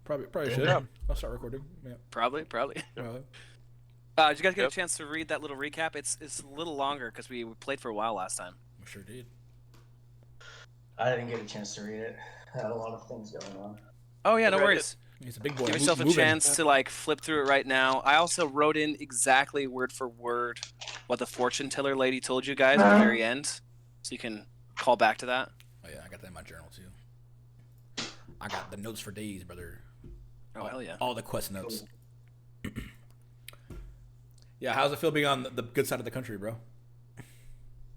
Probably should. Yeah. I'll start recording. Yeah. Probably. Probably. Did you guys get Yep. a chance to read that little recap? It's a little longer because we played for a while last time. We sure did. I didn't get a chance to read it. I had a lot of things going on. Oh yeah, no Read it. worries. He's a big boy. Give yourself a moving. chance to like flip through it right now. I also wrote in exactly word for word what the fortune teller lady told you guys at the very end, so you can call back to that. Oh yeah, I got that in my journal too. I got the notes for days, brother. Oh hell yeah. All the quest notes. Yeah, how's it feel being on the good side of the country, bro?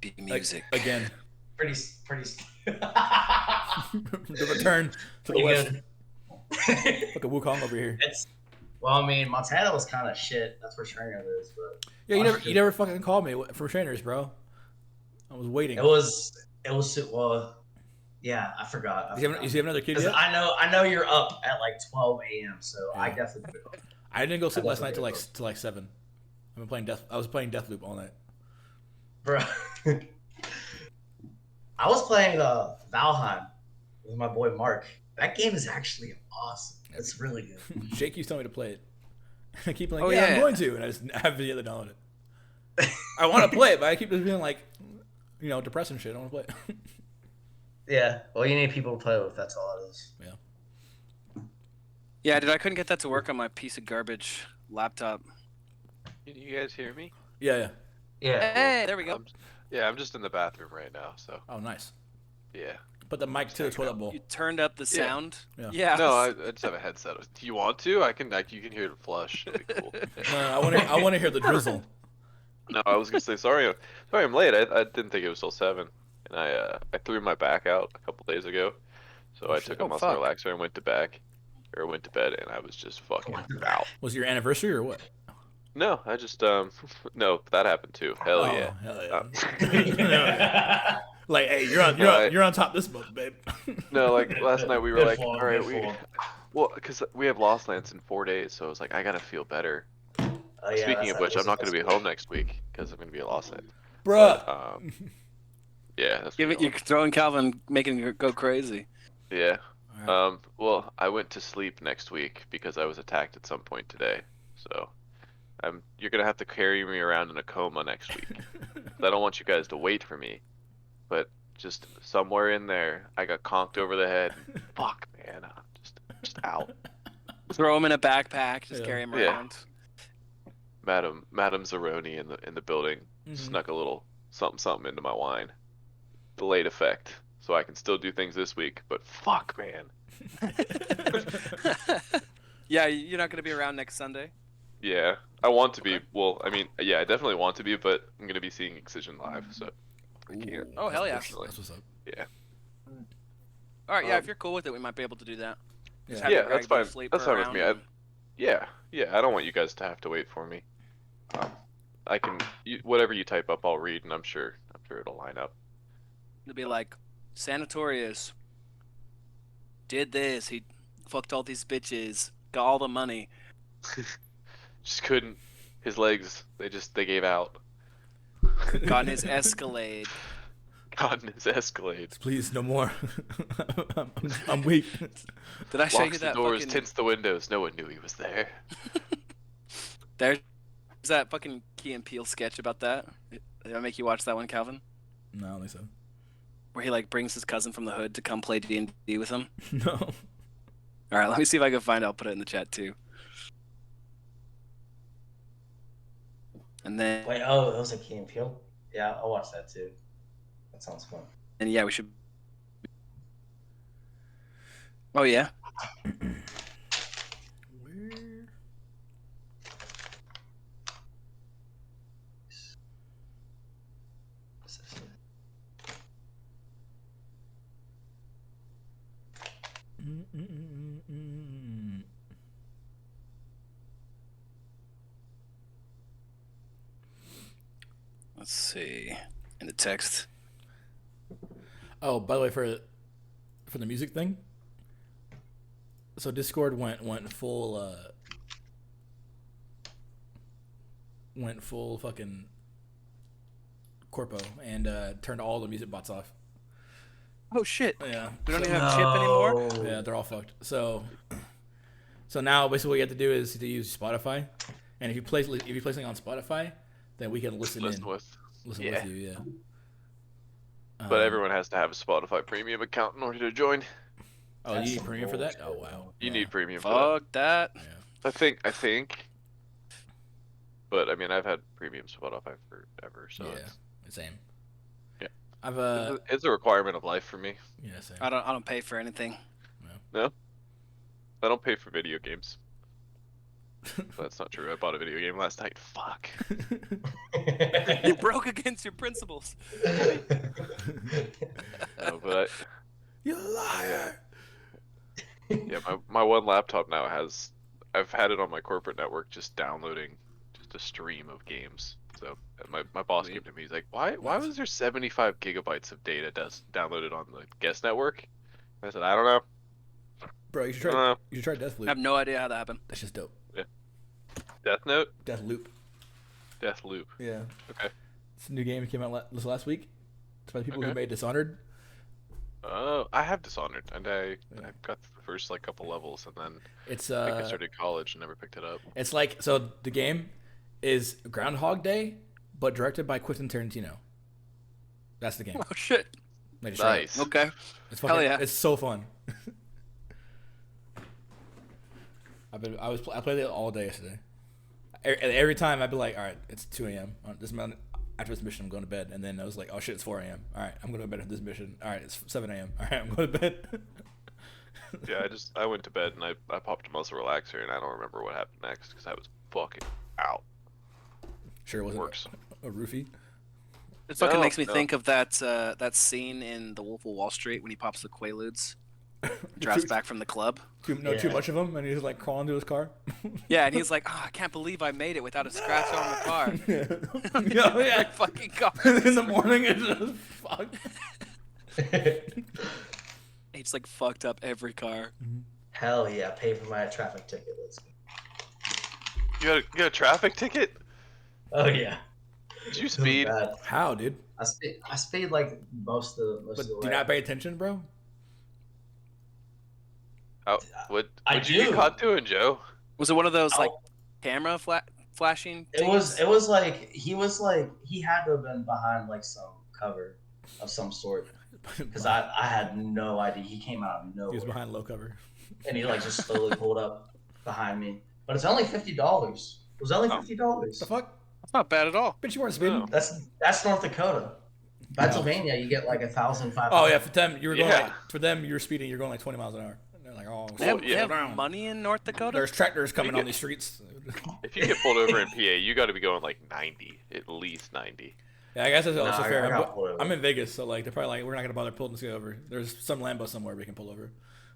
Be Like, music. again. Pretty. The return to the Pretty west. good. Look at Wukong over here. Well, I mean, Montana was kind of shit. That's where Strahd is, but Yeah, you never fucking called me for trainers, bro. I was waiting. it was well. Yeah, I forgot. Does he have another kid 'Cause yet? I know you're up at like 12 a.m. So I Yeah. definitely will. I didn't go sleep last night definitely till like 7. I was playing Deathloop all night. Bro. I was playing Valheim with my boy Mark. That game is actually awesome. It's really good. Jake used to tell me to play it. I keep like, Oh, yeah, yeah. I'm going to, and I just haven't yet to download it. I want to play it, but I keep just being like, depressed and shit. I want to play it. Yeah. Well, you need people to play with. That's all it is. Yeah. Yeah, dude, I couldn't get that to work on my piece of garbage laptop. Can you guys hear me? Yeah. Yeah. Hey, there we go. I'm just in the bathroom right now, so Oh, nice. yeah. Put the mic to the toilet bowl. You turned up the sound. Yeah. No, I just have a headset. Do you want to? You can hear it flush. It'd be cool. No, I want to hear the drizzle. No, I was gonna say sorry I'm late. I didn't think it was till 7, and I threw my back out a couple days ago, so I took a muscle fuck. relaxer and went to bed, and I was just fucking out. Was it your anniversary or what? No, I just no, that happened too. Hell Oh, yeah. hell yeah. Like, hey, you're on top this month, babe. No, like last night we were Good like, fall, all right, good well, because we have Lost Lands in 4 days, so I was like, I gotta feel better. Oh, yeah, Speaking that's of which, I'm not gonna be that's home next week because I'm gonna be at Lost Lands. Bruh. But, yeah, that's Give it. You're throwing Calvin, making him go crazy. yeah. Alright. Well, I went to sleep next week because I was attacked at some point today. So, you're gonna have to carry me around in a coma next week. I don't want you guys to wait for me, but just somewhere in there, I got conked over the head. Fuck, man, I'm just out. Throw him in a backpack. Just Yeah. carry him Yeah. around. Madam Zeroni in the building snuck a little something into my wine. Delayed effect, so I can still do things this week. But fuck, man. Yeah, you're not gonna be around next Sunday. Yeah, I want to be. Well, I mean, yeah, I definitely want to be, but I'm gonna be seeing Excision live, so I can't. Oh hell yeah! unfortunately. That's what's up. Yeah. All right, yeah. If you're cool with it, we might be able to do that. Just Yeah. have Yeah, your that's regular fine. sleep That's fine with around me. and- Yeah, I don't want you guys to have to wait for me. I can whatever you type up, I'll read, and I'm sure it'll line up. It'll be like, Sanatorius did this. He fucked all these bitches, got all the money. Just couldn't. His legs, they gave out. Got in his Escalade. Got in his Escalade. Please, no more. I'm weak. Did I show you Locks the that doors, fucking? tints the windows. No one knew he was there. There's that fucking Key and Peele sketch about that. Did I make you watch that one, Calvin? No, I don't think so. Where he like brings his cousin from the hood to come play D&D with him. No. All right, let me see if I can find it. I'll put it in the chat too. And then, Wait, oh, it was a Key and Peele? Yeah, I'll watch that too. That sounds fun. and yeah, we should. Oh yeah. Where? Mm-mm-mm-mm. Let's see. In the text. Oh, by the way, for the music thing, so Discord went full fucking corpo and turned all the music bots off. Oh shit. Yeah, We don't even have Chip anymore. yeah, they're all fucked. So So now basically what you have to do is to use Spotify, and if you place something on Spotify, then we can listen Listen in, with. listen Yeah. with you. Yeah. But everyone has to have a Spotify premium account in order to join. Oh, That's you need some premium for that? bullshit, Oh wow. You Yeah. need premium for that. Fuck that. Yeah. I think. But I mean, I've had premium Spotify forever, so Yeah. Same. Yeah. I've it's a requirement of life for me. yeah, same. I don't pay for anything. No, I don't pay for video games. That's not true. I bought a video game last night. Fuck. You broke against your principles. No, but You liar. yeah, my one laptop now I've had it on my corporate network just downloading just a stream of games. So my boss came to me. He's like, why was there 75 gigabytes of data downloaded on the guest network? I said, I don't know. Bro, you should I don't try. know. You should try I Deathloop. have no idea how that happened. That's just dope. Death Note, Deathloop. Deathloop. Yeah. Okay. It's a new game that came out this last week. It's by the people who Okay. made Dishonored. Oh, I have Dishonored, and I got the first like couple levels, and then It's I think I started college and never picked it up. It's like, so the game is Groundhog Day, but directed by Quentin Tarantino. That's the game. Oh shit. They just tried it. Nice. Okay. It's fucking, Hell yeah. It's so fun. I played it all day yesterday. Every time I'd be like, all right, it's 2 a.m. After this mission, I'm going to bed. And then I was like, oh shit, it's 4 a.m. All right, I'm going to bed after this mission. All right, it's 7 a.m. All right, I'm going to bed. Yeah, I went to bed and I popped a muscle relaxer, and I don't remember what happened next because I was fucking out. Sure, it wasn't Works. a roofie. It fucking No, makes me no. think of that scene in The Wolf of Wall Street when he pops the Quaaludes, drives back from the club. Too much of him, and he's like crawling to his car. Yeah, and he's like, "Oh, I can't believe I made it without a scratch on the car." Yeah, Every yeah. fucking car. In the morning, it's just fuck. He's like fucked up every car. Hell yeah, pay for my traffic ticket. Let's go. You got a traffic ticket? Oh yeah. Did you It was speed? bad. How, dude? I speed like most of But the do way. you not pay attention, bro? Oh, what I would you do. get caught doing, Joe? Was it one of those Oh. like camera flashing? It was like he had to have been behind like some cover of some sort because I had no idea. He came out of He nowhere was behind low cover. and he like just slowly pulled up behind me. But it's only $50. It was only What $50. the fuck? That's not bad at all. Bitch, you weren't speeding. No. That's North Dakota. Pennsylvania, you get like 1,500. Oh yeah, for them you were going Yeah. like, for them you were speeding. You're going like 20 miles an hour. And they're like, oh, They have, slow yeah. down. money in North Dakota. There's tractors coming You on get- these streets. If you get pulled over in PA, you got to be going like 90, at least 90. Yeah, I guess that's also Nah, fair. I got pulled over. I'm in Vegas, so like they're probably like, we're not gonna bother pulling this guy over. There's some Lambo somewhere we can pull over.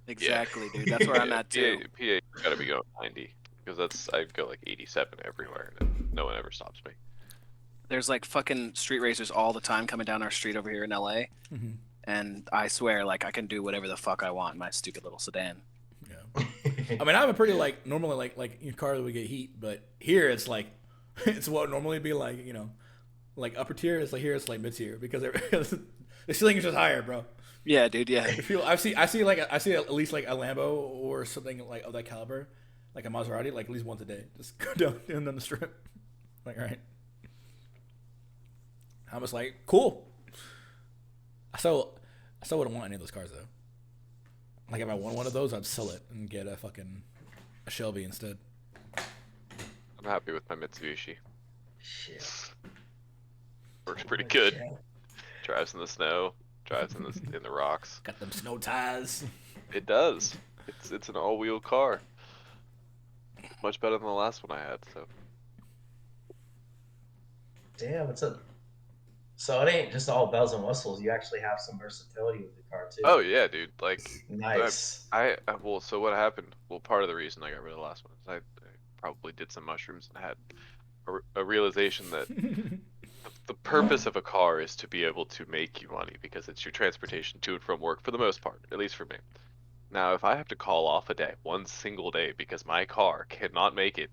Exactly, dude. That's where I'm at too. PA, you got to be going 90 because I go like 87 everywhere, and no one ever stops me. There's like fucking street racers all the time coming down our street over here in LA, Mhm. and I swear, like I can do whatever the fuck I want in my stupid little sedan. Yeah. I mean, I have a pretty like normally like your car would get heat, but here it's like it's what would normally be like like upper tier. It's like here it's like mid tier because the ceiling is just higher, bro. Yeah, dude. Yeah. I see at least like a Lambo or something like of that caliber, like a Maserati, like at least once a day. Just go down the strip. Like, all right. I was like, cool. I still wouldn't want any of those cars though. Like if I want one of those, I'd sell it and get a Shelby instead. I'm happy with my Mitsubishi. Shit. Works pretty Holy good. shit. Drives in the snow. Drives in the rocks. Got them snow tires. It does. It's an all-wheel car. Much better than the last one I had. So Damn, so it ain't just all bells and whistles. You actually have some versatility with the car too. oh yeah, dude. Like Nice. well, so what happened? Well, part of the reason I got rid of the last one is I probably did some mushrooms and had a realization that the purpose of a car is to be able to make you money because it's your transportation to and from work for the most part, at least for me. Now, if I have to call off a day, one single day, because my car cannot make it,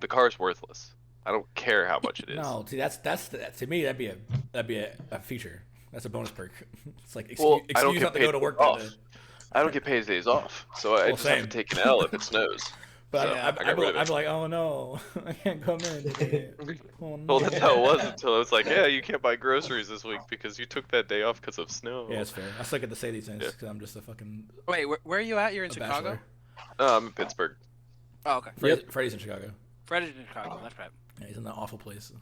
the car's worthless. I don't care how much it is. No, see that's to me that'd be a feature. That's a bonus perk. It's like Well, I don't excuse get not to paid go to work off. that day. I don't get paid days off, so I Well, just have same. to take an L if it snows. But So Yeah. I got rid of I'd it. be like, oh no, I can't come in. Oh, no. Well, that's how it was until I was like, yeah, you can't buy groceries this week because you took that day off because of snow. Yeah, it's fair. I still get to say these things Yeah. because I'm just a fucking Wait, where are you at? You're in a Chicago? bachelor. I'm in Pittsburgh. Oh, okay. Freddy's in Chicago. Fred is in Chicago. That's right. Yeah, he's in that awful place.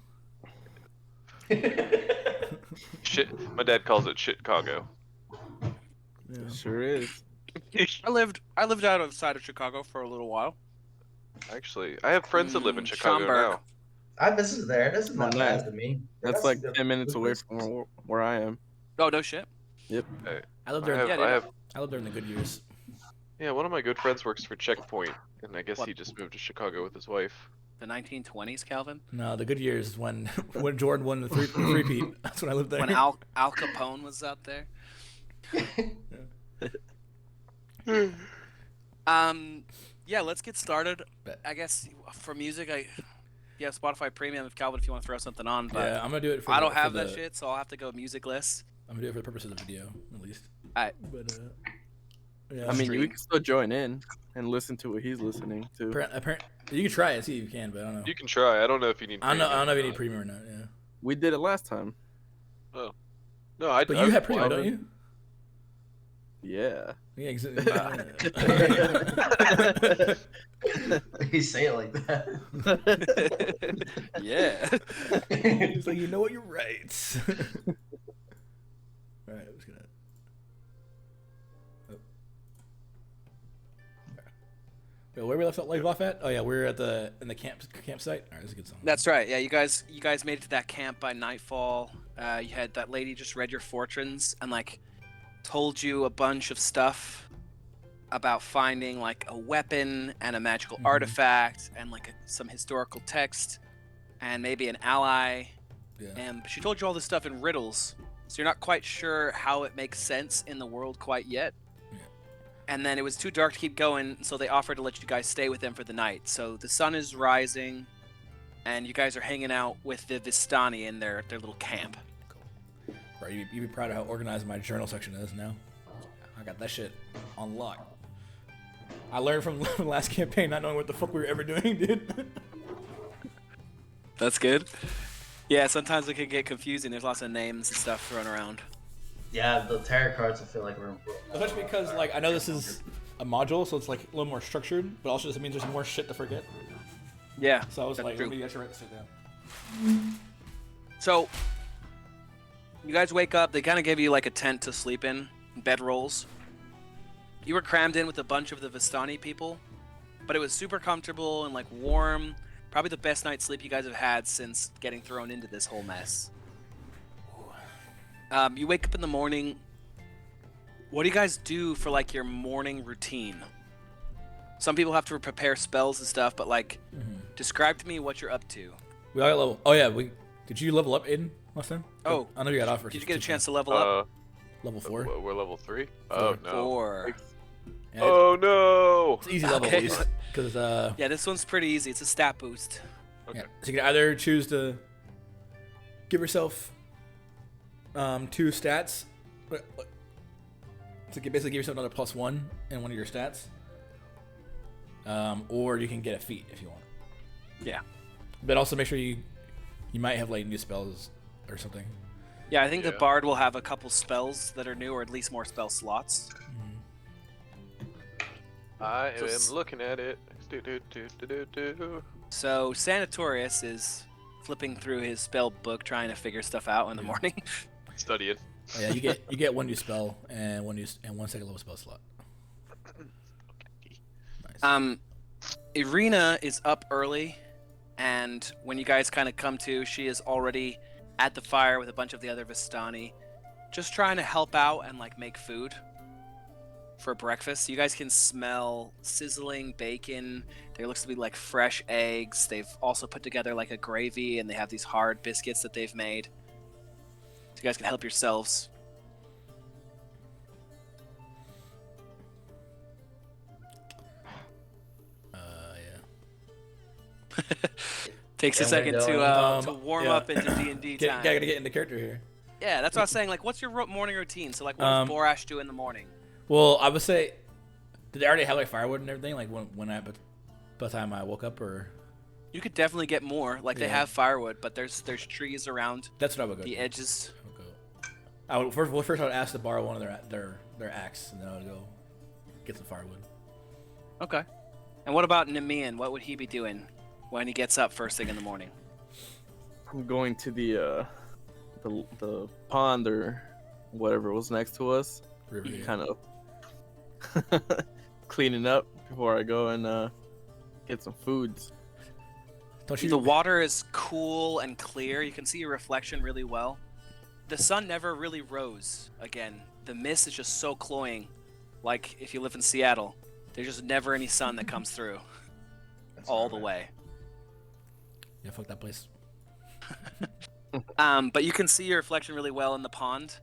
Shit, my dad calls it Shitcago. Yeah. Sure is. I lived out outside of Chicago for a little while. Actually, I have friends that live in Chicago Schaumburg. now. I visited there. It isn't that Oh, bad nice. to me. That's a like good- 10 minutes good away place. from where I am. Oh, no shit. I lived there. I lived there in the good years. Yeah, one of my good friends works for Checkpoint, and I guess What? he just moved to Chicago with his wife. The 1920s, Calvin. No, the good years is when when Jordan won the three-peat. That's when I lived there. When Al Capone was out there. Yeah, let's get started. Bet. I guess for music, Spotify Premium if Calvin, if you want to throw something on, but Yeah, I'm gonna do it. For I the- don't for have the- that shit, so I'll have to go musicless. I'm gonna do it for the purpose of the video, at least. Alright. But yeah. I mean, Stream. we can still join in and listen to what he's listening to. apparent, you can try it, see if you can, but I don't know. You can try. I don't know if you need. I don't know if you premium need premium or not. Yeah. We did it last time. or not. No, I. But I you have applied. premium, don't you? Yeah. Yeah, exactly. You say it like that. Yeah. He's like, you know what, you're right. All right, I'm just gonna. Oh. Wait, where we left off at? Oh yeah, we're at in the campsite. All right, that's a good song. That's right. Yeah, you guys made it to that camp by nightfall. You had that lady just read your fortunes and told you a bunch of stuff about finding a weapon and a magical Mhm. artifact and some historical text and maybe an ally. Yeah. And she told you all this stuff in riddles, so you're not quite sure how it makes sense in the world quite yet. Yeah. And then it was too dark to keep going, so they offered to let you guys stay with them for the night. So the sun is rising, and you guys are hanging out with the Vistani in their little camp. Cool. Right, you be proud of how organized my journal section is now. I got that shit on lock. I learned from the last campaign not knowing what the fuck we were ever doing, dude. That's good. Yeah, sometimes it can get confusing. There's lots of names and stuff thrown around. Yeah, the tarot cards I feel like are important. Especially because I know this is a module, so it's a little more structured, but also just means there's more shit to forget. Yeah. So I was That's like, true. maybe I should write this shit down. So, you guys wake up. They kind of give you a tent to sleep in, bedrolls. You were crammed in with a bunch of the Vistani people, but it was super comfortable and warm. Probably the best night's sleep you guys have had since getting thrown into this whole mess. You wake up in the morning. What do you guys do for your morning routine? Some people have to prepare spells and stuff, but describe to me what you're up to. We all got level. Oh yeah, did you level up, Aiden, last time? Oh. I know you got offered. Did you get a chance to level up? Level 4. We're level 3. Oh no. 4. Yeah, Oh no. it's easy level Okay. at least, because Yeah, this one's pretty easy. It's a stat boost. yeah. So you can either choose to give yourself 2 stats, so basically give yourself another +1 in one of your stats, or you can get a feat if you want. Yeah. But also make sure you might have new spells or something. Yeah, I think the Yeah. bard will have a couple spells that are new, or at least more spell slots. I So am looking at it. Do. So Sanatorius is flipping through his spell book, trying to figure stuff out in the morning. Studying. Oh, yeah, you get 1 new spell and one second level spell slot. Nice. Irina is up early, and when you guys kind of come to, she is already at the fire with a bunch of the other Vistani, just trying to help out and make food for breakfast. You guys can smell sizzling bacon. There looks to be fresh eggs. They've also put together a gravy, and they have these hard biscuits that they've made. So you guys can help yourselves. Yeah. Takes a Yeah, second we're to doing- warm yeah. up into D&D time. Gotta get into character here. Yeah, that's what I was saying. What's your morning routine? So, what does Borash do in the morning? Well, I would say, did they already have firewood and everything? by the time I woke up, or You could definitely get more. Like they Yeah. have firewood, but there's trees around that's what I would go. the to. edges. I would go. I would first I would ask to borrow one of their axe, and then I would go get some firewood. Okay. And what about Nemean? What would he be doing when he gets up first thing in the morning? I'm going to the pond or whatever was next to us, River, yeah. kind of cleaning up before I go and get some foods. Don't you? The water is cool and clear. You can see your reflection really well. The sun never really rose again. The mist is just so cloying. Like if you live in Seattle, there's just never any sun that comes through That's all all the right. way. Yeah, fuck that place. But you can see your reflection really well in the pond,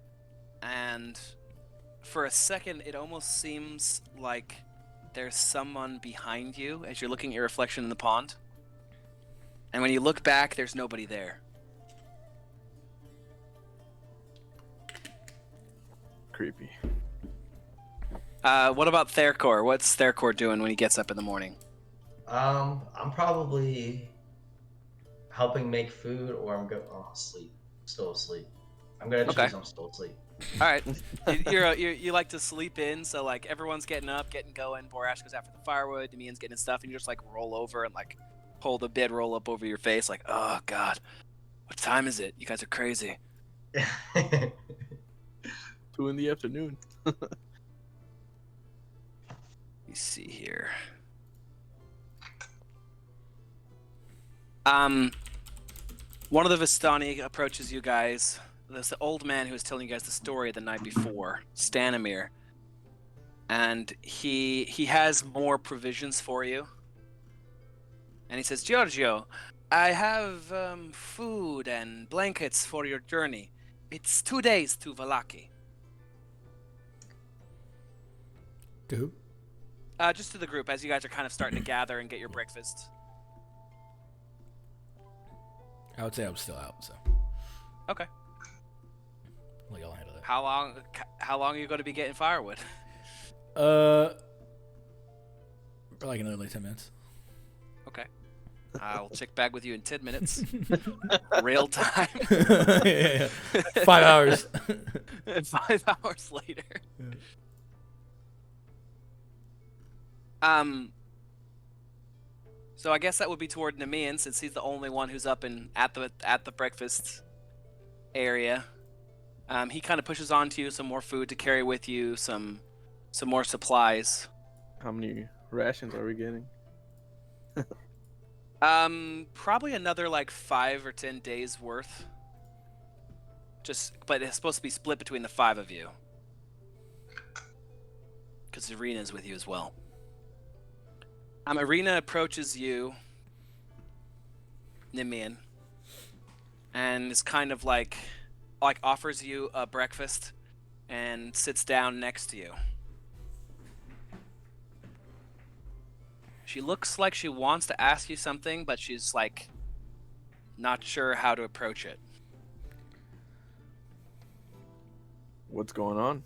and for a second, it almost seems like there's someone behind you as you're looking at your reflection in the pond. And when you look back, there's nobody there. Creepy. What about Therkor? What's Therkor doing when he gets up in the morning? I'm probably helping make food, or I'm going sleep. Still asleep. I'm gonna choose. Okay. I'm still asleep. All right, you like to sleep in, so like everyone's getting up, getting going. Borash goes after the firewood. Demian's getting his stuff, and you just like roll over and like pull the bed roll up over your face, like, oh god, what time is it? You guys are crazy. 2 in the afternoon. Let me see here. One of the Vistani approaches you guys. There's the old man who was telling you guys the story the night before, Stanimir. And he has more provisions for you. And he says, Giorgio, I have food and blankets for your journey. It's 2 days to Valaki. To who? Just to the group, as you guys are kind of starting to gather and get your breakfast. I would say I'm still out, so Okay. like I'll handle that. How long are you going to be getting firewood? For like another 10 minutes. Okay. I'll check back with you in 10 minutes. Real time. Yeah. 5 hours. And 5 hours later. So I guess that would be toward Nemean, since he's the only one who's up and at the breakfast area. He kind of pushes onto you some more food to carry with you, some more supplies. How many rations are we getting? Probably another like 5 or 10 days worth. But it's supposed to be split between the 5 of you, because Irina's with you as well. Irina approaches you, Nemean, and is kind of like offers you a breakfast and sits down next to you. She looks like she wants to ask you something, but she's like not sure how to approach it. What's going on?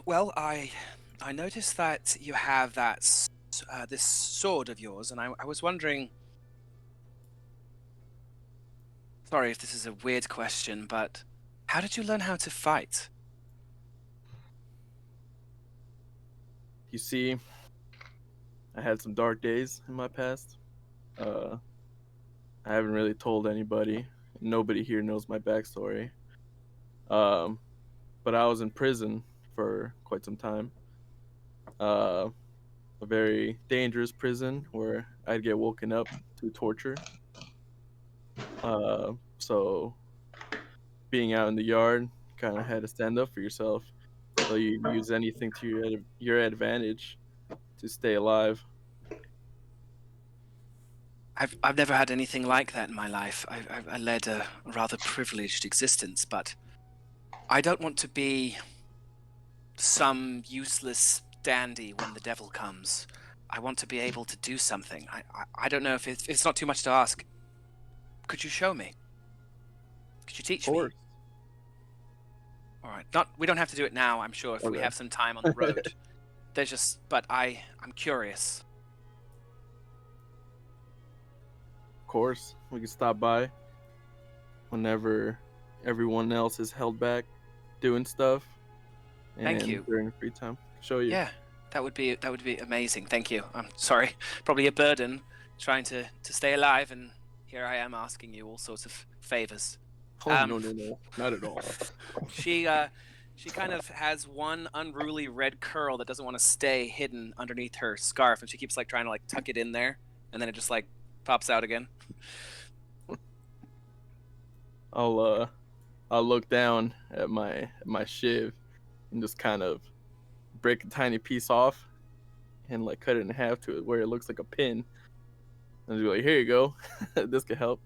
Well, I noticed that you have this sword of yours, and I was wondering. Sorry if this is a weird question, but how did you learn how to fight? You see, I had some dark days in my past. I haven't really told anybody. Nobody here knows my backstory. But I was in prison for quite some time. A very dangerous prison where I'd get woken up to torture. So being out in the yard, kind of had to stand up for yourself. So you use anything to your advantage to stay alive. I've never had anything like that in my life. I led a rather privileged existence, but I don't want to be some useless dandy when the devil comes. I want to be able to do something. I don't know if it's not too much to ask. Could you show me? Could you teach me? All right. We don't have to do it now, I'm sure, if we Okay. have some time on the road. but I'm curious. Of course, we can stop by whenever everyone else is held back doing stuff. Thank And you. during free time, show you. Yeah, that would be amazing. Thank you. I'm sorry, probably a burden trying to stay alive, and here I am asking you all sorts of favors. Oh no, not at all. She kind of has one unruly red curl that doesn't want to stay hidden underneath her scarf, and she keeps like trying to like tuck it in there, and then it just like pops out again. I'll look down at my shiv and just kind of break a tiny piece off and like cut it in half to it where it looks like a pin. And be like, here you go. This could help.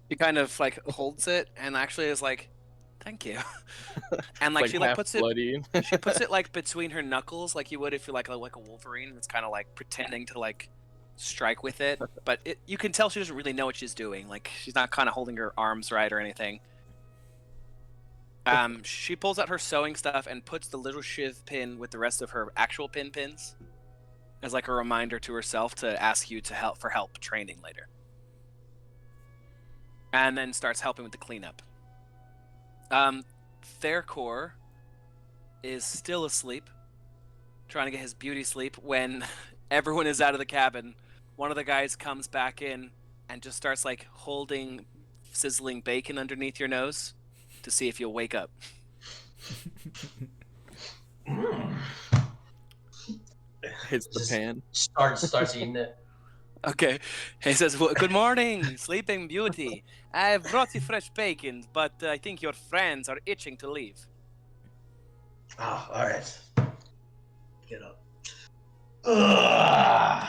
She kind of like holds it and actually is like, thank you. And like she like half puts it bloody. she puts it like between her knuckles like you would if you're like a Wolverine. It's kind of like pretending to like strike with it, but you can tell she doesn't really know what she's doing. Like she's not kind of holding her arms right or anything. She pulls out her sewing stuff and puts the little shiv pin with the rest of her actual pins as like a reminder to herself to ask you to help training later. And then starts helping with the cleanup. Therkor is still asleep, trying to get his beauty sleep when everyone is out of the cabin. One of the guys comes back in and just starts like holding sizzling bacon underneath your nose to see if you'll wake up. Hits the Just pan. Starts eating it. Okay. He says, well, good morning, sleeping beauty. I've brought you fresh bacon, but I think your friends are itching to leave. Oh, all right. Get up. Ugh.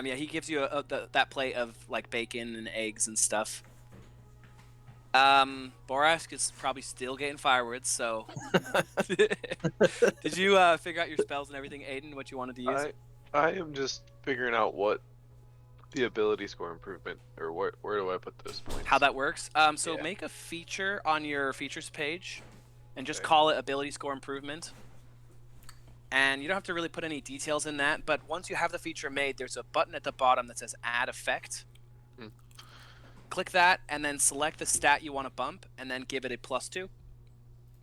Yeah, he gives you that plate of like bacon and eggs and stuff. Borask is probably still getting firewood, so did you figure out your spells and everything, Aiden, what you wanted to use? I am just figuring out what the ability score improvement, or where do I put those points? How that works? So Yeah. make a feature on your features page and just Okay. call it ability score improvement. And you don't have to really put any details in that, but once you have the feature made, there's a button at the bottom that says add effect. Click that and then select the stat you want to bump and then give it a +2.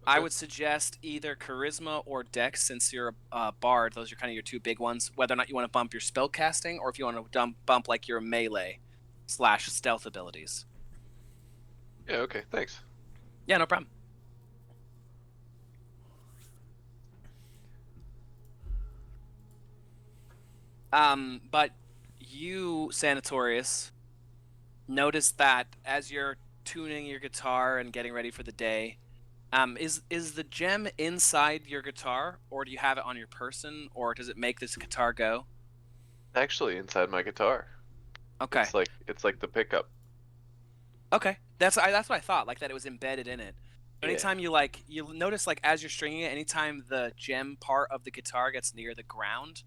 I Okay. would suggest either charisma or dex, since you're a bard. Those are kind of your two big ones. Whether or not you want to bump your spell casting or if you want to bump like your melee / stealth abilities. Yeah, okay, thanks. Yeah, no problem. But you, Sanatorius, notice that as you're tuning your guitar and getting ready for the day, is the gem inside your guitar, or do you have it on your person, or does it make this guitar go? Actually, inside my guitar. Okay. It's like the pickup. Okay. That's what I thought, like that it was embedded in it. Yeah. Anytime you notice like as you're stringing it, anytime the gem part of the guitar gets near the ground,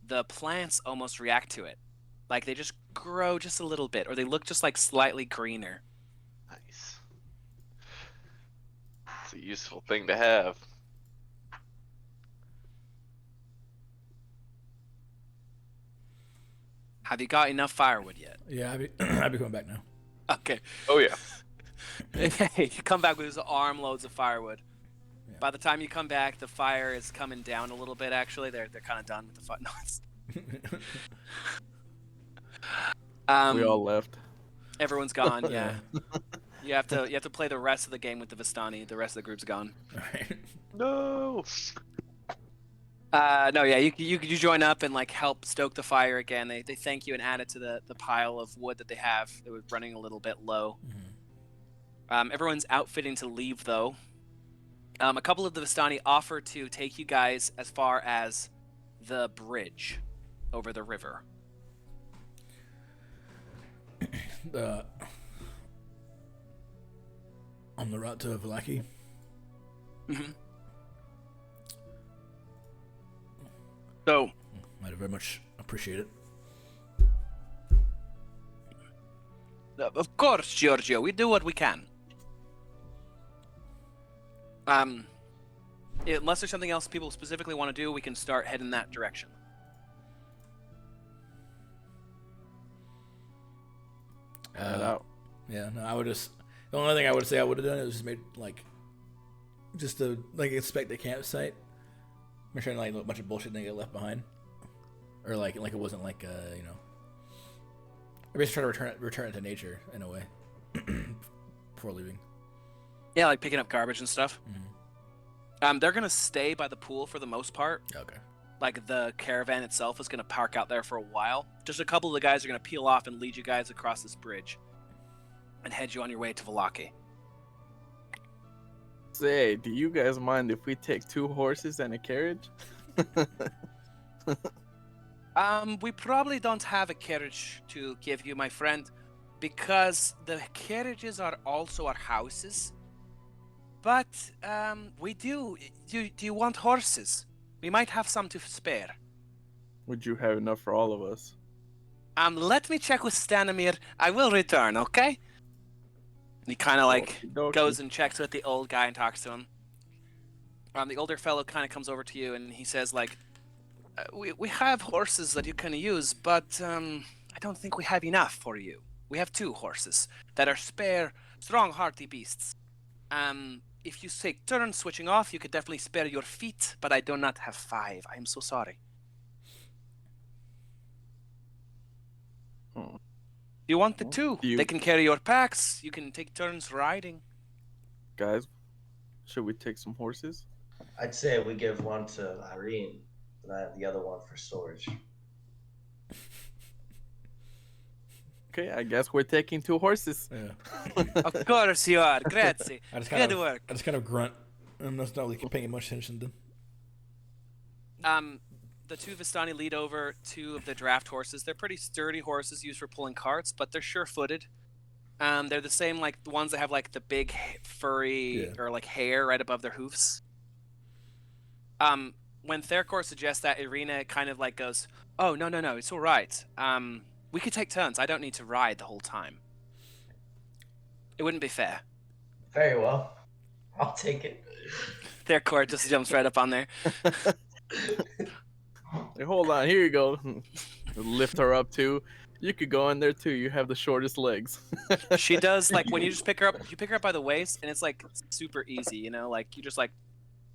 the plants almost react to it. Like they just grow just a little bit, or they look just like slightly greener. Nice. It's a useful thing to have. Have you got enough firewood yet? Yeah, I'll be coming back now. Okay. Oh yeah. You come back with armloads of firewood. Yeah. By the time you come back, the fire is coming down a little bit. Actually, they're kind of done with the fire. No, We all left. everyone's gone. Yeah. You have to play the rest of the game with the Vistani. The rest of the group's gone. Alright. No. No, yeah, you join up and like help stoke the fire again. They thank you and add it to the pile of wood that they have. They were running a little bit low. Everyone's outfitting to leave though. A couple of the Vistani offer to take you guys as far as the bridge over the river. On the route to Valaki. Mm-hmm. So, I'd very much appreciate it. of course, Giorgio, we do what we can. Unless there's something else people specifically want to do, we can start heading that direction. Head out. Yeah, no, I would just. The only thing I would say I would have done is just made just to inspect the campsite. Make sure a bunch of bullshit didn't get left behind, or like it wasn't I basically try to return it to nature in a way before leaving. Yeah, like picking up garbage and stuff. Mm-hmm. They're gonna stay by the pool for the most part. Okay. Like the caravan itself is gonna park out there for a while. Just a couple of the guys are gonna peel off and lead you guys across this bridge, and head you on your way to Valaki. Say, do you guys mind if we take 2 horses and a carriage? We probably don't have a carriage to give you, my friend, because the carriages are also our houses. But we do. Do you want horses? We might have some to spare. Would you have enough for all of us? Let me check with Stanimir. I will return, okay? And he kind of Okie-dokie. goes and checks with the old guy and talks to him. The older fellow kind of comes over to you and he says we have horses that you can use, but I don't think we have enough for you. We have 2 horses that are spare, strong, hearty beasts. If you take turns switching off, you could definitely spare your feet, but I do not have 5. I am so sorry. You want the 2? They can carry your packs. You can take turns riding. Guys, should we take some horses? I'd say we give one to Irene, and the other one for storage. Okay, I guess we're taking 2 horses. Yeah. Of course you are. Grazie. Good work. I just kind of grunt. I'm not really paying much attention to. The 2 Vistani lead over 2 of the draft horses. They're pretty sturdy horses used for pulling carts, but they're sure-footed. They're the same the ones that have the big furry or hair right above their hoofs. When Therkor suggests that, Irina kind of goes, "Oh, no, it's all right. We could take turns. I don't need to ride the whole time. It wouldn't be fair." Very well. I'll take it. Therkor just jumps right up on there. Hey, hold on, here you go. Lift her up too. You could go in there too. You have the shortest legs. She does when you just pick her up. You pick her up by the waist, and it's super easy. You just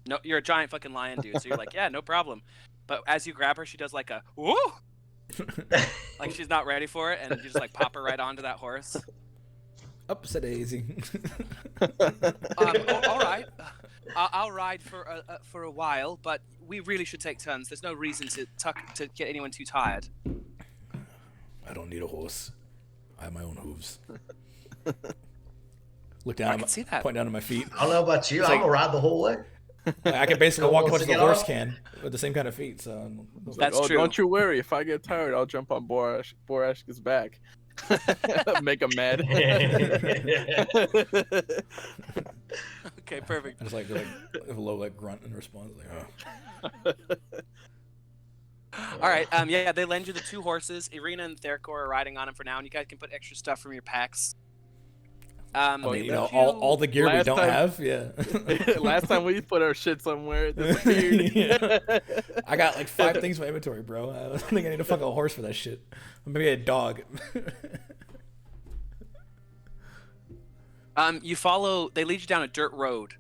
no, you're a giant fucking lion, dude. So you're yeah, no problem. But as you grab her, she does a woo, she's not ready for it, and you just pop her right onto that horse. Upset daisy. All right. I'll ride for a while, but we really should take turns. There's no reason to get anyone too tired. I don't need a horse. I have my own hooves. Look down. I can see that. Point down to my feet. I don't know about you. I'm gonna ride the whole way. I can basically walk as much as the Get horse off. can with the same kind of feet. So That's true. Don't you worry. If I get tired, I'll jump on Borashka's back. Make him mad. Okay, perfect. I just a low grunt in response. All right. Yeah, they lend you the 2 horses. Irina and Therkor are riding on them for now, and you guys can put extra stuff from your packs. All the gear we don't have. Yeah. Last time we put our shit somewhere, it disappeared. Yeah. I got 5 things in my inventory, bro. I don't think I need a fucking horse for that shit. Maybe a dog. You follow. They lead you down a dirt road,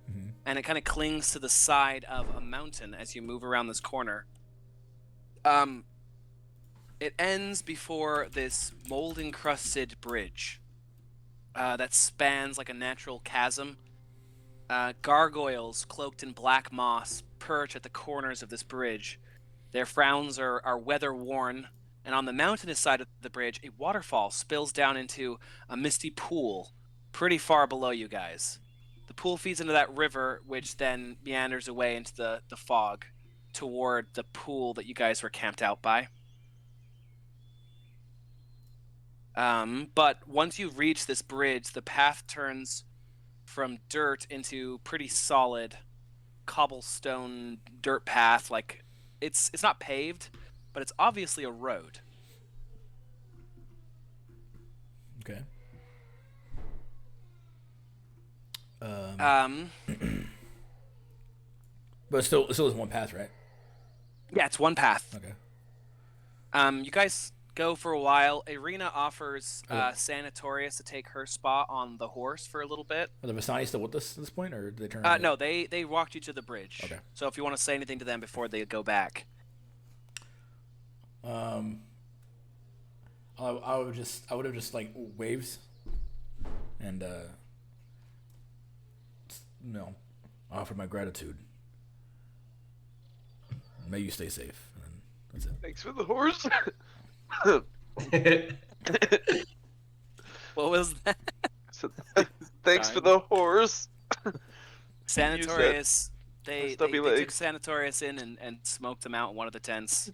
and it kind of clings to the side of a mountain as you move around this corner. It ends before this mold-encrusted bridge that spans a natural chasm. Gargoyles cloaked in black moss perch at the corners of this bridge. Their frowns are weather-worn, and on the mountainous side of the bridge, a waterfall spills down into a misty pool pretty far below you guys. The pool feeds into that river, which then meanders away into the fog toward the pool that you guys were camped out by. But once you reach this bridge, the path turns from dirt into pretty solid cobblestone dirt path. It's not paved, but it's obviously a road. Okay. But it still is one path, right? Yeah, it's one path. Okay. You guys go for a while. Irina offers Okay. Sanatorius to take her spot on the horse for a little bit. Are the Vistani still with us at this point, or did they turn around? No, they walked you to the bridge. Okay. So if you want to say anything to them before they go back. I would have just like waves, and offer my gratitude. May you stay safe. And then that's it. Thanks for the horse. What was that? So, thanks for the horse. Sanatorius. They stubby took legs. Sanatorius in and smoked him out in one of the tents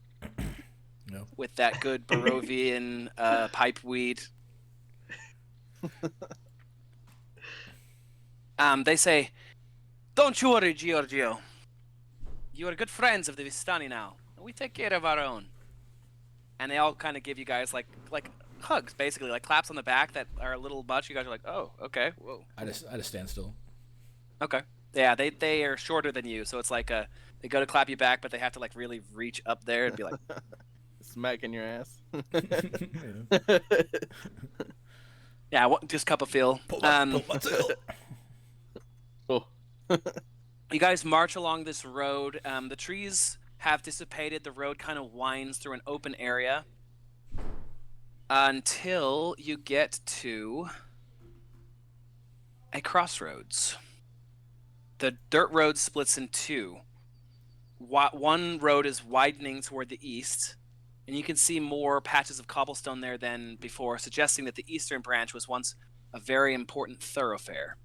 No. with that good Barovian pipe weed. They say, "Don't you worry, Giorgio. You are good friends of the Vistani now. We take care of our own." And they all kind of give you guys like hugs, basically, like claps on the back that are a little much. You guys are like, "Oh, okay, whoa, I just stand still. okay." Yeah, they are shorter than you, so it's like they go to clap you back, but they have to like really reach up there and be like, Smacking your ass. "Yeah, just cup of feel." Pull my tail. Oh. You guys march along this road. The trees have dissipated. The road kind of winds through an open area until you get to a crossroads. The dirt road splits in two. One road is widening toward the east, and you can see more patches of cobblestone there than before, suggesting that the eastern branch was once a very important thoroughfare,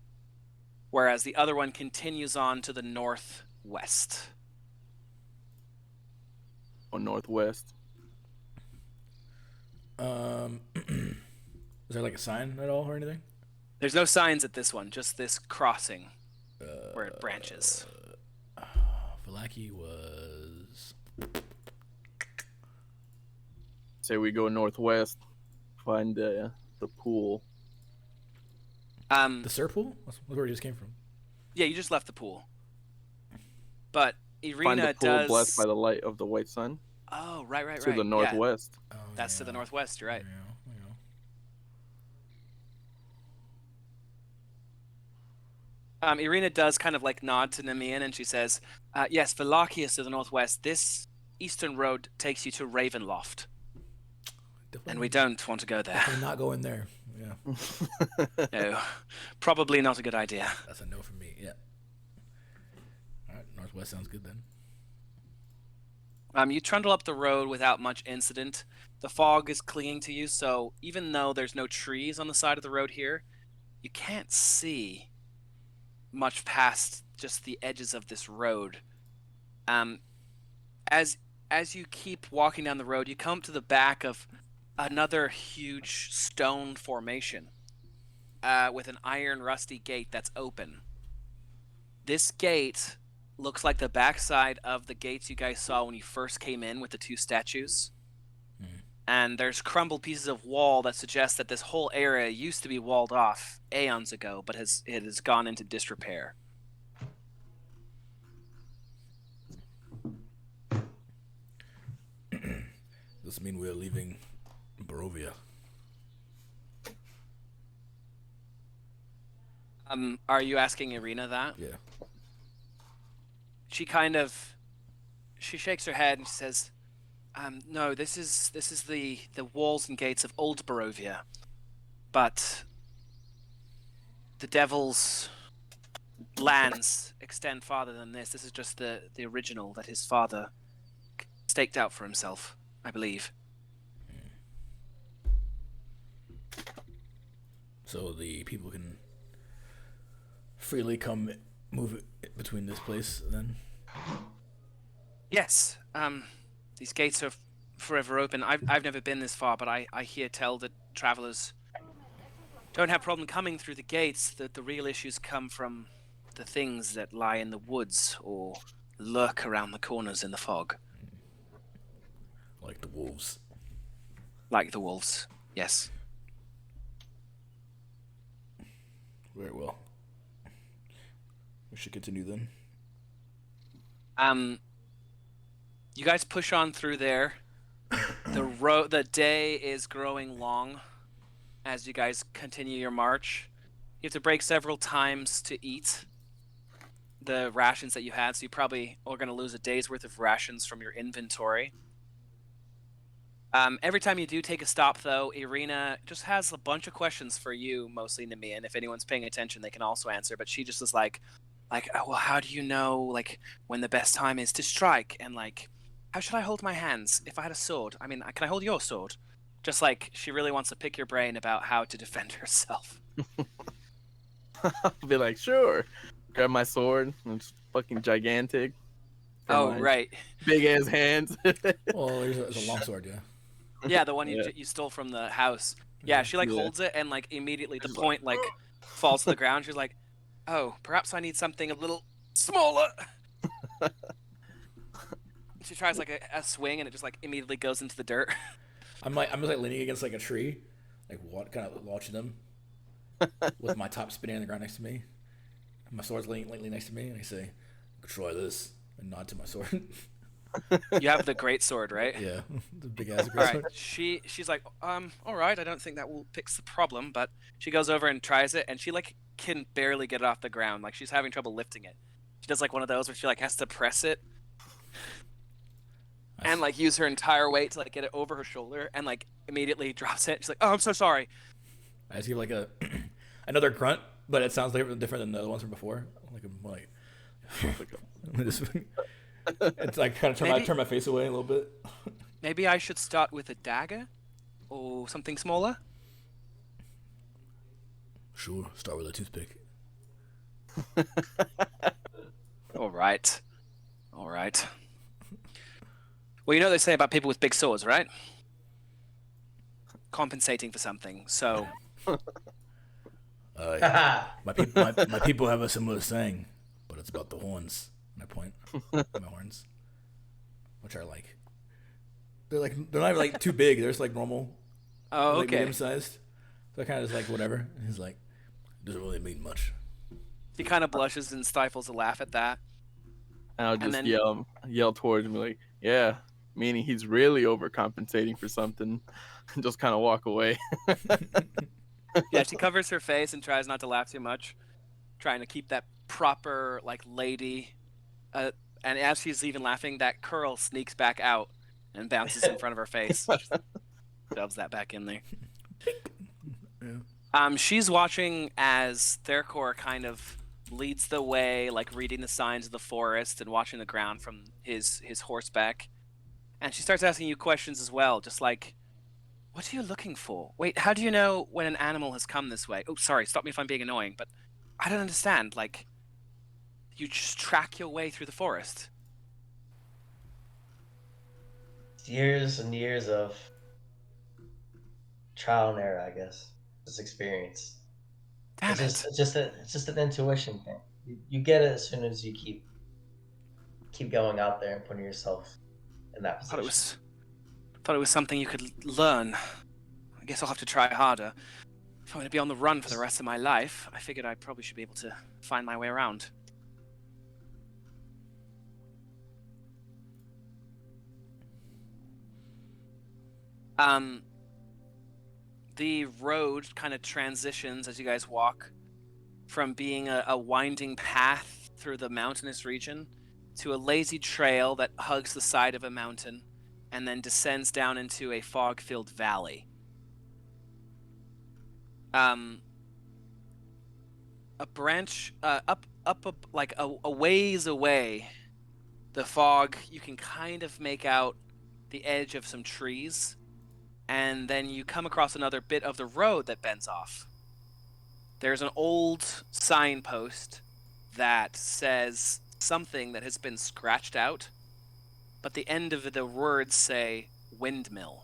whereas the other one continues on to the northwest. Or northwest. Is there like a sign at all or anything? There's no signs at this one, just this crossing where it branches. Valaki was. Say we go northwest, find the pool. The Sir Pool? That's where he just came from. Yeah, you just left the pool. But Find Irina the pool does. blessed by the light of the white sun. Oh, right. To the Yeah, northwest. Oh, that's to the northwest. You're right. Yeah. Irina does kind of like nod to Nemean, and she says, "Yes, Valaki is to the northwest. This eastern road takes you to Ravenloft, Definitely, and we don't want to go there. definitely not going there. Yeah, No, probably not a good idea." that's a no for me. Yeah. All right, northwest sounds good then. You trundle up the road without much incident. The fog is clinging to you, so even though there's no trees on the side of the road here, you can't see much past just the edges of this road. As you keep walking down the road, you come to the back of another huge stone formation with an iron rusty gate that's open. This gate looks like the backside of the gates you guys saw when you first came in with the two statues. And there's crumbled pieces of wall that suggest that this whole area used to be walled off aeons ago, but it has gone into disrepair. Does this mean we're leaving Barovia? Are you asking Irina that? Yeah. She shakes her head and she says, "No, this is the walls and gates of Old Barovia, but the Devil's lands extend farther than this. This is just the original that his father staked out for himself, I believe." So the people can freely move between this place then? Yes. These gates are forever open. I've never been this far, but I hear tell that travelers don't have problem coming through the gates. That the real issues come from the things that lie in the woods or lurk around the corners in the fog. Like the wolves. Like the wolves, yes. Very well. We should continue then. You guys push on through there. The day is growing long as you guys continue your march. You have to break several times to eat the rations that you had, so you probably are going to lose a day's worth of rations from your inventory. Every time you do take a stop, though, Irina just has a bunch of questions for you, mostly Nami, and if anyone's paying attention, they can also answer. But she just is like, oh, well, how do you know, like, when the best time is to strike? And, like, how should I hold my hands if I had a sword? I mean, can I hold your sword? Just like she really wants to pick your brain about how to defend herself. I'll be like, sure. Grab my sword. It's fucking gigantic. for Oh, my right. Big ass hands. Well, there's a long sword, yeah. Yeah, the one Yeah. you stole from the house. Yeah, she like Yeah. holds it and like immediately the She's point like falls to the ground. She's like, "Oh, perhaps I need something a little smaller." She tries like a swing and it just like immediately goes into the dirt. I'm just like leaning against like a tree, like what kind of watching them, with my top spinning on the ground next to me. And my sword's laying next to me, and I say, "Try this," and nod to my sword. You have the great sword, right? Yeah, the big ass All great right. sword. She's like, all right. I don't think that will fix the problem, but she goes over and tries it, and she like can barely get it off the ground. Like she's having trouble lifting it. She does like one of those where she like has to press it and like use her entire weight to like get it over her shoulder, and like immediately drops it. She's like, "Oh, I'm so sorry." I just give like a another grunt, but it sounds different than the other ones from before. It's like kind of turn my face away a little bit. Maybe I should start with a dagger or something smaller. Sure, start with a toothpick. All right. Well, you know what they say about people with big swords, right? Compensating for something. So, My people have a similar saying, but it's about the horns. And I point at my horns, which are like they're not even like too big. They're just like normal, oh, like okay. medium sized. So I kind of just like whatever. And he's like, doesn't really mean much. He kind of blushes and stifles a laugh at that. I'll just then- yell towards him like, yeah, meaning he's really overcompensating for something, and just kind of walk away. Yeah, she covers her face and tries not to laugh too much, trying to keep that proper like lady. And as she's even laughing, that curl sneaks back out and bounces in front of her face. Shoves that back in there. Yeah. She's watching as Therkor kind of leads the way, like reading the signs of the forest and watching the ground from his horseback. And she starts asking you questions as well, just like, what are you looking for? Wait, how do you know when an animal has come this way? Oh, sorry, stop me if I'm being annoying, but I don't understand. Like, you just track your way through the forest. Years and years of trial and error, I guess. Just experience. Damn it. It's just an intuition thing. You get it as soon as you keep going out there and putting yourself in that position. Thought it was something you could learn. I guess I'll have to try harder. If I'm going to be on the run for the rest of my life, I figured I probably should be able to find my way around. The road kind of transitions as you guys walk from being a winding path through the mountainous region to a lazy trail that hugs the side of a mountain and then descends down into a fog-filled valley. A branch up like a ways away, the fog, you can kind of make out the edge of some trees, and then you come across another bit of the road that bends off. There's an old signpost that says something that has been scratched out, but the end of the words say windmill.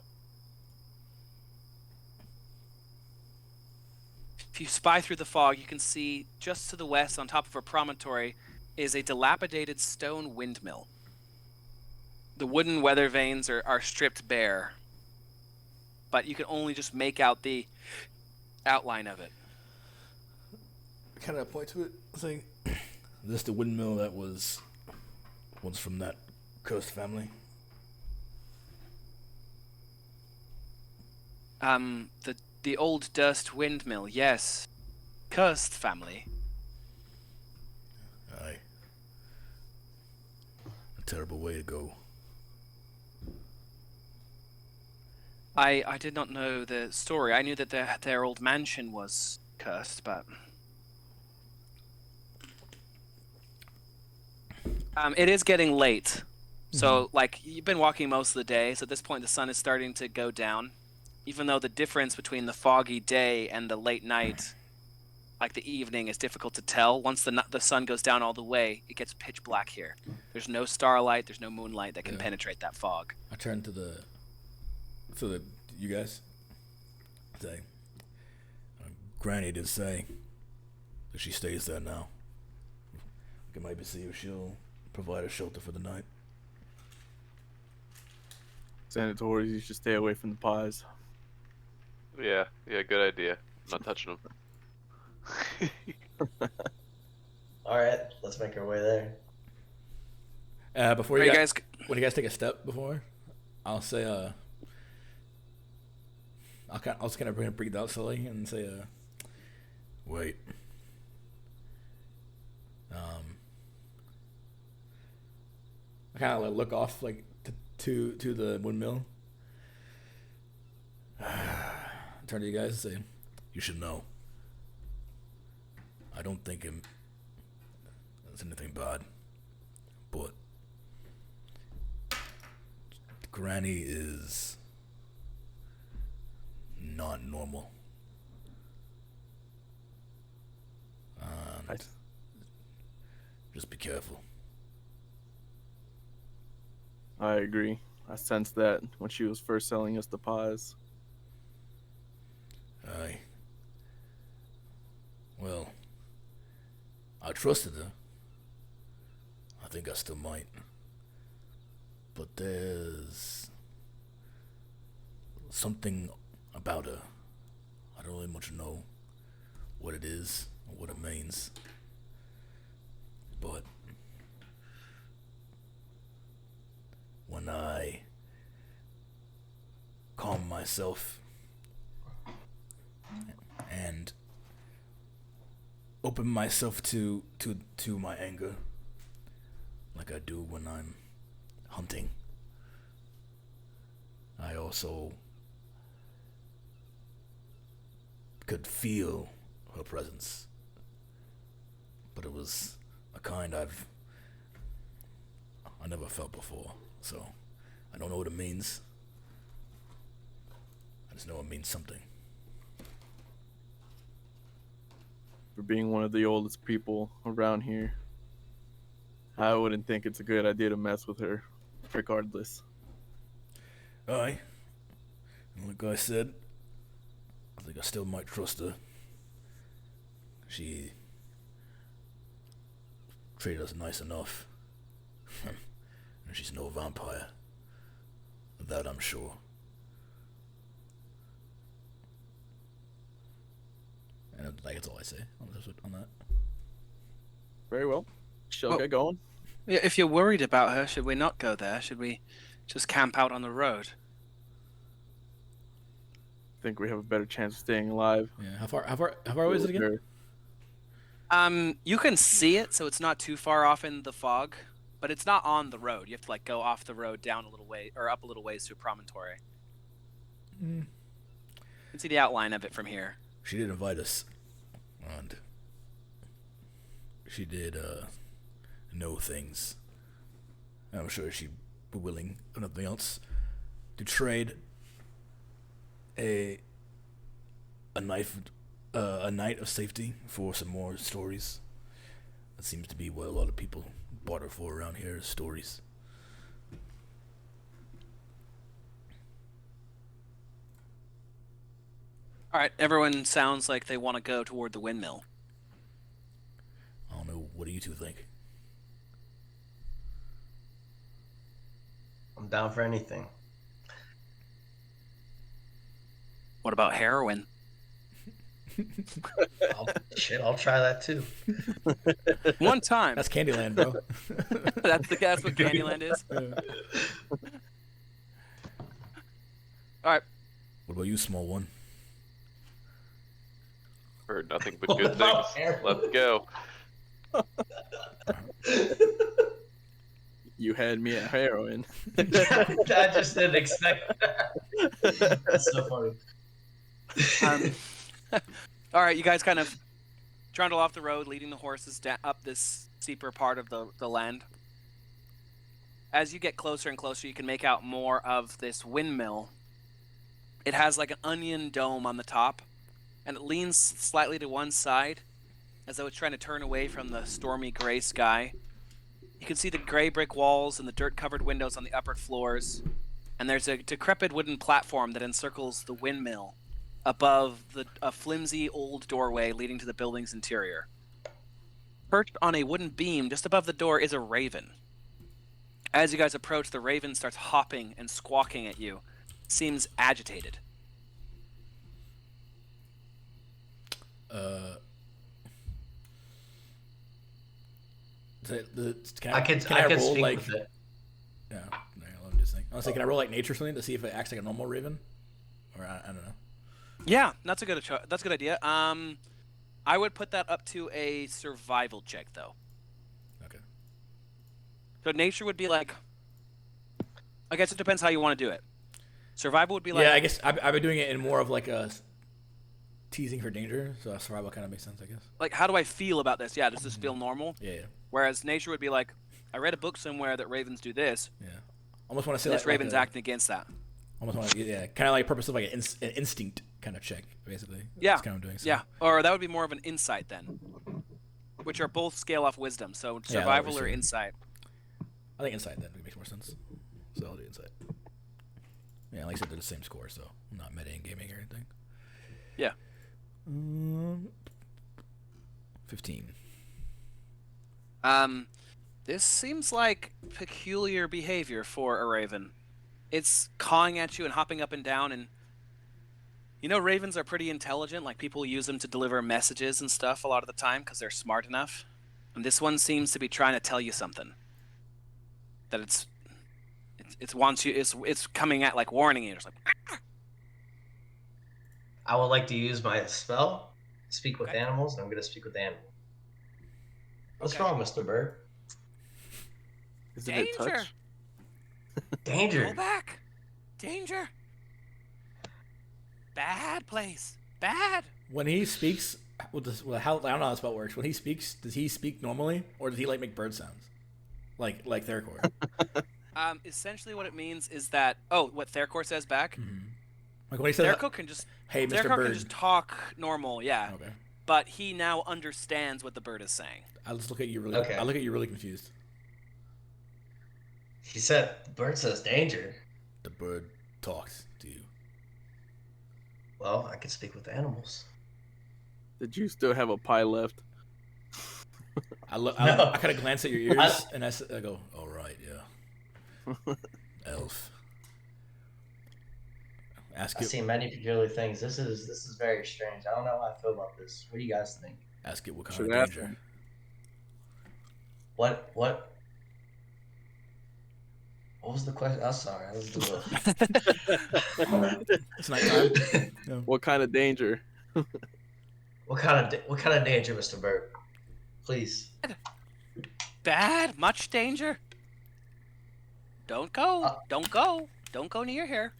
If you spy through the fog, you can see just to the west, on top of a promontory, is a dilapidated stone windmill. The wooden weather vanes are stripped bare, but you can only just make out the outline of it. Kind of point to it, saying, "This the windmill that was One's from that cursed family. The old Durst windmill, yes. Cursed family. Aye. A terrible way to go. I did not know the story. I knew that their old mansion was cursed, but it is getting late. So like you've been walking most of the day, so at this point the sun is starting to go down. Even though the difference between the foggy day and the late night, like the evening, is difficult to tell. Once the sun goes down all the way, it gets pitch black here. There's no starlight, there's no moonlight that can penetrate that fog. I turn to you guys. Say, Granny did say that she stays there now. We can maybe see if she'll provide a shelter for the night. Sanitors, you should stay away from the pies. Yeah, good idea. I'm not touching them. All right, let's make our way there. Before you guys, when you guys take a step before, I'll say, I'll just kind of breathe out slowly and say, wait. I kind of like look off like to the windmill. Turn to you guys and say, you should know. I don't think it's anything bad, but Granny is not normal. And just be careful. I agree. I sensed that when she was first selling us the pies. Aye. Well, I trusted her. I think I still might. But there's something about her. I don't really much know what it is or what it means. But when I calm myself and open myself to my anger, like I do when I'm hunting, I also could feel her presence, but it was a kind I never felt before. So I don't know what it means. I just know it means something. For being one of the oldest people around here, I wouldn't think it's a good idea to mess with her, regardless. Aye. And like I said, I think I still might trust her. She treated us nice enough. And she's no vampire. Of that I'm sure. And that's all I say on that. Very well. Shall Well- get going? Yeah, if you're worried about her, should we not go there? Should we just camp out on the road? I think we have a better chance of staying alive. Yeah. How far away is it again? You can see it, so it's not too far off in the fog, but it's not on the road. You have to like go off the road down a little way or up a little ways to a promontory. You can see the outline of it from here. She did invite us, and she did know things. I'm sure she'd be willing, if nothing else, to trade a night of safety for some more stories. That seems to be what a lot of people barter for around here, is stories. All right, everyone sounds like they want to go toward the windmill. I don't know. What do you two think? I'm down for anything. What about heroin? I'll try that too. One time. That's Candyland, bro. That's what Candyland is. All right. What about you, small one? Heard nothing but What good about things. heroin? Let's go. You had me at heroin. I just didn't expect that. That's so funny. All right, you guys kind of trundle off the road, leading the horses up this steeper part of the land. As you get closer and closer, you can make out more of this windmill. It has like an onion dome on the top, and it leans slightly to one side, as though it's trying to turn away from the stormy gray sky. You can see the gray brick walls and the dirt-covered windows on the upper floors, and there's a decrepit wooden platform that encircles the windmill above a flimsy old doorway leading to the building's interior. Perched on a wooden beam just above the door is a raven. As you guys approach, the raven starts hopping and squawking at you. Seems agitated. Can I can roll speak like? with it. Yeah, let me just think. I was thinking, can I roll like nature or something to see if it acts like a normal raven, or I don't know. Yeah, that's a good idea. I would put that up to a survival check though. Okay. So nature would be like, I guess it depends how you want to do it. Survival would be like, Yeah, I guess I've been doing it in more of like a teasing for danger, so survival kind of makes sense, I guess. like, how do I feel about this? Yeah, does this feel normal? Yeah. Whereas nature would be like, I read a book somewhere that ravens do this. Yeah. Almost want to say This like raven's a, acting against that. Almost want to kind of like purpose of like an instinct kind of check, basically. Yeah. That's kind of doing. So. Yeah, or that would be more of an insight then, which are both scale off wisdom. So survival or insight. I think insight then makes more sense. So I'll do insight. Yeah, like I said, they're the same score, so I'm not meta in gaming or anything. Yeah. 15. This seems like peculiar behavior for a raven. It's cawing at you and hopping up and down, and you know ravens are pretty intelligent. Like, people use them to deliver messages and stuff a lot of the time because they're smart enough. And this one seems to be trying to tell you something. That it's coming at, like, warning you. It's like, I would like to use my spell, speak with Okay. animals, and I'm going to speak with the animal. What's Okay. wrong, Mr. Bird? Isn't it danger! touch? Danger. Go back! Danger! Bad place. Bad. When he speaks, how I don't know how this spell works. When he speaks, does he speak normally, or does he like make bird sounds, like Theracor? Essentially what it means is that what Theracor says back. Mm-hmm. Like when he says, Theracor can just "Hey, Mr. Theracor Bird." can just talk normal, yeah. Okay. But he now understands what the bird is saying. I just look at you really. Okay. I look at you really confused. He said, the bird says danger. The bird talks to you. Well, I can speak with animals. Did you still have a pie left? I look. No. I kind of glance at your ears and I go, "All right, yeah." Elf. Ask I've it. seen many peculiar things. This is very strange. I don't know how I feel about this. What do you guys think? Ask it what kind Should of ask danger. him. What was the question? I'm sorry. I was doing. It's nighttime. No. What kind of danger? What kind of danger, Mr. Bird? Please. Bad? Much danger? Don't go. Don't go. Don't go near here.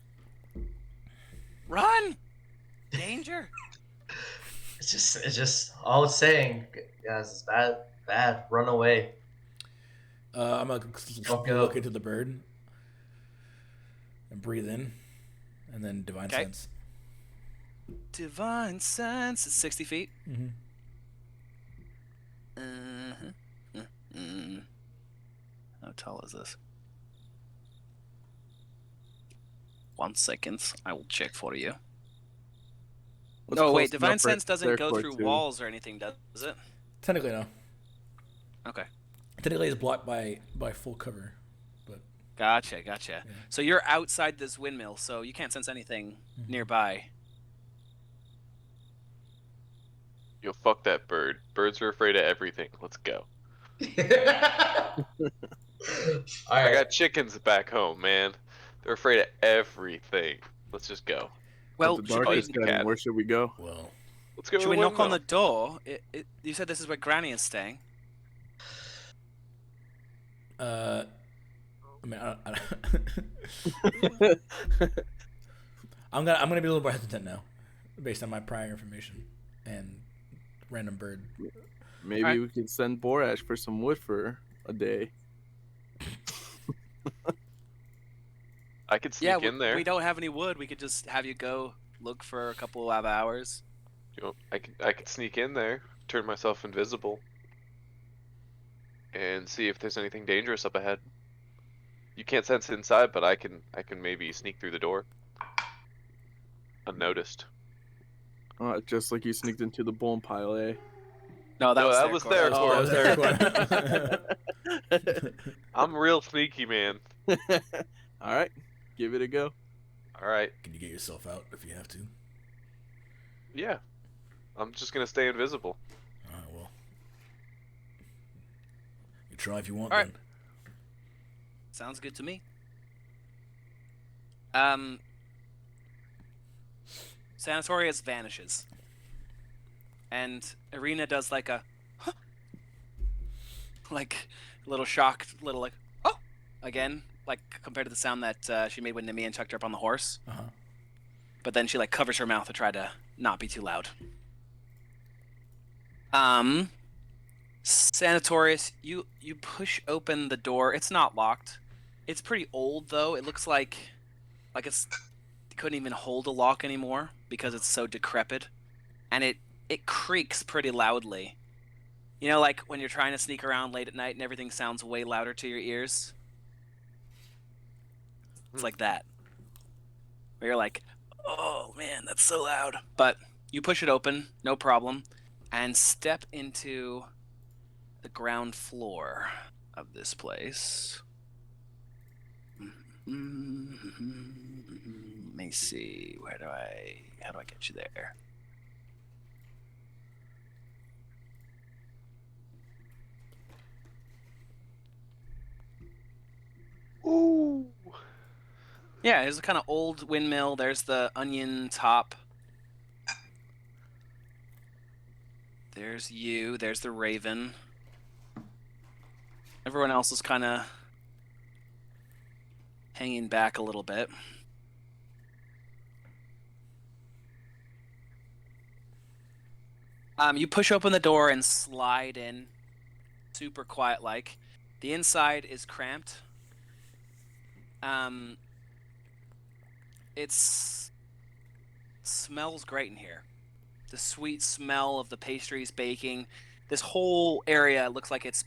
Run! Danger. It's just all it's saying, guys. It's bad. Run away. I'm gonna Don't go. look into the bird and breathe in, and then divine Okay. sense. Divine sense. It's 60 feet. Mm-hmm. How tall is this? 1 second. I will check for you. What's Oh, close wait. Divine enough for sense doesn't go Theracor through to- walls or anything, does it? Technically, no. Okay. Technically, it's blocked by full cover. But Gotcha. So you're outside this windmill, so you can't sense anything nearby. Yo, fuck that bird. Birds are afraid of everything. Let's go. All I right. got chickens back home, man. They're afraid of everything. Let's just go. But Well, the should Oh, we darkest it's setting, cat. where should we go? Well, Let's go to should the we knock on the windmill. door? You said this is where Granny is staying. I mean, I'm gonna be a little more hesitant now, based on my prior information and random bird. Maybe Alright. we could send Borash for some wood for a day. I could Yeah, sneak in there. we don't have any wood. We could just have you go look for a couple of hours. I could sneak in there, turn myself invisible, and see if there's anything dangerous up ahead. You can't sense inside, but I can maybe sneak through the door unnoticed. Just like you sneaked into the bone pile, eh? No, that No, was that their was court. their That court. was their court. I'm real sneaky, man. All right, give it a go. All right. Can you get yourself out if you have to? Yeah. I'm just gonna stay invisible. All right, well, you try if you want. All right. Then. Sounds good to me. Sanatorius vanishes. And Irina does like a like a little shocked, little like oh again, like compared to the sound that she made when Nemian chucked her up on the horse. Uh-huh. But then she like covers her mouth to try to not be too loud. Sanatorius, you push open the door. It's not locked. It's pretty old though. It looks like it couldn't even hold a lock anymore because it's so decrepit, and it creaks pretty loudly. You know, like when you're trying to sneak around late at night and everything sounds way louder to your ears. It's like that. Where you're like, oh man, that's so loud. But you push it open, no problem, and step into the ground floor of this place. Let me see. How do I get you there? Ooh. Yeah, there's a kind of old windmill. There's the onion top. There's you. There's the raven. Everyone else is kind of hanging back a little bit. You push open the door and slide in, super quiet like. The inside is cramped. It smells great in here. The sweet smell of the pastries baking. This whole area looks like it's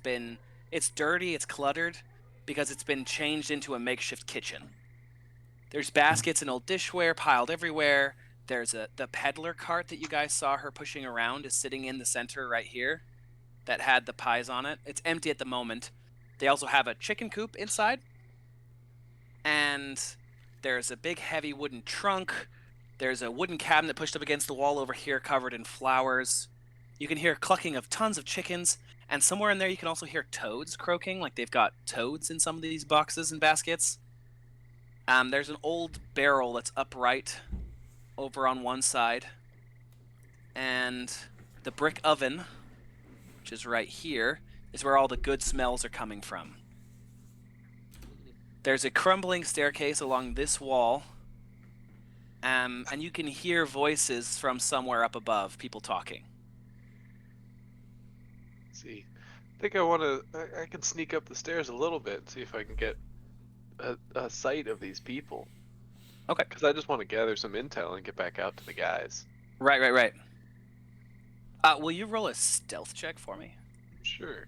dirty, it's cluttered, because it's been changed into a makeshift kitchen. There's baskets and old dishware piled everywhere. There's the peddler cart that you guys saw her pushing around is sitting in the center right here that had the pies on it. It's empty at the moment. They also have a chicken coop inside. And there's a big heavy wooden trunk. There's a wooden cabinet pushed up against the wall over here covered in flowers. You can hear clucking of tons of chickens. And somewhere in there you can also hear toads croaking, like they've got toads in some of these boxes and baskets. There's an old barrel that's upright over on one side. And the brick oven, which is right here, is where all the good smells are coming from. There's a crumbling staircase along this wall. And you can hear voices from somewhere up above, people talking. Let's see. I think I can sneak up the stairs a little bit and see if I can get a sight of these people. Okay. Because I just want to gather some intel and get back out to the guys. Right. Will you roll a stealth check for me? Sure.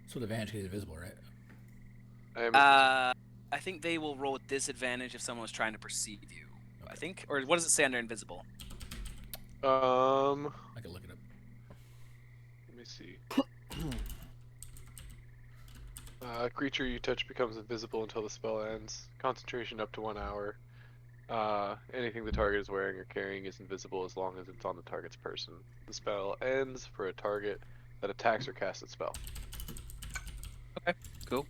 So the advantage is invisible, right? I'm I think they will roll with disadvantage if someone was trying to perceive you. I think, or what does it say under invisible? I can look it up. Let me see. A creature you touch becomes invisible until the spell ends. Concentration up to 1 hour. Anything the target is wearing or carrying is invisible as long as it's on the target's person. The spell ends for a target that attacks or casts a spell. Okay, cool.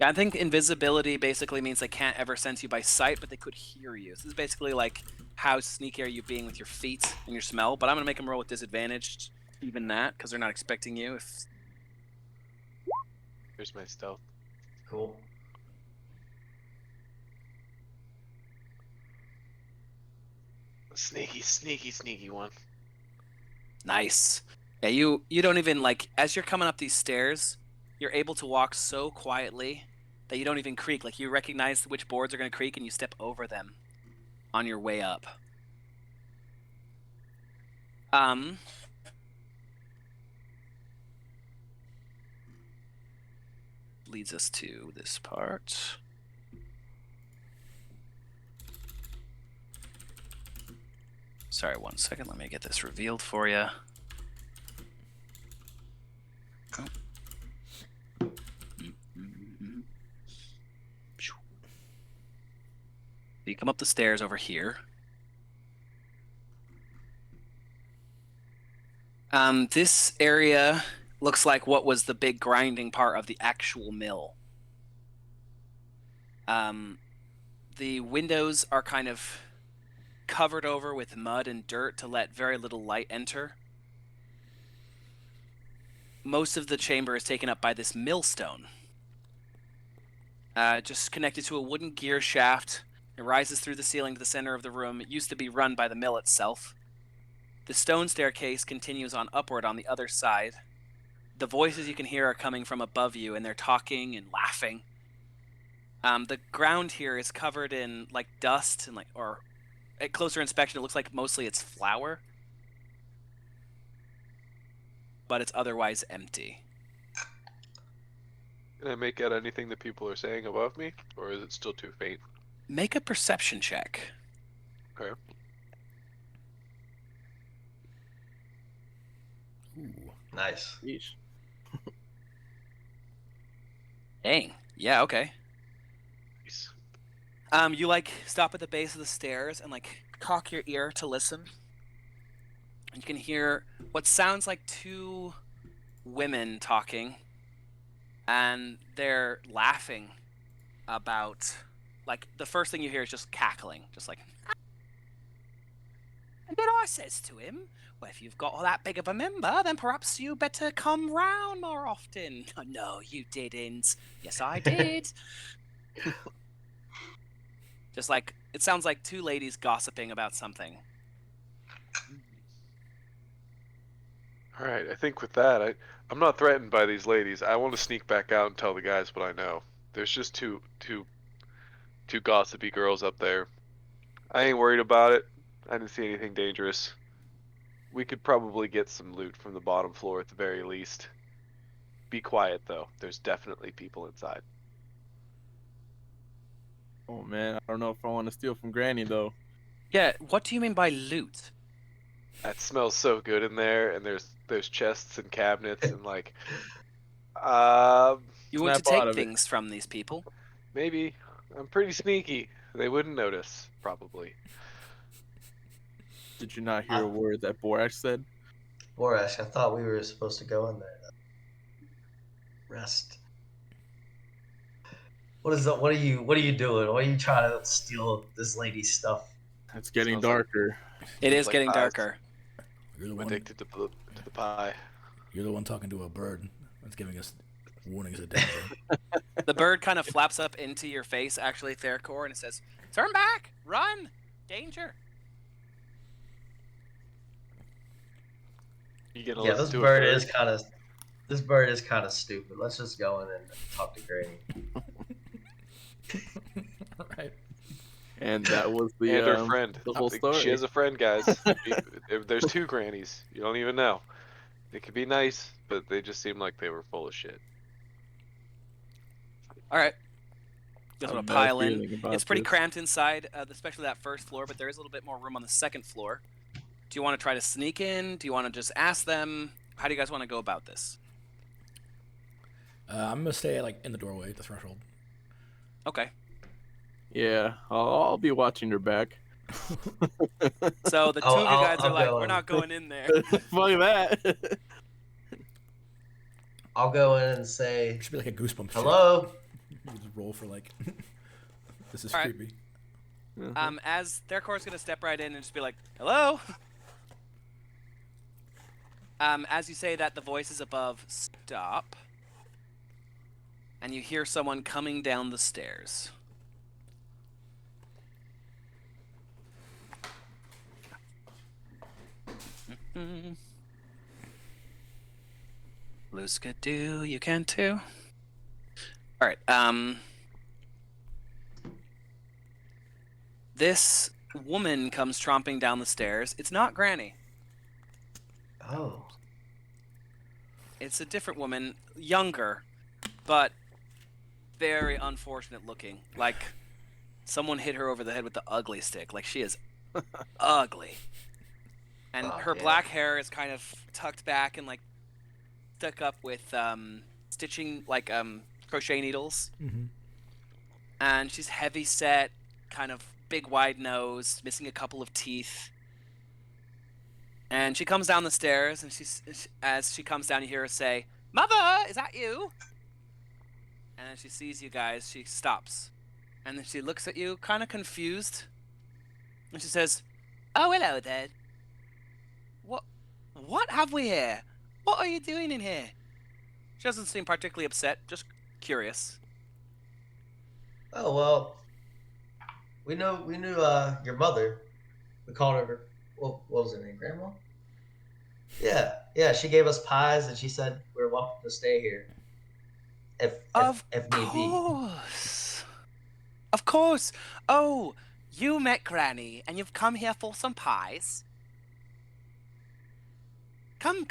Yeah, I think invisibility basically means they can't ever sense you by sight, but they could hear you. So this is basically like how sneaky are you being with your feet and your smell. But I'm gonna make them roll with disadvantage, even that, because they're not expecting you. If Here's my stealth. Cool. Sneaky one. nice. Yeah, you don't even like as you're coming up these stairs, you're able to walk so quietly that you don't even creak. Like you recognize which boards are gonna creak and you step over them on your way up. Leads us to this part. Sorry, 1 second. Let me get this revealed for you. You come up the stairs over here. This area looks like what was the big grinding part of the actual mill. The windows are kind of covered over with mud and dirt to let very little light enter. Most of the chamber is taken up by this millstone. Just connected to a wooden gear shaft. It rises through the ceiling to the center of the room. It used to be run by the mill itself. The stone staircase continues on upward on the other side. The voices you can hear are coming from above you, and they're talking and laughing. The ground here is covered in like dust and or at closer inspection, it looks like mostly it's flour, but it's otherwise empty. Can I make out anything that people are saying above me, or is it still too faint? Make a perception check. Okay. Ooh. Nice. Yeesh. Dang. Yeah, okay. Nice. You stop at the base of the stairs and cock your ear to listen. And you can hear what sounds like two women talking, and they're laughing about the first thing you hear is just cackling, just like. And then I says to him, well, if you've got that big of a member, then perhaps you better come round more often. Oh, no, you didn't. Yes, I did. Just it sounds like two ladies gossiping about something. All right, I think with that, I'm not threatened by these ladies. I want to sneak back out and tell the guys what I know. There's just two gossipy girls up there. I ain't worried about it. I didn't see anything dangerous. We could probably get some loot from the bottom floor at the very least. Be quiet though. There's definitely people inside. Oh man, I don't know if I want to steal from Granny though. Yeah, what do you mean by loot? That smells so good in there, and there's chests and cabinets and You want to Snap out take of it. things from these people. maybe I'm pretty sneaky. They wouldn't notice, probably. Did you not hear a word that Borash said? Borash, I thought we were supposed to go in there. Rest. What is that? What are you doing? Why are you trying to steal this lady's stuff? It's getting Smells like- darker. It is like getting pies. darker. You're the I'm one. addicted to the pie. You're the one talking to a bird that's giving us warnings of danger. The bird kind of flaps up into your face, actually, Thercor, and it says, "Turn back! Run! Danger!" You gonna Yeah, listen this to bird a bird? is kind of stupid. Let's just go in and talk to Granny. All right. And that was the And her friend. the whole story. She has a friend, guys. There's two grannies. You don't even know. They could be nice, but they just seem like they were full of shit. All right. I Just have want a to bad pile in. feeling about It's pretty this. cramped inside, especially that first floor, but there is a little bit more room on the second floor. Do you want to try to sneak in? Do you want to just ask them? How do you guys want to go about this? I'm gonna stay in the doorway, at the threshold. Okay. Yeah, I'll be watching her back. So the two of you guys are like, we're not going in there. Fuck that. I'll go in and say, It should be like a goosebumps. hello. You just roll for like. This is All right. creepy. As their core's gonna step right in and just be like, hello. As you say that, the voices above stop, and you hear someone coming down the stairs. Loose could do, you can too. All right. This woman comes tromping down the stairs. It's not Granny. Oh. It's a different woman, younger, but very unfortunate looking. Like someone hit her over the head with the ugly stick. Like she is ugly. And her black hair is kind of tucked back and like stuck up with stitching, like crochet needles. Mm-hmm. And she's heavy set, kind of big wide nose, missing a couple of teeth. And she comes down the stairs, and as she comes down, you hear her say, "Mother, is that you?" And as she sees you guys, she stops. And then she looks at you, kind of confused. And she says, "Oh, hello there. What have we here? What are you doing in here?" She doesn't seem particularly upset, just curious. Oh well. We knew your mother. We called her. What was her name? Grandma. Yeah. She gave us pies, and she said we're welcome to stay here. If need be. Of course. Oh, you met Granny, and you've come here for some pies. Come.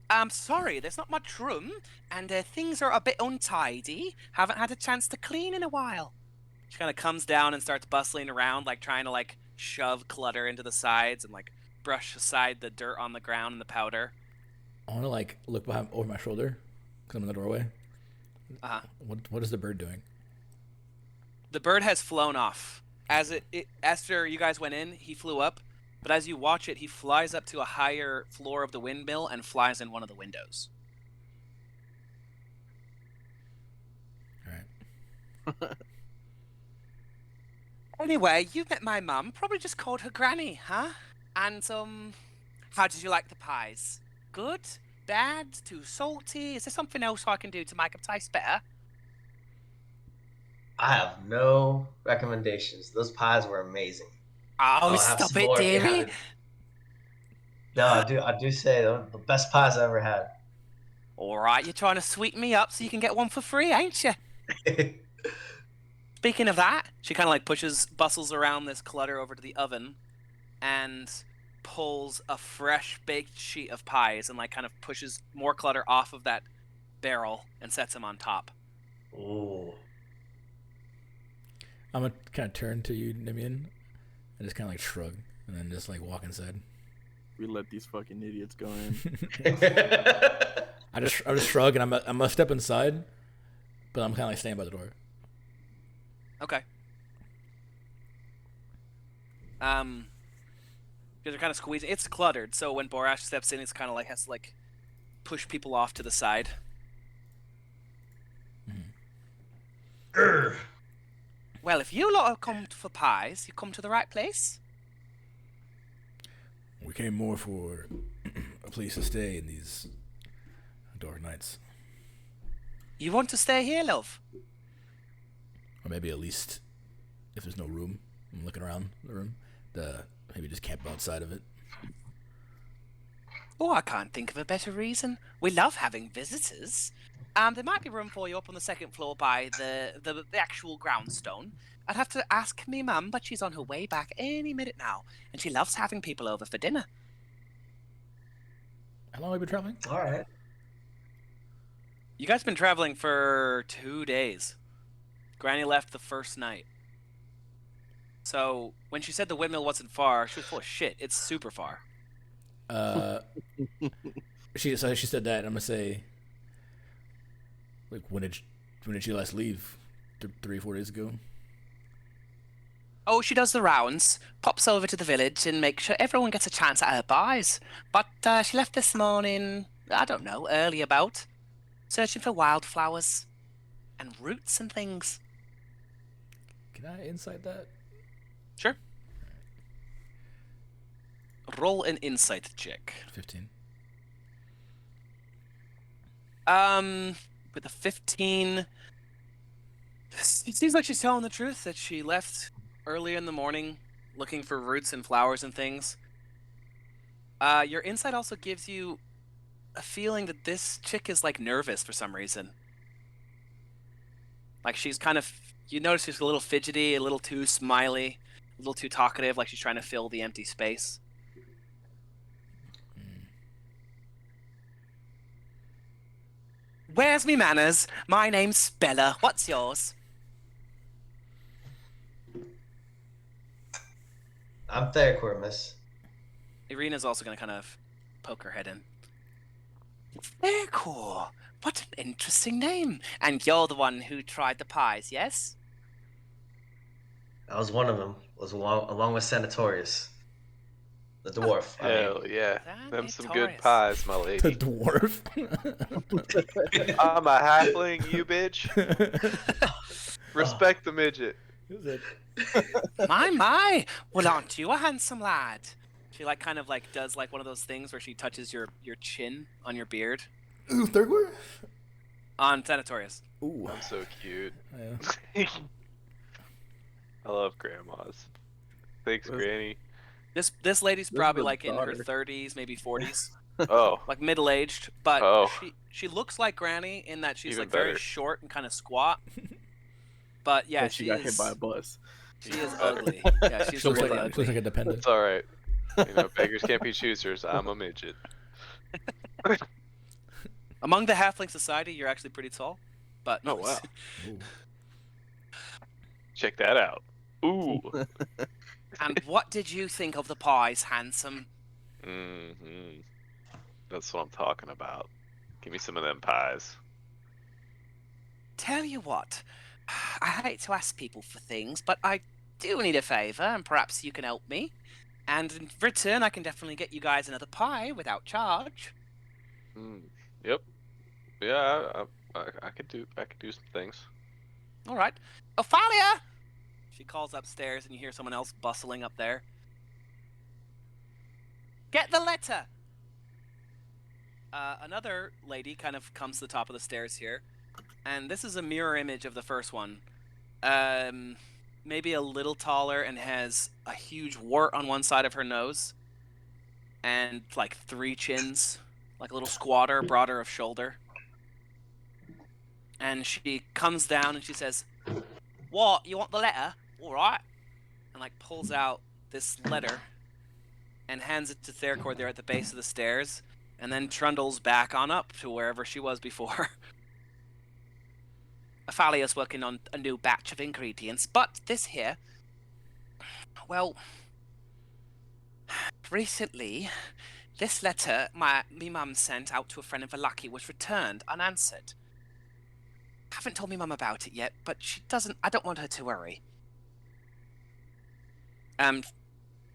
I'm sorry, there's not much room, and things are a bit untidy. Haven't had a chance to clean in a while. She kind of comes down and starts bustling around, like trying to like shove clutter into the sides and like brush aside the dirt on the ground and the powder. I want to like look behind over my shoulder because I'm in the doorway. What is the bird doing? The bird has flown off. After you guys went in, he flew up. But as you watch it, he flies up to a higher floor of the windmill and flies in one of the windows. All right. Anyway, you met my mum. Probably just called her Granny, huh? And, how did you like the pies? Good? Bad? Too salty? Is there something else I can do to make them taste better? I have no recommendations. Those pies were amazing. Oh, stop it, dearie. No, I do say they're the best pies I ever had. All right, you're trying to sweeten me up so you can get one for free, ain't you? Speaking of that, she kind of like bustles around this clutter over to the oven and pulls a fresh baked sheet of pies and like kind of pushes more clutter off of that barrel and sets them on top. Ooh. I'm gonna kind of turn to you, Nimian, and just kind of like shrug and then just like walk inside. We let these fucking idiots go in. I just shrug and I'm gonna step inside, but I'm kind of like staying by the door. Okay. Because they're kind of squeezing. It's cluttered, so when Borash steps in, it's kind of like has to like push people off to the side. Mm-hmm. Well, if you lot have come for pies, you come to the right place. We came more for a place to stay in these dark nights. You want to stay here, love? Or maybe at least, if there's no room, I'm looking around the room, maybe just camp outside of it. Oh, I can't think of a better reason. We love having visitors. There might be room for you up on the second floor by the actual groundstone. I'd have to ask me mum, but she's on her way back any minute now, and she loves having people over for dinner. How long have we been traveling? All right. You guys have been traveling for 2 days. Granny left the first night. So when she said the windmill wasn't far, she was full of shit. It's super far. She said that. And I'm gonna say, like, when did she last leave? 3 or 4 days ago. Oh, she does the rounds, pops over to the village and makes sure everyone gets a chance at her pies. But she left this morning, I don't know, early about, searching for wildflowers and roots and things. Can I insight that? Sure. Roll an insight check. 15. With a 15, it seems like she's telling the truth that she left early in the morning looking for roots and flowers and things. Your insight also gives you a feeling that this chick is like nervous for some reason. Like she's kind of, you notice she's a little fidgety, a little too smiley, a little too talkative, like she's trying to fill the empty space. Where's me manners? My name's Bella. What's yours? I'm Theracor, miss. Irina's also going to kind of poke her head in. Very cool. What an interesting name. And you're the one who tried the pies, yes? I was one of them. Was along with Senatorius, the dwarf. Hell yeah. That Them is some good Taurus. pies, my The lady. dwarf. I'm a halfling, you bitch. Respect the midget. Is it? My. Well, aren't you a handsome lad? She like kind of like does like one of those things where she touches your chin on your beard. Ooh, third word? On Senatorius. Ooh. I'm so cute. Yeah. I love grandmas. Thanks, Well, Granny. This lady's This probably is a like in her daughter. 30s, maybe 40s. Oh, Like middle-aged, but Oh. she looks like Granny in that she's Even like very better. short and kind of squat. But yeah, And she got hit is by a bus. she is Even better. ugly. Yeah, she's She looks, really like, she looks ugly. like a dependent. It's alright. You know, beggars can't be choosers. I'm a midget. Among the halfling society, you're actually pretty tall. But Oh, wow. Ooh. Check that out. Ooh. And what did you think of the pies, handsome? Mm-hmm. That's what I'm talking about. Give me some of them pies. Tell you what, I hate to ask people for things, but I do need a favor, and perhaps you can help me. And in return, I can definitely get you guys another pie without charge. Mm. Yep. Yeah, I could do some things. All right. Ophalia! She calls upstairs, and you hear someone else bustling up there. Get the letter! Another lady kind of comes to the top of the stairs here, and this is a mirror image of the first one. Maybe a little taller and has a huge wart on one side of her nose, and like 3 chins, like a little squatter, broader of shoulder. And she comes down and she says, "What? You want the letter? All right." And like pulls out this letter and hands it to Theracor there at the base of the stairs, and then trundles back on up to wherever she was before. Aphalia's working on a new batch of ingredients, but this here, well, recently, this letter me mum sent out to a friend in Valaki was returned unanswered. Haven't told me mum about it yet, but she doesn't. I don't want her to worry.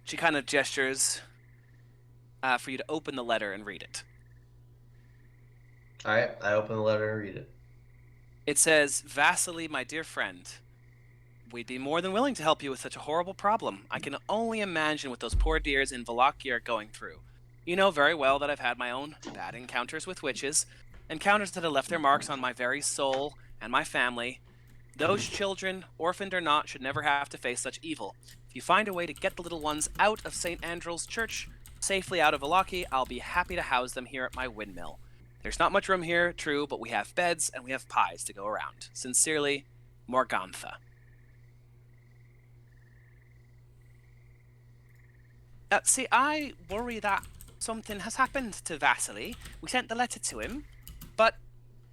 She kind of gestures for you to open the letter and read it. All right, I open the letter and read it. It says, "Vasily, my dear friend, we'd be more than willing to help you with such a horrible problem. I can only imagine what those poor dears in Valaki are going through. You know very well that I've had my own bad encounters with witches, encounters that have left their marks on my very soul and my family. Those children, orphaned or not, should never have to face such evil. If you find a way to get the little ones out of St. Andrew's Church, safely out of Valaki, I'll be happy to house them here at my windmill. There's not much room here, true, but we have beds and we have pies to go around. Sincerely, Morgantha." See, I worry that something has happened to Vasily. We sent the letter to him, but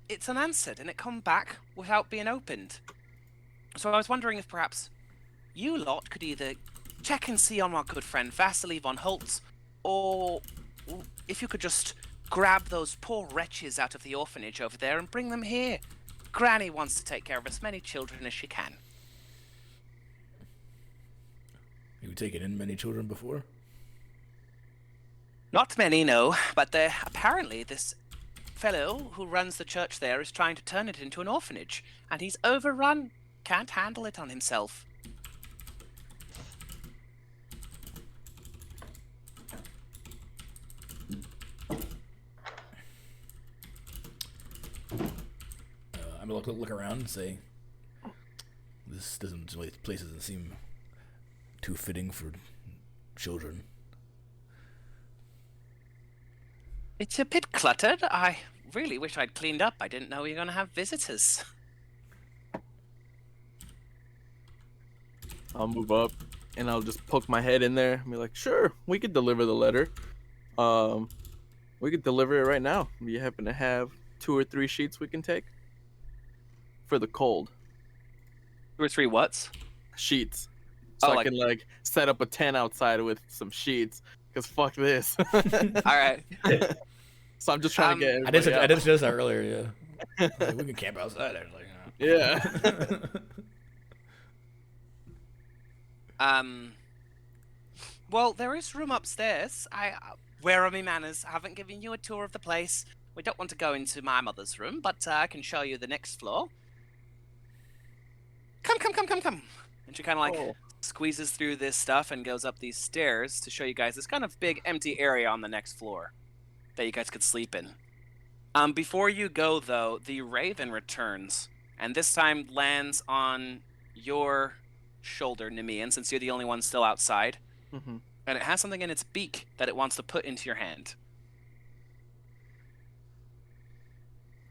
it's unanswered and it come back without being opened. So I was wondering if perhaps you lot could either check and see on our good friend Vasily von Holtz, or if you could just grab those poor wretches out of the orphanage over there and bring them here. Granny wants to take care of as many children as she can. taken in many children before? Not many, no, but apparently this fellow who runs the church there is trying to turn it into an orphanage, and he's overrun. Can't handle it on himself. I'm gonna look around and say, this place doesn't seem too fitting for children. It's a bit cluttered. I really wish I'd cleaned up. I didn't know we were going to have visitors. I'll move up and I'll just poke my head in there and be like, sure, we could deliver the letter. We could deliver it right now. Do you happen to have 2 or 3 sheets we can take? For the cold. 2 or 3 whats? Sheets. So I can like set up a tent outside with some sheets. Because fuck this. Alright. So I'm just trying to get I did suggest that earlier, yeah. Like, we can camp outside. I was like, yeah. Well, there is room upstairs. Where are my manners? I haven't given you a tour of the place. We don't want to go into my mother's room, but I can show you the next floor. Come. And she kind of like squeezes through this stuff and goes up these stairs to show you guys this kind of big empty area on the next floor that you guys could sleep in. Before you go, though, the raven returns, and this time lands on your shoulder, Nemean, since you're the only one still outside. Mm-hmm. And it has something in its beak that it wants to put into your hand.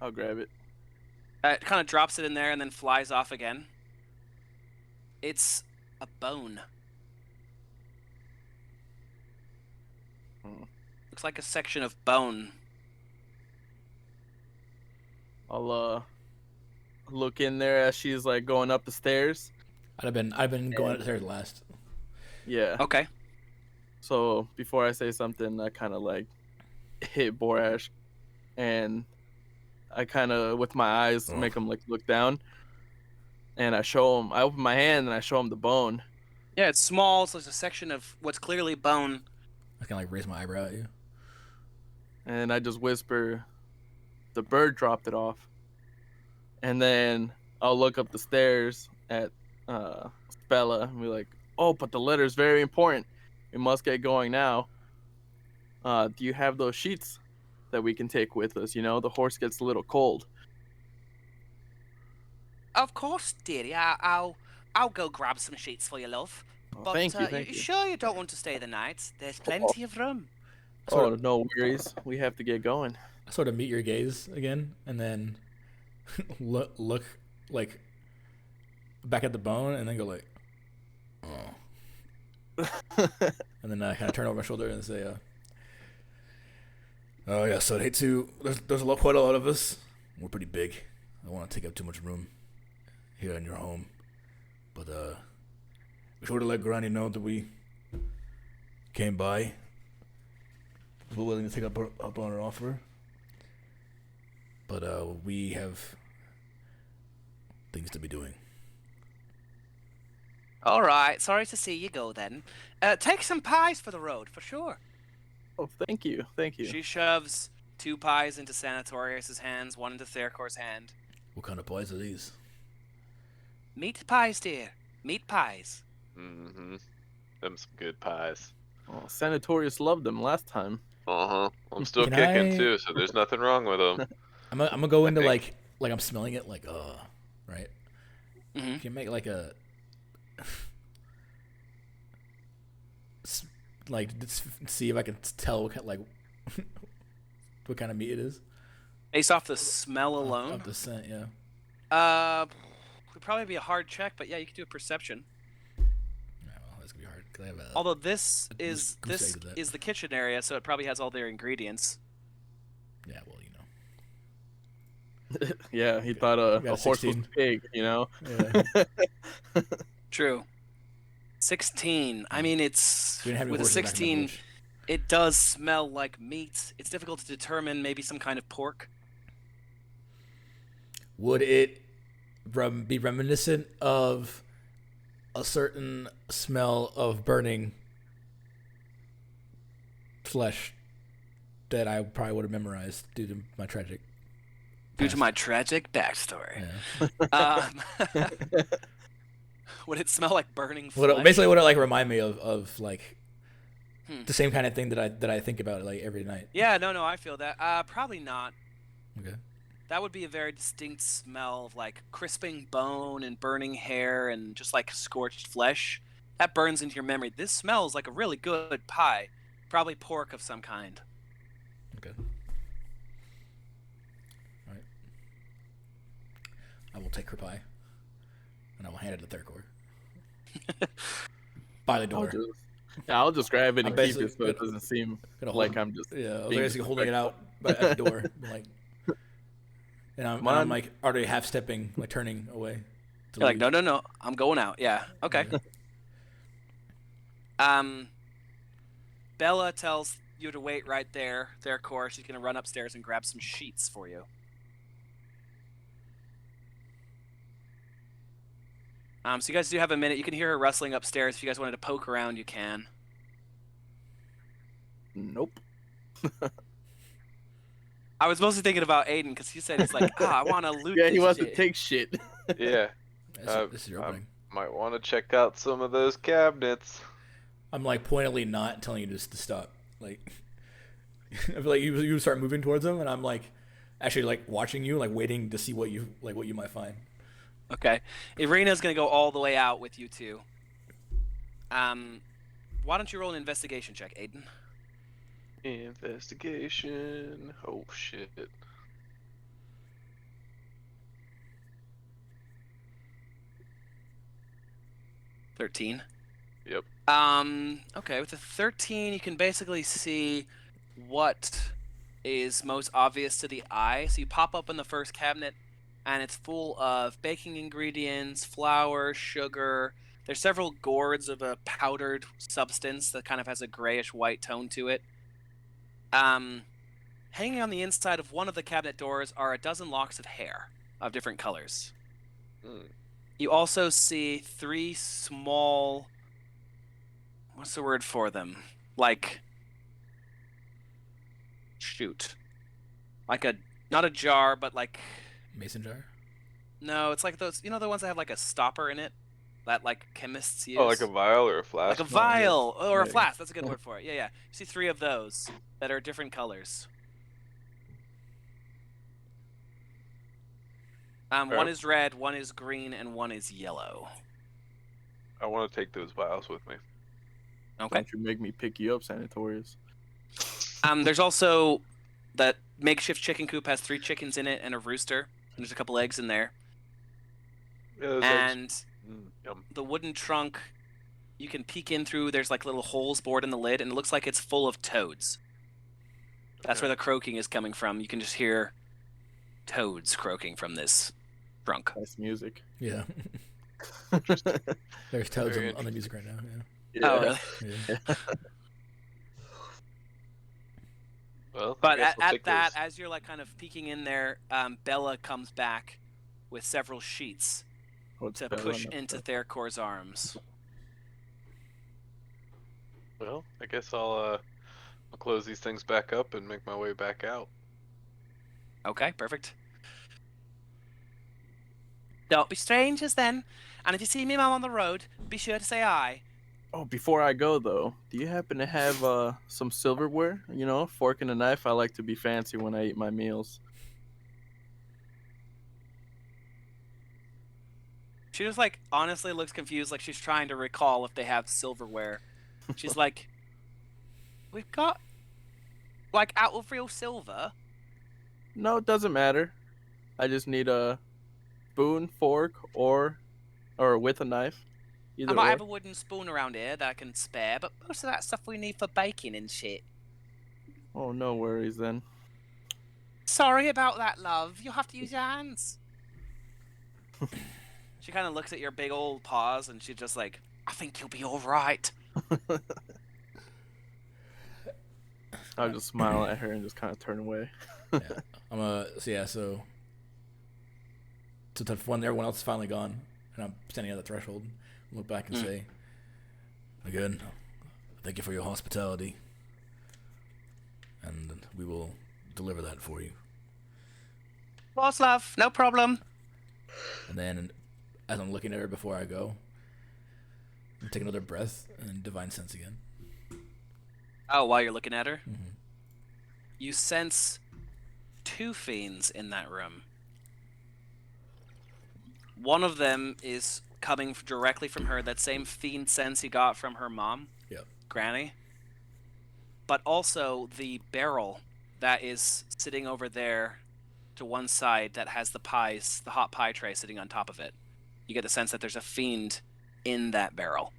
I'll grab it. It kind of drops it in there and then flies off again. It's a bone. Looks like a section of bone. I'll look in there as she's like going up the stairs. I've been going upstairs last. Yeah. Okay. So before I say something, I kind of like hit Borash, and I kind of with my eyes make him like look down, and I show him. I open my hand and I show him the bone. Yeah, it's small, so it's a section of what's clearly bone. I kind of like raise my eyebrow at you, and I just whisper, "The bird dropped it off." And then I'll look up the stairs at Spella and be like, "Oh, but the letter's very important. We must get going now. Do you have those sheets that we can take with us? You know, the horse gets a little cold." Of course, dearie. I'll go grab some sheets for you, love. Oh, But thank you. Sure you don't want to stay the night? There's plenty of room. Oh, no worries. We have to get going. I sort of meet your gaze again, and then look like back at the bone, and then go like, oh. And then I kind of turn over my shoulder and say, "Oh yeah, so I'd hate to. There's quite a lot of us. We're pretty big. I don't want to take up too much room here in your home, but be sure to let Granny know that we came by. We're willing to take up on her offer, but we have things to be doing." All right. Sorry to see you go then. Take some pies for the road, for sure. Oh, thank you. She shoves 2 pies into Sanatorius' hands, 1 into Thercor's hand. What kind of pies are these? Meat pies, dear. Meat pies. Mm-hmm. Them some good pies. Oh, Sanatorius loved them last time. Uh-huh. I'm still Can kicking I- too, so there's nothing wrong with them. I'm gonna go into think- like I'm smelling it like right. Mm-hmm. You can make like a see if I can tell what kind, like what kind of meat it is. Based off the smell alone, Of the scent, yeah. would probably be a hard check, but yeah, you could do a perception. Yeah, well, that's gonna be hard because I have a. Although this is goose egg to that. the kitchen area, so it probably has all their ingredients. Yeah, well, Yeah, he thought You got a a horse was 16. pig, you know? Yeah. True. 16. I mean, it's We didn't have any with a horses back in my 16. village. It does smell like meat. It's difficult to determine. Maybe some kind of pork. Would it be reminiscent of a certain smell of burning flesh that I probably would have memorized due to my tragic. Due to past. my tragic backstory. Yeah. Would it smell like burning flesh? Basically, what it like remind me of like Hmm. the same kind of thing that I think about like every night. Yeah, no, I feel that. Probably not. Okay. That would be a very distinct smell of like crisping bone and burning hair and just like scorched flesh. That burns into your memory. This smells like a really good pie. Probably pork of some kind. Okay. All right. I will take her pie, and I will hand it to third core. By the door. I'll just grab it I'm and keep basically it so it doesn't seem gonna like hold- I'm just. Yeah, I was being basically holding it out at the door, like, and I'm like already half stepping, like turning away. To You're like, leave. no, I'm going out. Yeah, okay. Yeah. Bella tells you to wait right there. Core. She's gonna run upstairs and grab some sheets for you. So you guys do have a minute. You can hear her rustling upstairs. If you guys wanted to poke around, you can. Nope. I was mostly thinking about Aiden because he said he's like, I want to loot. Yeah, he this wants shit. to take shit. Yeah, This is your opening. might want to check out some of those cabinets. I'm like pointedly not telling you just to stop. Like, I feel like you start moving towards them, and I'm like, actually like watching you, like waiting to see what you might find. Okay. Irina's gonna go all the way out with you two. Why don't you roll an investigation check, Aiden? Investigation. Oh shit. $13. Yep. Okay, with the 13, you can basically see what is most obvious to the eye. So you pop open the first cabinet, and it's full of baking ingredients, flour, sugar. There's several gourds of a powdered substance that kind of has a grayish white tone to it. Hanging on the inside of one of the cabinet doors are a dozen locks of hair of different colors. Mm. You also see 3 small... What's the word for them? Like... Shoot. Like a... Not a jar, but like... Mason jar. No, it's like those... You know the ones that have like a stopper in it? That like chemists use? Oh, like a vial or a flask? Like a vial or a Yeah. flask. That's a good word for it. Yeah. You see 3 of those that are different colors. One is red, one is green, and one is yellow. I want to take those vials with me. Okay. Don't you make me pick you up, Sanatorius. There's also that makeshift chicken coop has 3 chickens in it and a rooster. And there's a couple eggs in there. Yeah, those And yum. the wooden trunk, you can peek in through. There's like little holes bored in the lid, and it looks like it's full of toads. That's where the croaking is coming from. You can just hear toads croaking from this trunk. Nice music. Yeah. There's toads Very on the music right now. Oh, really? Yeah. Yeah. Well, I But guess we'll at take that, those. as you're like kind of peeking in there, Bella comes back with several sheets What's to Bella push not into stuff? Thercor's arms. Well, I guess I'll close these things back up and make my way back out. Okay, perfect. Don't be strangers then. And if you see me mum on the road, be sure to say aye. Oh, before I go though, do you happen to have some silverware? You know, fork and a knife. I like to be fancy when I eat my meals. She just like honestly looks confused, like she's trying to recall if they have silverware. She's like, we've got like out of real silver. No, it doesn't matter. I just need a spoon, fork, or with a knife. Either I might or. have a wooden spoon around here that I can spare, but most of that stuff we need for baking and shit. Oh, no worries then. Sorry about that, love. You'll have to use your hands. She kind of looks at your big old paws and she's just like, I think you'll be all right. I'll just smile at her and just kind of turn away. Yeah. So when everyone else is finally gone, and I'm standing at the threshold, look back and say, again, thank you for your hospitality, and we will deliver that for you. Boss love, no problem. And then, as I'm looking at her before I go, I take another breath and divine sense again. Oh, while you're looking at her, Mm-hmm. you sense 2 fiends in that room. One of them is coming directly from her, that same fiend sense he got from her mom, Yep. Granny. But also the barrel that is sitting over there to one side that has the pies, the hot pie tray sitting on top of it. You get the sense that there's a fiend in that barrel.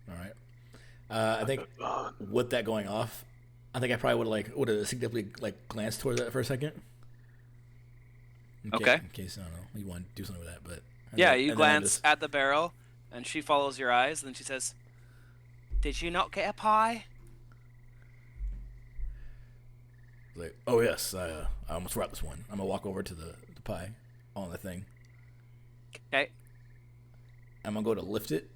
All right. I think with that going off, I think I probably would have significantly glanced towards that for a second. Okay. In case I don't know you want to do something with that, but Yeah, then- you and then I'm glance just- at the barrel, and she follows your eyes, and then she says, "Did you not get a pie?" like, oh yes, I almost forgot this one. I'm gonna walk over to the pie on the thing. Okay. I'm gonna go to lift it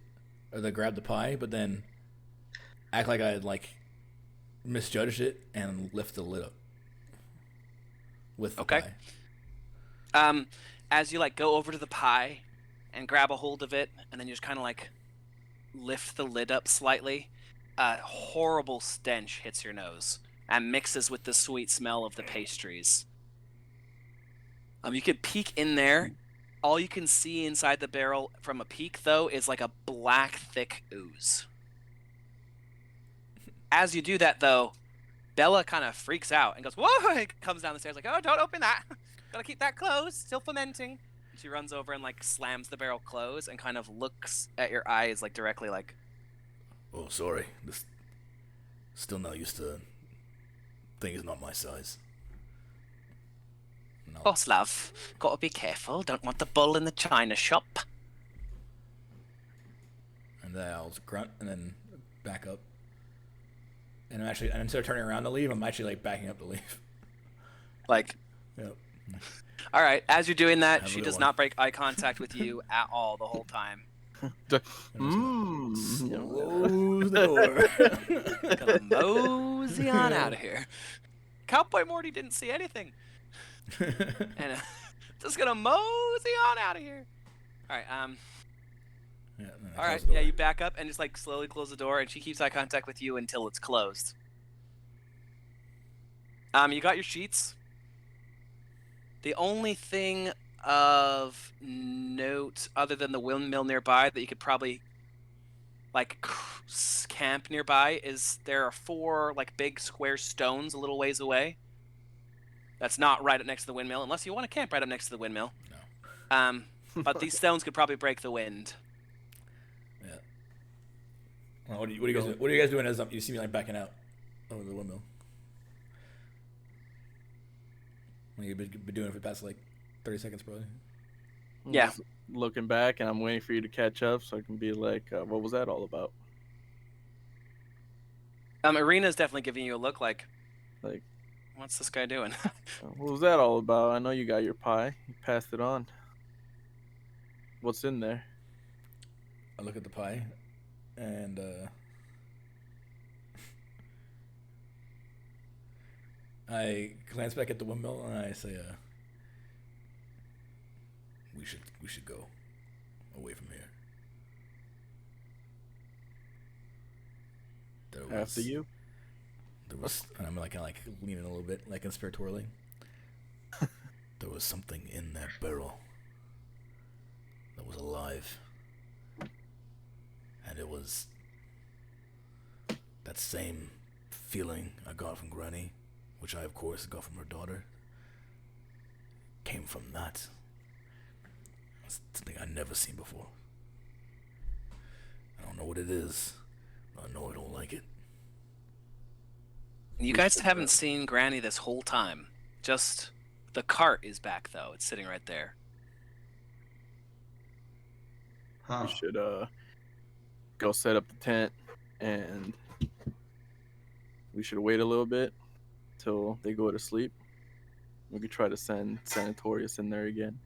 or to grab the pie, but then act like I had misjudged it and lift the lid up with the Okay. pie. As you go over to the pie and grab a hold of it, and then you just kind of lift the lid up slightly, a horrible stench hits your nose and mixes with the sweet smell of the pastries. You could peek in there. All you can see inside the barrel from a peek, though, is a black, thick ooze. As you do that, though, Bella kind of freaks out and goes, "Whoa!" and comes down the stairs "Oh, don't open that. Gotta keep that closed. Still fermenting." And she runs over and slams the barrel closed and kind of looks at your eyes directly Oh, sorry. This still not used to. Thing is not my size. No. "Boss love, gotta be careful. Don't want the bull in the china shop." And then I'll grunt and then back up. And instead of turning around to leave, I'm actually backing up to leave. Yep. All right. As you're doing that, Have a she good does one. not break eye contact with you at all the whole time. Close the door. Gonna mosey on out of here. Cowboy Morty didn't see anything. And just gonna mosey on out of here. All right. Yeah, and then I All close right. the door. Yeah, you back up and just slowly close the door, and she keeps eye contact with you until it's closed. You got your sheets. The only thing of note, other than the windmill nearby, that you could probably camp nearby, is there are 4 big square stones a little ways away. That's not right up next to the windmill, unless you want to camp right up next to the windmill. No. But these stones could probably break the wind. Yeah. Well, what are you guys doing as you see me backing out over the windmill? What have you been doing for the past 30 seconds, probably? I'm Yeah. just looking back, and I'm waiting for you to catch up so I can be what was that all about? Irina's definitely giving you a look Like, what's this guy doing? what was that all about? I know you got your pie. You passed it on. What's in there? I look at the pie, and I glance back at the windmill, and I say, "We should go away from here." After you? There was, and I'm kind of leaning a little bit, conspiratorially. There was something in that barrel that was alive, and it was that same feeling I got from Granny, which I of course got from her daughter. Came from that. It's something I've never seen before. I don't know what it is, but I know I don't like it. You guys haven't seen Granny this whole time. Just the cart is back, though. It's sitting right there. Huh. We should go set up the tent, and we should wait a little bit till they go to sleep. We could try to send Sanatorius in there again.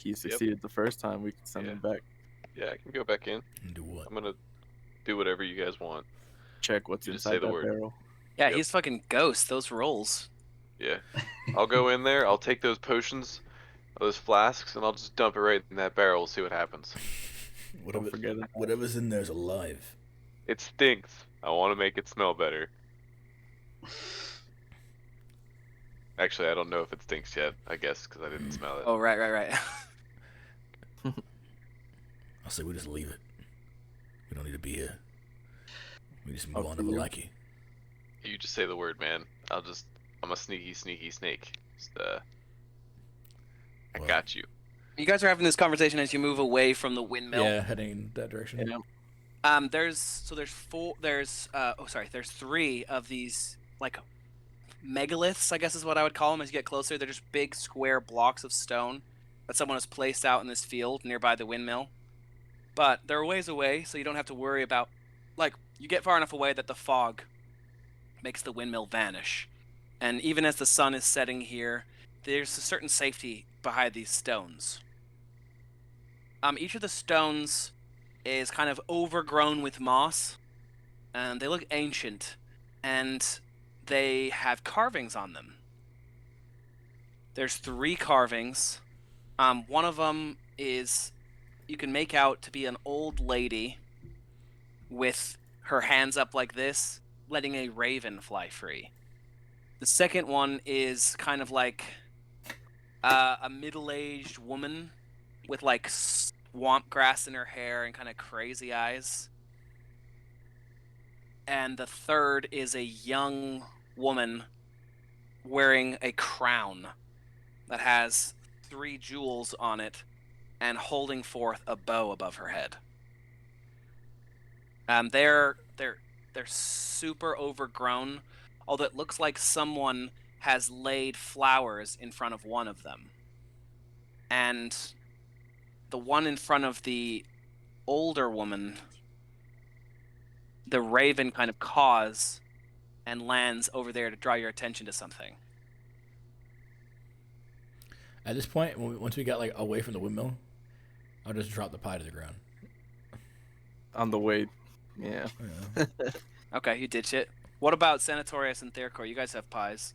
He succeeded the first time. We could send him back. Yeah, I can go back in. Do what? I'm gonna do whatever you guys want. Check what's You just say inside the that word. barrel. Yeah, Yep. he's fucking ghost. Those rolls. Yeah. I'll go in there, I'll take those potions, those flasks, and I'll just dump it right in that barrel. We'll see what happens. Don't forget it. Whatever's in there's alive. It stinks. I want to make it smell better. Actually, I don't know if it stinks yet, I guess, because I didn't smell it. Oh, right. I'll say we just leave it. We don't need to be here. We just move Up on to to you. Valaki. You just say the word, man. I'm a sneaky snake. Just, I Well, got you. You guys are having this conversation as you move away from the windmill. Yeah, heading that direction. Yeah. There's three of these like megaliths, I guess is what I would call them. As you get closer, they're just big square blocks of stone that someone has placed out in this field nearby the windmill. But they're a ways away, so you don't have to worry about, like, you get far enough away that the fog makes the windmill vanish. And even as the sun is setting here, there's a certain safety behind these stones. Each of the stones is kind of overgrown with moss, and they look ancient, and they have carvings on them. There's 3 carvings. One of them is, you can make out to be an old lady with her hands up like this, letting a raven fly free. The second one is kind of like a middle-aged woman with like swamp grass in her hair and kind of crazy eyes. And the third is a young woman wearing a crown that has 3 jewels on it and holding forth a bow above her head. They're super overgrown, although it looks like someone has laid flowers in front of one of them. And the one in front of the older woman, the raven kind of caws and lands over there to draw your attention to something. At this point, once we got like away from the windmill, I'll just drop the pie to the ground. On the way. Yeah. Okay, you ditch it. What about Sanatorius and Thercor? You guys have pies.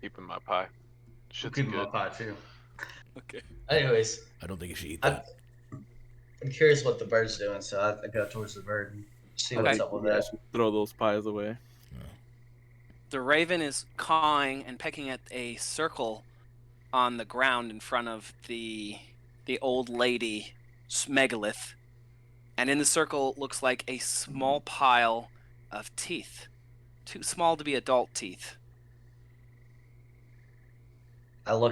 Keeping my pie. I'm Shit's keeping good. my pie too. Okay. Anyways, I don't think you should eat that. I'm curious what the bird's doing, so I go towards the bird and see Okay. what's up with Yeah, I that. should throw those pies away. The raven is cawing and pecking at a circle on the ground in front of the old lady megalith. And in the circle looks like a small pile of teeth. Too small to be adult teeth. I will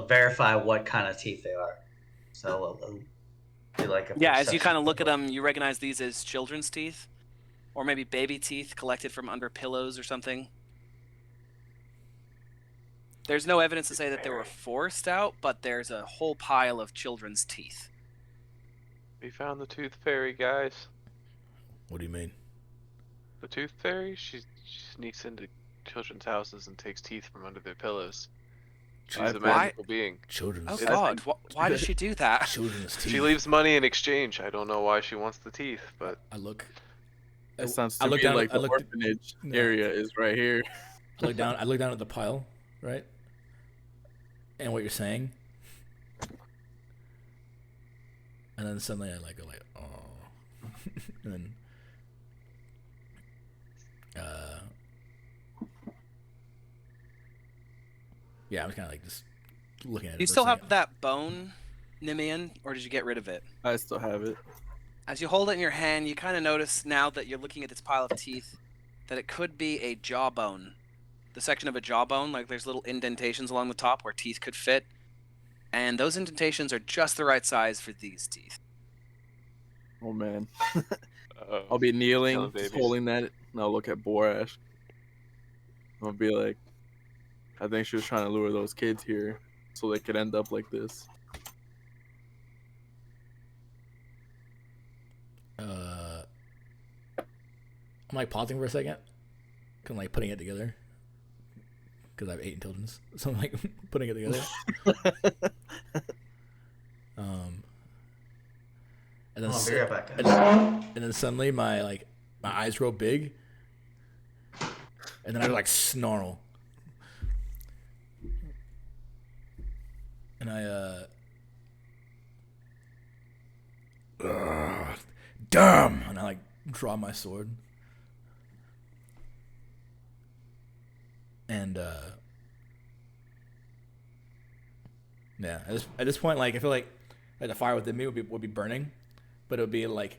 verify what kind of teeth they are. So it'll be like a Yeah, as you perception kind of look at check. them, you recognize these as children's teeth. Or maybe baby teeth collected from under pillows or something. There's no evidence to say that they were forced out, but there's a whole pile of children's teeth. We found the tooth fairy, guys. What do you mean? The tooth fairy? She sneaks into children's houses and takes teeth from under their pillows. She's a magical being. Children's. Oh God, why does she do that? Children's teeth. She leaves money in exchange. I don't know why she wants the teeth, but I look. That sounds I to look me down. like I the look. orphanage No. area is right here. I look down. I look down at the pile, right? And what you're saying, and then suddenly I go like, oh, and then, yeah, I was kind of like just looking at it. Do you for a still have second. that bone, Nimian, or did you get rid of it? I still have it. As you hold it in your hand, you kind of notice now that you're looking at this pile of teeth that it could be a jawbone. The section of a jawbone, like there's little indentations along the top where teeth could fit. And those indentations are just the right size for these teeth. Oh man. uh, I'll be kneeling, Killing just babies. holding that, and I'll look at Borash. I'll be like, I think she was trying to lure those kids here so they could end up like this. I'm like pausing for a second, kind of like putting it together, because I have 8 intelligence, so I'm like putting it together. And then I'll be right back, and guys. then suddenly my eyes grow big, and then I like snarl, and I damn, and I like draw my sword, and yeah, at this point, like I feel like the fire within me would be burning, but it would be like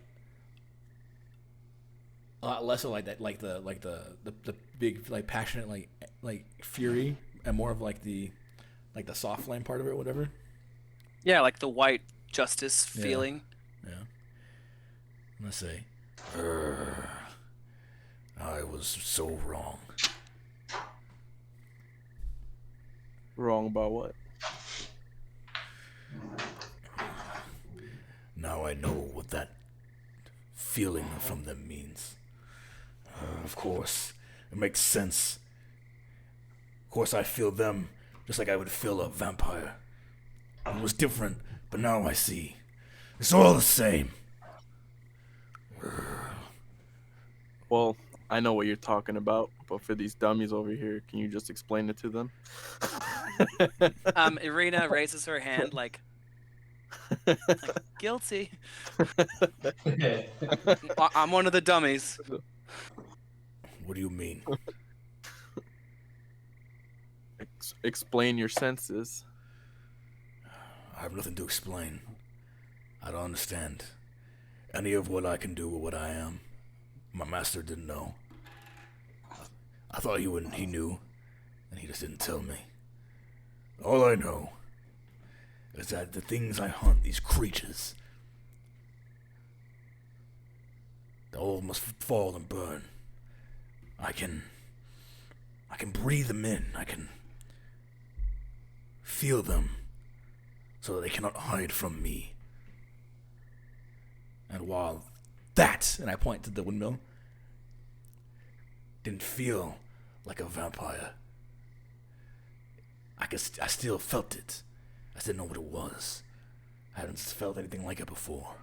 a lot less of like that, like the big like passionate like fury, and more of like the soft flame part of it, or whatever. Yeah, like the white justice Yeah. feeling. Yeah. Let's say, I was so wrong. Wrong about what? Now I know what that feeling from them means. Of course, it makes sense. Of course, I feel them just like I would feel a vampire. It was different, but now I see. It's all the same. Well, I know what you're talking about, but for these dummies over here, can you just explain it to them? Irina raises her hand like guilty. I'm one of the dummies. What do you mean? Explain your senses. I have nothing to explain. I don't understand any of what I can do or what I am. My master didn't know. I thought he knew, and he just didn't tell me. All I know is that the things I hunt, these creatures, they all must fall and burn. I can breathe them in. I can feel them so that they cannot hide from me. And while that, and I point to the windmill, didn't feel like a vampire, I still felt it. I just didn't know what it was. I hadn't felt anything like it before.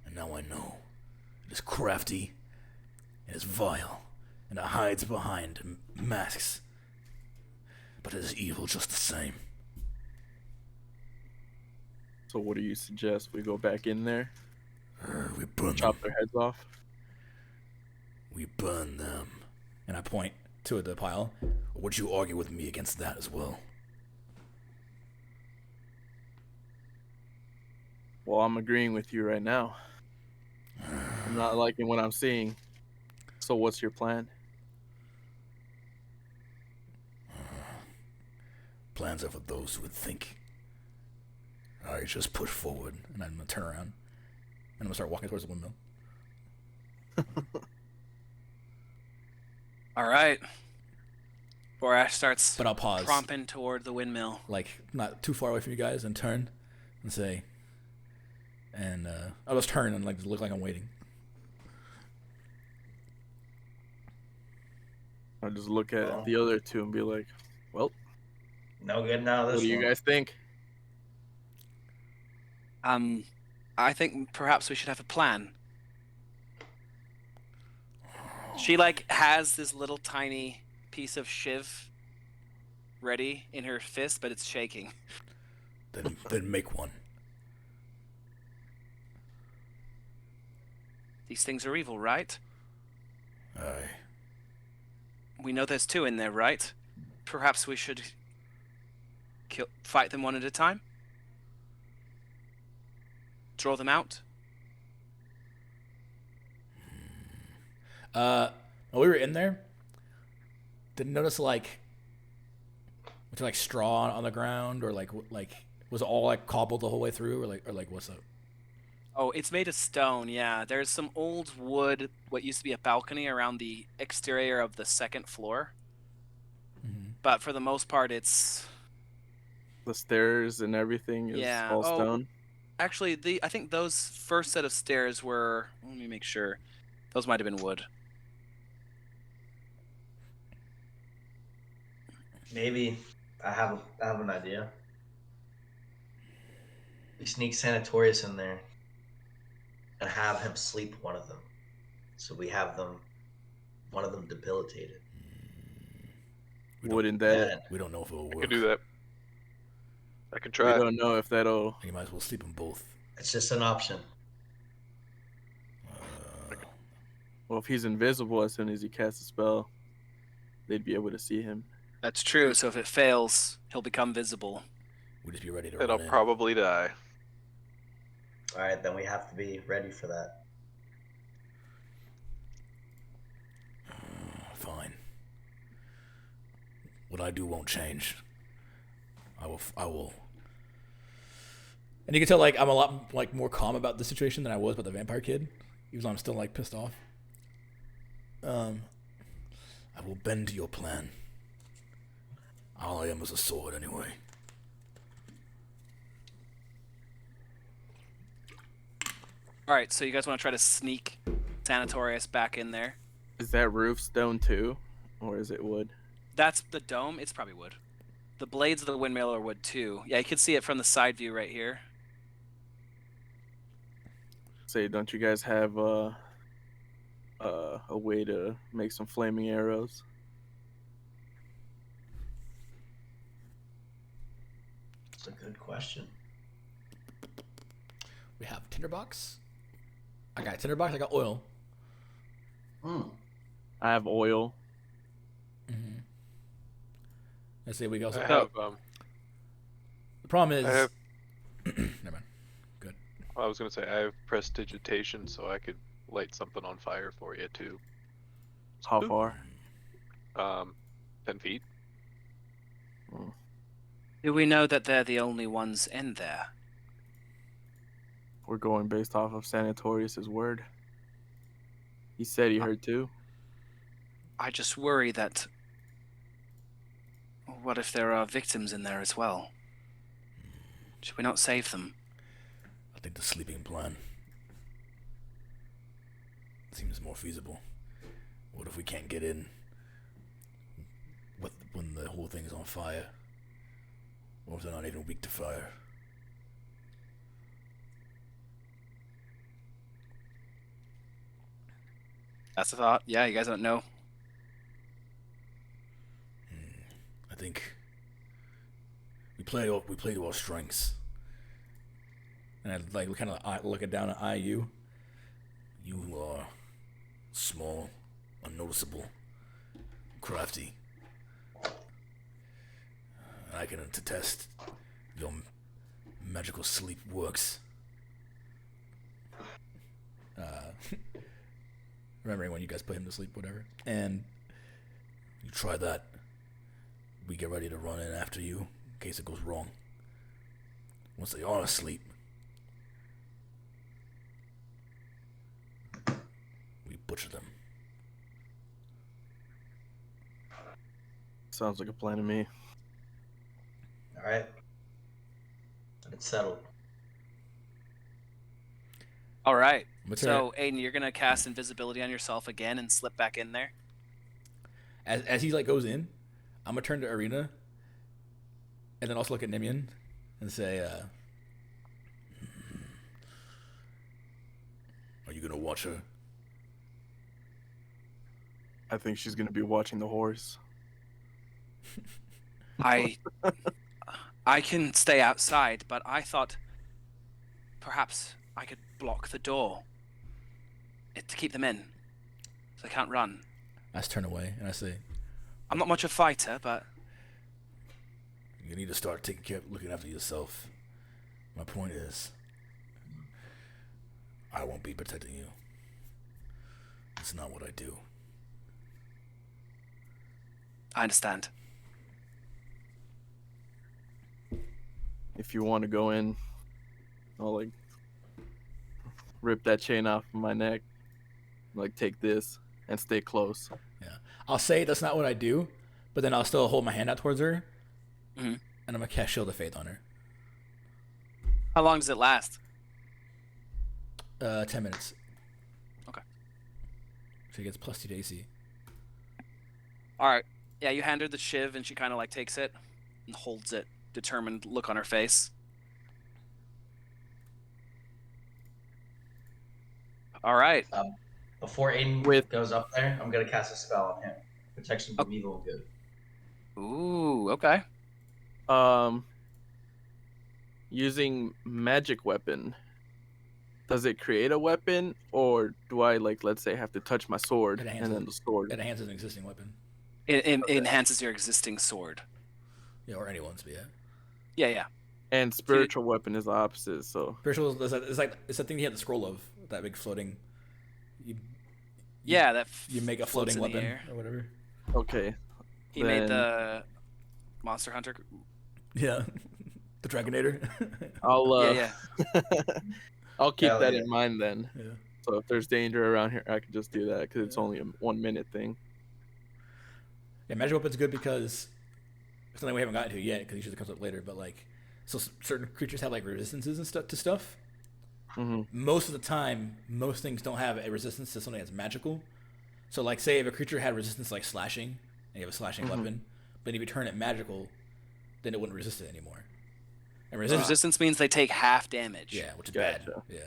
And now I know. It is crafty, it is vile, and it hides behind masks. But it is evil just the same. So what do you suggest? We go back in there, We burn chop them. their heads off? We burn them. And I point to the pile. Or would you argue with me against that as well? Well, I'm agreeing with you right now. I'm not liking what I'm seeing. So what's your plan? Plans are for those who would think. I just push forward, and I'm gonna turn around, and I'm gonna start walking towards the windmill. All right. Borash starts But I'll pause, tromping toward the windmill. like not too far away from you guys, and turn and say, and I'll just turn and like just look like I'm waiting. I'll just look at the other two and be like, well, No good now. This what do you one. guys think? I think perhaps we should have a plan. She like has this little tiny piece of shiv ready in her fist, but it's shaking. Then make one. These things are evil, right? Aye. We know there's 2 in there, right? Perhaps we should fight them one at a time? Draw them out? While we were in there, didn't notice like straw on the ground, or like was it all like cobbled the whole way through, or like what's up? Oh, it's made of stone, yeah. There's some old wood, what used to be a balcony around the exterior of the 2nd floor. Mm-hmm. But for the most part, it's... The stairs and everything is all stone. Actually, I think those first set of stairs were... Let me make sure. Those might have been wood. Maybe I have an idea. We sneak Sanatorius in there and have him sleep one of them. So we have one of them debilitated. Wouldn't that? And We don't know if it will I work. can do that. I can We try. don't know if that'll. You might as well sleep them both. it's just an option. Well, if he's invisible as soon as he casts a spell, they'd be able to see him. That's true. So if it fails, he'll become visible. We'll just be ready to And I'll run in. probably die. All right, then we have to be ready for that. Fine. What I do won't change. I will. And you can tell, like, I'm a lot, like, more calm about the situation than I was with the vampire kid. Even though I'm still, like, pissed off. I will bend to your plan. All I am is a sword, anyway. All right, so you guys want to try to sneak Sanatorius back in there? Is that roof stone too, or is it wood? That's the dome. It's probably wood. The blades of the windmill are wood too. Yeah, you can see it from the side view right here. Say, don't you guys have a way to make some flaming arrows? It's a good question. We have tinderbox. I got tinderbox. I got oil. I have oil. Mm-hmm. Let's see. We also. I have, The problem is. I have- Never mind. Good. I was gonna say I have prestidigitation, so I could light something on fire for you too. How far? 10 feet. Do we know that they're the only ones in there? We're going based off of Sanatorius' word. He said he heard too. I just worry that. What if there are victims in there as well? Should we not save them? I think the sleeping plan seems more feasible. What if we can't get in when the whole thing is on fire? Or if they're not even weak to fire? That's a thought. Yeah, you guys don't know. I think we play to our strengths. And I like kind of looking down at IU. You are small, unnoticeable, crafty. I can attest your magical sleep works. Remembering when you guys put him to sleep, whatever. And you try that. We get ready to run in after you in case it goes wrong. Once they are asleep, we butcher them. Sounds like a plan to me. All right. It's settled. All right. What's So, Aiden, you're gonna cast invisibility on yourself again and slip back in there. As he like goes in, I'm gonna turn to Arena, and then also look at Nimian, and say, "Are you gonna watch her?" I think she's gonna be watching the horse. I can stay outside, but I thought perhaps I could block the door to keep them in, so they can't run. I just turn away and I say, I'm not much a fighter, but "You need to start taking care, looking after yourself." My point is, I won't be protecting you. It's not what I do. I understand. If you want to go in, I'll like rip that chain off of my neck, like take this and stay close. Yeah, I'll say that's not what I do, but then I'll still hold my hand out towards her, Mhm. and I'm gonna cast Shield of Faith on her. How long does it last? 10 minutes. Okay. She gets +2 to AC. All right. Yeah, you hand her the shiv, and she kind of like takes it and holds it, determined look on her face. All right. Before Aiden goes up there, I'm gonna cast a spell on him. Protection from evil and good. Ooh, okay. Using magic weapon. Does it create a weapon, or do I let's say have to touch my sword and then the sword? It enhances an existing weapon. It enhances your existing sword. Yeah, or anyone's, but yeah. Yeah, yeah. And spiritual weapon is the opposite. So spiritual is it's that thing you have the scroll of, that big floating. You make a floating weapon or whatever. Okay. He made the Monster Hunter. Yeah, the Dragonator. I'll keep that in mind then. Yeah. So if there's danger around here, I can just do that because it's only a 1 minute thing. Yeah, magic weapon's good because it's something we haven't gotten to yet because usually it comes up later. But so certain creatures have resistances and stuff to stuff. Mm-hmm. Most of the time, most things don't have a resistance to something that's magical. So say if a creature had resistance like slashing, and you have a slashing weapon, but if you turn it magical, then it wouldn't resist it anymore. And resistance means they take half damage. Yeah, which is bad. Yeah.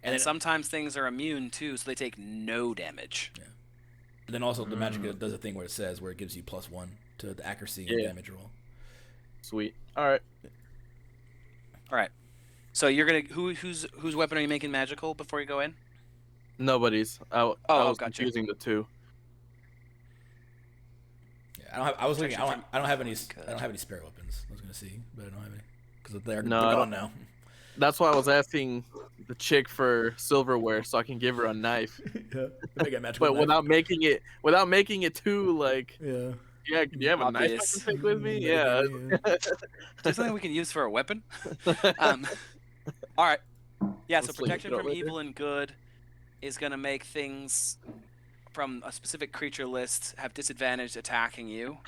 And then sometimes things are immune too, so they take no damage. Yeah. But then also the magic does a thing where it gives you +1 to the accuracy and damage roll. Sweet. All right. So you're gonna whose weapon are you making magical before you go in? Nobody's. I was gotcha. confusing the two. Yeah, I don't have any spare weapons. I was gonna see, but I don't have any because they're gone now. That's why I was asking the chick for silverware so I can give her a knife. But without making it too Yeah, can you have a knife I can take with me? Yeah. Is there something we can use for a weapon? All right. Yeah, so protection from evil and good is going to make things from a specific creature list have disadvantage attacking you.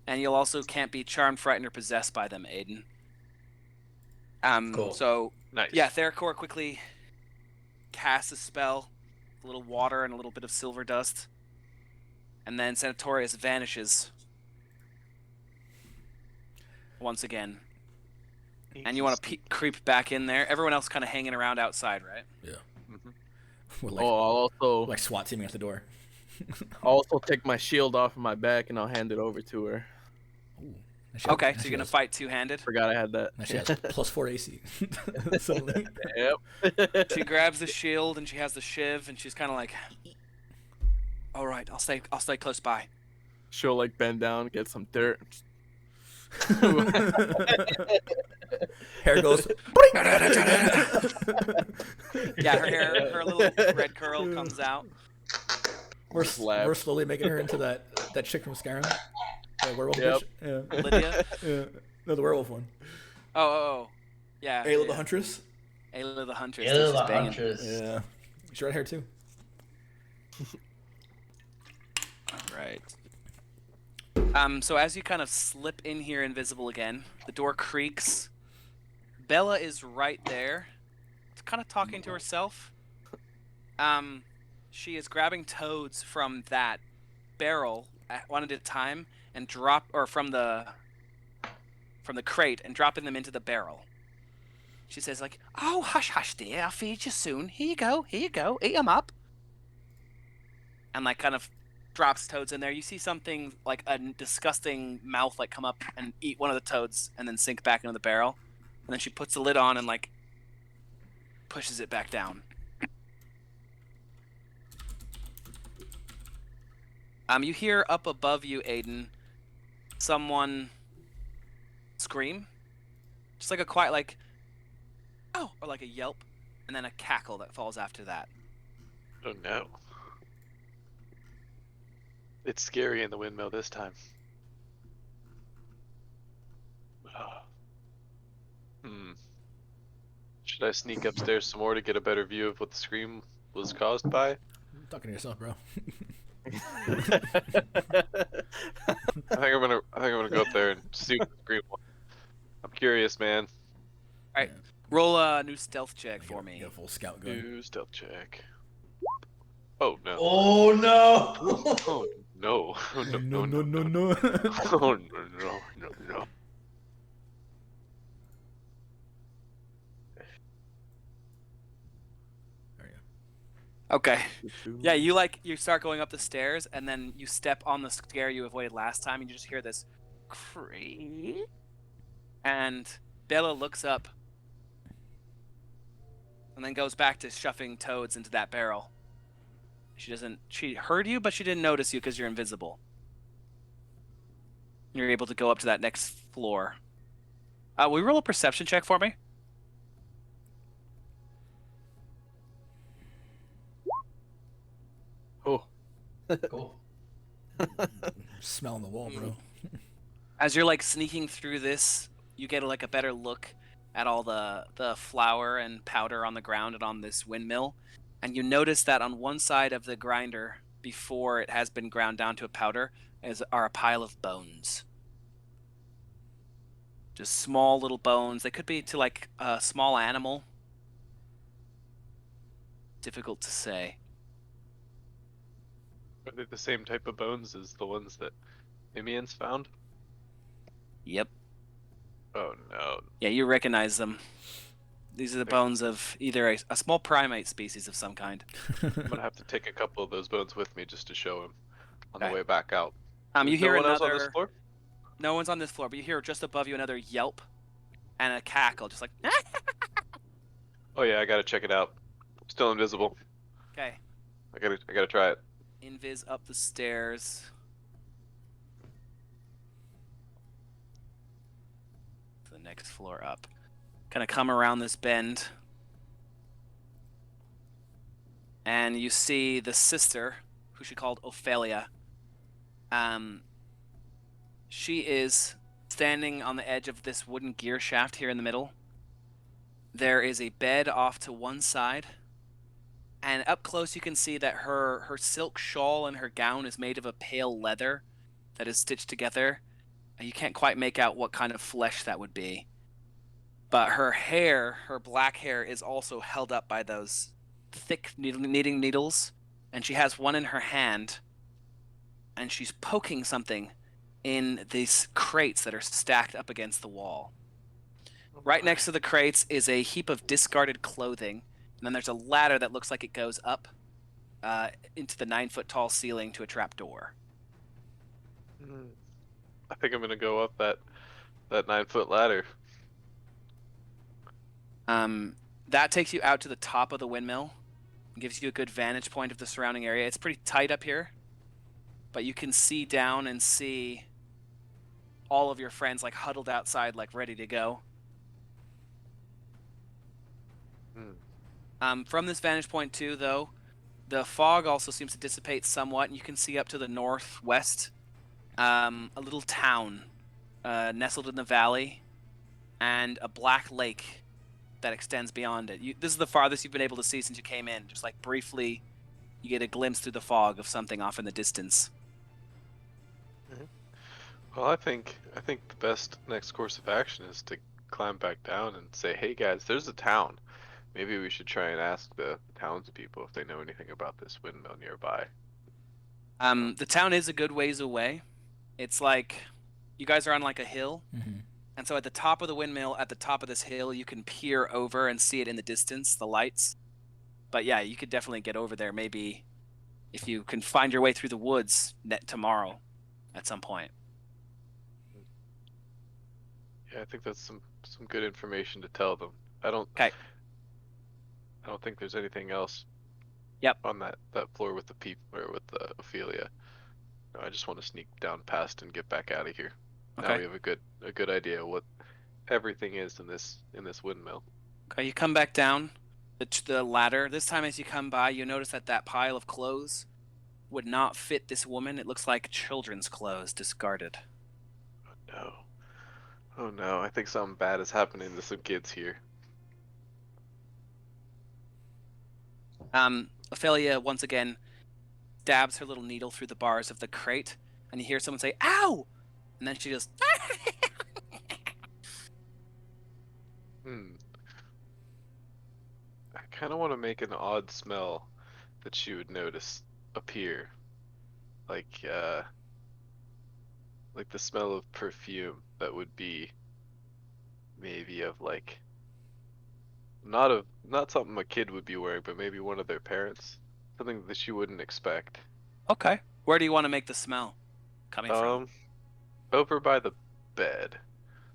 And you'll also can't be charmed, frightened, or possessed by them, Aiden. Cool. So, nice. Yeah, Therakor quickly casts a spell, a little water and a little bit of silver dust. And then Senatorius vanishes once again. And you want to creep back in there. Everyone else kind of hanging around outside, right? Yeah. Mm-hmm. We're I'll also SWAT teaming at the door. I'll also take my shield off of my back and I'll hand it over to her. Ooh. Okay, so you're gonna fight two-handed. Forgot I had that. Now she has +4 AC. Suddenly. Yep. She grabs the shield and she has the shiv and she's kind of like, "All right, I'll stay close by." She'll bend down, get some dirt. Hair goes. Yeah, her little red curl comes out. We're slowly making her into that chick from Skyrim. The werewolf Yep. bitch. Yeah. Lydia? Yeah. No, the werewolf one. Oh. Yeah. Ayla the Huntress. Ayla the Huntress. Ayla the Huntress. Yeah. She red hair too. Right. So as you kind of slip in here invisible again, the door creaks. Bella is right there, kind of talking to herself. She is grabbing toads from that barrel one at a time and from the crate and dropping them into the barrel. She says "Oh, hush, dear, I'll feed you soon. Here you go, eat them up." And kind of drops toads in there. You see something like a disgusting mouth come up and eat one of the toads and then sink back into the barrel. And then she puts the lid on and pushes it back down. You hear up above you, Aiden, someone scream. Just a quiet "Oh," or a yelp, and then a cackle that falls after that. Oh no. It's scary in the windmill this time. Should I sneak upstairs some more to get a better view of what the scream was caused by? You're talking to yourself, bro. I think I'm gonna go up there and see what the scream was. I'm curious, man. All right, roll a new stealth check for me. Get a full scout gun. New stealth check. Oh no. Oh no! Oh no. No, no, No, no, no, no, no. no. Oh, no, no, no, no. There you go. Okay. Yeah, you start going up the stairs, and then you step on the stair you avoided last time, and you just hear this creak. And Bella looks up, and then goes back to shoving toads into that barrel. She heard you, but she didn't notice you because you're invisible. You're able to go up to that next floor. Will you roll a perception check for me? Oh, Cool. Smelling the wall, bro. As you're like sneaking through this, you get like a better look at all the flour and powder on the ground and on this windmill, and you notice that on one side of the grinder, before it has been ground down to a powder, are a pile of bones. Just small little bones. They could be to like a small animal. Difficult to say. Are they the same type of bones as the ones that Mimians found? Yep. Oh no. Yeah, you recognize them. These are the Okay. bones of either a small primate species of some kind. I'm gonna have to take a couple of those bones with me just to show him on the Okay. way back out. You There's hear no one else on this another. floor? No one's on this floor, but you hear just above you another yelp and a cackle, just like. Oh yeah, I gotta check it out. Still invisible. Okay. I gotta try it. Invis up the stairs. To the next floor up. Kind of come around this bend. And you see the sister, who she called Ophelia. She is standing on the edge of this wooden gear shaft here in the middle. There is a bed off to one side. And up close you can see that her silk shawl and her gown is made of a pale leather that is stitched together. And you can't quite make out what kind of flesh that would be. But her hair, her black hair, is also held up by those thick knitting needles. And she has one in her hand. And she's poking something in these crates that are stacked up against the wall. Right next to the crates is a heap of discarded clothing. And then there's a ladder that looks like it goes up into the 9-foot tall ceiling to a trap door. I think I'm gonna go up that 9-foot ladder. That takes you out to the top of the windmill. Gives you a good vantage point of the surrounding area. It's pretty tight up here, but you can see down and see all of your friends like huddled outside, like ready to go. From this vantage point too, though, the fog also seems to dissipate somewhat, and you can see up to the northwest a little town nestled in the valley, and a black lake that extends beyond it. This is the farthest you've been able to see since you came in. Just like briefly, you get a glimpse through the fog of something off in the distance. Well, I think the best next course of action is to climb back down and say, "Hey guys, there's a town. Maybe we should try and ask the townspeople if they know anything about this windmill nearby." The town is a good ways away. It's like you guys are on like a hill, and so at the top of the windmill, at the top of this hill, you can peer over and see it in the distance, the lights. But yeah, you could definitely get over there. Maybe if you can find your way through the woods tomorrow, at some point. Yeah, I think that's some good information to tell them. I don't think there's anything else. Yep. On that floor with the or with the Ophelia. No, I just want to sneak down past and get back out of here. Okay. Now we have a good idea what everything is in this windmill. Okay, you come back down the ladder. This time, as you come by, you notice that pile of clothes would not fit this woman. It looks like children's clothes discarded. No. Oh no, I think something bad is happening to some kids here. Ophelia once again stabs her little needle through the bars of the crate, and you hear someone say, "Ow!" And then she just. I kind of want to make an odd smell that she would notice appear. like the smell of perfume that would be maybe of like not something a kid would be wearing, but maybe one of their parents. Something that you wouldn't expect. Okay. Where do you want to make the smell coming from? Over by the bed.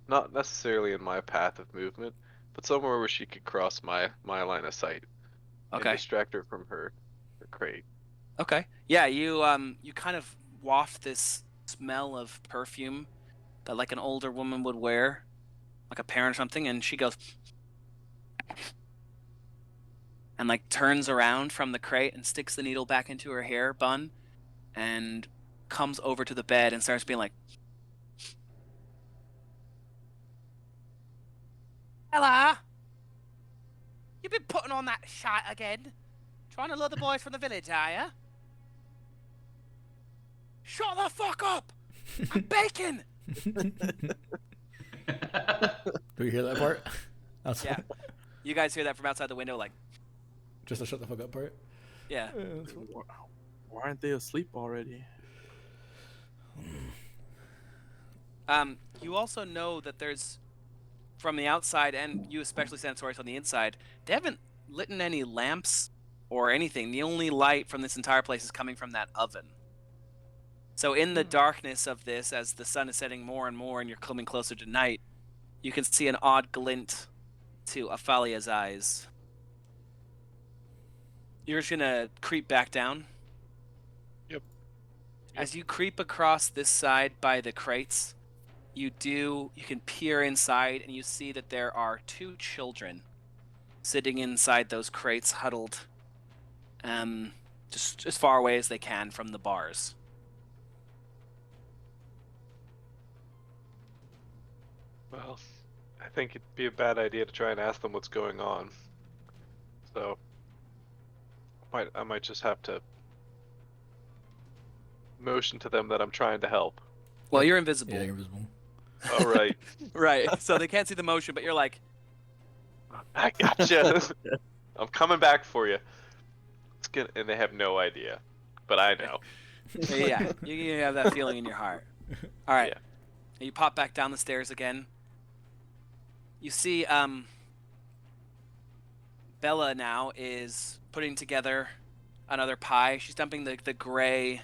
Not necessarily in my path of movement, but somewhere where she could cross my line of sight and Okay. distract her from her crate. Okay. Yeah, you kind of waft this smell of perfume that like an older woman would wear, like a parent or something, and she goes and like turns around from the crate and sticks the needle back into her hair bun and comes over to the bed and starts being like, "Ella, you been putting on that shite again? Trying to lure the boys from the village, are ya? Shut the fuck up! I'm baking!" Do you hear that part? Yeah. You guys hear that from outside the window, like, Just the shut the fuck up part. yeah. Why aren't they asleep already? You also know that there's, from the outside, and you especially, Santoris, on the inside, they haven't lit any lamps or anything. The only light from this entire place is coming from that oven. So in the darkness of this, as the sun is setting more and more and you're coming closer to night, you can see an odd glint to Aphalia's eyes. You're just gonna creep back down. Yep. As you creep across this side by the crates, you can peer inside and you see that there are 2 children sitting inside those crates, huddled just as far away as they can from the bars. Well, I think it'd be a bad idea to try and ask them what's going on. So, I might just have to motion to them that I'm trying to help. Well, you're invisible. Yeah, you're invisible. All right. Right, so they can't see the motion, but you're like, I gotcha. I'm coming back for you. And they have no idea, but I know. yeah, you have that feeling in your heart. All right, Yeah. You pop back down the stairs again. You see, Bella now is putting together another pie. She's dumping the gray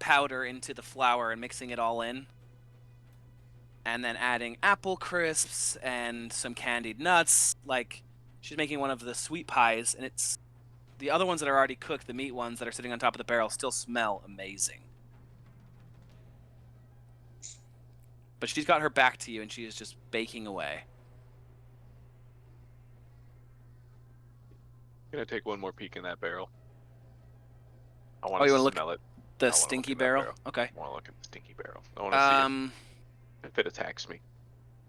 powder into the flour and mixing it all in. And then adding apple crisps and some candied nuts. Like, she's making one of the sweet pies, and it's the other ones that are already cooked, the meat ones that are sitting on top of the barrel, still smell amazing. But she's got her back to you, and she is just baking away. I'm gonna take one more peek in that barrel. I Oh, want you to wanna look smell it. The I wanna stinky look in that barrel? Okay. I want to look at the stinky barrel. I want to see if it attacks me.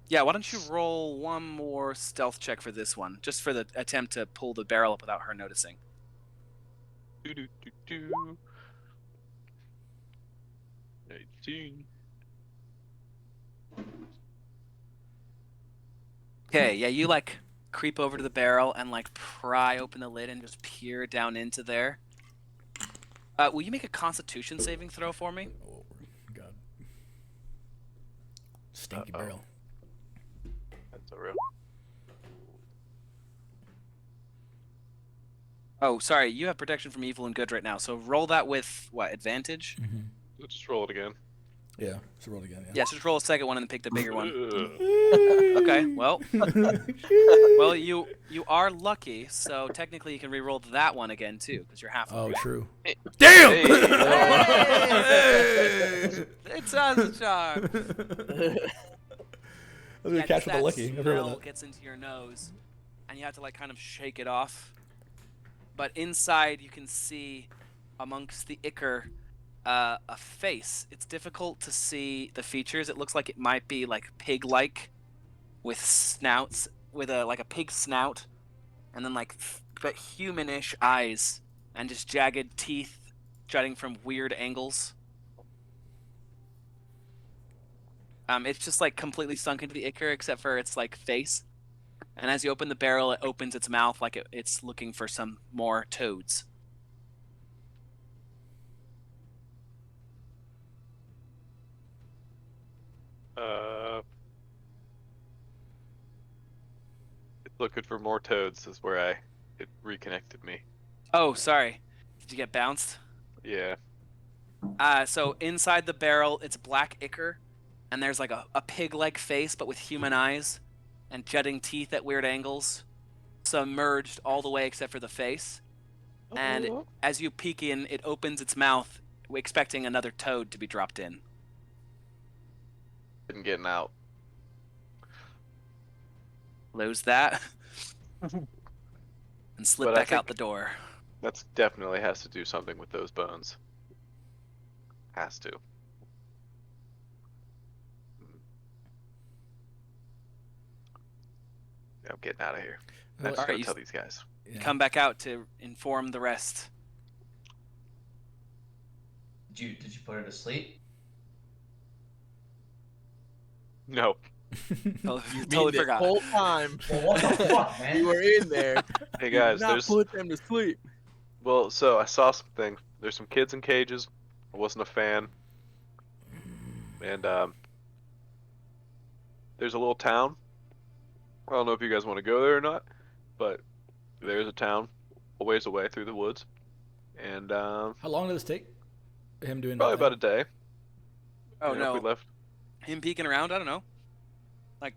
Yeah, why don't you roll one more stealth check for this one, just for the attempt to pull the barrel up without her noticing. Do. 18. Okay, yeah, you like creep over to the barrel and like pry open the lid and just peer down into there. Will you make a Constitution saving throw for me? Oh god. Stinky Uh-oh. barrel. That's a real. Oh, sorry, you have protection from evil and good right now, so roll that with, what, advantage? Mm-hmm. Let's just roll it again. Yeah, so roll again. Yeah, so just roll a second one and then pick the bigger one. Ugh. Okay, well, well, you are lucky, so technically you can re-roll that one again too, because you're half. Oh, true. Hey. Damn! Hey! It's a charm. I was gonna catch with the lucky. Never heard of Smell that. gets into your nose, and you have to like kind of shake it off. But inside, you can see amongst the ichor a face. It's difficult to see the features. It looks like it might be like pig-like, with snouts, with a pig snout, and then like but humanish eyes and just jagged teeth jutting from weird angles. It's just like completely sunk into the ichor except for its like face. And as you open the barrel, it opens its mouth like it's looking for some more toads. It's looking for more toads. Is where it reconnected me. Oh, sorry. Did you get bounced? Yeah. So inside the barrel, it's black ichor, and there's like a pig-like face, but with human eyes, and jutting teeth at weird angles, submerged all the way except for the face. And Oh. as you peek in, it opens its mouth, expecting another toad to be dropped in. Been getting out. Lose that, and slip But I back out think the door. that's definitely has to do something with those bones. Has to. Yeah, I'm getting out of here. I just Alright, gotta you tell these guys. Yeah. come back out to inform the rest. Did you put her to sleep? No. Totally The forgot. whole time Well, what the fuck, man? you were in there, Hey you guys, did not there's put them to sleep. well, so I saw some things. There's some kids in cages. I wasn't a fan. And there's a little town. I don't know if you guys want to go there or not, but there's a town a ways away through the woods. And How long did this take? Him doing probably that about a day. Oh If no, we left. him peeking around. I don't know, Like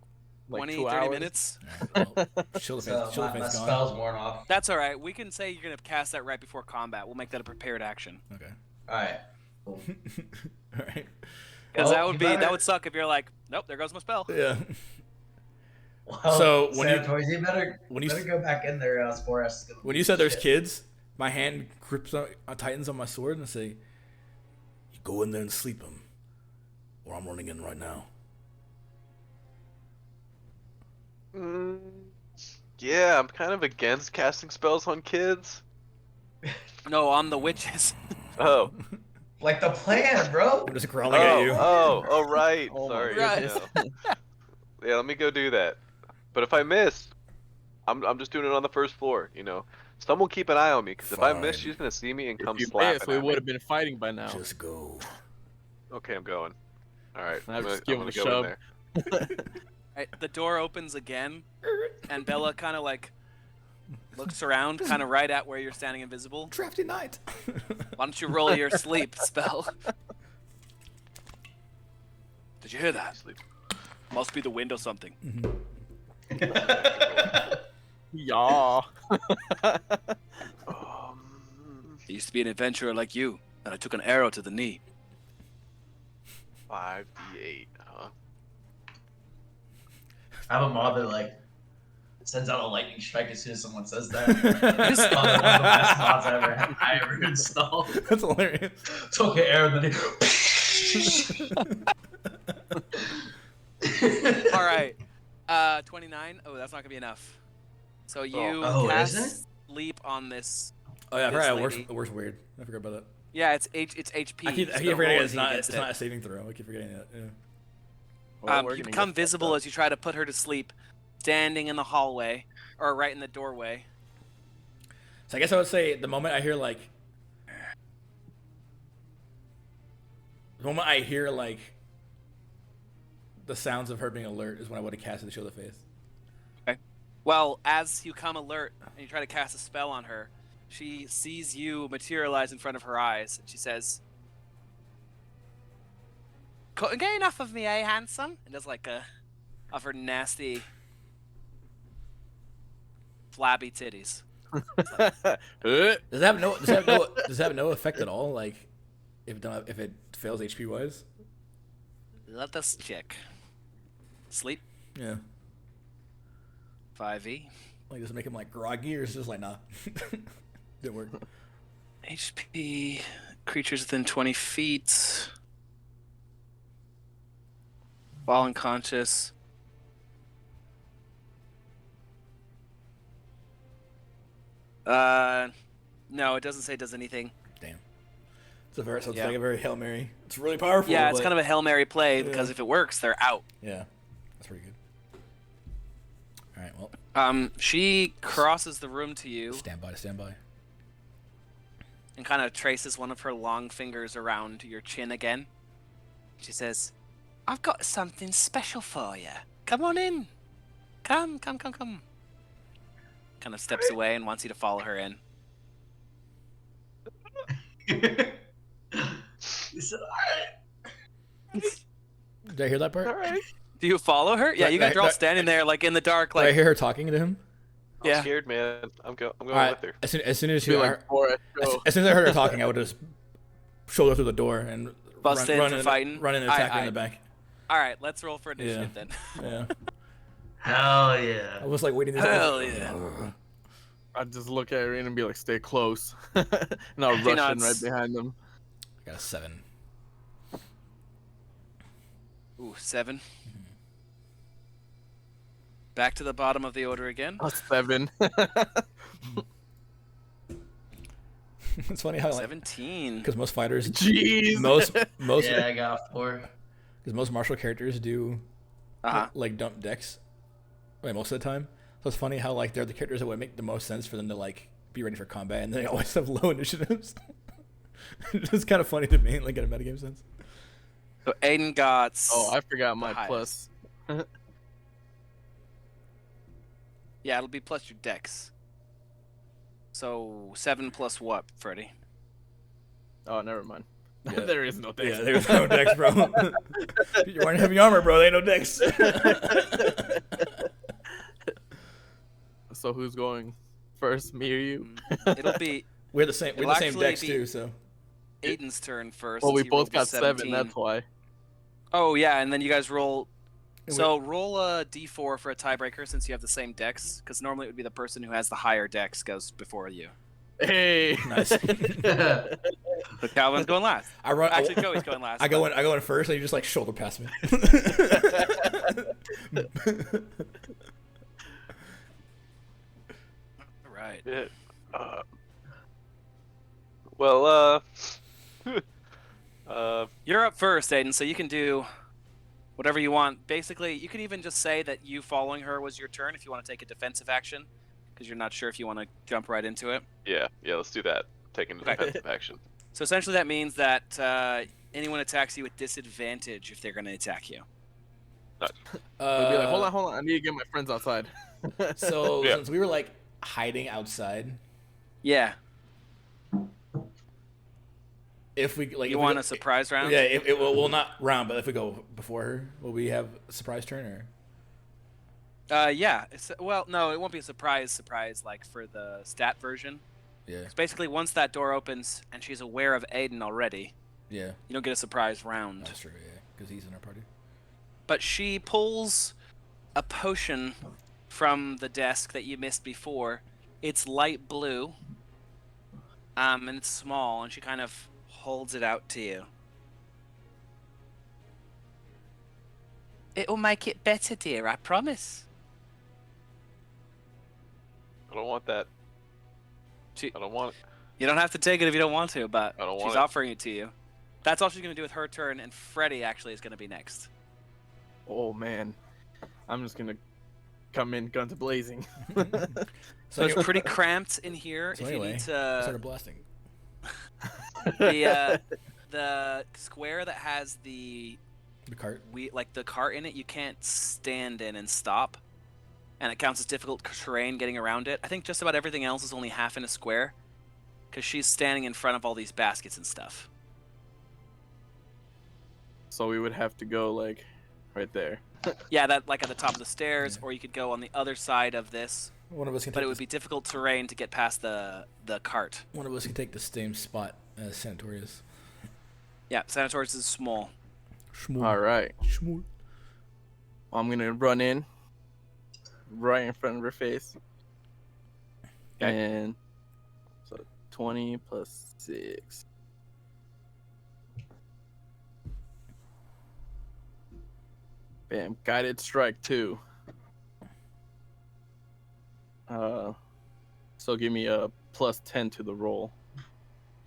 20, 2 30 hours. minutes. thing? Well, chill the So face. Chill the my face gone. spell's worn off. That's all right. We can say you're gonna cast that right before combat. We'll make that a prepared action. Okay. All right. Cool. All right. Because Well, that would suck if you're like, nope, there goes my spell. Yeah. Well, So, when you- Santoys, you better go back in there. Sporas is gonna When lose you said there's shit. kids, my hand grips on, tightens on my sword and I say, "You go in there and sleep them, or I'm running in right now." Yeah, I'm kind of against casting spells on kids. No, on the witches. Oh. Like the plan, bro. I'm just crawling at you. Oh, right. Oh my Sorry. goodness. Yeah. Yeah, let me go do that. But if I miss, I'm just doing it on the first floor. You know, someone keep an eye on me because if I miss, Fine. she's gonna see me and If come you slapping missed, we at me. would have been fighting by now. Just go. Okay, I'm going. All right, I'll I'm just gonna give him go a in shove. there. Right, the door opens again, and Bella kind of like looks around, kind of right at where you're standing invisible. Drafty night. Why don't you roll your sleep spell? Did you hear that? Sleep. Must be the wind or something. Yeah. I used to be an adventurer like you, and I took an arrow to the knee. 5d8, huh? I have a mod that like sends out a lightning strike as soon as someone says that. It's one of the best mods I ever installed. That's hilarious. Took an arrow and then All right, 29. Oh, that's not gonna be enough. So you Oh, cast isn't sleep on this. Oh yeah, I This forgot. lady. It works weird. I forgot about that. Yeah, it's HP. I keep so forgetting roll it's anything not. against It's it. not a saving throw. I keep forgetting that. Yeah. Well, we're You gonna become get fucked visible up. as you try to put her to sleep, standing in the hallway, or right in the doorway. So I guess I would say the moment I hear like the sounds of her being alert is when I would have casted the Show the Face. Well, as you come alert and you try to cast a spell on her, she sees you materialize in front of her eyes, and she says, "Couldn't get enough of me, eh, handsome?" And does like a of her nasty, flabby titties. Does it have no? Does it have no effect at all? Like if it fails HP wise? Let us check. Sleep Yeah. 5e. Like does it make him like groggy or is it just like nah? Didn't work. HP creatures within 20 feet. While unconscious. No, it doesn't say it does anything. Damn. So it's Yeah. like a very Hail Mary. It's really powerful. Yeah, it's but- kind of a Hail Mary play because Yeah. if it works, they're out. Yeah. That's pretty good. All right. Well, She crosses the room to you stand by. and kind of traces one of her long fingers around your chin again. She says, I've got something special for you. Come on in. Come. Kind of steps away and wants you to follow her in. He said, "All Did I hear that part? All right. Do you follow her? Yeah, you guys are all standing there like in the dark, Did I like hear her talking to him? I'm Yeah. scared, man. I'm going All right. with her. As soon as Be you like Boris, go. as soon as I heard her talking, I would just shoulder through the door and Bust in for fighting? run and attack her in Aight. the back. all right, let's roll for initiative then. Yeah. hell yeah. I was like waiting. Hell yeah. I'd just look at Irina and be like, stay close. And I'll rush in nods. right behind them. I got a 7. Ooh, 7. Back to the bottom of the order again. A 7. It's funny how 17. because most fighters, Jeez. most Yeah, I got 4. because most martial characters do Uh-huh. like dump decks, like most of the time. So it's funny how like they're the characters that would make the most sense for them to like be ready for combat, and they always have low initiatives. It's kind of funny to me, like in a metagame sense. So Aiden got. Oh, I forgot my highest. plus. Yeah, it'll be plus your dex. So 7 plus what, Freddy? Oh, never mind. Yeah. There is no dex. Yeah, there's no dex, bro. You're wearing heavy armor, bro. There ain't no dex. So who's going first, me or you? It'll be We're the same. We're It'll the same actually decks be- too. So Aiden's turn first. Well, we since he rolled both a got 7, 17. that's why. Oh yeah, and then you guys roll. And So roll a d4 for a tiebreaker since you have the same dex, because normally it would be the person who has the higher dex goes before you. Hey! nice. But Calvin's going last. I run. Actually, Joey's going last. I go in. I go in first, and you just like shoulder pass me. All right. Yeah. Well, You're up first, Aiden, so you can do whatever you want. Basically, you can even just say that you following her was your turn if you want to take a defensive action, because you're not sure if you want to jump right into it. yeah, let's do that. Taking Okay. defensive action. So essentially that means that anyone attacks you with disadvantage if they're going to attack you. We'd be like, hold on, I need to get my friends outside. So Yeah. since we were like hiding outside, Yeah. if we like, You if we want go- a surprise round? Yeah, it will well, not round, but if we go before her, will we have a surprise turn or? Yeah. Well, no, it won't be a surprise like for the stat version. Yeah, It's basically once that door opens and she's aware of Aiden already, yeah, you don't get a surprise round. that's true. Yeah, because he's in our party. But she pulls a potion from the desk that you missed before. It's light blue, and it's small, and she kind of holds it out to you. It'll make it better, dear, I promise. I don't want that. She, I don't want it. you don't have to take it if you don't want to, but I don't want she's it. offering it to you. That's all she's going to do with her turn, and Freddy actually is going to be next. Oh, man. I'm just going to come in guns blazing. So it's pretty cramped in here. So if anyway, you need I to... started blasting. The square that has the The cart. like the cart in it, you can't stand in and stop, and it counts as difficult terrain getting around it. I think just about everything else is only half in a square, because she's standing in front of all these baskets and stuff. So we would have to go, like, right there. Yeah, that like at the top of the stairs, or you could go on the other side of this, One of us can. but Take it would be difficult terrain to get past the cart. One of us can take the same spot as Sanatorius. Yeah, Sanatorius is small. Shmuel. All right. Shmuel. I'm going to run in right in front of her face. Okay. And so 20 plus 6. Bam. Guided strike 2. So give me a plus 10 to the roll.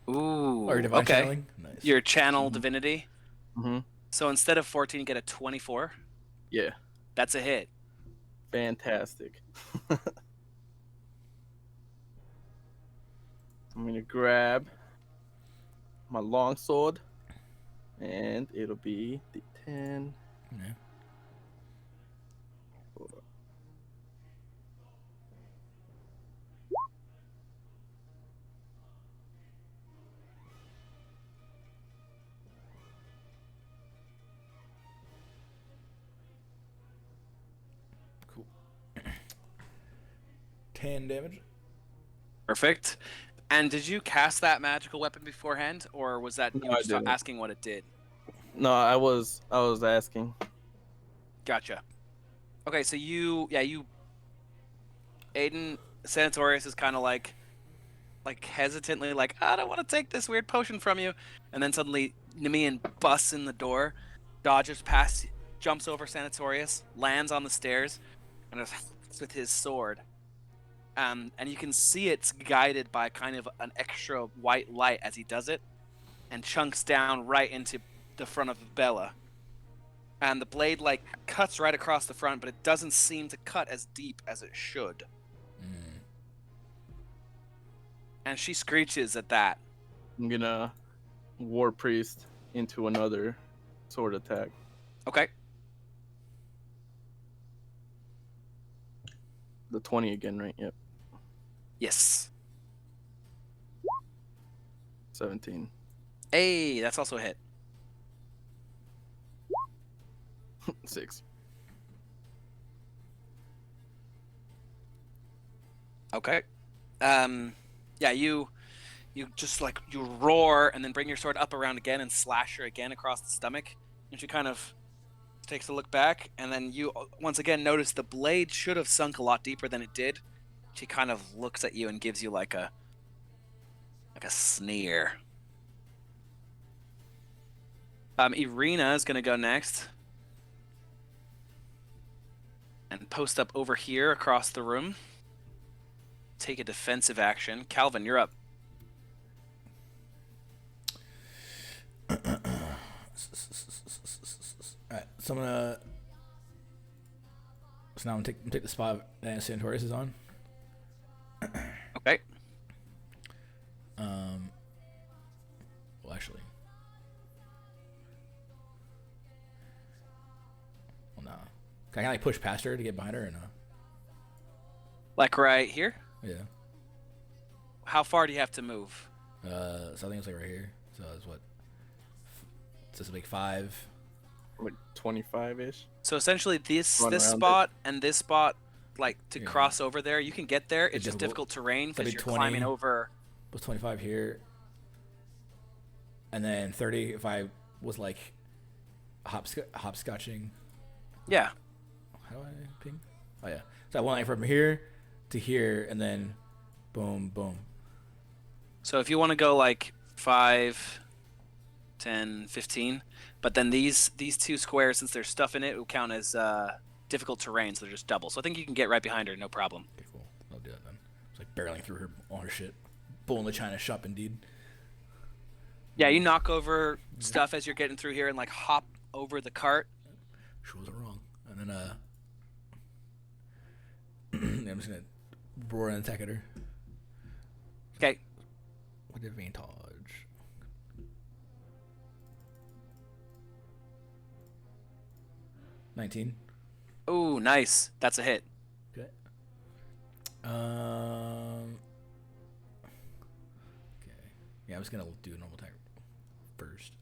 Ooh. Or divine okay. channeling. Nice. Your channel divinity. Mm-hmm. So instead of 14, you get a 24. Yeah. That's a hit. Fantastic. I'm gonna grab my longsword, and it'll be the 10, 10 damage. Perfect. And did you cast that magical weapon beforehand, or was that you No, were I just didn't. asking what it did? No, I was asking. Gotcha. Okay, so Aiden Sanatorius is kind of like hesitantly like, I don't want to take this weird potion from you, and then suddenly Nemean busts in the door, dodges past, jumps over Sanatorius, lands on the stairs, and just hits with his sword. And you can see it's guided by kind of an extra white light as he does it, and chunks down right into the front of Bella. And the blade like cuts right across the front, but it doesn't seem to cut as deep as it should. And she screeches at that. I'm gonna War Priest into another sword attack. Okay. The 20 again, right? Yep. Yes. 17. Hey, that's also a hit. 6. Okay. Yeah, you just like you roar and then bring your sword up around again and slash her again across the stomach, and she kind of takes a look back, and then you once again notice the blade should have sunk a lot deeper than it did. She kind of looks at you and gives you like a sneer. Irina is gonna go next and post up over here across the room. Take a defensive action. Calvin, you're up. Alright, so I'm gonna. So now I'm gonna take the spot that Santorius is on. Okay. Well, actually. Well, no. Can I like push past her to get behind her or no? Like right here? Yeah. How far do you have to move? So I think it's like right here. So it's what? So it's like 5. Like 25-ish. So essentially this Run around spot and this spot, like to Yeah. cross over there, you can get there. It's just difficult. difficult terrain That'd because be you're 20. climbing over. Was 25 here. And then 30 if I was like hopscotching. Yeah. How do I ping? Oh yeah. So I went like from here to here and then boom, boom. So if you want to go like 5, 10, 15, but then these two squares, since there's stuff in it, will count as difficult terrain, so they're just double. So I think you can get right behind her, no problem. Okay, cool. I'll do that then. It's like barreling through all her shit. Bull in the China shop, indeed. Yeah, you knock over stuff as you're getting through here and like hop over the cart. She wasn't wrong. And then I'm just gonna roar and attack at her. Okay. What advantage? 19. Ooh, nice. That's a hit. Okay. Okay. Yeah, I was gonna do a normal attack first.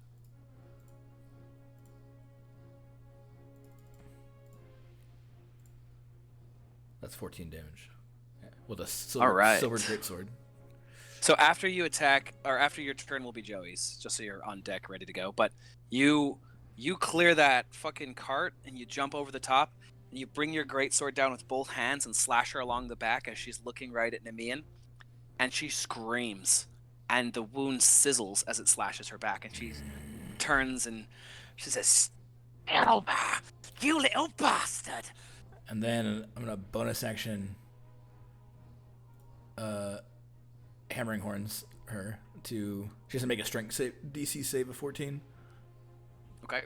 That's 14 damage. Yeah, with a silver, All right. silver greatsword. So after you attack, or after your turn will be Joey's, just so you're on deck ready to go. But you clear that fucking cart and you jump over the top and you bring your greatsword down with both hands and slash her along the back as she's looking right at Nemean, and she screams, and the wound sizzles as it slashes her back, and she turns and she says, "Elba, you little bastard!" And then I'm gonna bonus action hammering horns her to she has to make a strength save DC save of 14. Okay.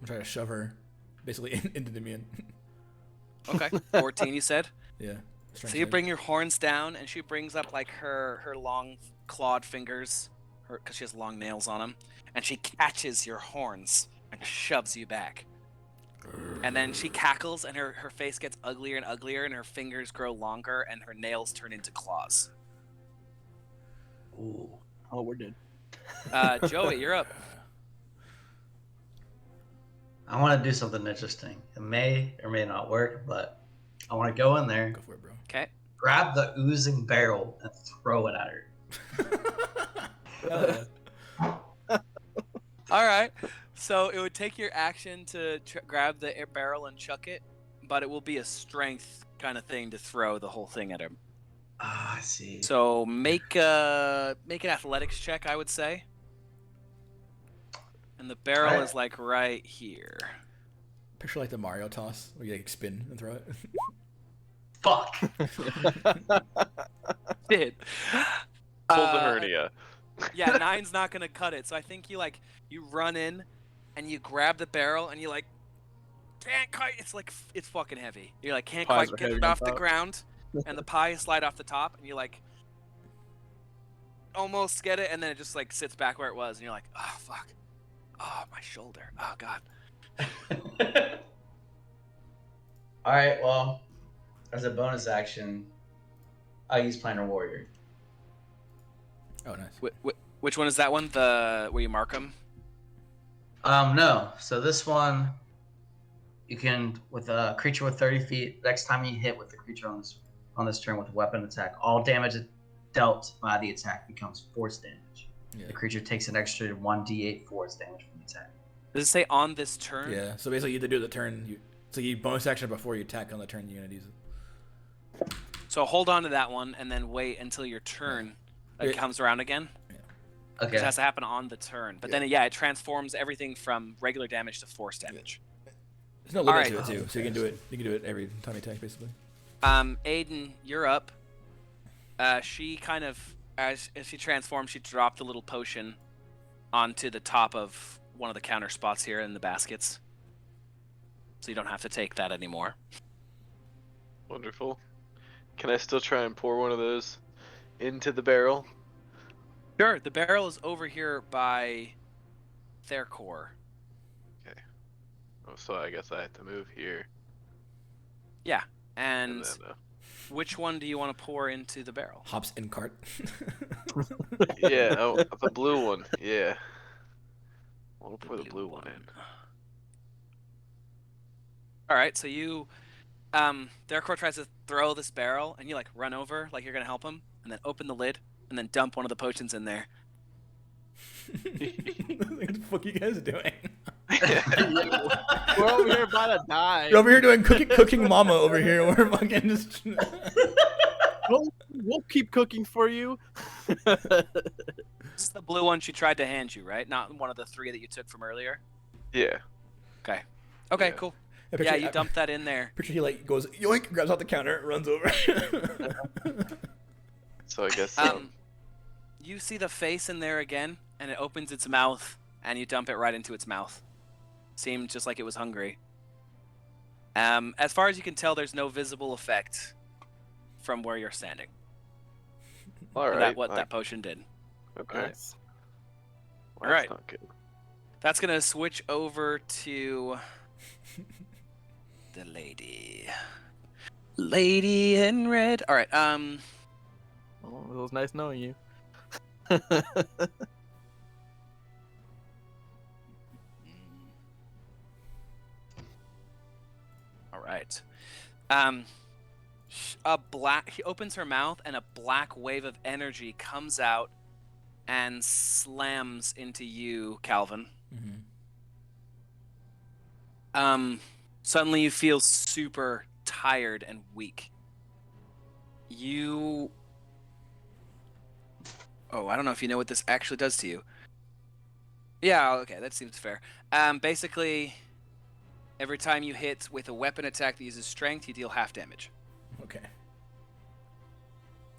I'm trying to shove her basically into Nemean. Okay. 14, you said. Yeah. So you bring your horns down, and she brings up like her long clawed fingers, because she has long nails on them, and she catches your horns and shoves you back. And then she cackles, and her face gets uglier and uglier, and her fingers grow longer, and her nails turn into claws. Ooh. Oh, we're dead. Joey, you're up. I want to do something interesting. It may or may not work, but I want to go in there, Go for it, bro. Okay. grab the oozing barrel and throw it at her. Hell yeah. All right. So it would take your action to grab the barrel and chuck it, but it will be a strength kind of thing to throw the whole thing at him. Ah, I see. So make an athletics check, I would say. And the barrel Alright. is like right here. Picture like the Mario toss where you like spin and throw it. Fuck. Did. Pull the hernia. Yeah, 9's not gonna cut it. So I think you run in, and you grab the barrel, and you like can't quite. It's fucking heavy. You're like can't Pies quite are get heavy it on off the top. ground, and the pies slide off the top, and you like almost get it, and then it just like sits back where it was, and you're like, oh fuck, oh my shoulder, oh god. Alright, well, as a bonus action, I'll use Planner Warrior. Oh, nice. Which one is that one? The where you mark them? No. So this one, you can, with a creature with 30 feet, next time you hit with the creature on this turn with a weapon attack, all damage dealt by the attack becomes force damage. Yeah. The creature takes an extra 1d8 force damage from the attack. Does it say on this turn? Yeah. So basically, you have to do the turn. So you bonus action before you attack on the turn. You're gonna use it. So hold on to that one, and then wait until your turn comes around again. Okay. It has to happen on the turn. But then, it transforms everything from regular damage to force damage. There's no limit Alright. to it too, so you can do it. You can do it every time you attack, basically. Aiden, you're up. She kind of, as she transformed, she dropped a little potion onto the top of one of the counter spots here in the baskets. So you don't have to take that anymore. Wonderful. Can I still try and pour one of those into the barrel? Sure, the barrel is over here by Thercor. Okay. Oh, so I guess I have to move here. Yeah, and then, which one do you want to pour into the barrel? Hops in cart. yeah, the blue one. Yeah. I want to pour the blue one in. All right, so you, Thercor tries to throw this barrel, and you like run over like you're gonna help him, and then open the lid, and then dump one of the potions in there. What the fuck are you guys doing? We're over here about to die. You're over here doing cooking mama over here. We're fucking just. We'll keep cooking for you. This is the blue one she tried to hand you, right? Not one of the 3 that you took from earlier? Yeah. Okay, Yeah. cool. I picture- Yeah, you dump that in there. Picture he like goes yoink, grabs off the counter, runs over. So I guess. You see the face in there again, and it opens its mouth, and you dump it right into its mouth. Seemed just like it was hungry. As far as you can tell, there's no visible effect from where you're standing. All for right. that potion did. Okay. Nice. Well, All that's right. not good. That's gonna switch over to the lady. Lady in red. All right. Well, it was nice knowing you. All right. He opens her mouth, and a black wave of energy comes out and slams into you, Calvin. Suddenly you feel super tired and weak. I don't know if you know what this actually does to you. Yeah, okay, that seems fair. Basically, every time you hit with a weapon attack that uses strength, you deal half damage. Okay.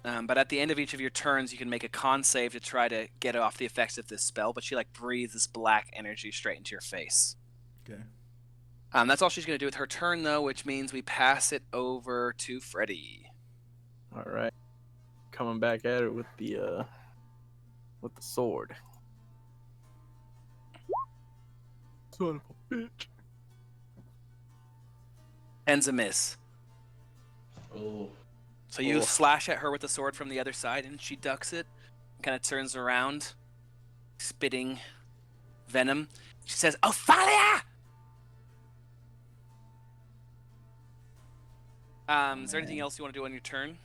But at the end of each of your turns, you can make a con save to try to get off the effects of this spell, but she breathes this black energy straight into your face. Okay. That's all she's going to do with her turn, though, which means we pass it over to Freddy. All right. Coming back at her with the sword. Son of a bitch. 10's a miss. Oh. So you slash at her with the sword from the other side, and she ducks it, kind of turns around, spitting venom. She says, Ophalia! Is there anything else you want to do on your turn?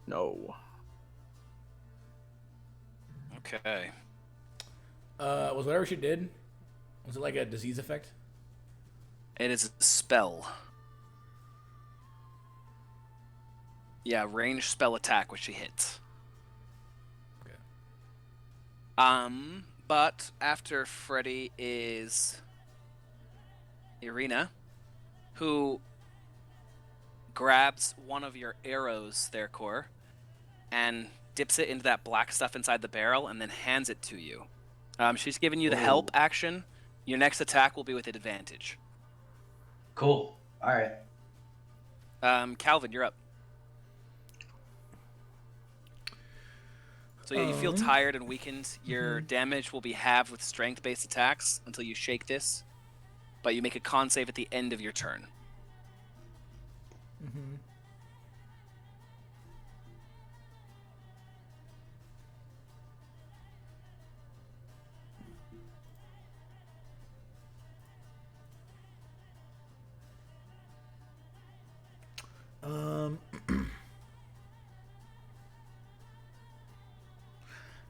No. Okay. Was whatever she did, was it like a disease effect? It is a spell. Yeah, ranged spell attack, which she hits. Okay. But after Freddy is Irina, who grabs one of your arrows there, Core, and dips it into that black stuff inside the barrel and then hands it to you. She's giving you the help action. Your next attack will be with advantage. Cool. All right. Calvin, you're up. So yeah, you feel tired and weakened. Your damage will be halved with strength-based attacks until you shake this, but you make a con save at the end of your turn. Mm-hmm.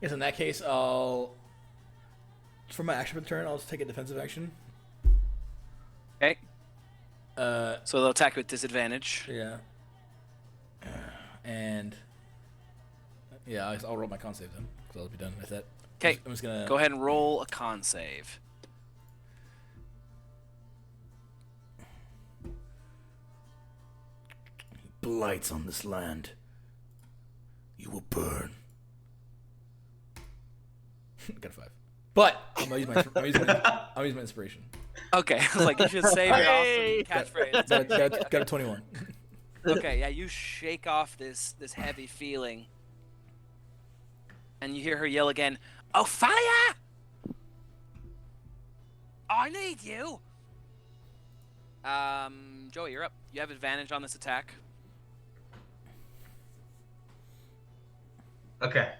Yes, in that case, for my action turn, I'll just take a defensive action. Okay. So they'll attack you with disadvantage. Yeah. And yeah, I'll roll my con save then, because I'll be done with that. Okay. I'm just gonna go ahead and roll a con save. Blights on this land. You will burn. Got a 5. But I'm gonna use my inspiration. Okay, I was like, you should save your awesome catchphrase. Got a 21. Okay, yeah, you shake off this heavy feeling, and you hear her yell again, "Oh, fire! I need you!" Joey, you're up. You have advantage on this attack. Okay.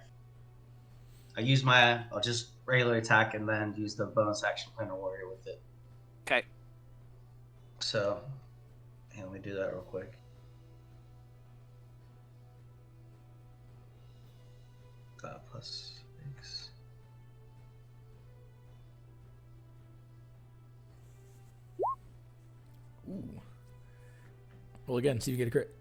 I'll just regular attack and then use the bonus action Planar Warrior with it. Okay. So, let me do that real quick. Plus 6. Ooh. Roll again, see if you get a crit.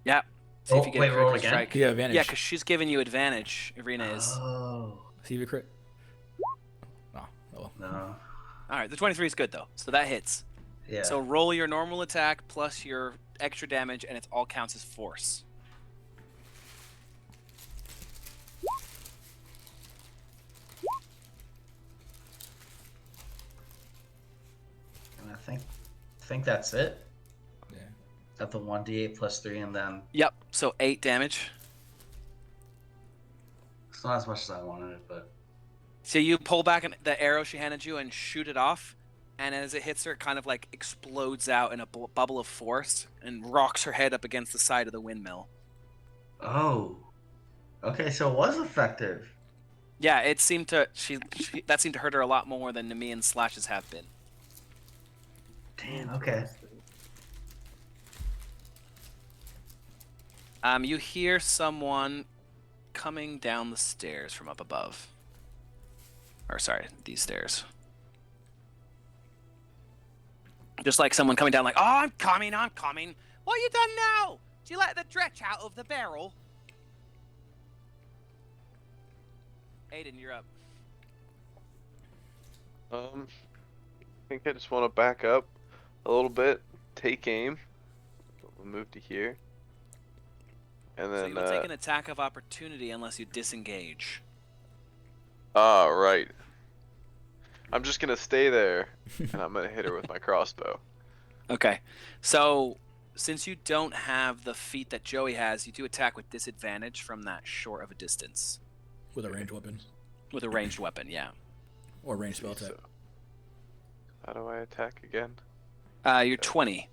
Yeah. See if you get a roll critical again? strike. You have advantage. Yeah, because she's giving you advantage. Irina is. Oh. See if you crit. Oh well. No. All right, the 23 is good though, so that hits. Yeah. So roll your normal attack plus your extra damage, and it all counts as force. And I think that's it. Yeah. Got the 1d8 plus 3 and then Yep. So 8 damage. it's not as much as I wanted it, but So you pull back the arrow she handed you and shoot it off, and as it hits her, it kind of like explodes out in a bubble of force and rocks her head up against the side of the windmill. oh. Okay, so it was effective. Yeah, it seemed to that seemed to hurt her a lot more than Nemean's slashes have been. Damn, okay. You hear someone coming down the stairs from up above. Or sorry, these stairs. Just like someone coming down like, "Oh, I'm coming. What you done now? Did you let the dretch out of the barrel?" Aiden, you're up. I think I just want to back up a little bit, take aim. We'll move to here. And So then, you will take an attack of opportunity unless you disengage. right. I'm just gonna stay there, and I'm gonna hit her with my crossbow. Okay. So, since you don't have the feat that Joey has, you do attack with disadvantage from that short of a distance. With a ranged weapon. With a ranged weapon, yeah. Or ranged spell attack. So, how do I attack again? You're 20.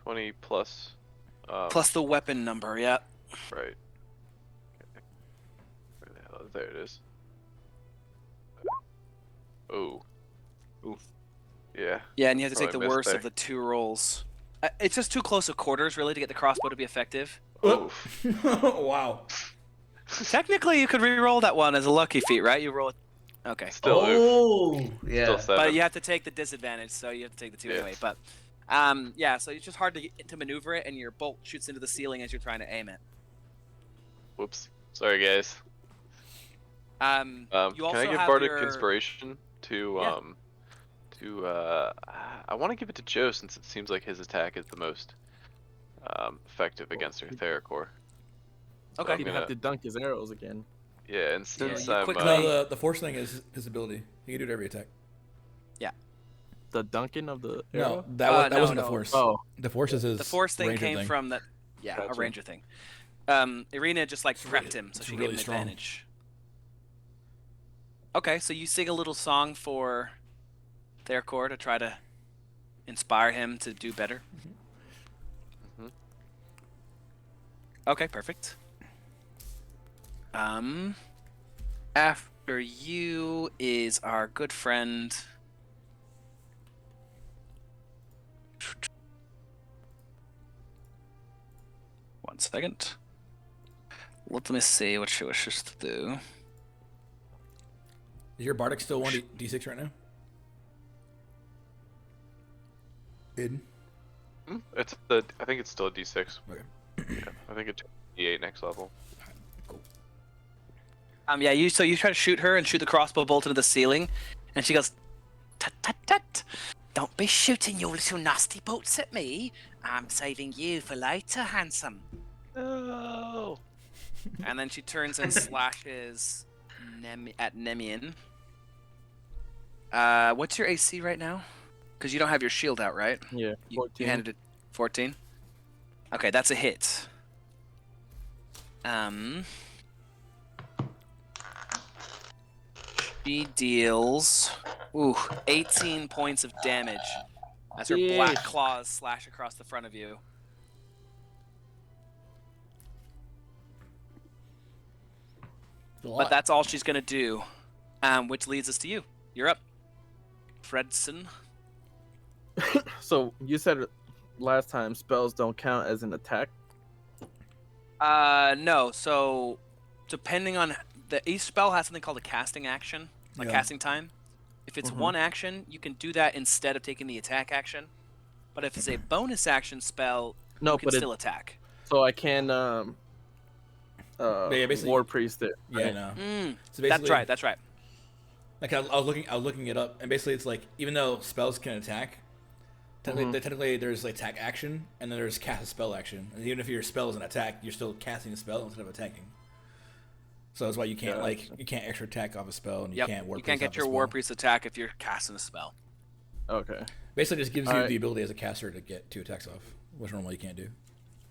20 plus. Plus the weapon number, yeah. Right. Okay. Where the hell? There it is. Oh. Oof. Yeah. Yeah, and you have to take the Probably missed worst there. of the 2 rolls. It's just too close of quarters, really, to get the crossbow to be effective. Oof. Wow. Technically, you could re-roll that one as a lucky feat, right? You roll it. Okay. Still oof. Oh, yeah. Still 7. But you have to take the disadvantage, so you have to take the 2 Yeah. anyway. But, yeah, so it's just hard to maneuver it, and your bolt shoots into the ceiling as you're trying to aim it. Whoops. Sorry, guys. You Can also I give have Bardic your... Inspiration to I want to give it to Joe since it seems like his attack is the most effective against her Theracore. Okay. I'm He'd gonna- have to dunk his arrows again. Yeah, and since you I'm quickly- No, the force thing is his ability. He can do it every attack. The dunking of the No, arrow? that no, wasn't no. the force. Oh, The force is his. The force thing ranger came from that... Yeah, a Gotcha. ranger thing. Irina just, like, prepped him, so it's she really gave him strong. advantage. Okay, so you sing a little song for Theracore to try to inspire him to do better. Mhm. Okay, perfect. After you is our good friend. One second. Let me see what she wishes to do. Is your bardic still 1d6 right now? Hidden. I think it's still a D6. Okay. Yeah, I think it's D8 next level. Cool. Yeah, you try to shoot her and shoot the crossbow bolt into the ceiling, and she goes, "Tut tut tut! Don't be shooting your little nasty bolts at me. I'm saving you for later, handsome." No. And then she turns and slashes at Nemian. What's your AC right now? Because you don't have your shield out, right? yeah. You 14. handed it 14. Okay, that's a hit. She deals 18 points of damage as her black Yeesh. claws slash across the front of you. It's a lot. But that's all she's gonna do, which leads us to you. You're up, Fredson. So you said last time spells don't count as an attack. No. So, depending on each spell has something called a casting action, like Yeah. casting time. If it's Mhm. one action, you can do that instead of taking the attack action. But if it's a bonus action spell, No, you can but still attack. so I can Yeah, basically- war priest it. Yeah, right? no. So That's right. That's right. Like I was looking it up, and basically it's like even though spells can attack, technically there's like attack action, and then there's cast a spell action. And even if your spell is an attack, you're still casting a spell instead of attacking. So that's why you can't you can't extra attack off a spell, and you Yep. can't war You can't priest off get a your spell. war priest attack if you're casting a spell. Okay. Basically, just gives you Alright. the ability as a caster to get 2 attacks off, which normally you can't do.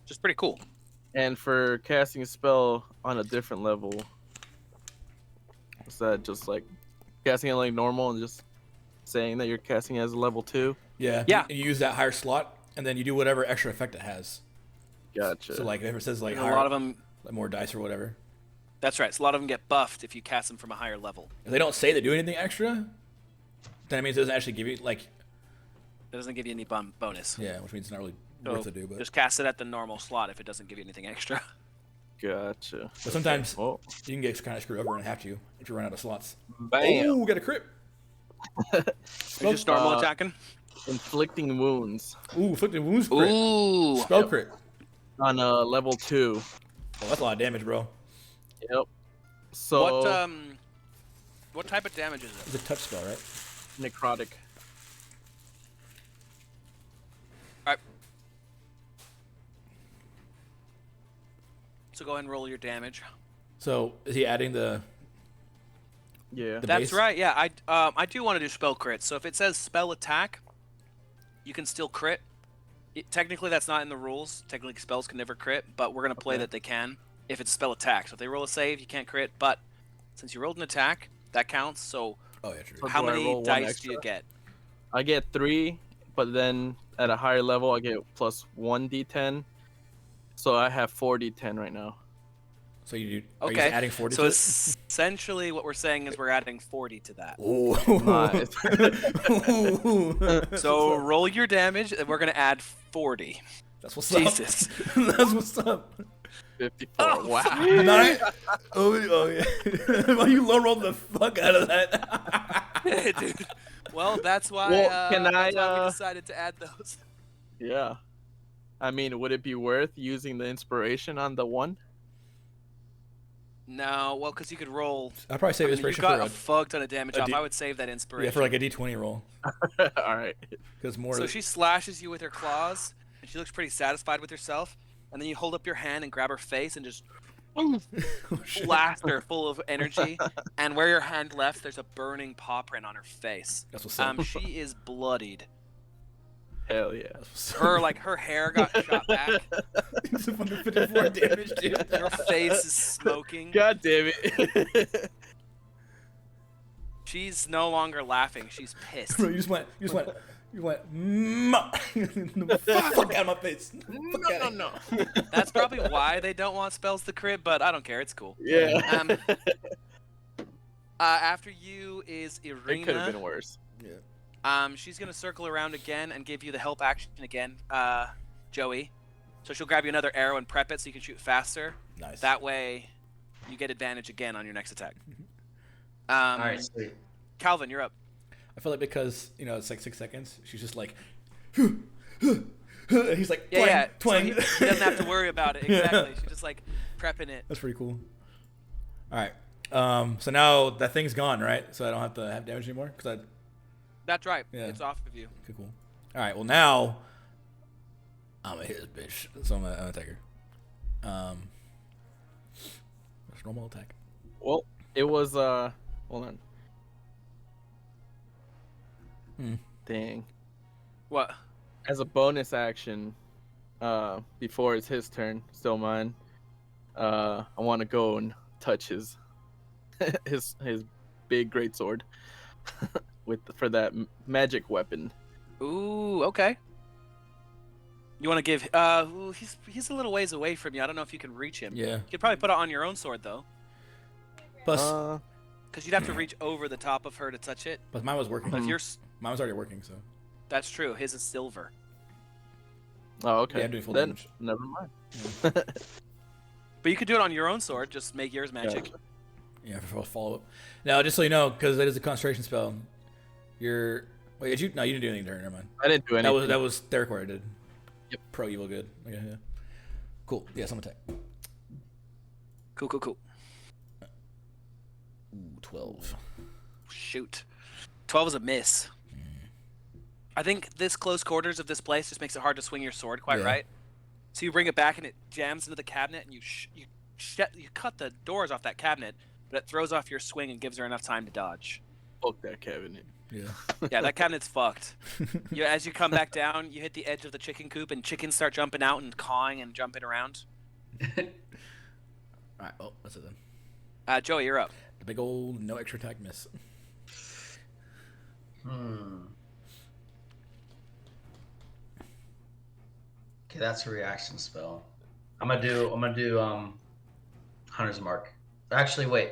Which is pretty cool. And for casting a spell on a different level, is that just like casting it like normal and just saying that you're casting it as a level 2? Yeah. Yeah. You use that higher slot, and then you do whatever extra effect it has. Gotcha. So like if it says like And a higher, lot of them. like more dice or whatever. That's right. So a lot of them get buffed if you cast them from a higher level. If they don't say they do anything extra, then it means it doesn't actually give you like It doesn't give you any bonus. yeah, which means it's not really So worth to do. But just cast it at the normal slot if it doesn't give you anything extra. Gotcha. But sometimes Oh, you can get kind of screwed over and have to if you run out of slots. bam! Oh, got a crit. You're just normal Uh, attacking. Inflicting wounds Ooh, inflicted wounds crit. Ooh. Spell crit. on level 2. Oh, that's a lot of damage, bro. Yep. So What type of damage is it? It's a touch spell, right? necrotic. So go ahead and roll your damage. So is he adding the? Yeah. The That's base? right. Yeah, I do want to do spell crit. So if it says spell attack, you can still crit. Technically, that's not in the rules. Technically, spells can never crit, but we're gonna play Okay. that they can if it's a spell attack. So if they roll a save, you can't crit. But since you rolled an attack, that counts. So Oh yeah, true. So how do I many roll one dice do you extra? get? I get 3, but then at a higher level I get plus 1d10. So I have 4d10 right now. So you do? Are you Okay. just adding 40 So to it? essentially, what we're saying is we're adding 40 to that. Ooh. Nice. So roll your damage, and we're gonna add 40. That's what's Jesus. up. That's what's up. 54. Oh, wow. Nine. Oh yeah. Why you low rolled the fuck out of that? Dude. Well, that's why. Well, can that's why I, we decided to add those. Yeah. I mean, would it be worth using the inspiration on the one? No, well, because you could roll. I'd probably save I mean, you inspiration got for a fuck ton of damage off. D- I would save that inspiration. yeah, for like a D20 roll. All right. Because more. So she slashes you with her claws, and she looks pretty satisfied with herself. And then you hold up your hand and grab her face and just Oh, shit. blast her full of energy. And where your hand left, there's a burning paw print on her face. That's what's up. She is bloodied. Hell yeah. That's what's up. Her hair got shot back. It's a fucking 54 damage, dude. Her face is smoking. God damn it. She's no longer laughing. She's pissed. Bro, you went, fuck out of my face. Fuck out of No. That's probably why they don't want spells to crit, but I don't care. It's cool. Yeah. After you is It could have Irina. been worse. Yeah. She's gonna circle around again and give you the help action again, Joey. So she'll grab you another arrow and prep it so you can shoot faster. Nice. That way, you get advantage again on your next attack. All right, sweet. Calvin, you're up. I feel like because, it's like 6 seconds, she's just like, and he's like, twang, Yeah. twang. So he doesn't have to worry about it. Exactly. She's just like prepping it. That's pretty cool. All right. So now that thing's gone, right? So I don't have to have damage anymore? That's right. Yeah. It's off of you. Okay, cool. All right. Well, now I'm gonna hit this bitch. So I'm gonna attack her. That's normal attack. Well, it was, hold on. Dang. What? As a bonus action, before it's his turn, still mine, I want to go and touch his his big greatsword for that magic weapon. Ooh, okay. You want to give? He's a little ways away from you. I don't know if you can reach him. Yeah. You could probably put it on your own sword though, Plus, because you'd have to reach over the top of her to touch it. plus mine was working. But if you're, Mine was already working, so. that's true. His is silver. Oh, okay. Yeah, I'm doing full Then damage. never mind. But you could do it on your own sword. Just make yours magic. Yeah, for follow up. Now, just so you know, because that is a concentration spell, you're. Wait, did you? No, you didn't do anything to her. Never mind. I didn't do anything. That was Theracor did. Yep. Pro evil good. Okay, yeah. Cool. Yeah, some attack. Cool. Ooh, 12. Shoot. 12 is a miss. I think this close quarters of this place just makes it hard to swing your sword quite Yeah. right. So you bring it back and it jams into the cabinet and you cut the doors off that cabinet, but it throws off your swing and gives her enough time to dodge. Fuck that cabinet. Yeah. Yeah, that cabinet's fucked. As you come back down, you hit the edge of the chicken coop and chickens start jumping out and cawing and jumping around. All right. Oh, that's it then. Joey, you're up. The big old no extra attack miss. Okay, that's a reaction spell. I'm gonna do Hunter's Mark. Actually, wait.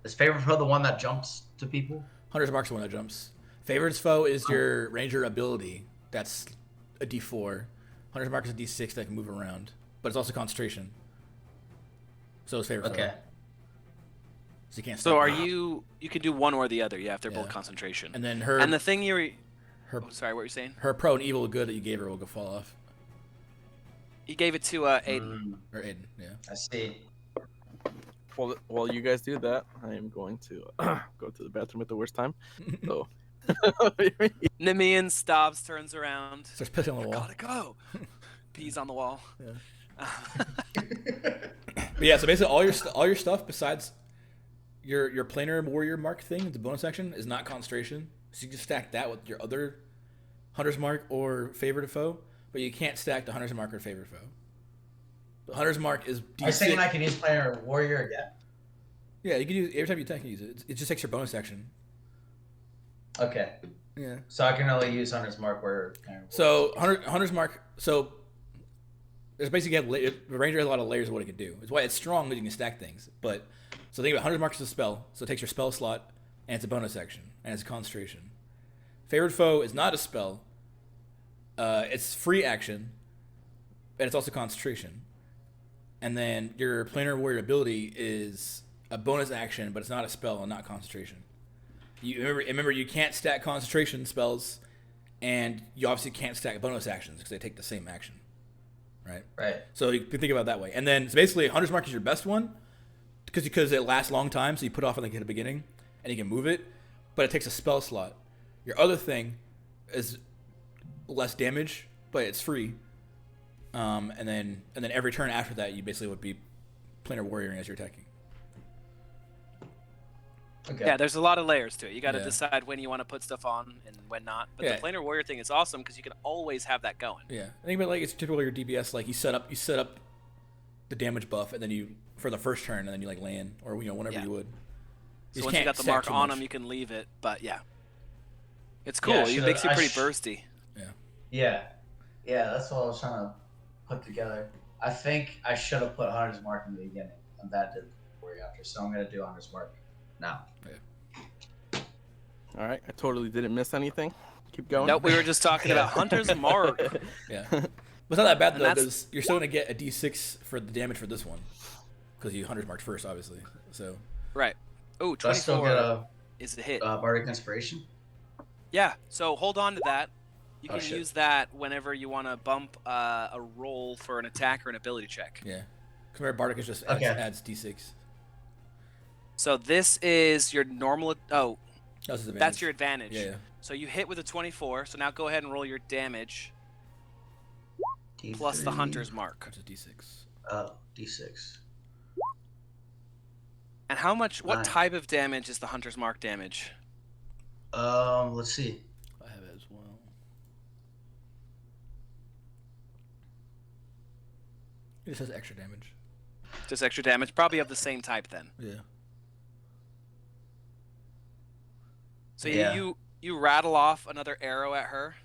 Is favorite foe the one that jumps to people? Hunter's Mark's the one that jumps. Favorite's foe is your ranger ability. That's a D4. Hunter's Mark is a D6 that can move around, but it's also concentration. So is favorite Okay. foe. So you can't. So stop are her. you can do one or the other, yeah, if they're both Yeah. concentration. And then her And the thing her oh, sorry, what were you saying? her pro and evil good that you gave her will go fall off. You gave it to Aiden. Or Aiden, yeah. I see. Well, while you guys do that, I am going to go to the bathroom at the worst time. So. Nemean stops, turns around. Starts pissing on the wall. Gotta go. Pees on the wall. Yeah. But yeah, so basically all your stuff besides your planar warrior mark thing, the bonus action, is not concentration. So you just stack that with your other hunter's mark or favorite foe, but you can't stack the hunter's mark or favorite foe. The hunter's mark is D6. Are you saying I can use Planar Warrior again? Yeah, you can use every time you attack, you can use it. It just takes your bonus action. Okay. Yeah. So I can only use Hunter's Mark where. So hunter's mark. So there's basically the ranger has a lot of layers of what it can do. It's why it's strong that you can stack things. But so think about hunter's mark is a spell, so it takes your spell slot and it's a bonus action and it's a concentration. Favorite foe is not a spell, It's free action, and it's also concentration. And then your planar warrior ability is a bonus action, but it's not a spell and not concentration. You remember you can't stack concentration spells, and you obviously can't stack bonus actions because they take the same action, right? Right. So you can think about it that way. And then so basically, Hunter's Mark is your best one because it lasts a long time. So you put it off at the beginning, and you can move it, but it takes a spell slot. Your other thing is less damage, but it's free. And then every turn after that, you basically would be planar warrioring as you're attacking. Okay. Yeah, there's a lot of layers to it. You got to Yeah. decide when you want to put stuff on and when not. But Yeah. the planar warrior thing is awesome because you can always have that going. Yeah, I think about like it's typical your DPS. Like you set up the damage buff, and then you for the first turn, and then you like land or whenever Yeah. you would. So just once you can't got the stack mark too on much. them, you can leave it. But yeah, it's cool. Yeah, It makes you I pretty sh- bursty. Yeah. Yeah, that's what I was trying to put together. I think I should have put Hunter's Mark in the beginning, and that did worry after. So I'm gonna do Hunter's Mark now. All right, I totally didn't miss anything. Keep going. Nope, we were just talking about Hunter's Mark. Yeah, but it's not that bad And though, that's- because you're still gonna get a D6 for the damage for this one, because you Hunter's marked first, obviously. So Right. Oh, Do I still 24 get a is a hit. Bardic Inspiration? Yeah, so hold on to that. You Oh, can shit. use that whenever you want to bump a roll for an attack or an ability check. yeah, Khmer Bardic is just Okay. adds D6. So this is your normal. Oh, That's his advantage. that's your advantage. Yeah, yeah. So you hit with a 24. So now go ahead and roll your damage plus the D3. Hunter's Mark. That's a D6. D6. And how much? What Nine. type of damage is the Hunter's Mark damage? Let's see. I have it as well. It just has extra damage. Just extra damage. Probably of the same type then. Yeah. So Yeah. you rattle off another arrow at her,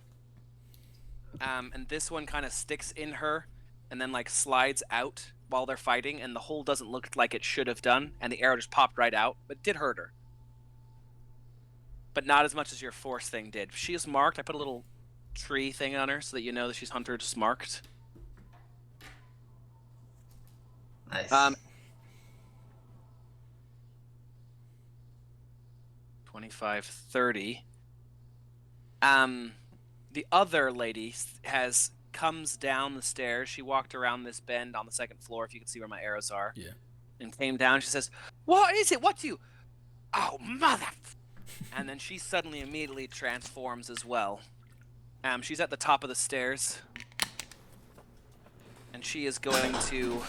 and this one kind of sticks in her, and then like slides out while they're fighting, and the hole doesn't look like it should have done, and the arrow just popped right out, but it did hurt her. But not as much as your force thing did. She is marked. I put a little tree thing on her so that you know that she's Hunter's marked. Nice. 25, 30. The other lady comes down the stairs. She walked around this bend on the second floor, if you can see where my arrows are. Yeah. And came down. She says, "What is it? What do you? Oh, mother!" And then she suddenly, immediately transforms as well. She's at the top of the stairs, and she is going to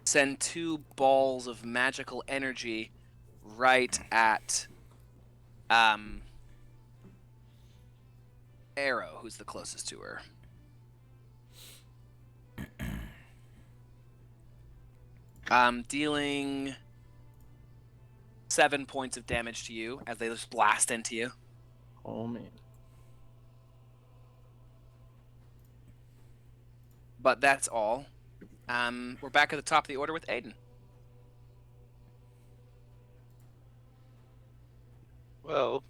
send 2 balls of magical energy right at Arrow, who's the closest to her. Dealing 7 points of damage to you as they just blast into you. Oh man. But that's all. We're back at the top of the order with Aiden. Well,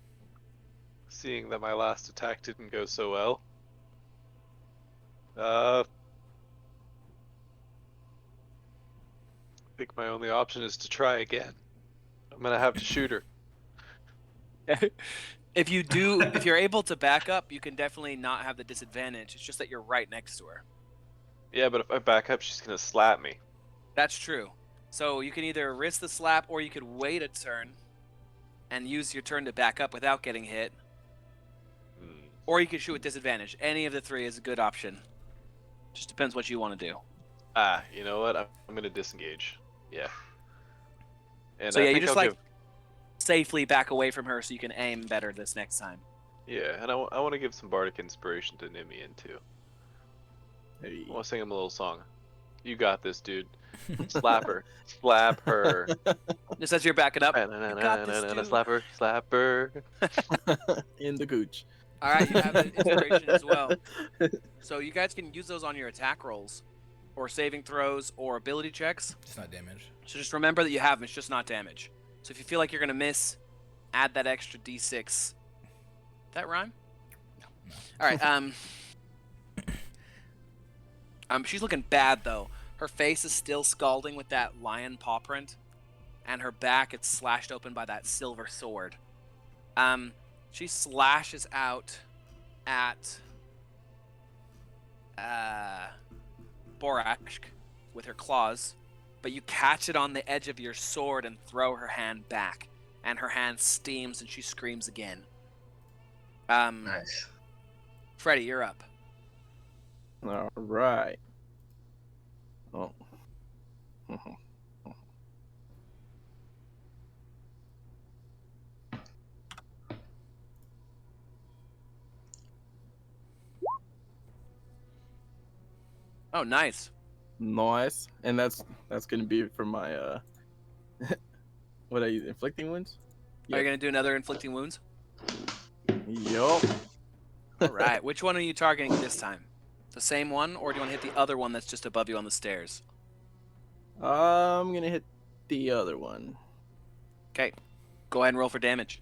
seeing that my last attack didn't go so well, I think my only option is to try again. I'm gonna have to shoot her. If you're able to back up, you can definitely not have the disadvantage. It's just that you're right next to her. Yeah, but if I back up, she's gonna slap me. That's true. So you can either risk the slap, or you could wait a turn and use your turn to back up without getting hit. Hmm. Or you can shoot with disadvantage. Any of the 3 is a good option. Just depends what you want to do. You know what? I'm gonna disengage. Yeah. And So I yeah, you think just I'll like safely back away from her so you can aim better this next time. Yeah, and I want to give some bardic inspiration to Nimian too. Hey. I want to sing him a little song. You got this, dude. Slap her. Slap her. Just as you're backing up. got this, dude. Slap her. Slap her. In the gooch. All right, you have the inspiration as well. So you guys can use those on your attack rolls, or saving throws, or ability checks. It's not damage. So just remember that you have them. It's just not damage. So if you feel like you're gonna miss, add that extra D6. That rhyme? All right. She's looking bad though. Her face is still scalding with that lion paw print, and her back it's slashed open by that silver sword. She slashes out at Borashk with her claws, but you catch it on the edge of your sword and throw her hand back, and her hand steams and she screams again. Nice. Freddy, you're up. All right. Oh. Oh, nice. Nice. And that's gonna be for my what are you inflicting wounds? Are you gonna do another inflicting wounds? Yup. All right. Which one are you targeting this time? The same one, or do you want to hit the other one that's just above you on the stairs? I'm gonna hit the other one. Okay. Go ahead and roll for damage.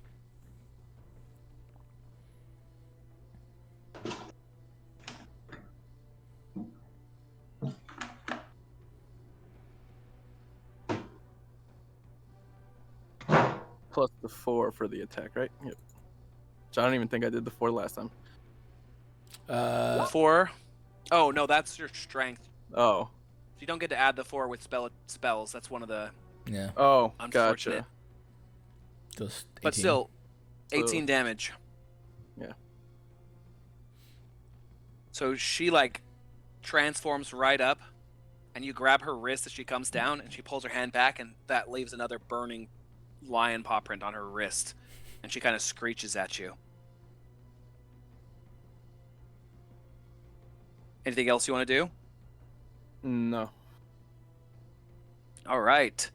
Plus the 4 for the attack, right? Yep. So I don't even think I did the 4 last time. 4. Oh no, that's your strength. Oh. You don't get to add the 4 with spells. That's one of the Yeah. Oh, unfortunate. gotcha. Just 18. But still, 18 damage. Yeah. So she like transforms right up, and you grab her wrist as she comes down, and she pulls her hand back, and that leaves another burning lion paw print on her wrist, and she kind of screeches at you. Anything else you want to do? No. All right.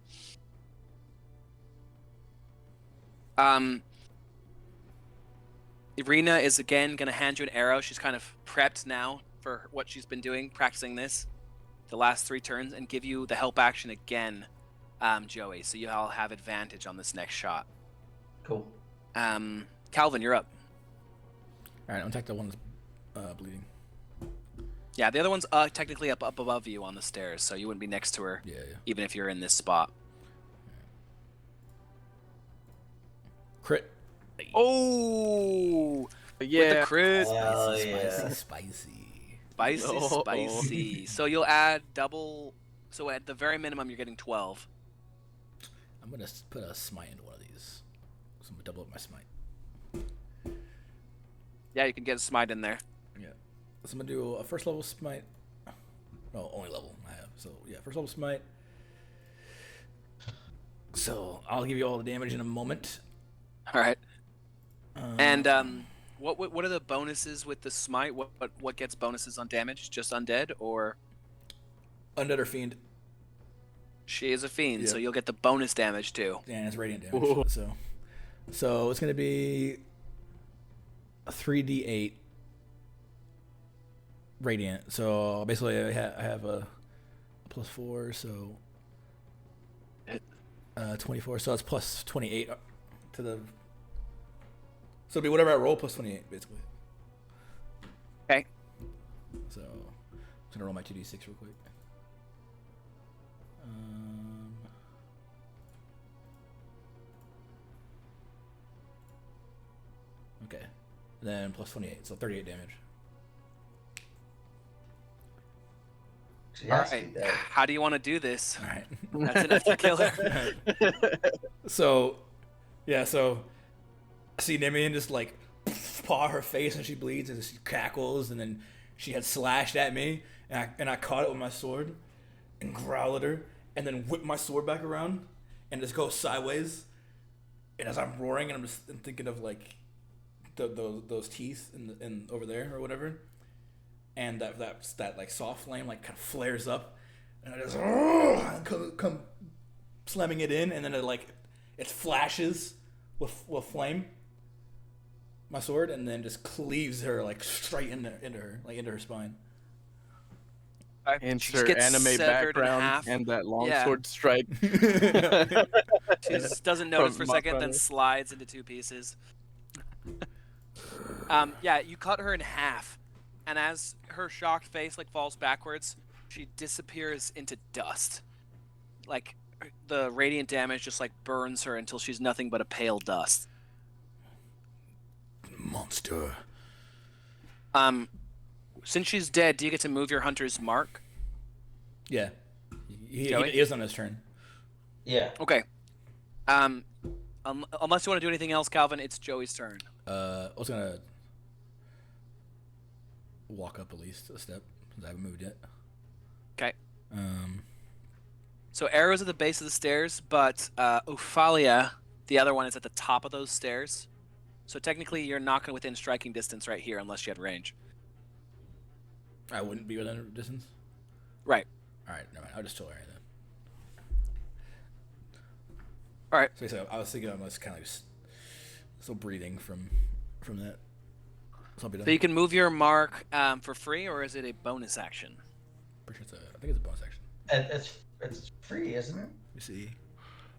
Irina is again going to hand you an arrow. She's kind of prepped now for what she's been doing, practicing this the last 3 turns, and give you the help action again, Joey. So you all have advantage on this next shot. Cool. Calvin, you're up. All right, I'll take the one that's bleeding. Yeah, the other one's technically up above you on the stairs, so you wouldn't be next to her, Yeah. even if you're in this spot. Crit. Oh! Yeah. With the crit. Hell Spicy, yeah. spicy. Spicy, No. spicy. So you'll add double. So at the very minimum, you're getting 12. I'm gonna put a smite into one of these. So I'm gonna double up my smite. Yeah, you can get a smite in there. Yeah. So I'm gonna do a first level smite. No, only level I have. So yeah, first level smite. So I'll give you all the damage in a moment. All right. And what are the bonuses with the smite? What gets bonuses on damage? Just undead, or Undead or fiend? she is a fiend, Yeah. so you'll get the bonus damage too. And it's radiant damage. Whoa. So it's gonna be a 3d8 radiant. So basically, I have a plus 4, so 24. So it's plus 28 to the. So it'll be whatever I roll plus 28, basically. Okay. So I'm just gonna roll my 2d6 real quick. Okay. And then plus 28, so 38 damage. She All has to right. be dead. How do you want to do this? All right. That's enough to kill her. So, yeah, so I see Nemian just like paw her face and she bleeds and she cackles, and then she had slashed at me and I caught it with my sword and growled at her and then whipped my sword back around and just go sideways. And as I'm roaring, and I'm just thinking of like those teeth in over there or whatever, and that like soft flame like kind of flares up, and I just come slamming it in, and then it flashes with flame, my sword, and then just cleaves her like straight into her spine. And She her gets anime severed in background half. and that long Yeah. sword strike. She just doesn't notice for a From second, then Montana. slides into 2 pieces. Yeah, you cut her in half, and as her shocked face like falls backwards, she disappears into dust. Like the radiant damage just like burns her until she's nothing but a pale dust. Monster. Since she's dead, do you get to move your hunter's mark? Yeah. He Joey? is on his turn. Yeah. Okay. Unless you want to do anything else, Calvin, it's Joey's turn. I was gonna walk up at least a step since I haven't moved yet. Okay. Um, So Arrow's at the base of the stairs, but Ophalia, the other one, is at the top of those stairs. So technically, you're not going within striking distance right here unless you had range. I wouldn't be within distance. Right. All right, never mind. I'll just chill right then. All right. So I was thinking I was kind of like still breathing from that. So I'll be done. So you can move your mark for free, or is it a bonus action? Pretty sure I think it's a bonus action. It's free, isn't it? Let me see.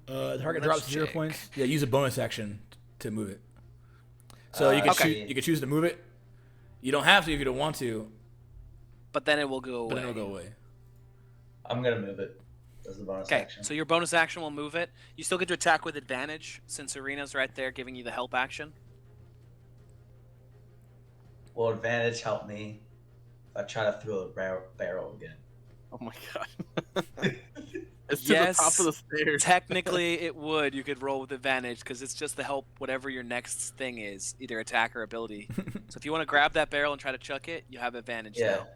The target Let's drops 0 check. points. Yeah, use a bonus action to move it. So you can Okay. you can choose to move it. You don't have to if you don't want to, But then it will go away. but then it'll go away. I'm gonna move it as a bonus Okay, action. so your bonus action will move it. You still get to attack with advantage since Arena's right there giving you the help action. Will advantage help me if I try to throw a barrel again? Oh my god. It's to Yes. the top of the stairs. Technically, it would. You could roll with advantage because it's just the help whatever your next thing is, either attack or ability. So if you want to grab that barrel and try to chuck it, you have advantage Yeah. now.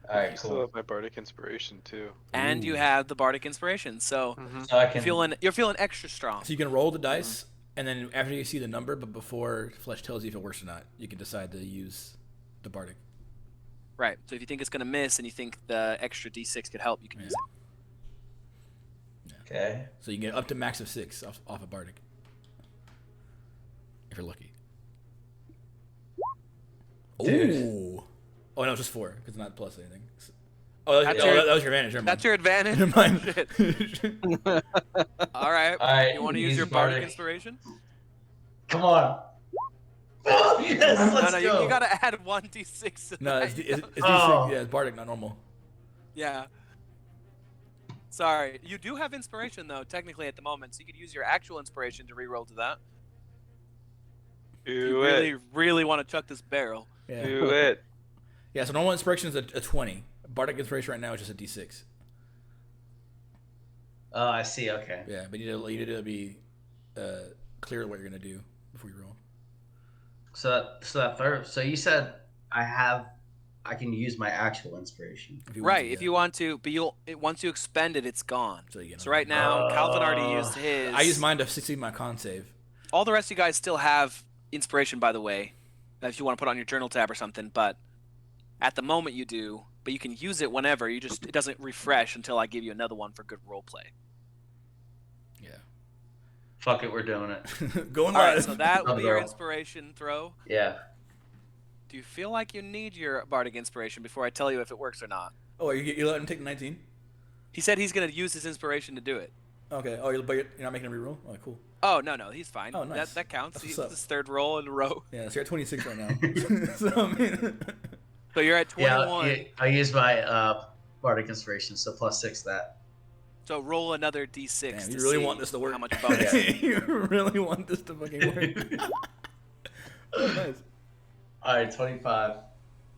All right, I still cool. have my bardic inspiration too. And you Ooh. have the bardic inspiration, so So I you're can. feeling extra strong. So you can roll the dice, and then after you see the number, but before Flesh tells you if it works or not, you can decide to use the bardic. Right. So if you think it's gonna miss and you think the extra d6 could help, you can Yeah. use it. Okay. So you can get up to max of 6 off a bardic, if you're lucky. Dude. Ooh. Oh no, it's just 4 because it's not plus anything. Oh, That's that your- was your advantage. Never mind. That's your advantage. Never mind. Shit. All right. All right. You want to use your bardic inspiration? Come on. Oh, yes, let's no, go. you gotta add 1d6 to No, that. it's Oh. D6. Yeah, it's bardic, not normal. Yeah. Sorry. You do have inspiration, though, technically, at the moment, so you could use your actual inspiration to reroll to that. Do You it. really, really want to chuck this barrel. Yeah. Do it. Yeah. So normal inspiration is a 20. Bardic inspiration right now is just a D6. Oh, I see. Okay. Yeah, but you need to be clear what you're gonna do before you roll. So that third. So you said I can use my actual inspiration. If you want Right, to, if yeah. you want to, but once you expend it, it's gone. So you get So right now, Calvin already used his. I use mine to succeed my con save. All the rest of you guys still have inspiration, by the way, if you want to put it on your journal tab or something. But at the moment, you do. But you can use it whenever. It doesn't refresh until I give you another one for good role play. Yeah. Fuck it, we're doing it. Going All right, live. so that will be your Roll. inspiration throw. Yeah. Do you feel like you need your bardic inspiration before I tell you if it works or not? Oh, you let him take the 19? He said he's gonna use his inspiration to do it. Okay. Oh, but you're not making him reroll? Oh, cool. Oh no, he's fine. Oh, nice. That counts. That's He's what's up. his third roll in a row. Yeah, so you're at 26 right now. So, I mean, So you're at 21. Yeah. I use my bardic inspiration, so +6 that. So roll another d6 damn, to you really see want this to work. how much bonus. You really want this to fucking work. Oh, nice. All right, 25.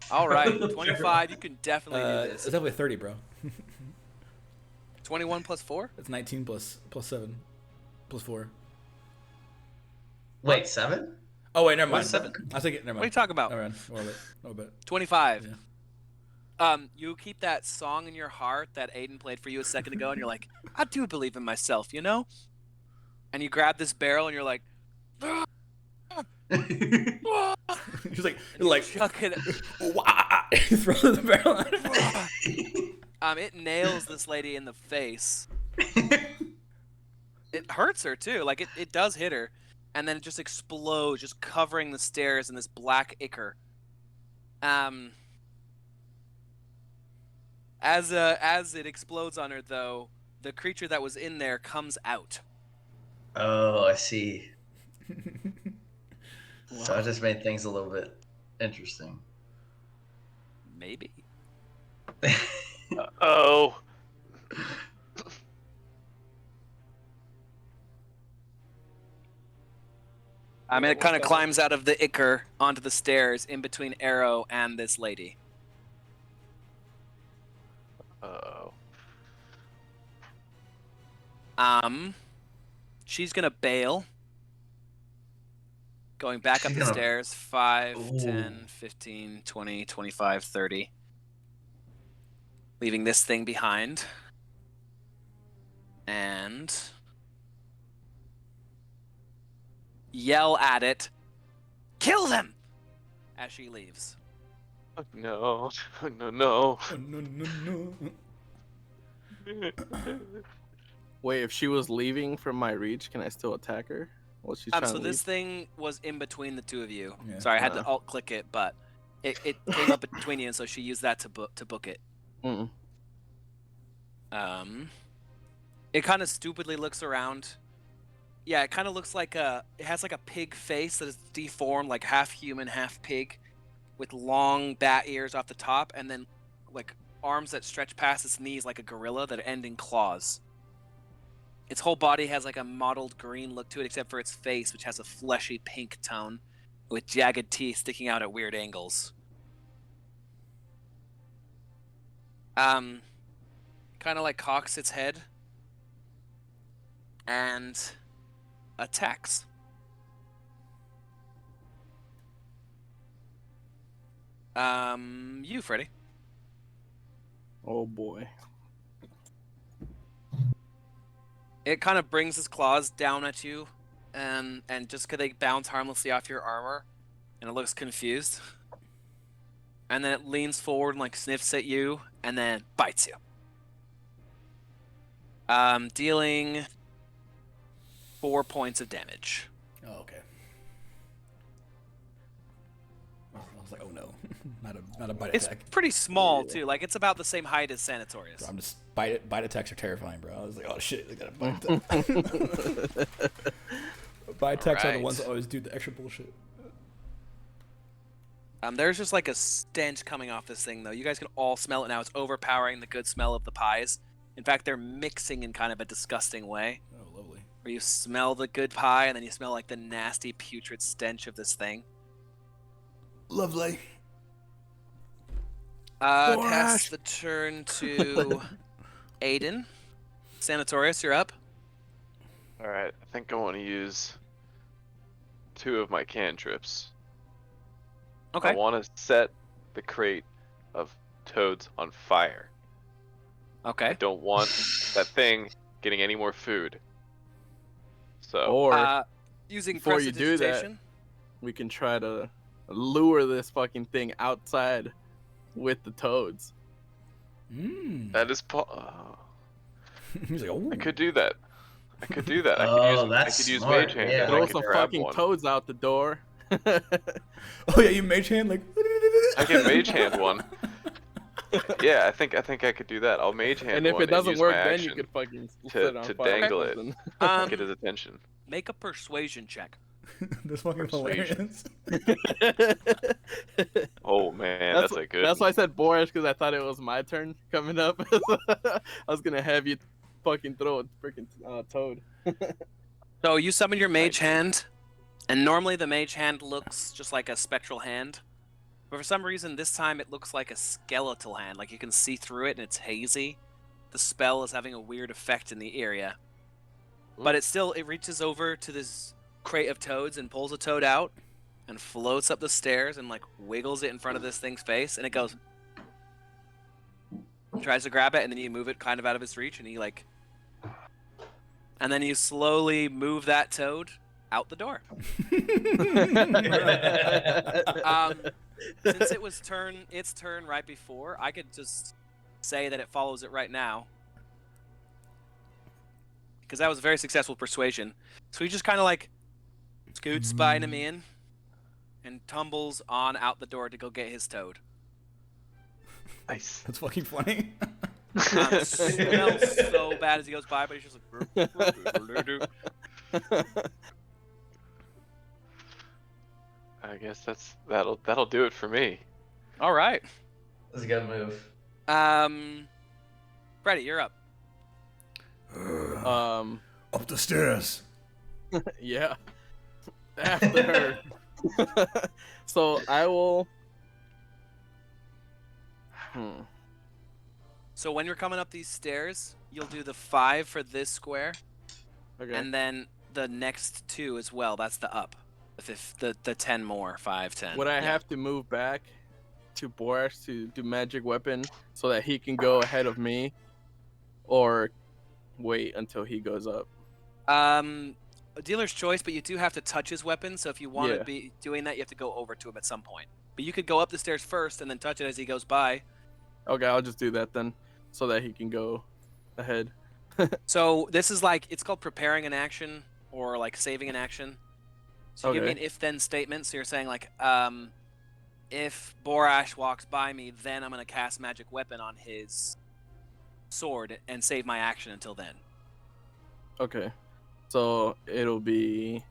All right, 25. You can definitely do It's this. definitely 30, bro. 21 plus 4. It's 19 plus 7 plus 4. Wait, 7? Oh wait, never mind. What's 7? I was thinking. Never mind. What are you talking about? Never mind. A little bit. 25. Yeah. You keep that song in your heart that Aiden played for you a second ago, and you're like, I do believe in myself, you know? And you grab this barrel, and you're like, She's like, you're like, chuck it. wah, throw the barrel at her. It nails this lady in the face. It hurts her too. Like it does hit her, and then it just explodes, just covering the stairs in this black ichor. As it explodes on her, though, the creature that was in there comes out. Oh, I see. So I just made things a little bit Interesting. Maybe. Oh. I mean, it kind of climbs out of the ichor onto the stairs in between Arrow and this lady. Uh-oh. She's gonna bail. Going back up She's the gonna- stairs. 5, Ooh. 10, 15, 20, 25, 30. Leaving this thing behind. And yell at it. Kill them! As she leaves. Oh, no. No, no. Oh, no. Wait, if she was leaving from my reach, can I still attack her? Well, she's trying So to this leave. thing was in between the two of you. Yeah. Sorry, I had to alt click it, but it came up between you, and so she used that to book it. Mm-mm. It kind of stupidly looks around. Yeah, it kind of looks like it has like a pig face that is deformed, like half human, half pig, with long bat ears off the top, and then like arms that stretch past its knees like a gorilla that end in claws. Its whole body has like a mottled green look to it, except for its face, which has a fleshy pink tone, with jagged teeth sticking out at weird angles. Kind of like cocks its head and attacks. You, Freddy. Oh boy. It kind of brings its claws down at you, and just because they bounce harmlessly off your armor, and it looks confused. And then it leans forward and like sniffs at you, and then bites you. Dealing 4 points of damage. Oh, okay. I was like, oh no, not a bite It's attack. pretty small too. Like it's about the same height as Sanatorius. Bro, I'm just bite attacks are terrifying, bro. I was like, oh shit, they got a bite attack. Bite attacks are the Alright. ones that always do the extra bullshit. There's just like a stench coming off this thing though. You guys can all smell it now. It's overpowering the good smell of the pies. In fact, they're mixing in kind of a disgusting way. Oh, lovely. Where you smell the good pie and then you smell like the nasty putrid stench of this thing. Lovely. Pass the turn to Aiden. Sanatorius, you're up. Alright, I think I want to use 2 of my cantrips. Okay. I want to set the crate of toads on fire. I Okay. don't want that thing getting any more food. So, Or Using before you do that, prestidigitation. we can try to lure this fucking thing outside with the toads. that is He's like, oh. I could do that. I could do that. Oh, I that's could use smart, Mage Hand. yeah. and I Throw could some grab fucking one. toads out the door. Oh yeah, you mage hand like. I can Mage Hand one. Yeah, I think I could do that. I'll Mage Hand And if one it doesn't use work, my then you action could fucking to- set it on to fire. dangle it. it. get his attention. Make a persuasion check. That's fucking Persuasion. hilarious. Oh man, that's a good. That's why I said boorish, because I thought it was my turn coming up. I was gonna have you fucking throw a freaking toad. So you summon your mage hand, and normally the mage hand looks just like a spectral hand. But for some reason, this time it looks like a skeletal hand. Like you can see through it and it's hazy. The spell is having a weird effect in the area. But it reaches over to this crate of toads and pulls a toad out and floats up the stairs and like wiggles it in front of this thing's face, and it goes. Tries to grab it, and then you move it kind of out of its reach, and he like. And then you slowly move that toad out the door. Since it was its turn right before, I could just say that it follows it right now. Because that was a very successful persuasion. So he just kind of like scoots by Namian and tumbles on out the door to go get his toad. Nice. That's fucking funny. Smells so bad as he goes by, but he's just like. I guess that'll do it for me. All right. That's a good move. Freddy, you're up. Up the stairs. Yeah. After her. So I will. So when you're coming up these stairs, you'll do the 5 for this square, Okay. and then the next 2 as well. That's the up. The 10 more, 5, 10. Would I have to move back to Borash to do magic weapon so that he can go ahead of me, or wait until he goes up? A dealer's choice, but you do have to touch his weapon. So if you want Yeah. to be doing that, you have to go over to him at some point. But you could go up the stairs first and then touch it as he goes by. Okay, I'll just do that then, so that he can go ahead. So this is like, it's called preparing an action or like saving an action. So you give me an Okay. if-then statement. So you're saying like, if Borash walks by me, then I'm going to cast magic weapon on his sword and save my action until then. Okay, so it'll be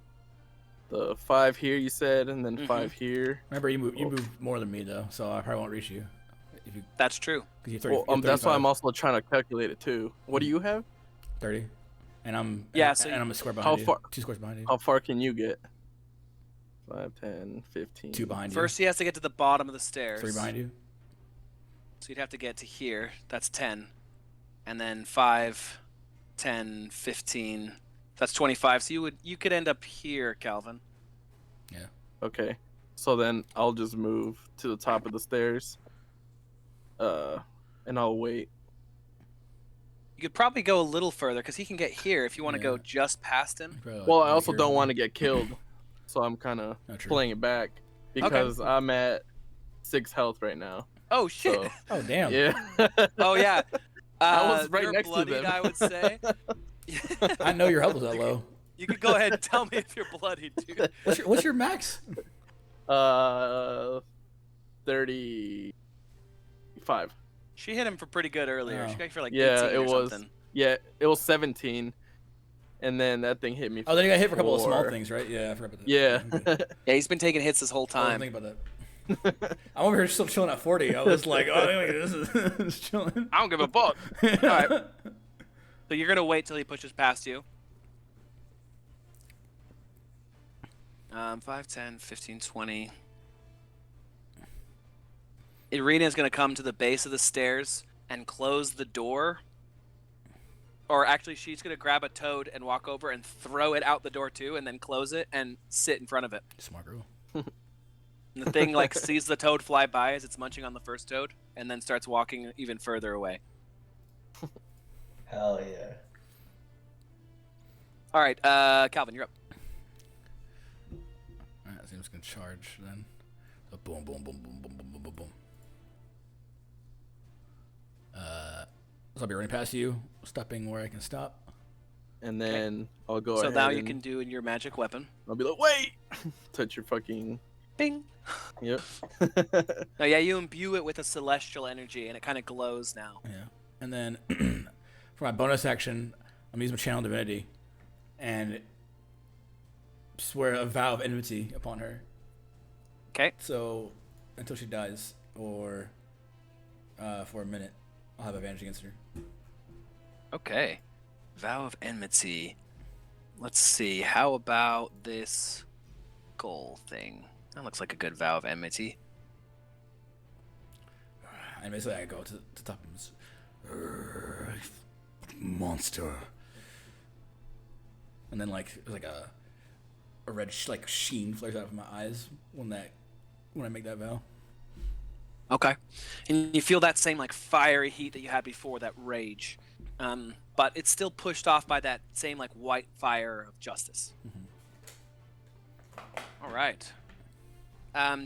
the 5 here you said, and then 5 here. Remember, you move more than me though, so I probably won't reach you. If you, That's true. 'cause you have 30, Well, you have that's why 35, I'm also trying to calculate it too. What do you have? 30, and I'm Yeah, and, so and I'm a square how behind you. far- 2 squares behind you. How far can you get? 5, 10, 15. 2 behind you. First, he has to get to the bottom of the stairs. 3 behind you. So you'd have to get to here. That's 10. And then 5, 10, 15. That's 25. So you could end up here, Calvin. Okay, so then I'll just move to the top of the stairs, and I'll wait. You could probably go a little further because he can get here if you want to go Yeah. just past him. Probably like Well, I right also here or don't want to something. get killed, so I'm kind of Not true. playing it back because I'm at 6 health right now. Oh, shit. So Oh damn. yeah. Oh, yeah. I was right you're next to bloodied, them. I would say. I know your health was that low. You could go ahead and tell me if you're bloodied, dude. What's your max? 35. She hit him for pretty good earlier. Oh. She got you for like Yeah, 18 it or was. something. Yeah, it was 17, and then that thing hit me. Oh, then you got hit for a couple of small for- things, right? Yeah, I forgot about that. Yeah. Okay. Yeah, he's been taking hits this whole I time. didn't think about that. I'm over here still chilling at 40. I was like, oh, this is chilling. I don't give a fuck. Alright. So you're going to wait till he pushes past you. 5, 10, 15, 20. Irina is going to come to the base of the stairs and close the door. Or actually, she's going to grab a toad and walk over and throw it out the door too, and then close it and sit in front of it. Smart girl. And the thing like sees the toad fly by as it's munching on the first toad, and then starts walking even further away. Hell yeah. All right, Calvin, you're up. Alright, so I'm just gonna charge then. So boom, boom, boom, boom, boom, boom, boom, boom, boom. So I'll be running past you, stopping where I can stop. And then I'll go So ahead. now you and can do in your magic weapon. I'll be like, wait! Touch your fucking. Bing. Yep. Oh yeah, you imbue it with a celestial energy, and it kind of glows now. Yeah. And then for my bonus action, I'm using my channel divinity and swear a vow of enmity upon her. Okay. So until she dies, or for a minute, I'll have advantage against her. Okay. Vow of enmity. Let's see. How about this goal thing? That looks like a good vow of enmity. And basically, I go to the top of this monster, and then like a red sheen flares out of my eyes when I make that vow. Okay. And you feel that same like fiery heat that you had before, that rage. But it's still pushed off by that same like white fire of justice. All right.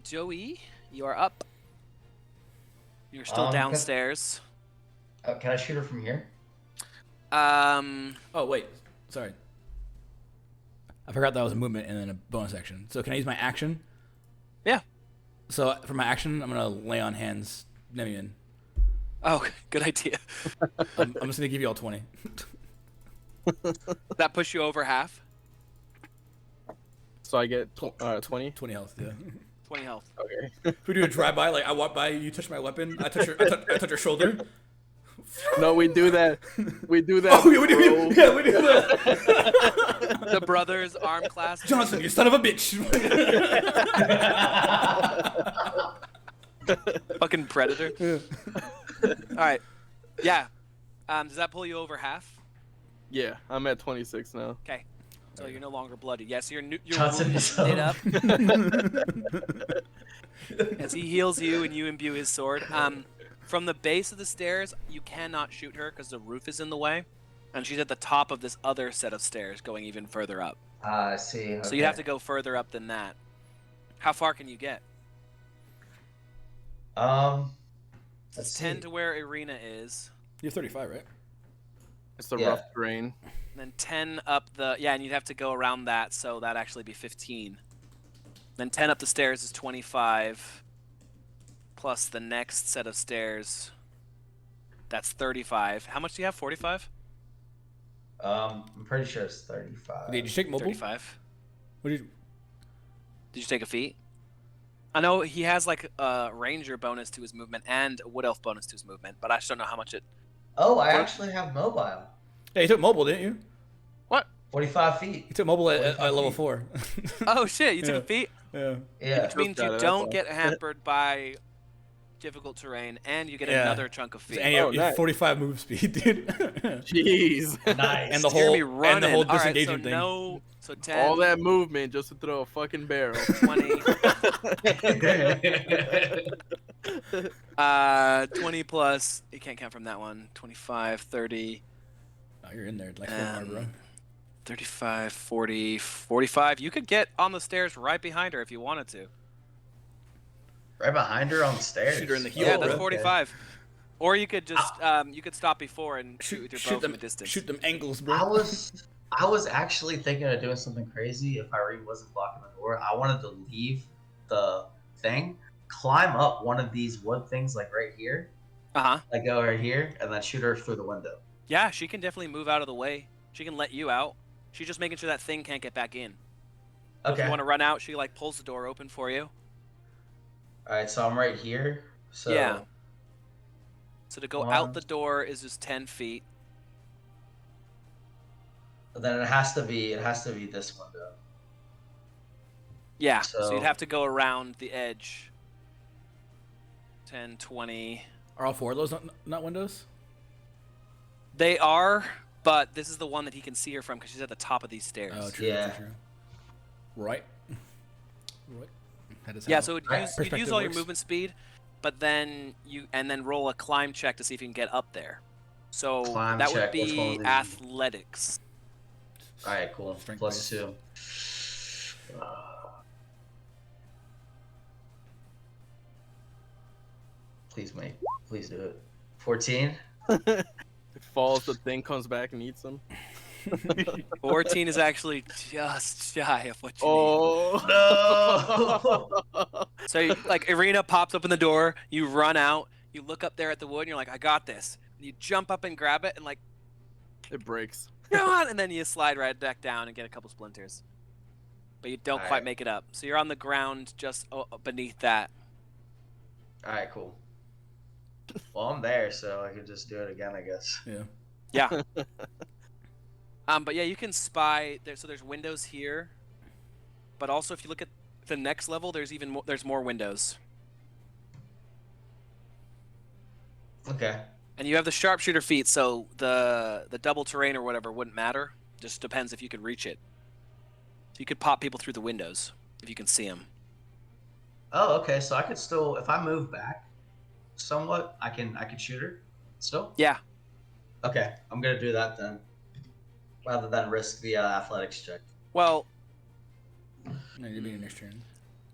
Joey, you are up. You're still downstairs. Can I shoot her from here? Oh wait, sorry. I forgot that was a movement and then a bonus action. So can I use my action? Yeah. So for my action, I'm gonna lay on hands, Nemian. Oh, good idea. I'm just gonna give you all 20. That push you over half. So I get 20. 20 health. Yeah. 20 health. Okay. If we do a drive by, like I walk by, you touch my weapon, I touch your shoulder. No, we do that. We do that. Oh, yeah, we do. bro. Yeah, we do that. The brothers arm clasp. Johnson, you son of a bitch. Fucking predator. All right. Yeah. Does that pull you over half? Yeah, I'm at 26 now. Okay. So you're no longer bloody. Yes, your Johnson wound is knit up. up as he heals you and you imbue his sword. From the base of the stairs, you cannot shoot her because the roof is in the way, and she's at the top of this other set of stairs, going even further up. I see. Okay. So you have to go further up than that. How far can you get? Let's 10 see. to where Irina is, You're 35, right? It's the Yeah. rough terrain. and then 10 up the and you'd have to go around that, so that'd actually be 15. Then 10 up the stairs is 25. Plus the next set of stairs, that's 35. How much do you have? 45? I'm pretty sure it's 35. Did you take mobile? 35. What did you? Did you take a feat? I know he has like a ranger bonus to his movement and a wood elf bonus to his movement, but I just don't know how much it. Oh, I actually have mobile. Yeah, you took mobile, didn't you? What? 45 feet. You took mobile at 45 level feet. 4. Oh shit! You took Yeah. a feat, Yeah. Yeah. which means got you it, that's don't all. get hampered by difficult terrain, and you get Yeah. another chunk of feat. And you have nice. 45 move speed, dude. Jeez. Nice. And the You're gonna be whole running. whole All right, so disengagement thing. no, so 10, All that movement just to throw a fucking barrel. 20, 20 plus. You can't count from that one. 25, 30. Oh, you're in there like full bro. 35, 40, 45. You could get on the stairs right behind her if you wanted to. Right behind her on the stairs. Shoot her in the heel, Yeah, bro. that's 45. Or you could just you could stop before and shoot with your bow from them, a distance. shoot them angles, bro. I was actually thinking of doing something crazy if Irene wasn't blocking the door. I wanted to leave the thing, climb up one of these wood things like right here, Uh-huh. like go right here, and then shoot her through the window. Yeah, she can definitely move out of the way. She can let you out. She's just making sure that thing can't get back in. So If Okay. you want to run out, she like pulls the door open for you. All right, so I'm right here. So Yeah. So to go One. out the door is just 10 feet. then it has to be this window. Yeah, so you'd So- have to go around the edge. 10, 20. Are all 4 of those not windows? They are, but this is the one that he can see her from because she's at the top of these stairs. Oh, true, Yeah. true. Right. Right. That is Yeah, how- so you'd Right. use Perspective all your works. movement speed, but then roll a climb check to see if you can get up there. So Climb that would check, what's one be of these? athletics. All right, cool. Strength Plus base. 2. Please, mate. Please do it. 14. It falls, the thing comes back and eats them. 14 is actually just shy of what you Oh No. need. So like Irina pops open the door, you run out, you look up there at the wood, and you're like, I got this. And you jump up and grab it, and like, It breaks. come on, and then you slide right back down and get a couple splinters. But you don't quite Alright. make it up. So you're on the ground just beneath that. All right, cool. Well, I'm there, so I could just do it again, I guess. Yeah. Yeah. But yeah, you can spy there. So there's windows here, but also if you look at the next level, there's even more. There's more windows, Okay. and you have the sharpshooter feat. So the double terrain or whatever wouldn't matter. Just depends if you could reach it. So you could pop people through the windows if you can see them. Oh, okay. So I could still, if I move back somewhat, I could shoot her still. Yeah. Okay, I'm gonna do that then, rather than risk the athletics check. Well, No, you're being next turn.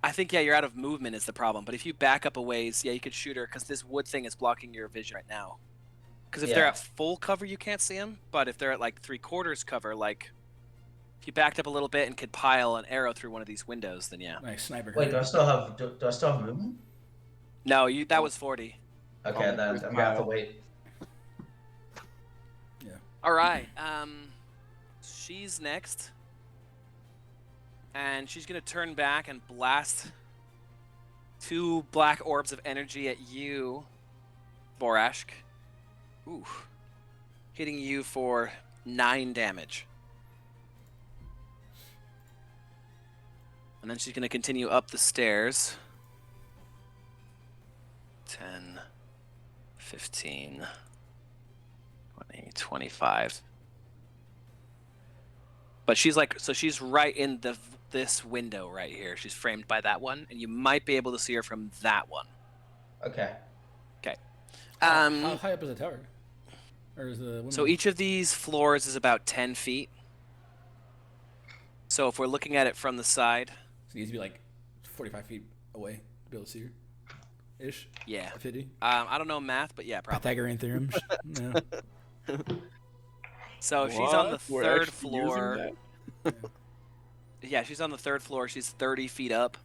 I think you're out of movement is the problem. But if you back up a ways, yeah, you could shoot her because this wood thing is blocking your vision right now. Because if they're Yeah. at full cover, you can't see them. But if they're at like 3/4 cover, like if you backed up a little bit and could pile an arrow through one of these windows, then yeah. Nice sniper. Wait, do I still have movement? No, that was 40. Okay, Oh, then I'm gonna have to wait. All right. She's next. And she's going to turn back and blast 2 black orbs of energy at you, Borashk. Ooh. Hitting you for 9 damage. And then she's going to continue up the stairs. 10, 15, 20, 25. But she's like, so she's right in this window right here. She's framed by that one, and you might be able to see her from that one. Okay. Okay. How high up is the tower? Or is the window? So each of these floors is about 10 feet. So if we're looking at it from the side, So it needs to be like 45 feet away to be able to see her. Ish. yeah. 50. I don't know math, but yeah, probably. Pythagorean theorem. Yeah. So she's on the We're 3rd actually using floor. Yeah, she's on the 3rd floor. She's 30 feet up,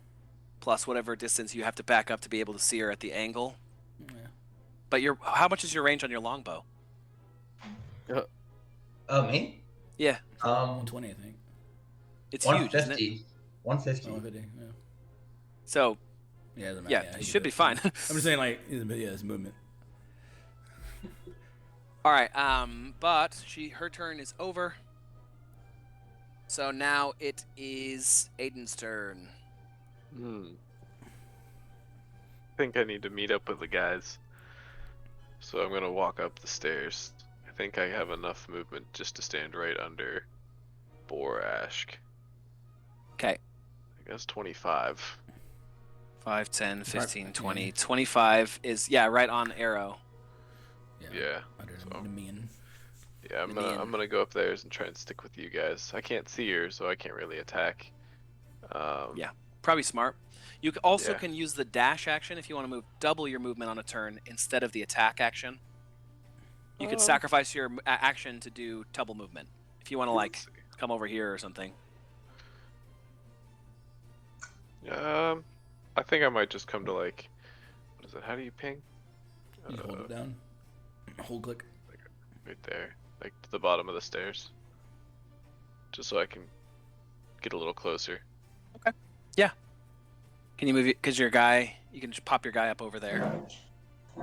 plus whatever distance you have to back up to be able to see her at the angle. Yeah. But how much is your range on your longbow? Oh, me? Yeah, 120, I think. it's huge, isn't it? 150. 150. 150. Yeah. So Yeah, doesn't matter. yeah, he it can should do be it. fine. I'm just saying, like, his movement. All right, but her turn is over. So now it is Aiden's turn. I think I need to meet up with the guys. So I'm gonna walk up the stairs. I think I have enough movement just to stand right under Borashk. Okay. I guess 25. 5, 10, 15, Right, 20. yeah. 25 is, yeah, right on arrow. Yeah. Under so- the mean. Yeah, I'm gonna go up there and try and stick with you guys. I can't see her, so I can't really attack. Yeah. Probably smart. You also Yeah. can use the dash action if you want to move double your movement on a turn instead of the attack action. You could sacrifice your action to do double movement if you want to like Let's see. come over here or something. I think I might just come to like, what is it? How do you ping? You just hold it down. Hold click. Right there, like to the bottom of the stairs, just so I can get a little closer. Can you move it? Because your guy, you can just pop your guy up over there.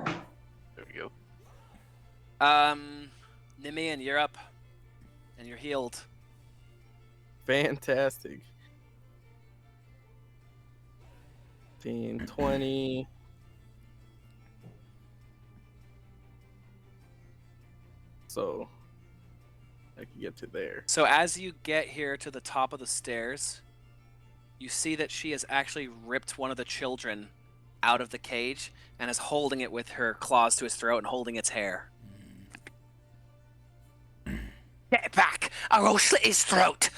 There we go. Nimian, you're up. And you're healed. Fantastic. 15, 20. So I can get to there. So as you get here to the top of the stairs, you see that she has actually ripped one of the children out of the cage and is holding it with her claws to his throat and holding its hair. Get it back, or I'll slit his throat.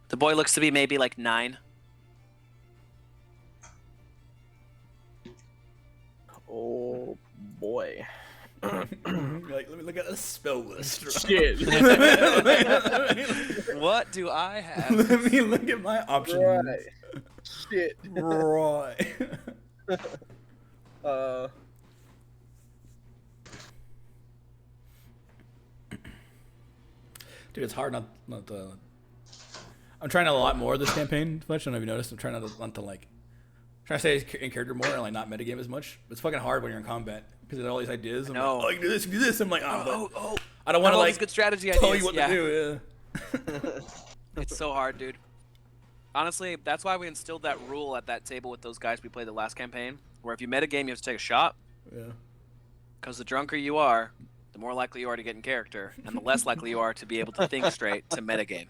The boy looks to be maybe like 9. Oh boy. Like, let me look at the spell list. Shit. What do I have? Let me look at my options. Right. Shit. Right. Dude, it's hard not to. I'm trying a lot more this campaign, Fletch. I don't know if you noticed. I'm trying not to like. Trying to stay in character more and like not metagame as much. It's fucking hard when you're in combat because there's all these ideas. I'm No. like, oh, you can do this, you can do this. I'm like, oh, Oh, I don't want to all like these good strategy tell ideas. you what Yeah. to do. Yeah. It's so hard, dude. Honestly, that's why we instilled that rule at that table with those guys we played the last campaign, where if you metagame, you have to take a shot. Yeah. Because the drunker you are, the more likely you are to get in character, and the less likely you are to be able to think straight to metagame.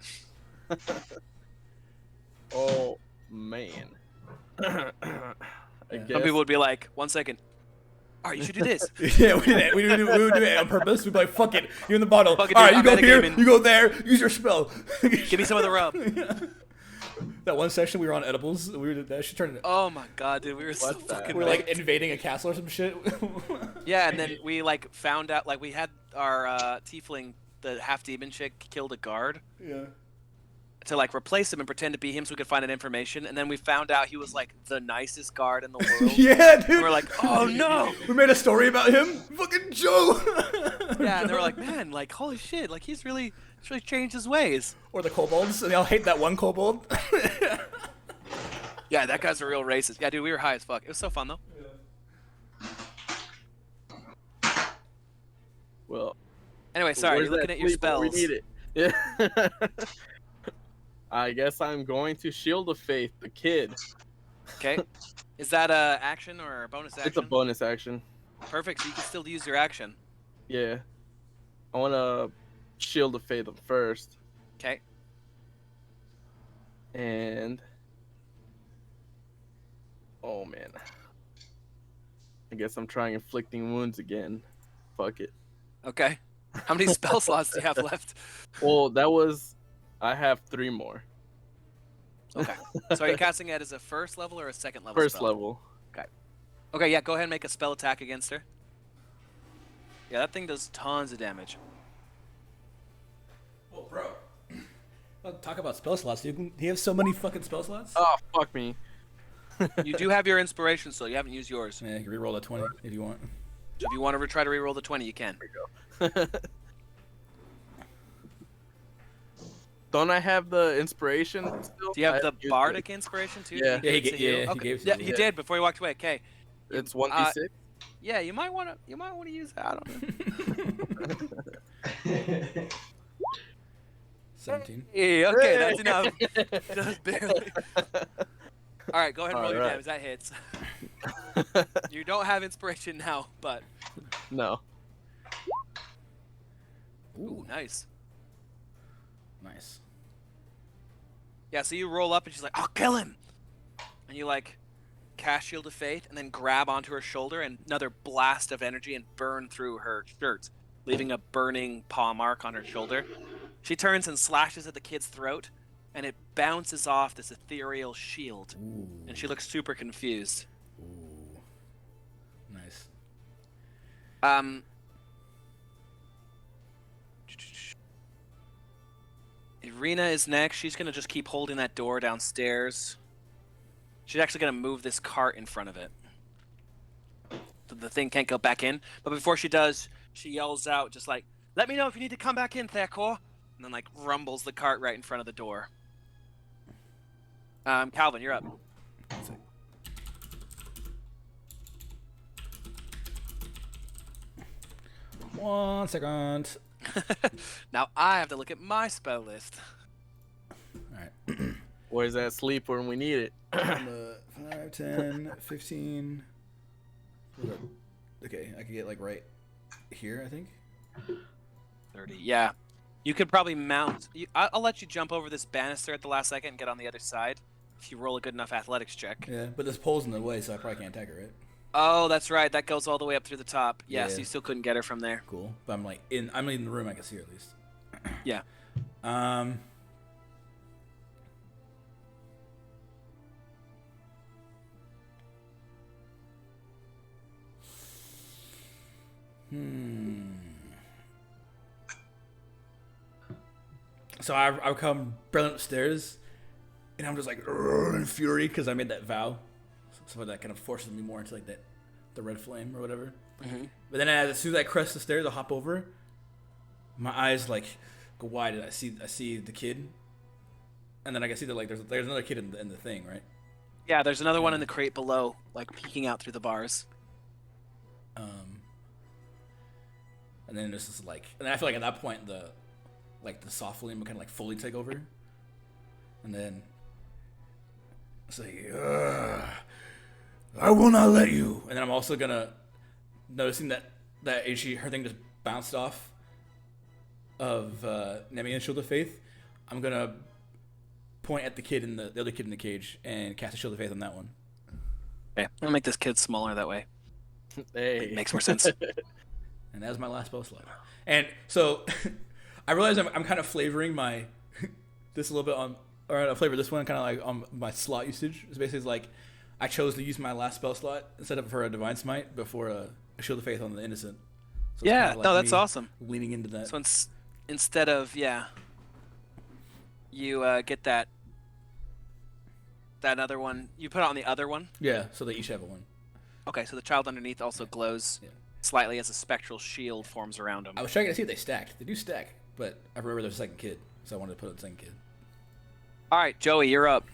Oh man. I Some guess. Some people would be like, 1 second. All right, you should do this. Yeah, we did it. We would do it on purpose. We'd be like, fuck it. You're in the bottle. Fuck it, All right, dude, you I'm go here, metagaming. you go there, use your spell. Give me some of the rub. That one session we were on edibles. We were that shit turned. Oh my god, dude, we were so What the- fucking We were like baked. invading a castle or some shit. Yeah, and then we like found out, like we had our tiefling, the half demon chick, killed a guard Yeah. to like replace him and pretend to be him so we could find that information, and then we found out he was like the nicest guard in the world. Yeah, dude. And we're like, oh no! We made a story about him. Fucking Joe. Yeah, and they were like, man, like holy shit, like he's really changed his ways. Or the kobolds, and they all hate that one kobold. Yeah, that guy's a real racist. Yeah, dude, we were high as fuck. It was so fun though. Well, Anyway, sorry, where's you're looking that at your sleep when we spells. need it? Yeah. I guess I'm going to Shield of Faith, the kid. Okay. Is that a action or a bonus action? It's a bonus action. Perfect. So you can still use your action. Yeah. I want to Shield of Faith him first. Okay. And oh man, I guess I'm trying inflicting wounds again. Fuck it. Okay. How many spell slots do you have left? Well, I have 3 more. Okay. So are you casting it as a first level or a second level First spell? level. Okay, yeah, go ahead and make a spell attack against her. Yeah, that thing does tons of damage. Well, bro. Talk about spell slots. Do you have so many fucking spell slots? Oh, fuck me. You do have your inspiration still. You haven't used yours. Yeah, you can reroll a 20 if you want. So if you want to try to reroll the 20, you can. Don't I have the inspiration still? Do you have I the haven't used bardic it. inspiration too? Yeah. Yeah, he Did ga- you? yeah, he Okay. gave it Yeah, to he me. did before he walked away. Okay. It's 1d6. Yeah, you might want to use that. I don't know. 17. Yeah, okay, that's enough. Just barely. All right, go ahead and roll your Alright. damage. That hits. You don't have inspiration now, but No. ooh, nice. Nice. Yeah, so you roll up and she's like, "I'll kill him," and you like cast Shield of Faith and then grab onto her shoulder and another blast of energy and burn through her shirt, leaving a burning paw mark on her shoulder. She turns and slashes at the kid's throat, and it bounces off this ethereal shield, Ooh. and she looks super confused. Ooh. Nice. Irina is next. She's gonna just keep holding that door downstairs. She's actually gonna move this cart in front of it, so the thing can't go back in. But before she does, she yells out, just like, "Let me know if you need to come back in, Thakor," and then like rumbles the cart right in front of the door. Calvin, you're up. 1 second. Now I have to look at my spell list. Alright. Where's that sleep when we need it? 5, 10, 15. Okay, I could get like right here, I think. 30. Yeah. You could probably mount. I'll let you jump over this banister at the last second and get on the other side if you roll a good enough athletics check. Yeah, but this pole's in the way, so I probably can't attack her, right? Oh, that's right. That goes all the way up through the top. Yeah, so Yeah. you still couldn't get her from there. Cool. But I'm in the room, I can see her at least. Yeah. So I come barreling upstairs, and I'm just like in fury because I made that vow. So that kind of forces me more into like the red flame or whatever. Mm-hmm. But then as soon as I crest the stairs, I'll hop over. My eyes like go wide, and I see the kid, and then I can see that like there's another kid in the thing, right? Yeah, there's another one in the crate below, like peeking out through the bars. And then this is like, and then I feel like at that point the soft flame will kind of like fully take over, and then it's like, I will not let you. And then I'm also gonna noticing that her thing just bounced off of Nemian's Shield of Faith. I'm gonna point at the kid in the other kid in the cage and cast a Shield of Faith on that one. Okay, I'll make this kid smaller that way. Hey. Makes more sense. And that was my last spell slot. And so I realize I'm kind of flavoring this a little bit I flavor this one kind of like on my slot usage. It's basically like I chose to use my last spell slot instead of for a Divine Smite before a Shield of Faith on the Innocent. So it's Yeah, kinda like no, that's me awesome. Leaning into that. So instead of, you get that other one, you put it on the other one. Yeah, so they each have a one. Okay, so the child underneath also glows. Yeah. slightly as a spectral shield forms around him. I was checking to see if they stacked. They do stack, but I remember there's a second kid, so I wanted to put in the second kid. All right, Joey, you're up.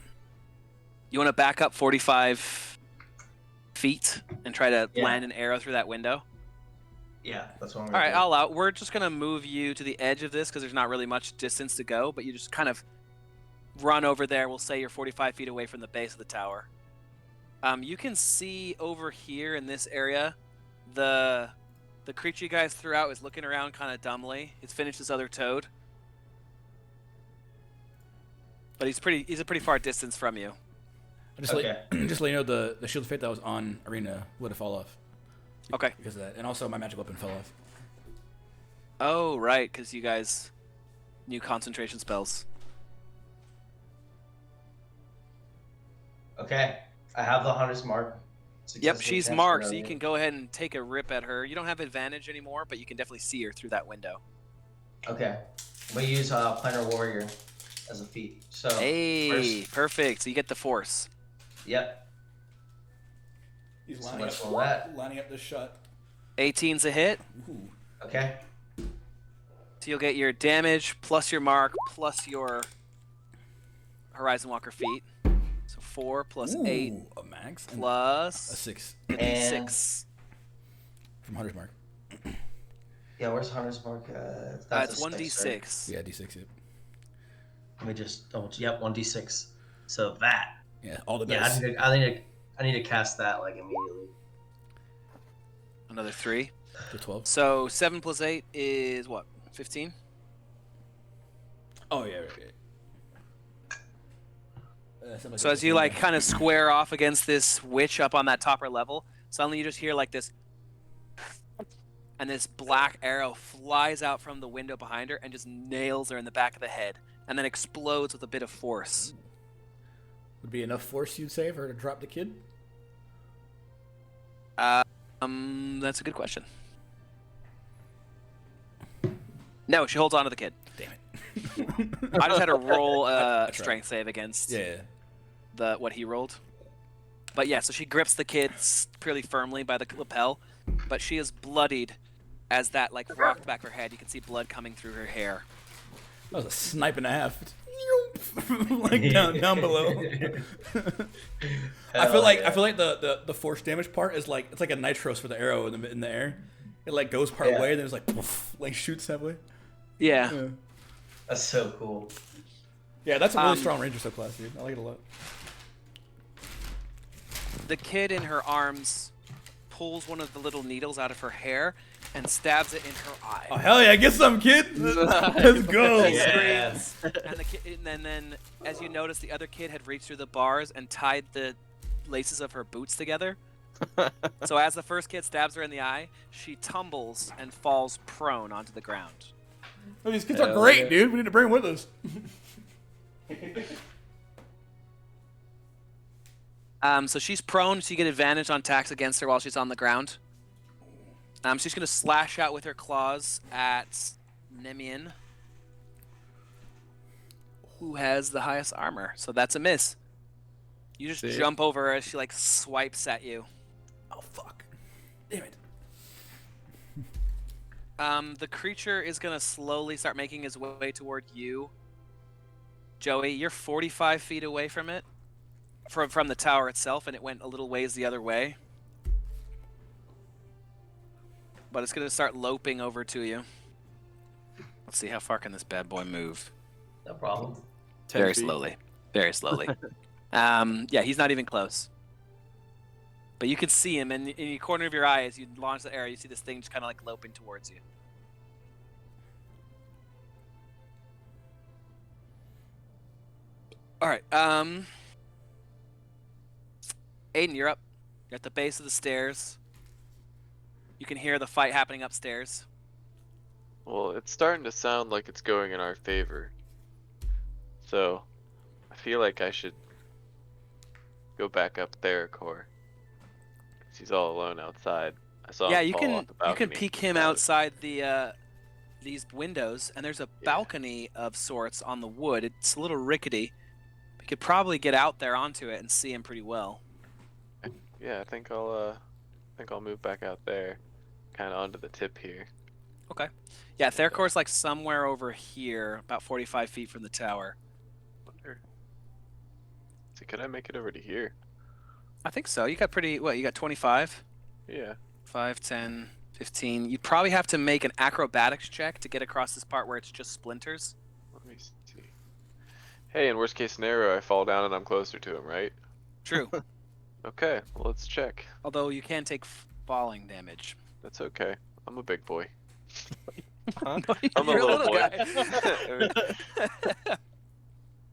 You want to back up 45 feet and try to land an arrow through that window? Yeah, that's what I'm All gonna right, do. all out. We're just going to move you to the edge of this because there's not really much distance to go, but you just kind of run over there. We'll say you're 45 feet away from the base of the tower. You can see over here in this area, the creature you guys threw out is looking around kind of dumbly. He's finished his other toad. But he's a pretty far distance from you. Just let you know the shield of fate that was on Arena would have fall off. Okay. Because of that, and also my magic weapon fell off. Oh, right, because you guys knew concentration spells. Okay, I have the hunter's mark. Yep, Successfully she's cast marked, so earlier. you can go ahead and take a rip at her. You don't have advantage anymore, but you can definitely see her through that window. Okay, we use planar warrior as a feat. So Hey, perfect. So you get the force. Yep. He's So much for that. lining up this shot. 18's a hit. Ooh. Okay. So you'll get your damage plus your mark plus your Horizon Walker feat. So 4 plus 8 Ooh, a max and plus a 6 a d6. from Hunter's Mark. Yeah, where's hunter's mark? It's That's a 1d6. six, right? Yeah, D6. Yep. Let me just double. Yep, 1d6. So that. Yeah, all the Yeah, best. I need to cast that like immediately. Another 3. To 12. So 7 plus 8 is what? 15? Oh yeah, right. So as you like kind of square off against this witch up on that topper level, suddenly you just hear like this, and this black arrow flies out from the window behind her and just nails her in the back of the head, and then explodes with a bit of force. Would be enough force, you'd say, for her to drop the kid? That's a good question. No, she holds on to the kid. Damn it. I just had to roll I a tried. strength save against Yeah. what he rolled. But yeah, so she grips the kid pretty firmly by the lapel, but she is bloodied as that like rocked back her head. You can see blood coming through her hair. That was a snipe and a half. Like down below. I feel like the force damage part is like it's like a nitros for the arrow in the air. It like goes part way, and then it's like poof, like shoots halfway. Yeah. That's so cool. Yeah, that's a really strong ranger subclass, dude. I like it a lot. The kid in her arms pulls one of the little needles out of her hair and stabs it in her eye. Oh hell yeah, get some kid. Let's go. Yes. And then, as you notice, the other kid had reached through the bars and tied the laces of her boots together. So as the first kid stabs her in the eye, she tumbles and falls prone onto the ground. Oh, these kids are great, dude. We need to bring them with us. So she's prone, so you get advantage on attacks against her while she's on the ground. She's going to slash out with her claws at Nemian, who has the highest armor. So that's a miss. You just jump over her as she like swipes at you. Oh fuck! Damn it. The creature is going to slowly start making his way toward you. Joey, you're 45 feet away from it. From the tower itself, and it went a little ways the other way. But it's going to start loping over to you. Let's see, how far can this bad boy move? No problem. Very 10 feet. slowly. Very slowly. Yeah, he's not even close. But you can see him, and in the corner of your eye, as you launch the arrow, you see this thing just kind of like loping towards you. All right. Aiden, you're up. You're at the base of the stairs. You can hear the fight happening upstairs. Well, it's starting to sound like it's going in our favor. So, I feel like I should go back up there, Core. 'Cause he's all alone outside. I saw him You fall off the can balcony. peek him outside the these windows, and there's a balcony of sorts on the wood. It's a little rickety. You could probably get out there onto it and see him pretty well. Yeah, I think I'll move back out there. kind of onto the tip here. Okay. Yeah, Thercor's like somewhere over here, about 45 feet from the tower. Wonder. See, could I make it over to here? I think so. You got you got 25? Yeah. 5, 10, 15. You'd probably have to make an acrobatics check to get across this part where it's just splinters. Let me see. Hey, in worst case scenario, I fall down and I'm closer to him, right? True. Okay, well, let's check. Although you can take falling damage. That's okay. I'm a big boy. Huh? I'm a You're little boy. guy. I mean,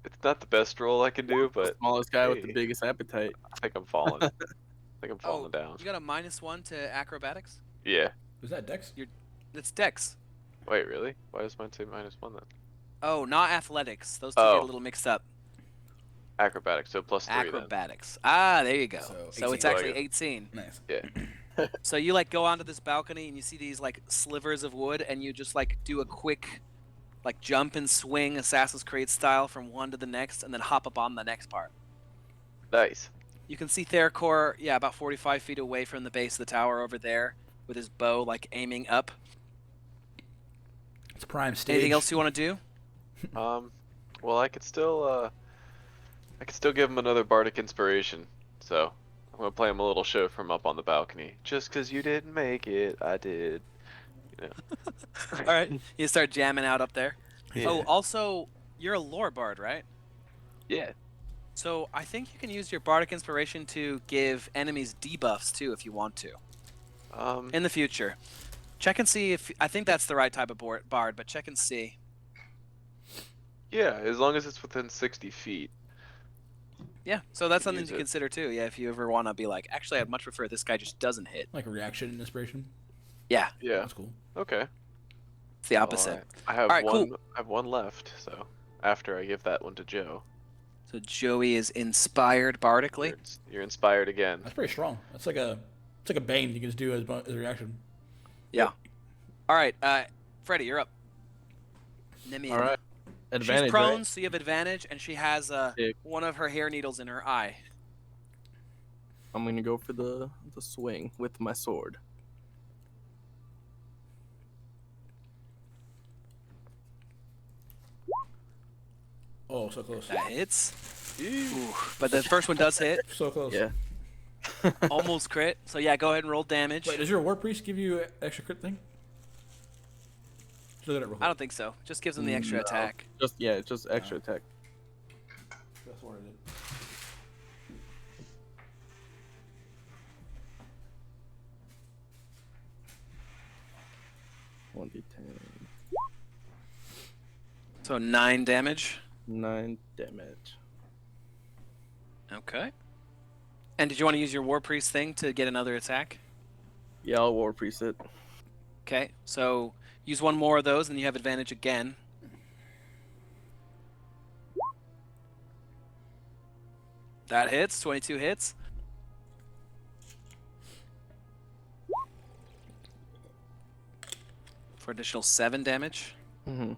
it's not the best roll I can do, but Smallest guy with hey. the biggest appetite. I think I'm falling. I think I'm falling Oh, down. you got a -1 to acrobatics? Yeah. Was that Dex? That's Dex. Wait, really? Why does mine say -1 then? Oh, not athletics. Those two Oh. get a little mixed up. Acrobatics, so +3 then. Acrobatics. Ah, there you go. So So it's 18. actually 18. Nice. Yeah. So you like go onto this balcony and you see these like slivers of wood and you just like do a quick like jump and swing Assassin's Creed style from one to the next and then hop up on the next part. Nice. You can see Thercor, yeah, about 45 feet away from the base of the tower over there with his bow like aiming up. It's prime stage. Anything else you want to do? Well, I could still give him another bardic inspiration. So I'm gonna play him a little show from up on the balcony. Just 'cause you didn't make it, I did. You know. All right, you start jamming out up there. Yeah. Oh, also, you're a lore bard, right? Yeah. So I think you can use your bardic inspiration to give enemies debuffs too, if you want to, in the future. Check and see if I think that's the right type of bard, but check and see. Yeah, as long as it's within 60 feet. Yeah, so that's Can something use to it. consider too. Yeah, if you ever want to be like, actually, I'd much prefer this guy just doesn't hit. Like a reaction and inspiration. Yeah, Yeah. That's cool. Okay. it's the opposite. I have Alright, one. cool. I have one left. So after I give that one to Joe, So Joey is inspired bardically. you're inspired again. That's pretty strong. It's like a bane you can just do as a reaction. Yeah. All right, Freddie, you're up. Nimian. All right. Advantage, She's prone, right? so you have advantage, and she has Sick. one of her hair needles in her eye. I'm gonna go for the swing with my sword. Oh, so close. That hits. Ooh, but the first one does hit. So close. Yeah. Almost crit. So yeah, go ahead and roll damage. Wait, does your war priest give you an extra crit thing? Just look at it real quick. I don't think so. Just gives them the extra No. attack. Just extra attack. That's what I did. One d10. So 9 damage. 9 damage. Okay. And did you want to use your war priest thing to get another attack? Yeah, I'll war priest it. Okay. So use one more of those, and you have advantage again. That hits. 22 hits. For additional 7 damage. Mm-hmm.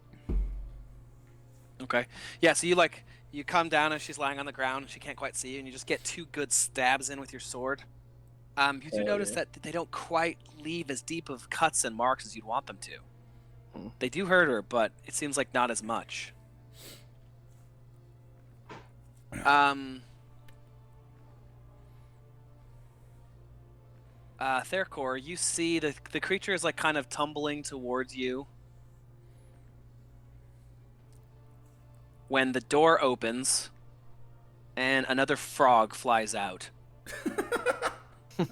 Okay. Yeah, so you come down and she's lying on the ground and she can't quite see you, and you just get 2 good stabs in with your sword. You do Oh, notice yeah. that they don't quite leave as deep of cuts and marks as you'd want them to. Hmm. They do hurt her, but it seems like not as much. Thercor, you see the creature is like kind of tumbling towards you when the door opens and another frog flies out.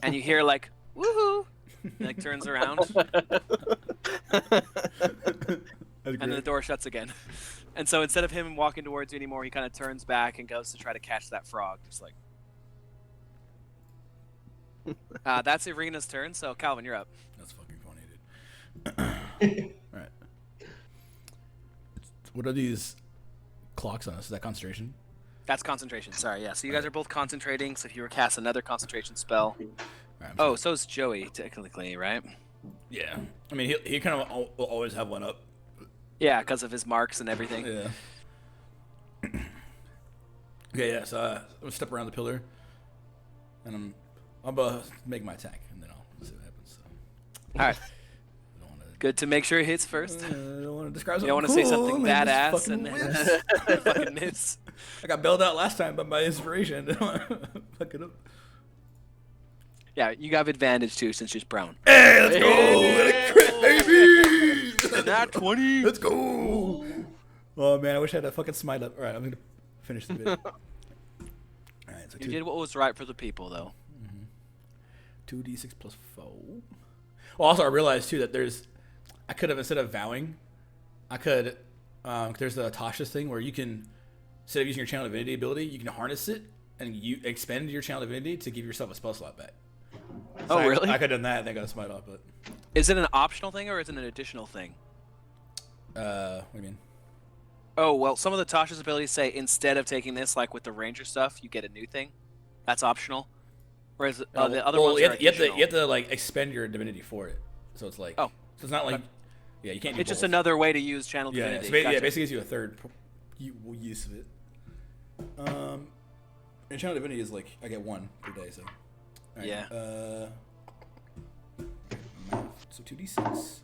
And you hear like woohoo, and, like turns around, and then the door shuts again. And so instead of him walking towards you anymore, he kind of turns back and goes to try to catch that frog, just like. That's Irina's turn. So Calvin, you're up. That's fucking funny, dude. Alright. What are these clocks on us? Is that concentration? That's concentration. Sorry, yeah. So you guys are both concentrating. So if you were to cast another concentration spell. Alright, Oh, so is Joey technically, right? yeah. I mean, he kind of will always have one up. Yeah, because of his marks and everything. Yeah. Okay, yeah. So I'm gonna step around the pillar, and I'm gonna make my attack, and then I'll see what happens. So. All right. I don't wanna, Good to make sure it hits first. I don't want to describe You something don't want to say cool, something and just badass fucking and whips. fucking miss. I got bailed out last time by my inspiration. Fuck it up. Yeah, you have advantage too since she's brown. Hey, let's go! Let it crit, baby! Nat 20. Let's go! Oh man, I wish I had a fucking smite up. All right, I'm gonna finish the video. All right, so You did what was right for the people, though. 2d6 plus 4. Well, also I realized too that I could have, instead of vowing, I could, there's the Tasha's thing where you can, instead of using your channel divinity ability, you can harness it and you expend your channel divinity to give yourself a spell slot back. So Oh, really? I could have done that and then got a smite off, but. Is it an optional thing or is it an additional thing? What do you mean? Oh, well, some of the Tasha's abilities say instead of taking this, like with the ranger stuff, you get a new thing. That's optional. Whereas the other ones are additional. you have to like expend your divinity for it. So it's like, Oh. so it's not like, yeah, you can't do It's just both. another way to use channel Yeah, divinity. so yeah, Gotcha. basically gives you a third use of it. And channel divinity is like, I get 1 per day, so. All right, Yeah. So 2d6.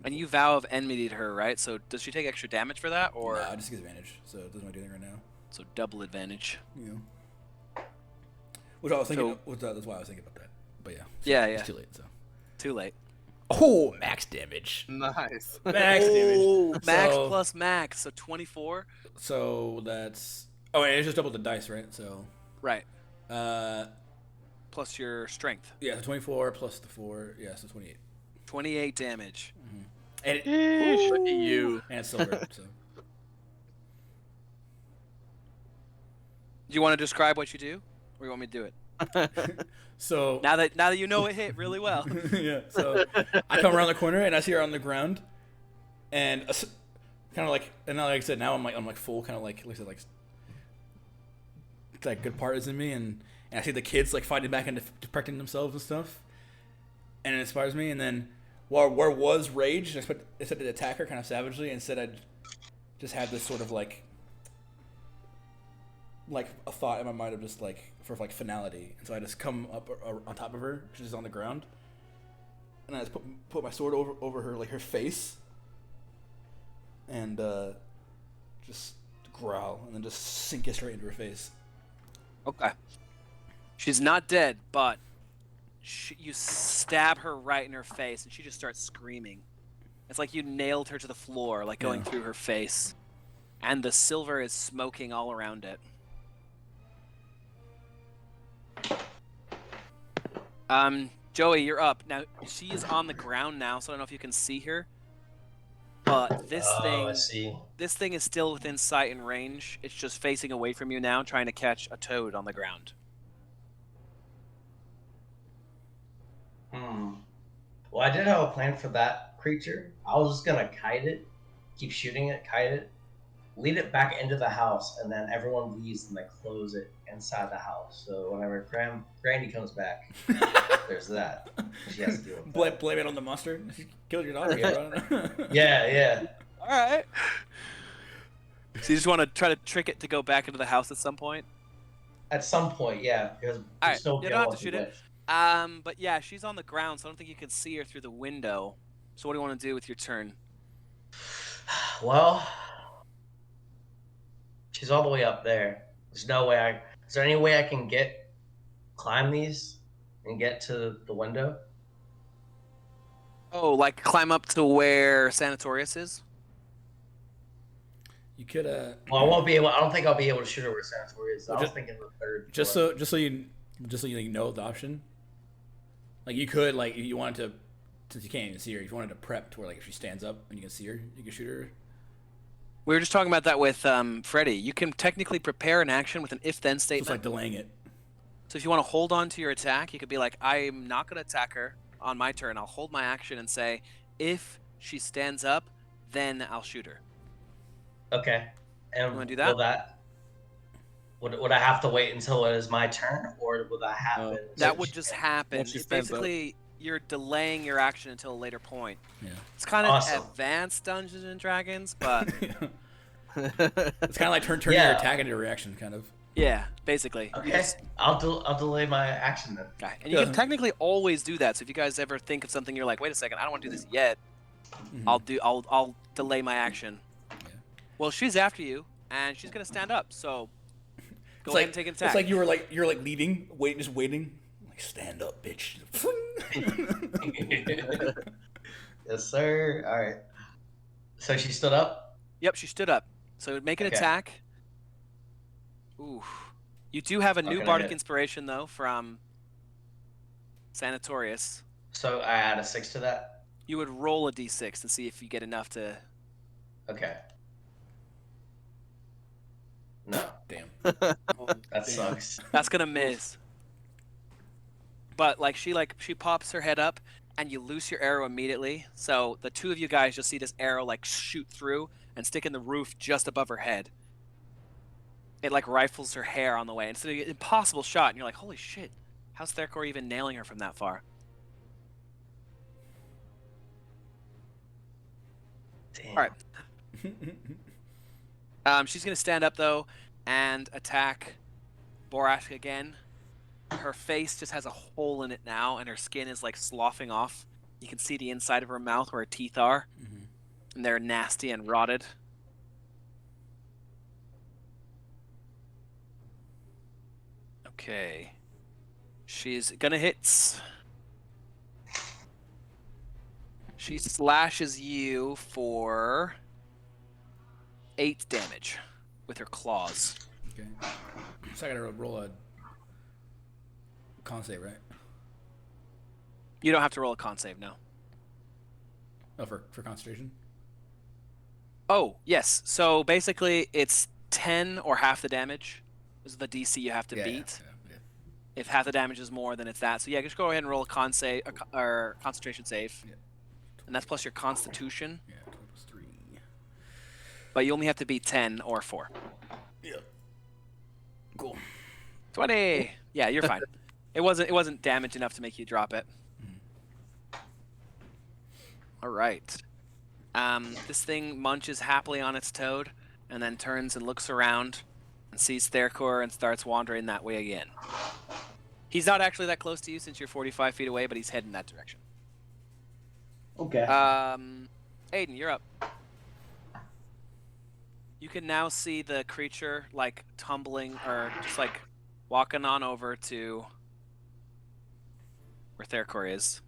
And you vow of enmity to her, right? So does she take extra damage for that, or Nah, I just get advantage, so it doesn't really do anything right now. so double advantage? You know. Which I was thinking, So- that's why I was thinking about that. But yeah. Yeah, It's yeah. too late, so. Too late. Oh, max damage. Nice. Max damage. Max So- plus max, so 24. So that's. Oh, and it's just double the dice, right? So. Right. Uh, Plus your strength. yeah, so 24 plus the 4, yeah, so 28. 28 damage. And it, Look at you. and it's silver, so. Do you want to describe what you do, or you want me to do it? So. Now that you know it hit really well. Yeah, so I come around the corner and I see her on the ground, and kind of like, and now, like I said, now I'm like full, kind of like I said, like that good part is in me, and I see the kids like fighting back and protecting themselves and stuff, and it inspires me. And then where was rage, I expected to attack her kind of savagely. Instead, I just had this sort of like a thought in my mind of just like for like finality, and so I just come up on top of her. She's on the ground, and I just put my sword over her, like her face, and just growl, and then just sink it straight into her face. Okay. She's not dead, but you stab her right in her face, and she just starts screaming. It's like you nailed her to the floor, like going through her face, and the silver is smoking all around it. Joey, you're up. Now, she is on the ground now, so I don't know if you can see her. But this I see. this thing is still within sight and range. It's just facing away from you now, trying to catch a toad on the ground. Well, I did have a plan for that creature. I was just gonna kite it, keep shooting it, kite it, lead it back into the house, and then everyone leaves and they close it inside the house. So whenever Granny comes back, there's that. She has to deal with that. Blame it on the monster. She killed your daughter. Bro. Yeah. All right. So you just want to try to trick it to go back into the house at some point? At some point, yeah, because All there's no right. You don't have to guarantee shoot it. which. But yeah, she's on the ground, so I don't think you can see her through the window. So what do you want to do with your turn? Well, she's all the way up there. There's no way Is there any way I can climb these and get to the window? Oh, like climb up to where Sanatorius is? You could Well, I won't be able. I don't think I'll be able to shoot over Sanatorius. Well, I was ju- thinking the third. just floor. so you know the option. Like you could, like if you wanted to, since you can't even see her, if you wanted to prep to where like if she stands up and you can see her, you can shoot her. We were just talking about that with Freddy. You can technically prepare an action with an if-then So statement. it's like delaying it. So if you want to hold on to your attack, you could be like, I'm not going to attack her on my turn. I'll hold my action and say, if she stands up, then I'll shoot her. Okay. And You wanna do that? Would I have to wait until it is my turn, or would that happen? That would just happen. Once she It's stands up. basically, you're delaying your action until a later point. Yeah. It's kind of Awesome. advanced Dungeons and Dragons, but It's kind of like turning Yeah. your attack into a reaction, kind of. Yeah, basically. You Okay, just- I'll delay my action then. okay. And you can technically always do that. So if you guys ever think of something, you're like, wait a second, I don't want to do this yet. I'll delay my action. Yeah. Well, she's after you, and she's gonna stand up. So go ahead and take an attack. It's like you're leading, just waiting. Like stand up, bitch. Yes, sir. All right. So she stood up. Yep, she stood up. So make an Okay. attack. Ooh. You do have a new Okay, bardic hit. inspiration though from Sanatorius. So I add a 6 to that. You would roll a d6 and see if you get enough to. Okay. No, Damn. that sucks. That's gonna miss. But she pops her head up, and you loose your arrow immediately. So the two of you guys just see this arrow like shoot through and stick in the roof just above her head. It like rifles her hair on the way. It's an impossible shot, and you're like, holy shit! How's Therkor even nailing her from that far? Damn. All right. She's gonna stand up though and attack Borash again. Her face just has a hole in it now, and her skin is like sloughing off. You can see the inside of her mouth where her teeth are, and they're nasty and rotted. Okay. She's gonna hit. She slashes you for 8 damage with her claws. Okay. So I gotta roll a con save, right? You don't have to roll a con save, no. Oh, for concentration. Oh, yes. So basically, it's 10 or half the damage is the DC you have to beat. Yeah. If half the damage is more, then it's that. So yeah, just go ahead and roll a con save or concentration save. Yeah. And that's plus your constitution. Yeah, 12 plus 3. But you only have to beat 10 or 4. Yeah. Cool. 20. Yeah, you're fine. It wasn't damage enough to make you drop it. All right. This thing munches happily on its toad, and then turns and looks around, and sees Therkor and starts wandering that way again. He's not actually that close to you since you're 45 feet away, but he's heading that direction. Okay. Aiden, you're up. You can now see the creature like tumbling or just like walking on over to where Therkor is.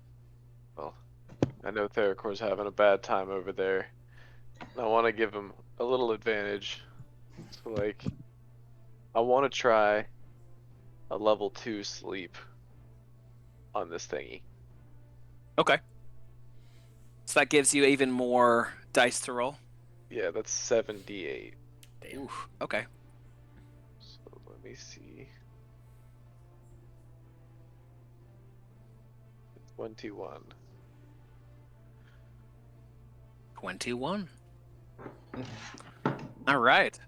Well, I know Theracor's having a bad time over there. I want to give him a little advantage. So, like, I want to try a level 2 sleep on this thingy. Okay. So that gives you even more dice to roll. Yeah, that's 7d8. Damn. Oof. Okay. So let me see. 21. 21. All right.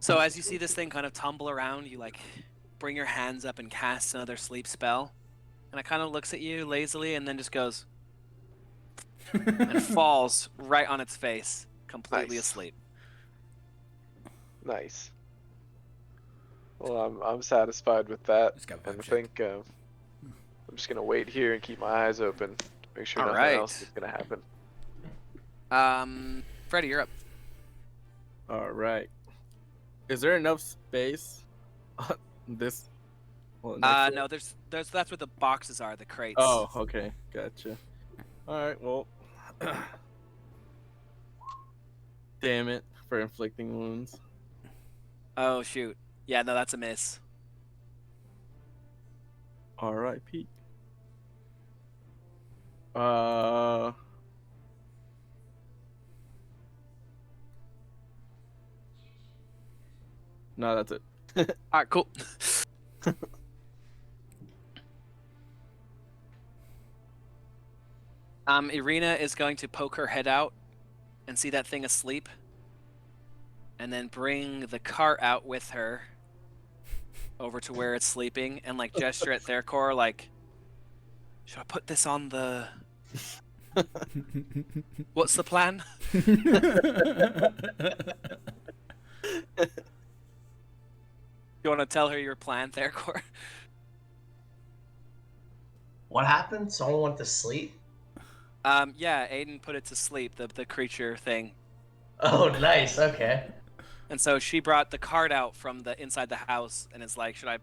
So as you see this thing kind of tumble around, you like bring your hands up and cast another sleep spell. And it kind of looks at you lazily and then just goes and falls right on its face, completely Nice. asleep. Nice. Well, I'm satisfied with that, Just got and I vibe check. think I'm just gonna wait here and keep my eyes open, to make sure nothing Alright. else is gonna happen. Freddy, you're up. All right. Is there enough space on this? Well, next to it? No, there's that's where the boxes are, the crates. Oh, okay. Gotcha. All right. Well, damn it for inflicting wounds. Oh shoot. Yeah, no, that's a miss. All right, Pete. No, that's it. All right, cool. Irina is going to poke her head out and see that thing asleep, and then bring the cart out with her over to where it's sleeping, and like gesture at Therkor, like, should I put this on the? What's the plan? You want to tell her your plan there, Cor? What happened? Someone went to sleep? Yeah, Aiden put it to sleep, the creature thing. Oh, nice. Okay. And so she brought the cart out from the inside the house and is like, should I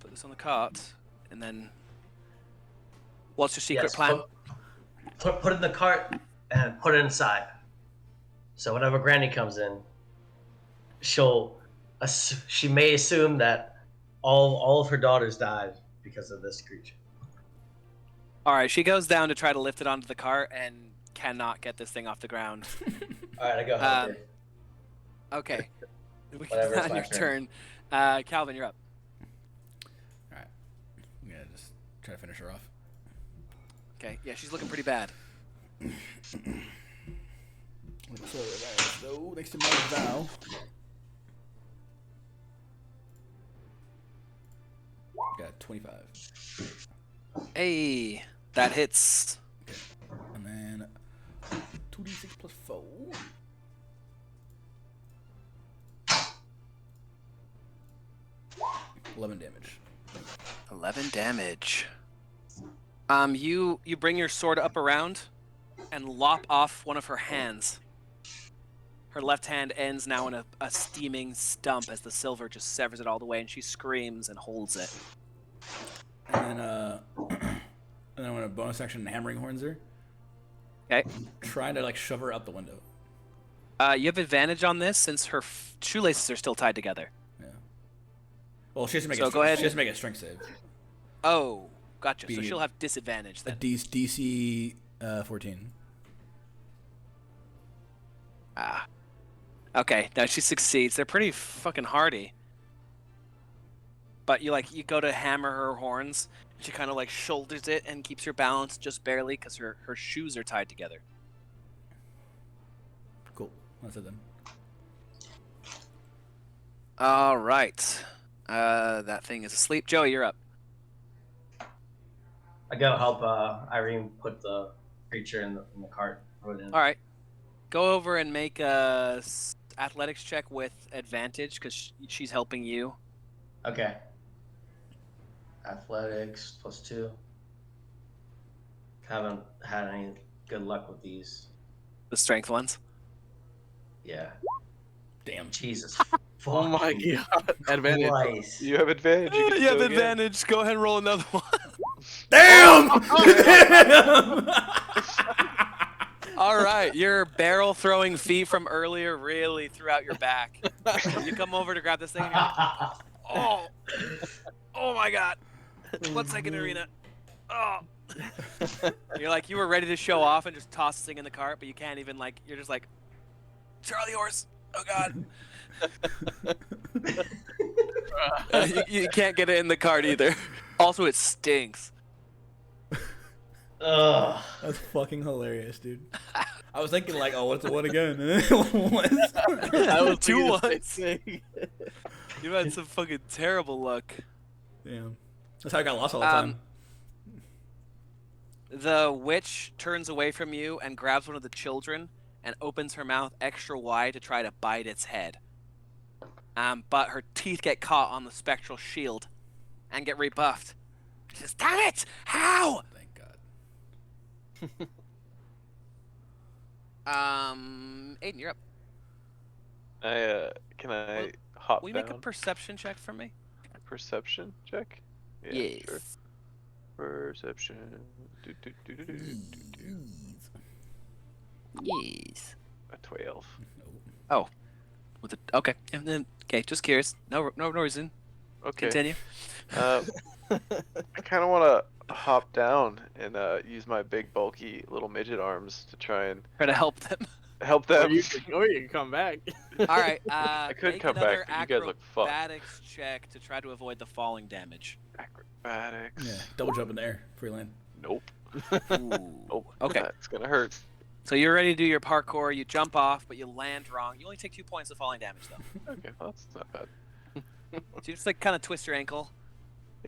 put this on the cart? And then, what's your secret Yes, plan? Put it in the cart and put it inside. So whenever Granny comes in, she may assume that all of her daughters died because of this creature. All right, she goes down to try to lift it onto the cart and cannot get this thing off the ground. All right, I go help her. Okay. We Whatever, can it's my your turn. turn. Calvin, you're up. All right. I'm gonna just try to finish her off. Okay, yeah, she's looking pretty bad. So next to my vow. Got 25. Hey, that hits. Okay. And then 2d6 plus 4. $11 damage. 11 damage. You bring your sword up around and lop off one of her hands. Her left hand ends now in a steaming stump as the silver just severs it all the way, and she screams and holds it. And then I'm gonna bonus action hammering horns her. Okay. Trying to like shove her out the window. You have advantage on this since her shoelaces are still tied together. Yeah. Well, she has to make So go ahead. She has to make a strength save. Oh, gotcha. So Be- she'll have disadvantage A then. DC 14. Ah. Okay, now she succeeds. They're pretty fucking hardy. But you go to hammer her horns. She kind of like shoulders it and keeps her balance just barely because her shoes are tied together. Cool. That's it then. All right. That thing is asleep. Joey, you're up. I go help Irene put the creature in the cart. Throw it in. All right. Go over and make a athletics check with advantage because she's helping you. Okay. Athletics +2. Haven't had any good luck with these. The strength ones. Yeah. Damn. Jesus. Oh my god. Advantage. Christ. You have advantage. You can You have go again. advantage. Go ahead and roll another one. Damn! Damn! All right, your barrel throwing feat from earlier really threw out your back. You come over to grab this thing. And you're like, oh my god! 1 second, Arena. Oh. You were ready to show off and just toss this thing in the cart, but you can't even You're just like, Charlie horse. Oh god. You can't get it in the cart either. Also, it stinks. Ugh. That's fucking hilarious, dude. I was thinking like, oh, what's the one again? And then once. I was Two thinking the ones. same thing. You've had some fucking terrible luck. Damn. That's how I got lost all the time. The witch turns away from you and grabs one of the children and opens her mouth extra wide to try to bite its head. But her teeth get caught on the spectral shield and get rebuffed. She says, "Damn it! How?" Thank God. Aiden, you're up. Can I hop Will you down? make a perception check for me? Perception check? Yeah, Yes. sure. Perception. Do, do, do, do, do, do, do. Yes. A 12. Okay. And then, just curious. No reason. Okay. Continue. I kind of want to hop down and use my big, bulky little midget arms to try and Try to help them. help Or them. you can come back. All right. I could make come back, another but you guys look fucked. acrobatics check to try to avoid the falling damage. Acrobatics. Yeah, double jump in the air, free land. Nope. Ooh. Oh, Okay. That's gonna hurt. So you're ready to do your parkour. You jump off, but you land wrong. You only take 2 points of falling damage, though. Okay, well, that's not bad. So you just kind of twist your ankle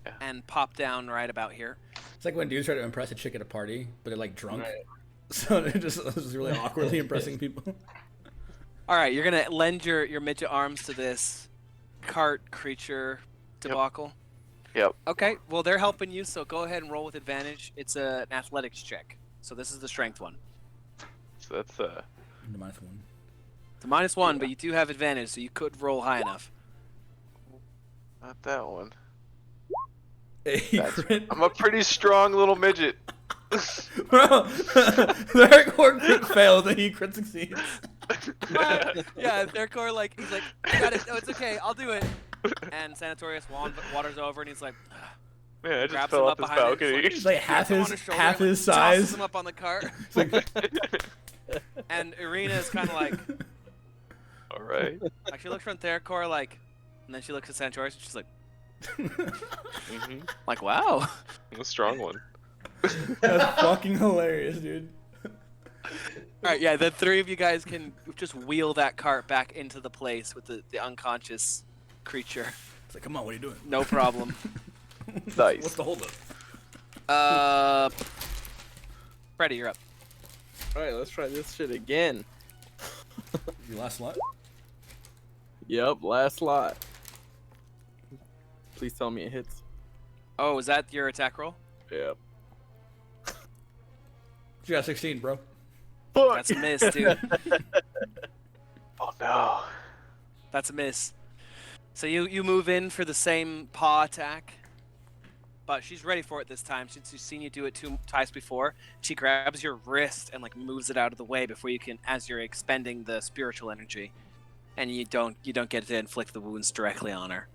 Yeah. and pop down right about here. It's like when dudes try to impress a chick at a party, but they're like drunk. Right. So they're just really awkwardly impressing people. All right, you're gonna lend your midget arms to this cart creature debacle? Yep. Okay, well they're helping you, so go ahead and roll with advantage. It's an athletics check, so this is the strength one. So that's The -1. It's a -1, but you do have advantage, so you could roll high enough. not that one. That's I'm a pretty strong little midget. Bro, the hardcore crit fails and he crit succeeds. Yeah, Thercore, like, he's like, I got it, no, it's okay, I'll do it. And Sanatorius waters over and he's like, Man, I just grabs fell him off up this behind it, balcony. He's like gets him on his shoulder half and, his like, tosses size. him up on the cart. It's like, And Irina is kind of like, All right. like, she looks from Thercore, like, and then she looks at Sanatorius and she's like, Mm-hmm. like, wow. I'm a strong one. that's fucking hilarious, dude. Alright, yeah, the three of you guys can just wheel that cart back into the place with the unconscious creature. It's like, come on, what are you doing? No problem. Nice. What's the holdup? Freddy, you're up. All right, let's try this shit again. Your last slot? Yep, last lot. Please tell me it hits. Oh, is that your attack roll? Yep. You got 16, bro. That's a miss, dude. Oh no. That's a miss. So you move in for the same paw attack, but she's ready for it this time since she's seen you do it 2 times before. She grabs your wrist and like moves it out of the way before you can, as you're expending the spiritual energy, and you don't get to inflict the wounds directly on her.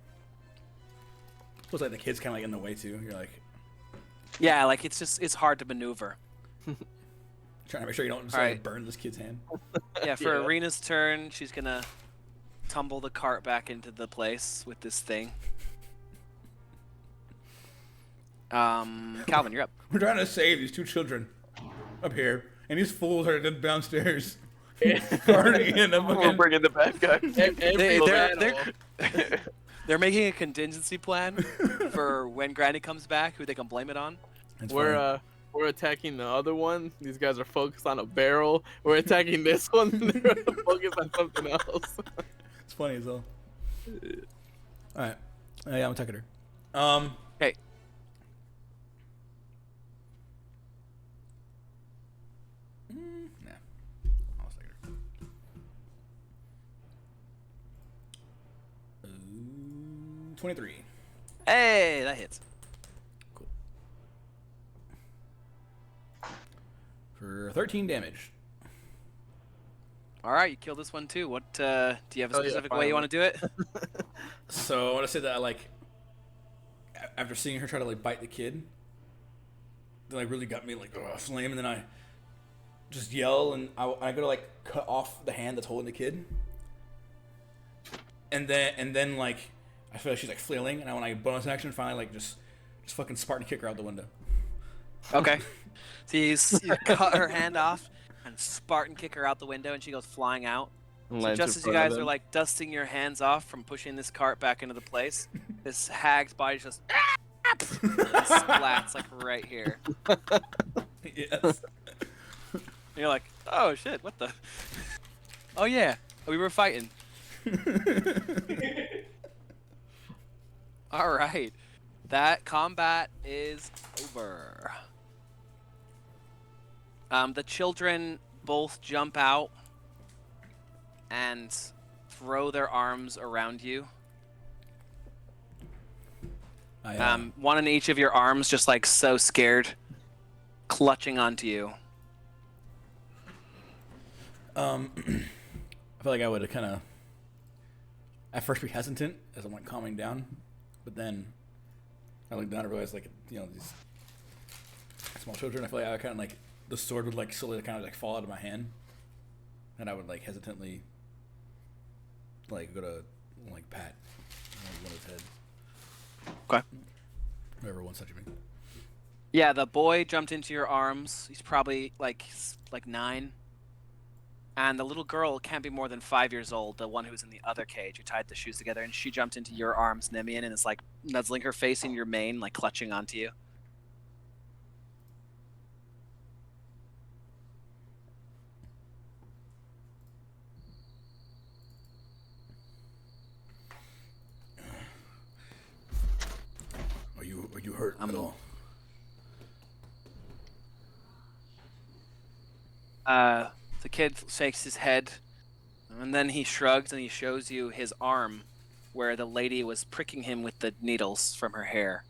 Looks like the kid's kind of like in the way too. You're like Yeah, like it's hard to maneuver. trying to make sure you don't just All like right. burn this kid's hand. Yeah, for Yeah. Arena's turn, she's gonna tumble the cart back into the place with this thing. Calvin, you're up. We're trying to save these 2 children up here, and these fools are downstairs. Partying in a We're fucking. bringing the bad guy. They're making a contingency plan for when Granny comes back, who they can blame it on. It's funny. We're attacking the other one. These guys are focused on a barrel. We're attacking this one. They're focused on something else. It's funny as hell. All right. Yeah, I'm attacking her. Okay. Nah. I'll attack her. 23. Hey, that hits. Cool. For 13 damage. All right, you killed this one too. What do you have a Oh, yeah, specific way you want to do it? So I want to say that I like, after seeing her try to like bite the kid, that like really got me like flame, and then I just yell and I go to like cut off the hand that's holding the kid, and then like I feel like she's like flailing, and I want to like bonus action finally like just fucking Spartan kick her out the window. Okay. So you cut her hand off and Spartan kick her out the window, and she goes flying out. So just as you guys are like dusting your hands off from pushing this cart back into the place, this hag's body just splats like right here. Yes. And you're like, oh shit, what the? Oh yeah, we were fighting. All right, that combat is over. The children both jump out and throw their arms around you. One in each of your arms, just like so scared, clutching onto you. I feel like I would have kind of at first be hesitant as I'm like calming down, but then I looked down and realized like these small children. I feel like I kind of like the sword would like slowly kind of like fall out of my hand, and I would like hesitantly like go to like pat one of his head. Okay. Whoever wants touching me. Yeah, the boy jumped into your arms. He's probably like 9. And the little girl can't be more than 5 years old, the one who's in the other cage who tied the shoes together, and she jumped into your arms, Nemean, and is like nuzzling her face in your mane, like clutching onto you. you hurt at all? The kid shakes his head, and then he shrugs and he shows you his arm, where the lady was pricking him with the needles from her hair.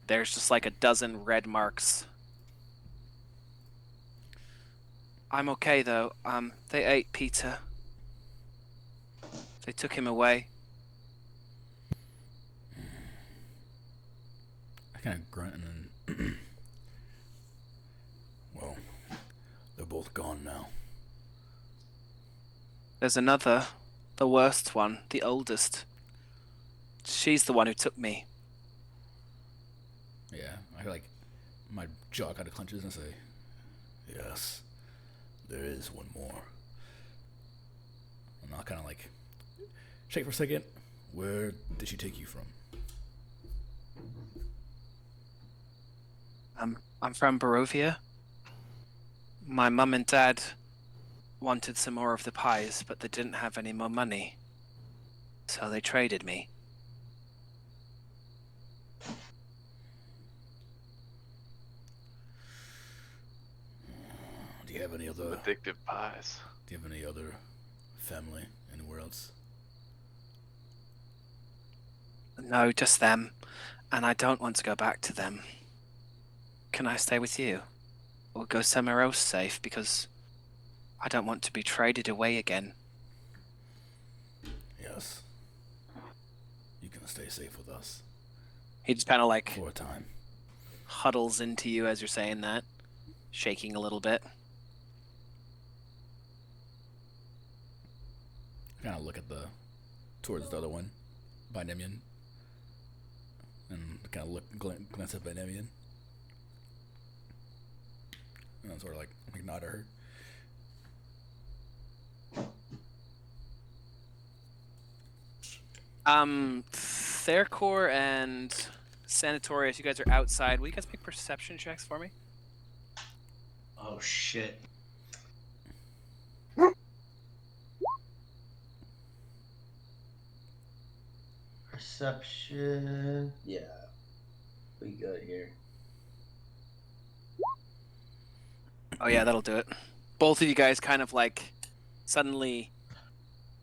There's just like a dozen red marks. I'm okay though. They ate Peter. They took him away. I kind of grunt and then. Well, they're both gone now. There's another, the worst one, the oldest. She's the one who took me. Yeah, I like my jaw kind of clenches and say, "Yes, there is one more." And I'll kind of like shake for a second. Where did she take you from? I'm from Barovia. My mum and dad wanted some more of the pies, but they didn't have any more money. So they traded me. Do you have any other? Addictive pies. Do you have any other family anywhere else? No, just them. And I don't want to go back to them. Can I stay with you? Or go somewhere else safe, because I don't want to be traded away again. Yes. You can stay safe with us He just kind of like for a time. huddles into you as you're saying that, shaking a little bit. I kind of look at towards the other one, by Nemian, and kind of glance at Nemian, and then sort of like nod at her. Thercor and Sanatorius, you guys are outside. Will you guys make perception checks for me? Oh shit. Perception. Yeah. We good here. Oh yeah, that'll do it. Both of you guys kind of like suddenly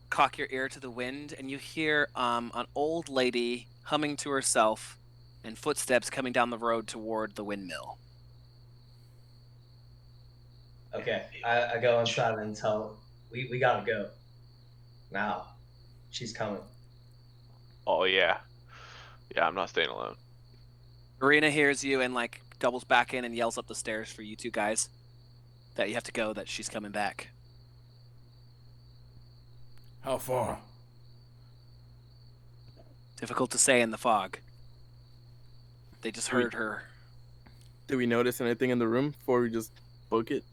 cock your ear to the wind, and you hear an old lady humming to herself and footsteps coming down the road toward the windmill. Okay. I go inside and tell we gotta go. Now. She's coming. Oh yeah. Yeah, I'm not staying alone. Marina hears you and like doubles back in and yells up the stairs for you two guys that you have to go, that she's coming back. How far? Difficult to say in the fog. They just heard her. Did we notice anything in the room before we just book it?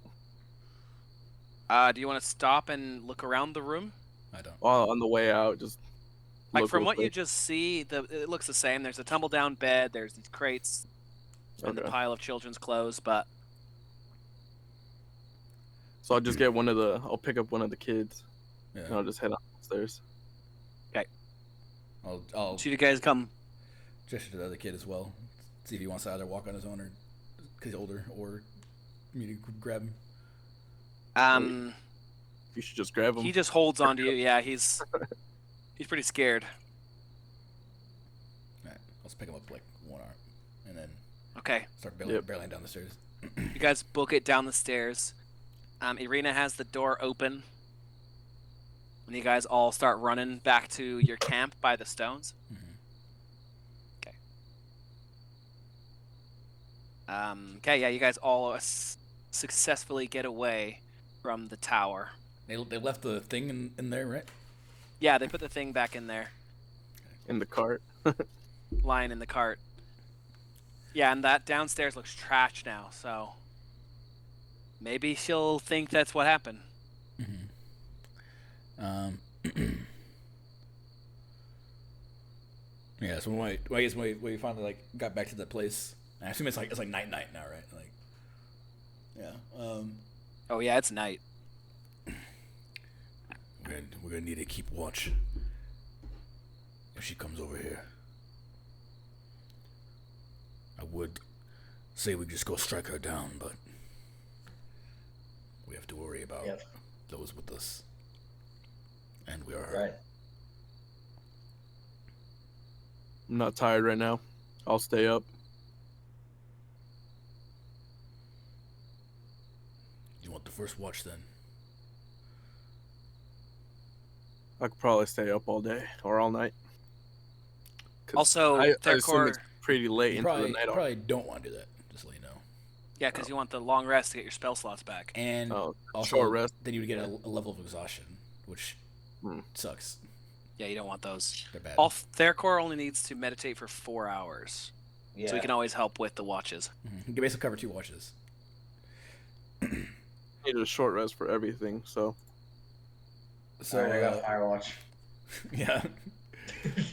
Do you want to stop and look around the room? I don't. Well, on the way out, just Like look from real what you quick. just see, it looks the same. There's a tumble down bed. There's these crates and the Okay. pile of children's clothes. But So I'll just get I'll pick up one of the kids, Yeah. and I'll just head upstairs. I'll so you guys come. gesture to the other kid as well. See if he wants to either walk on his own or because he's older, or me to grab him. You should just grab him. He just holds on to you. Yeah, he's pretty scared. Alright, I'll just pick him up like one arm, and then Okay, start Yep. barreling down the stairs. you guys book it down the stairs. Irina has the door open. And you guys all start running back to your camp by the stones. Okay, yeah, you guys all successfully get away from the tower. They left the thing in there, right? Yeah, they put the thing back in there, in the cart. lying in the cart. Yeah, and that downstairs looks trash now, so maybe she'll think that's what happened. Yeah. So when we finally like got back to the place, I assume it's like night now, right? Like, yeah. Oh yeah, it's night. We're gonna need to keep watch if she comes over here. I would say we just go strike her down, but we have to worry about Yep. those with us. And we are Right. I'm not tired right now. I'll stay up. You want the first watch then? I could probably stay up all day or all night. 'Cause Also, I assume Therkor, it's pretty late You into probably, the night. you probably don't want to do that, just to let you know. yeah, because you want the long rest to get your spell slots back. And Oh, also, short rest. then you would get a level of exhaustion, which Hmm. sucks. Yeah, you don't want those. They're bad. Therkor only needs to meditate for 4 hours, Yeah. so he can always help with the watches. You can basically cover 2 watches. Needed a short rest for everything, so So, Alright, I got Firewatch. yeah.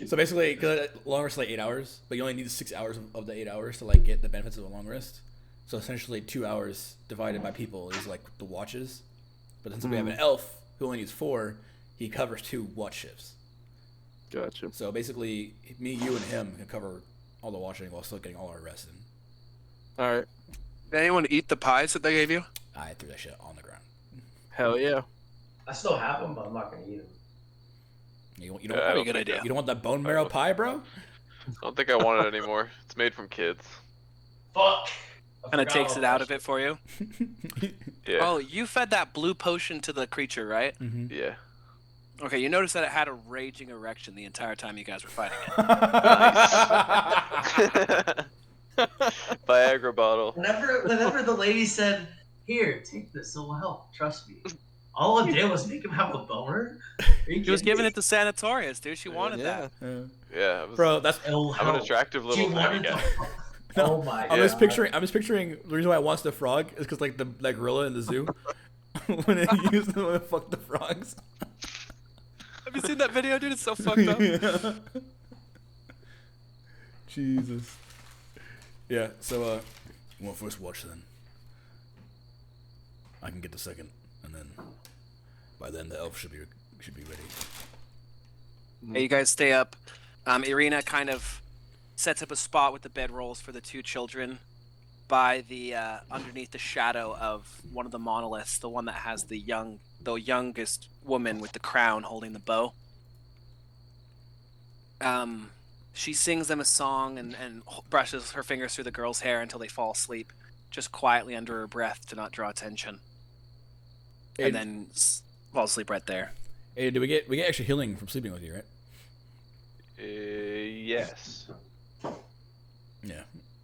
So basically, because long rest is like 8 hours, but you only need 6 hours of the 8 hours to like get the benefits of a long rest. So essentially, 2 hours divided by people is like the watches. But since we have an elf who only needs 4, he covers 2 watch shifts. gotcha. So basically, me, you, and him can cover all the watching while still getting all our rest in. All right. Did anyone eat the pies that they gave you? I threw that shit on the ground. Hell yeah. I still have them, but I'm not gonna eat them. You Yeah, don't, I don't good think idea. you don't want that bone marrow pie, bro? I don't think I want it anymore. It's made from kids. Fuck. Kind of takes it out of it for you. Yeah. Oh, you fed that blue potion to the creature, right? Mm-hmm. Yeah. Okay, you noticed that it had a raging erection the entire time you guys were fighting it. Viagra bottle. Whenever the lady said, "Here, take this, it will help. Trust me." All it did was make him have a boner. She was giving it to Sanatorius, dude. She wanted Yeah. that. Yeah. I was, Bro, that's I'm an attractive little tiny guy. no, Oh my I'm just God. picturing the reason why I watched the frog is because like that gorilla in the zoo when it used to fuck the frogs. Have you seen that video, dude? It's so fucked up. Yeah. Jesus. Yeah. So you want first watch then? I can get the second, and then by then the elf should be ready. Hey, you guys stay up. Irina kind of sets up a spot with the bedrolls for the 2 children by the underneath the shadow of one of the monoliths, the one that has the youngest woman with the crown holding the bow. She sings them a song and brushes her fingers through the girl's hair until they fall asleep, just quietly under her breath to not draw attention. And then fall asleep right there. Hey, we get extra healing from sleeping with you, right? Yes. Yeah.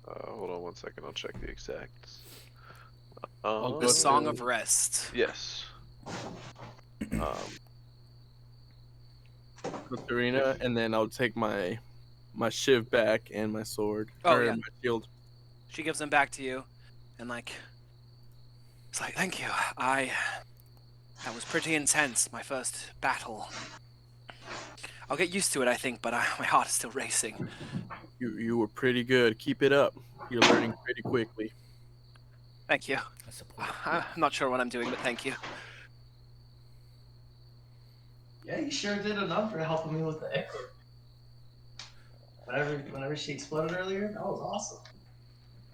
Hold on one second. I'll check the exacts. I'll The go Song to- of Rest. Yes. With Arena, and then I'll take my shiv back and my sword. Oh, or yeah. my shield. She gives them back to you, and it's like, thank you. That was pretty intense, my first battle. I'll get used to it, I think, but my heart is still racing. You were pretty good. Keep it up. You're learning pretty quickly. Thank you. That's support. I'm not sure what I'm doing, but thank you. Yeah, you sure did enough for helping me with the echo. Whenever she exploded earlier, that was awesome.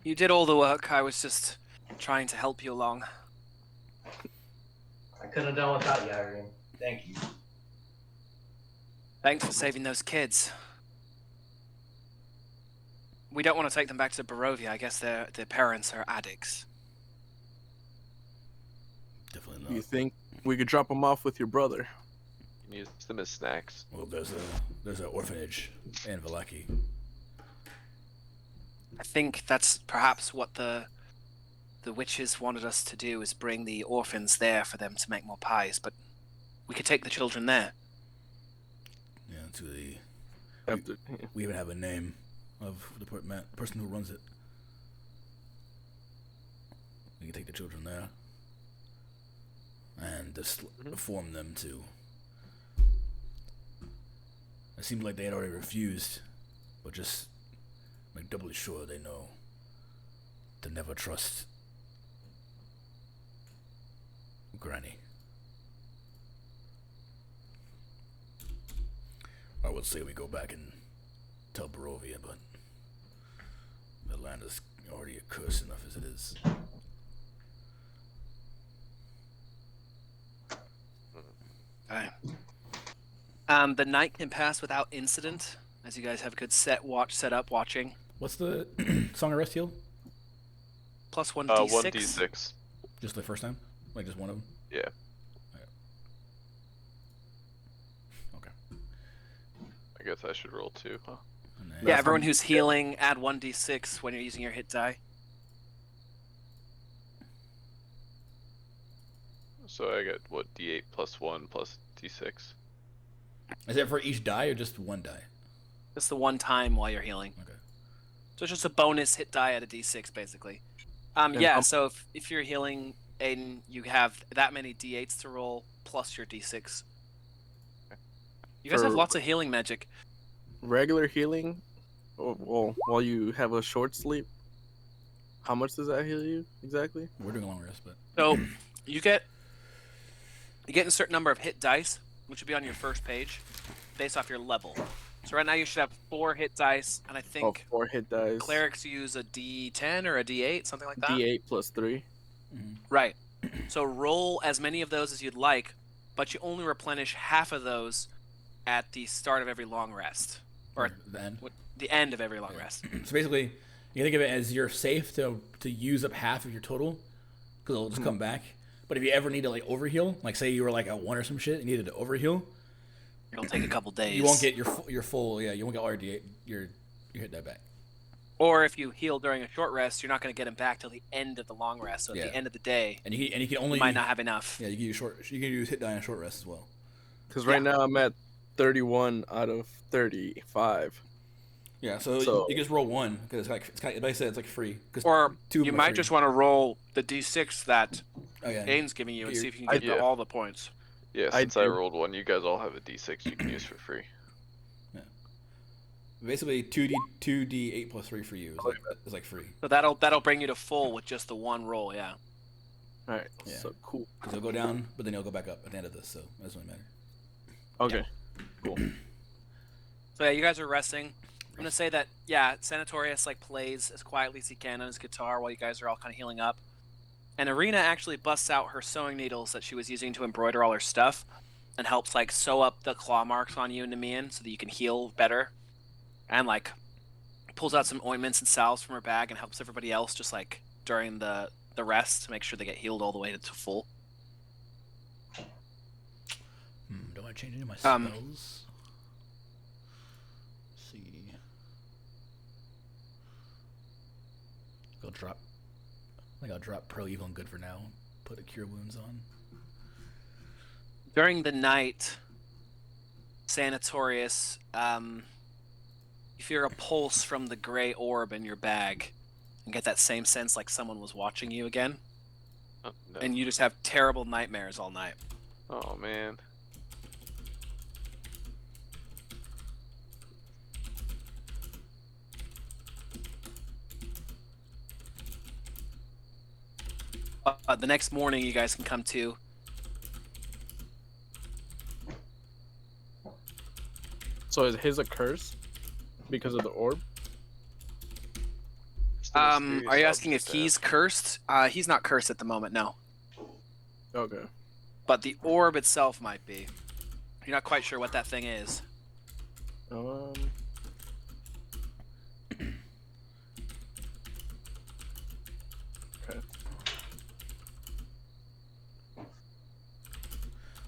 You did all the work. I was just trying to help you along. I couldn't have done without you, Irene. Thank you. Thanks for saving those kids. We don't want to take them back to Barovia. I guess their parents are addicts. Definitely You not. think we could drop them off with your brother? You can use them as snacks. Well, there's an orphanage in Valaki. I think that's perhaps what the witches wanted us to do, is bring the orphans there for them to make more pies, but we could take the children there. Yeah, to the. After, We even have a name of the person who runs it. We can take the children there and just inform them to. It seemed like they had already refused, but just make doubly sure they know to never trust Granny. I would say we go back and tell Barovia, but they're land is already cursed enough as it is. Alright. The night can pass without incident, as you guys have a good set up watching. What's the Song of Rest heal? Plus 1d6. 1d6. Just the first time? Like just one of them? Yeah. Okay. I guess I should roll 2, huh? And then- Yeah, everyone who's healing, add 1d6 when you're using your hit die. So I get, what, d8 plus 1 plus d6? Is it for each die or just one die? Just the one time while you're healing. Okay. So it's just a bonus hit die at a d6, basically. So if you're healing, Aiden, you have that many d8s to roll, plus your d6. You guys have lots of healing magic. Regular healing, well, while you have a short sleep, how much does that heal you exactly? We're doing a long rest, but So you get a certain number of hit dice, which would be on your first page, based off your level. So right now you should have 4 hit dice, and I think 4 hit dice. clerics use a d10 or a d8, something like that. D8 plus 3. Right. So roll as many of those as you'd like, but you only replenish half of those at the start of every long rest, or the end. the end of every long rest. So basically, you think of it as you're safe to use up half of your total, because it'll just come back. But if you ever need to like overheal, like say you were like at 1 or some shit, and needed to overheal, It'll take a couple days. you won't get your full you won't get all your hit die back. Or if you heal during a short rest, you're not going to get them back till the end of the long rest. So at Yeah. the end of the day, And you can only you might not have enough. Yeah, you can use hit die on a short rest as well. Because right now I'm at 31 out of 35. Yeah, so you just roll 1 because like like I said, it's like free. Or 2 of you them are might free. just want to roll the d6 that Oh yeah. Aiden's giving you and see if you I- can get to all the points. Yeah, I since I do. rolled 1, you guys all have a d6 you can use for free. Basically 2d8 plus 3 for you is like free. So that'll bring you to full with just the one roll. Yeah. Alright, Yeah. so cool. Because it'll go down, but then it'll go back up at the end of this, so it doesn't really matter. Okay, cool. So yeah, you guys are resting. I'm gonna say that Sanatorius like plays as quietly as he can on his guitar while you guys are all kind of healing up. And Arena actually busts out her sewing needles that she was using to embroider all her stuff, and helps like sew up the claw marks on you and Nemian so that you can heal better. And like pulls out some ointments and salves from her bag and helps everybody else just like during the rest to make sure they get healed all the way to full. Do I change any of my spells? Let's see. I'll drop Pro Evil and Good for now. Put a Cure Wounds on. During the night, Sanatorius, you feel a pulse from the gray orb in your bag and get that same sense like someone was watching you again. Oh, no. And you just have terrible nightmares all night. Oh, man. The next morning, you guys can come to. So is his a curse because of the orb? It's the Are mysterious you asking if object he's cursed? He's not cursed at the moment, no. Okay. But the orb itself might be. You're not quite sure what that thing is. Okay.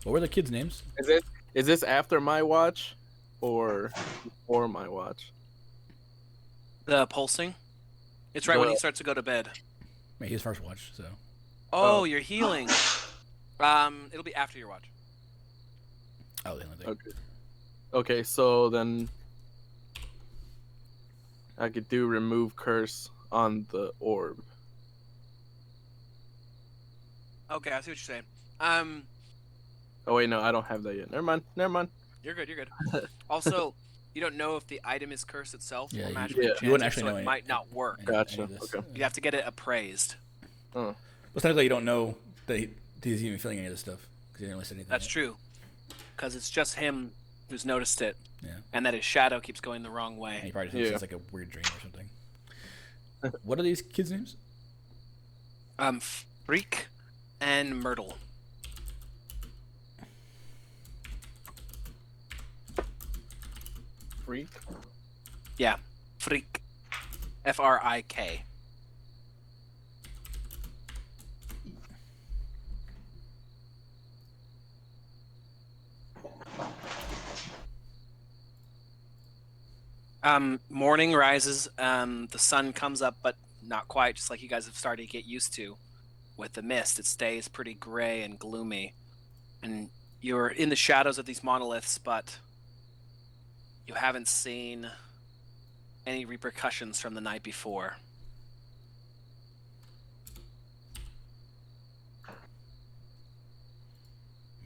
What were the kids' names? Is this after my watch or before my watch? The pulsing? It's right when The- he starts to go to bed. Wait, his first watch, so. Oh, Oh. you're healing. It'll be after your watch. Oh, the only thing. Okay. Okay, so then I could do remove curse on the orb. Okay, I see what you're saying. Oh wait, no, I don't have that yet. Never mind. You're good. You're good. Also, you don't know if the item is cursed itself Yeah, or you- magically yeah. enchanted, You wouldn't actually so know it any- might not work. Gotcha, Any of this. okay. You'd have to get it appraised. Oh, But technically, you don't know that he's even feeling any of this stuff because he didn't really say anything. That's yet. true, because it's just him who's noticed it, Yeah. and that his shadow keeps going the wrong And way. he probably thinks Yeah. it's like a weird dream or something. What are these kids' names? Freak and Myrtle. Freak. Yeah, Freak. Frik. Morning rises. The sun comes up, but not quite. Just like you guys have started to get used to with the mist, it stays pretty gray and gloomy, and you're in the shadows of these monoliths, but you haven't seen any repercussions from the night before.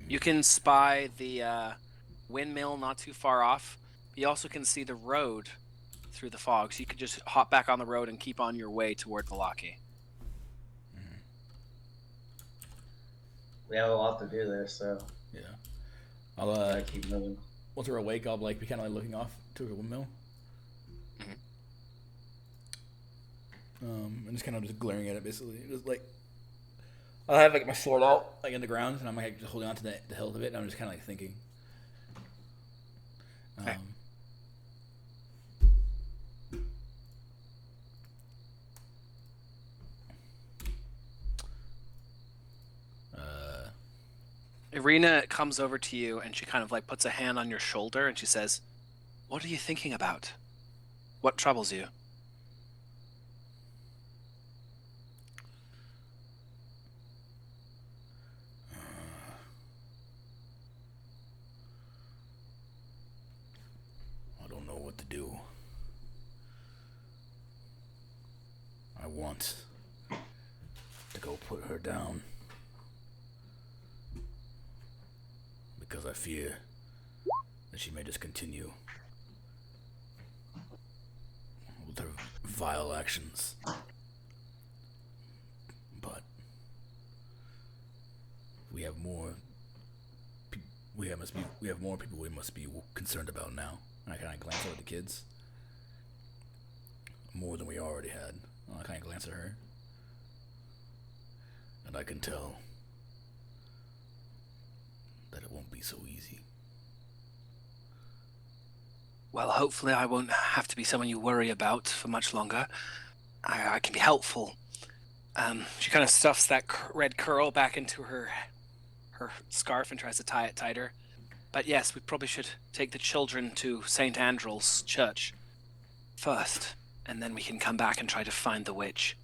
You can spy the windmill not too far off. You also can see the road through the fog, so you could just hop back on the road and keep on your way toward Valaki. We have a lot to do there, so Yeah. I'll gotta keep moving. once we're awake, I'll like be kind of like looking off to the windmill. And just kind of just glaring at it, basically. Just like I'll have like my sword out like in the ground, and I'm like just holding on to the hilt of it. And I'm just kind of like thinking. Okay. Irina comes over to you and she kind of like puts a hand on your shoulder and she says, "What are you thinking about? What troubles you?" I don't know what to do. I want to go put her down because I fear that she may just continue with her vile actions. But we have more. We have more people we must be concerned about now. And I kind of glance over at the kids. More than we already had. I kind of glance at her. And I can tell that it won't be so easy. Well, hopefully I won't have to be someone you worry about for much longer. I can be helpful. She kind of stuffs that red curl back into her scarf and tries to tie it tighter. But yes, we probably should take the children to St. Andrew's Church first, and then we can come back and try to find the witch.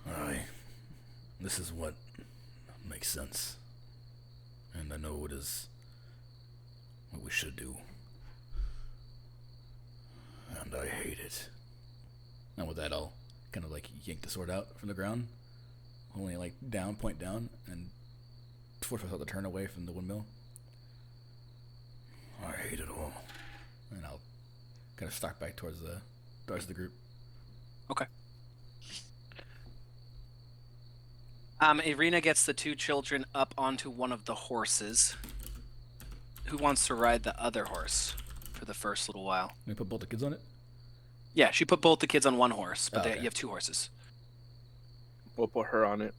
Aye. This is what makes sense. And I know it is what we should do. And I hate it. And with that, I'll kind of like yank the sword out from the ground. Only like down, point down, and force myself to turn away from the windmill. I hate it all. And I'll kind of stalk back towards the rest of the group. Okay. Irina gets the two children up onto one of the horses. Who wants to ride the other horse for the first little while? Can we put both the kids on it? Yeah, she put both the kids on one horse, but Okay. you have two horses. We'll put her on it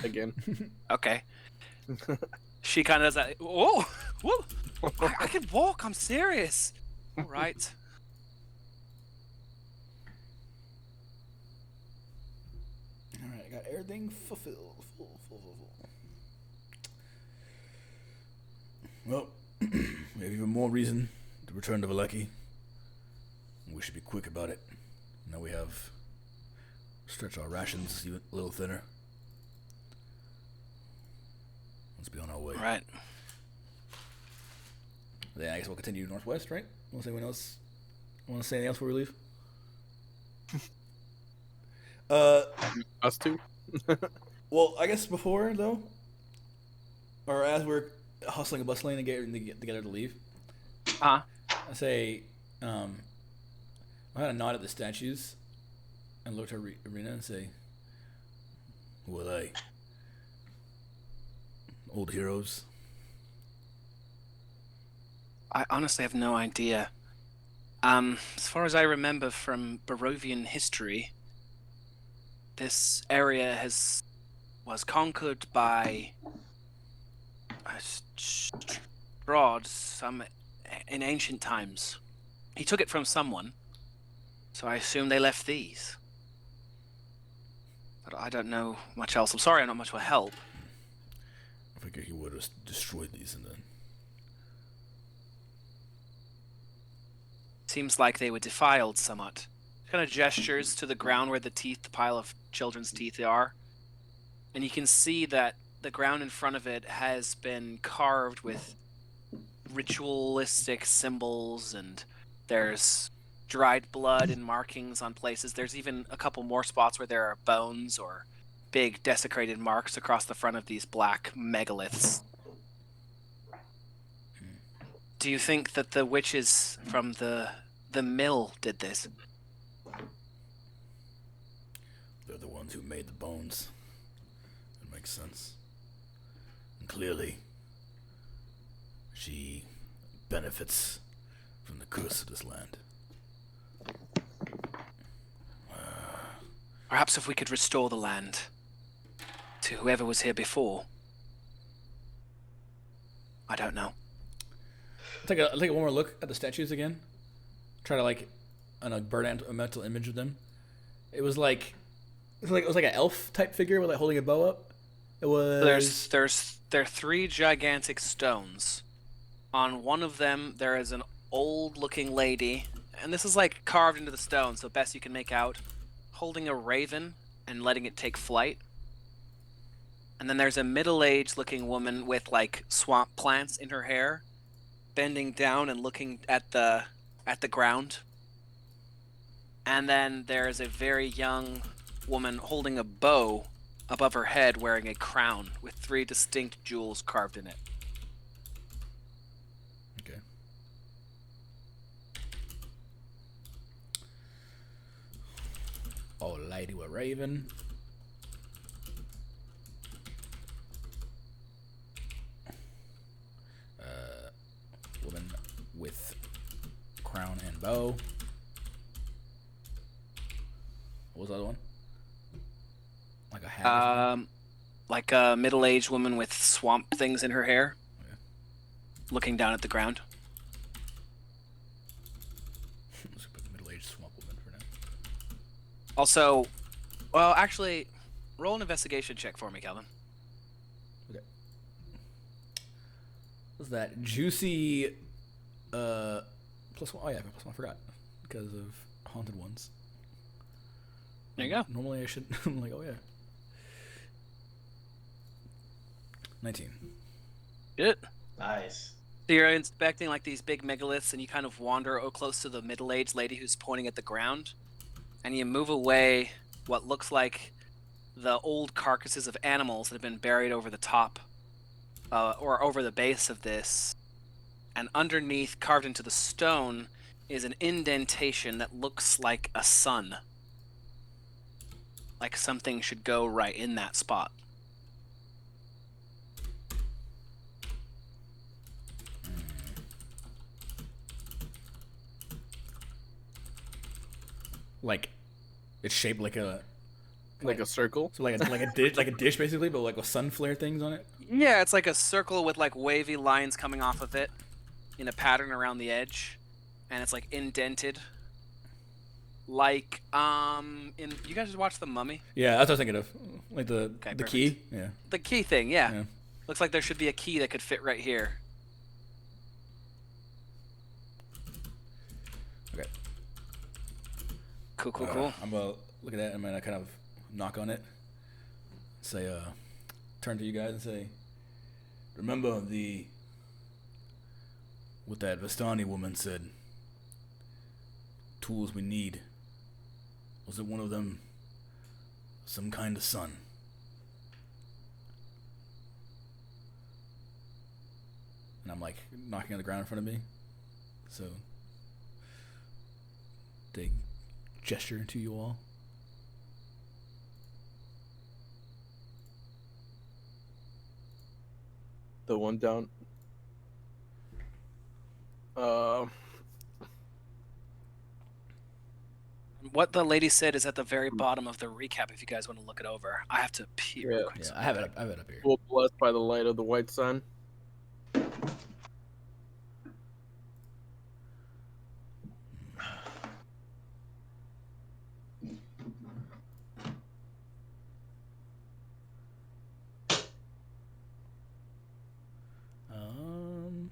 again. Okay. She kind of does that. Whoa! Whoa! I can walk. I'm serious. All right. Alright, I got everything fulfilled. Full. Well, we have even more reason to return to Valaki. We should be quick about it. Now we have stretch our rations even a little thinner. Let's be on our way. All right. Then I guess we'll continue northwest, right? Unless anyone else want to say anything else before we leave? Us two? Well, I guess before though, or as we're hustling and bustling and getting together to leave, Uh-huh. I say, I kind of nod at the statues and look to Arena and say, "Who are they? Old heroes?" I honestly have no idea. As far as I remember from Barovian history, this area was conquered by Strahd in ancient times. He took it from someone, so I assume they left these. But I don't know much else. I'm sorry I'm not much of a help. I figure he would have destroyed these and then. Seems like they were defiled somewhat. Kind of gestures to the ground where the pile of children's teeth are. And you can see that the ground in front of it has been carved with ritualistic symbols, and there's dried blood and markings on places. There's even a couple more spots where there are bones or big desecrated marks across the front of these black megaliths. Do you think that the witches from the mill did this? They're the ones who made the bones. That makes sense. And clearly, she benefits from the curse of this land. Perhaps if we could restore the land to whoever was here before. I don't know. I'll take one more look at the statues again. Try to burn a mental image of them. It was like an elf type figure with holding a bow up. It was There are 3 gigantic stones. On one of them there is an old looking lady, and this is carved into the stone, so best you can make out, holding a raven and letting it take flight. And then there's a middle-aged looking woman with swamp plants in her hair, bending down and looking at the ground. And then there's a very young woman holding a bow above her head, wearing a crown with 3 distinct jewels carved in it. Okay. Old lady with raven. Woman with crown and bow. What was the other one? Like a hat? Like a middle-aged woman with swamp things in her hair, Okay. looking down at the ground. Let's put the middle-aged swamp woman for now. Also, well, actually, roll an investigation check for me, Calvin. Okay. What's that? Juicy. Plus one. Oh yeah, plus one. I forgot because of haunted ones. There you go. Normally I should. I'm like, oh yeah. 19. Good. Nice. So you're inspecting these big megaliths, and you kind of wander close to the middle-aged lady who's pointing at the ground, and you move away what looks like the old carcasses of animals that have been buried over the top, or over the base of this. And underneath, carved into the stone, is an indentation that looks like a sun. Like something should go right in that spot. Like, it's shaped like a circle. so like a dish basically, but with sun flare things on it. Yeah, it's like a circle with wavy lines coming off of it in a pattern around the edge, and it's indented. In you guys just watched The Mummy? Yeah, that's what I was thinking of. Like the perfect. key. Yeah. The key thing, yeah. Yeah. Looks like there should be a key that could fit right here. Okay. Cool. I'm gonna look at that and I kind of knock on it. Say, turn to you guys and say, remember what that Vistani woman said. Tools we need. Was it one of them? Some kind of sun. And I'm knocking on the ground in front of me. So they gesture to you all. The one down. What the lady said is at the very bottom of the recap. If you guys want to look it over, I have to pee real Yeah. quick. Yeah, so I have it. I have it up here. Full blessed by the light of the white sun. Um.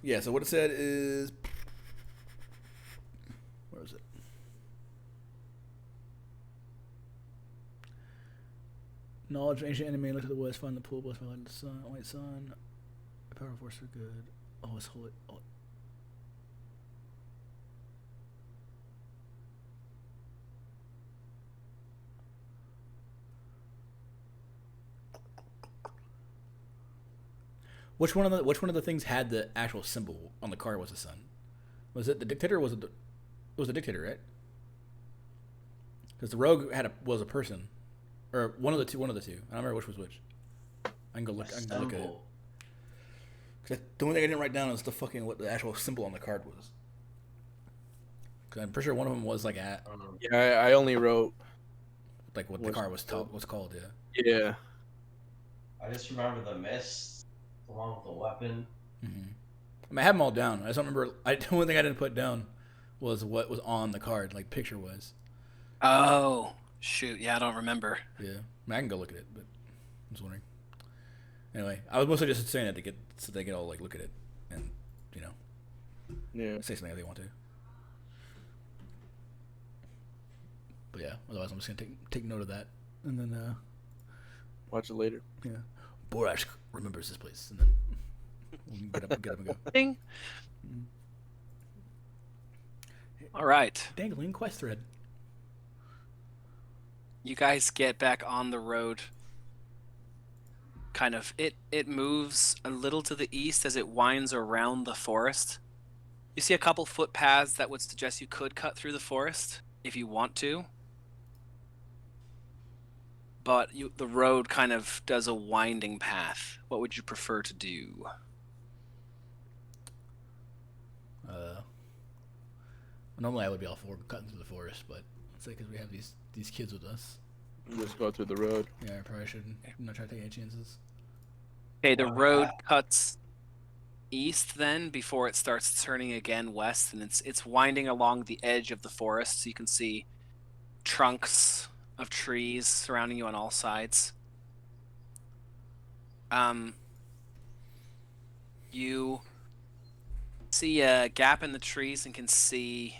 Yeah. So what it said is, where is it? Knowledge of ancient enemy. Look to the west. Find the pool. Blessed by the sun. White sun. Power force for good. Oh, it's holy. Oh. Which one of the things had the actual symbol on the card was the sun? Was it the dictator? Or was it the dictator, right? Because the rogue was a person, or one of the two. I don't remember which was which. I can go look. I can go look at it. Symbol. 'Cause the only thing I didn't write down is the fucking what the actual symbol on the card was. 'Cause I'm pretty sure one of them was like Yeah, I only wrote. like what the card was called. Yeah. Yeah. I just remember the mist, the one with the weapon. Mm-hmm. I mean, I have them all down. I just don't remember. The only thing I didn't put down was what was on the card, like picture was. Oh shoot! Yeah, I don't remember. Yeah, I mean, I can go look at it, but I was wondering. Anyway, I was mostly just saying that so they could all like look at it and Yeah. say something if they want to. But yeah, otherwise I'm just gonna take note of that, and then Watch it later. yeah, Borash remembers this place, and then we can get up and go. Ding. All right, Dangling quest thread. you guys get back on the road. Kind of, it moves a little to the east as it winds around the forest. You see a couple footpaths that would suggest you could cut through the forest if you want to. But the road kind of does a winding path. What would you prefer to do? Normally I would be all for cutting through the forest, but it's like because we have these kids with us. Just go through the road. Yeah, I probably shouldn't. I'm not trying to take any chances. Okay, the Why road not? cuts east then before it starts turning again west, and it's winding along the edge of the forest, so you can see trunks of trees surrounding you on all sides. You see a gap in the trees and can see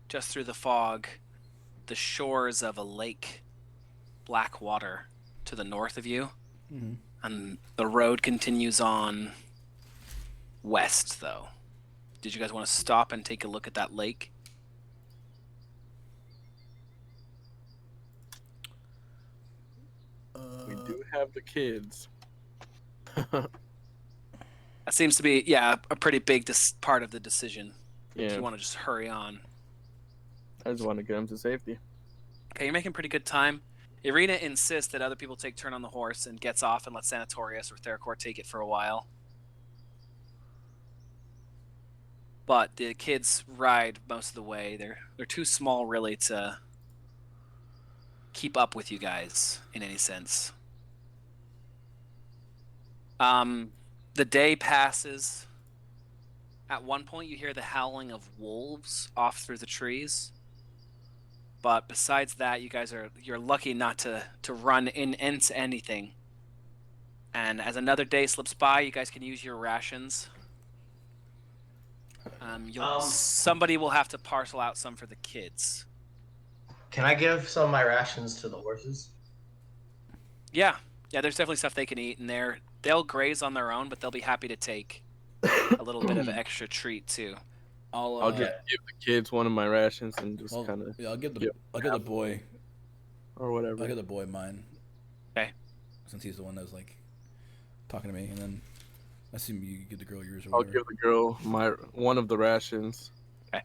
just through the fog the shores of a lake, black water to the north of you. Mm-hmm. And the road continues on west, though. Did you guys want to stop and take a look at that lake? We do have the kids. That seems to be, yeah, a pretty big part of the decision. If Yeah. you want to just hurry on. I just want to get them to safety. Okay, you're making pretty good time. Irina insists that other people take turn on the horse and gets off and lets Sanatorius or Theracore take it for a while. But the kids ride most of the way. They're too small really to keep up with you guys in any sense. The day passes. At one point you hear the howling of wolves off through the trees. But besides that, you're lucky not to run into anything. And as another day slips by, you guys can use your rations. Somebody will have to parcel out some for the kids. Can I give some of my rations to the horses? Yeah, there's definitely stuff they can eat, and they'll graze on their own, but they'll be happy to take a little bit of an extra treat too. I'll just give the kids one of my rations and just kind of, I'll give the boy or whatever. I'll give the boy mine. Okay. Since he's the one that was like talking to me, and then I assume you give the girl yours or I'll whatever. give the girl one of the rations. Okay.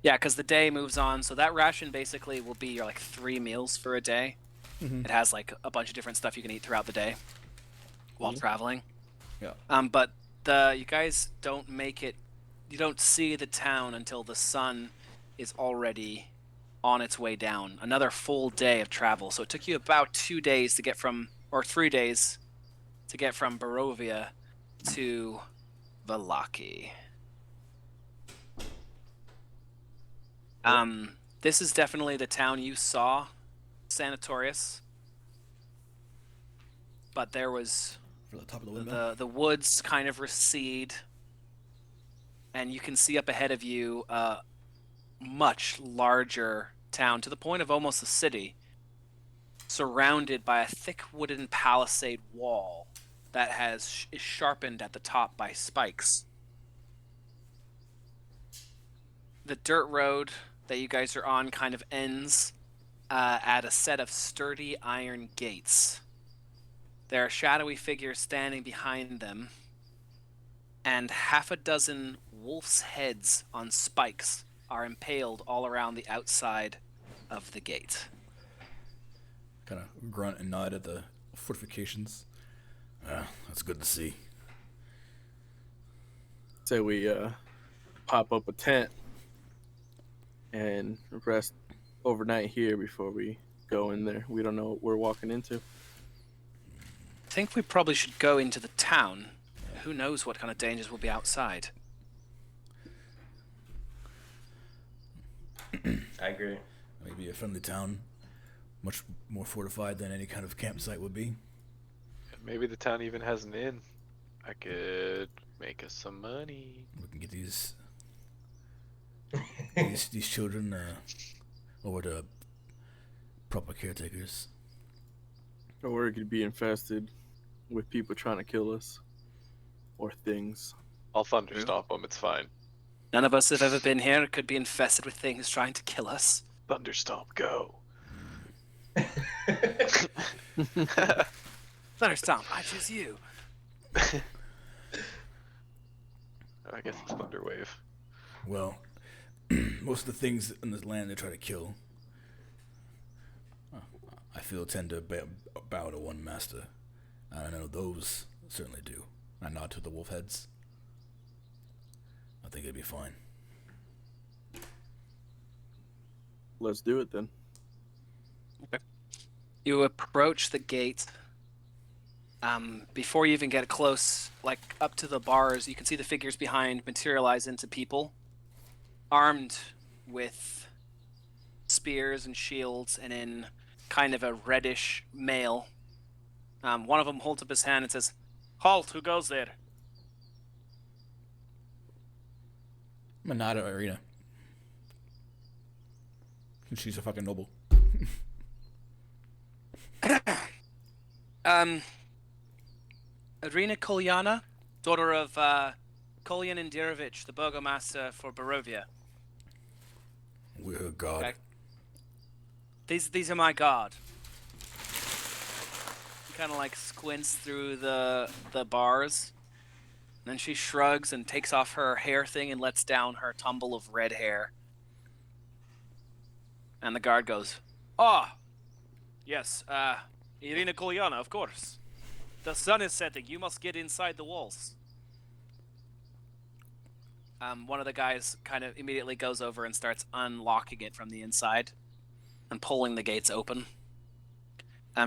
Yeah, because the day moves on, so that ration basically will be your like 3 meals for a day. Mhm. It has like a bunch of different stuff you can eat throughout the day while traveling. Yeah. But you guys don't make it. You don't see the town until the sun is already on its way down. Another full day of travel. So it took you about 2 days to get from, or 3 days to get from Barovia to Valaki. This is definitely the town you saw, Sanatorius. But there was For the top of the windmill. the woods kind of recede, and you can see up ahead of you a much larger town, to the point of almost a city, surrounded by a thick wooden palisade wall that is sharpened at the top by spikes. The dirt road that you guys are on kind of ends at a set of sturdy iron gates. There are shadowy figures standing behind them, and half a dozen wolf's heads on spikes are impaled all around the outside of the gate. Kind of grunt and nod at the fortifications. That's good to see. Say we pop up a tent and rest overnight here before we go in there. We don't know what we're walking into. I think we probably should go into the town. Who knows what kind of dangers will be outside? I agree. Maybe a friendly town, much more fortified than any kind of campsite would be. Maybe the town even has an inn. I could make us some money. We can get these these children over to proper caretakers. Or it could be infested with people trying to kill us. Or things. I'll thunderstomp them. It's fine. None of us have ever been here. It could be infested with things trying to kill us. Thunderstomp, go. Thunderstomp, I choose you. I guess it's Thunderwave. Well, most of the things in this land they try to kill, I feel tend to bow to one master. And I know those certainly do. I nod to the wolf heads. I think it'd be fine. Let's do it then. Okay. You approach the gate. Before you even get close, like up to the bars, you can see the figures behind materialize into people, armed with spears and shields, and in kind of a reddish mail. One of them holds up his hand and says, "Halt! Who goes there?" I'm gonna nod at Irina. She's a fucking noble. Irina Kolyana, daughter of Kolyan Indirovich, the burgomaster for Barovia. We're her god. Okay. These are my guard. She kind of like squints through the bars. And then she shrugs and takes off her hair thing and lets down her tumble of red hair. And the guard goes, "Ah, yes, Irina Kolyana, of course. The sun is setting. You must get inside the walls." One of the guys kind of immediately goes over and starts unlocking it from the inside and pulling the gates open.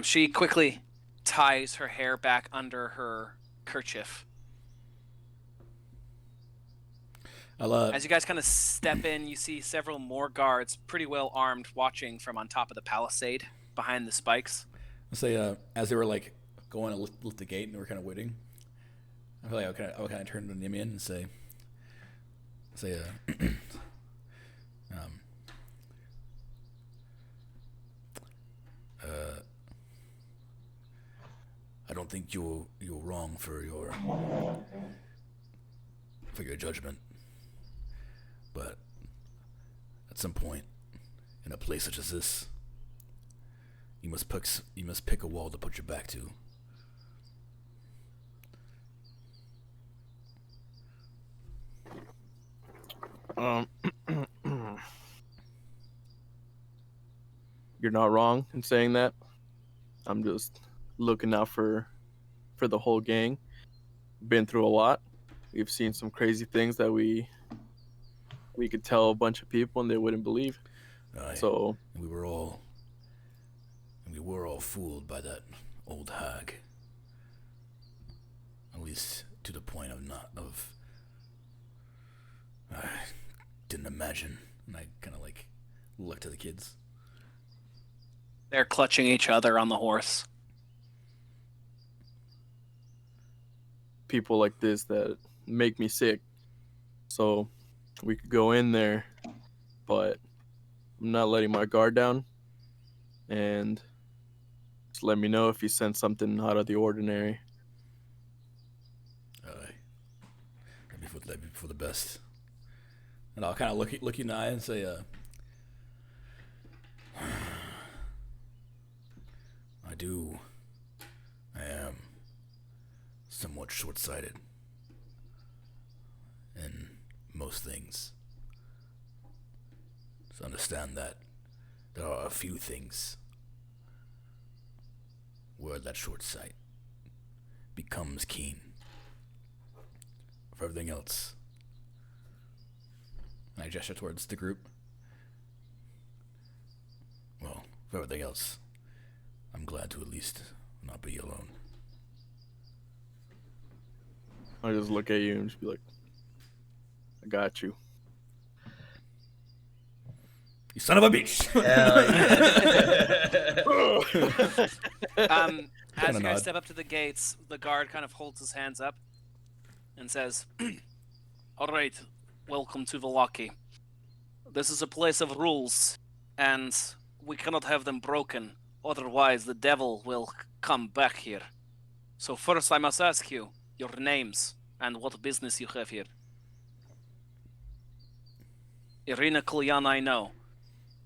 She quickly ties her hair back under her kerchief. As you guys kind of step in, you see several more guards, pretty well armed, watching from on top of the palisade behind the spikes. I'll say, as they were like going to lift the gate and we were kind of waiting, I feel like I'll kind of turn to Nimian and say, I don't think you're wrong for your judgment, but at some point, in a place such as this, you must pick a wall to put your back to. you're not wrong in saying that. I'm just looking out for the whole gang. Been through a lot. We've seen some crazy things that we could tell a bunch of people and they wouldn't believe. Aye. So we were all fooled by that old hag. At least to the point of I didn't imagine. And I kind of like looked at the kids. They're clutching each other on the horse. people like this that make me sick. So we could go in there, but I'm not letting my guard down. And just let me know if you sense something out of the ordinary. That'd be for the best. And I'll kind of look you in the eye and say, I am somewhat short-sighted in most things. So understand that there are a few things where that short sight becomes keen. For everything else, and I gesture towards the group. Well, for everything else, I'm glad to at least not be alone. I just look at you and just be like, I got you. You son of a bitch! As you guys step up to the gates, the guard kind of holds his hands up and says, all right, welcome to Valaki. This is a place of rules, and we cannot have them broken. Otherwise, the devil will come back here. So first I must ask you your names and what business you have here. Irina Kulyana, I know.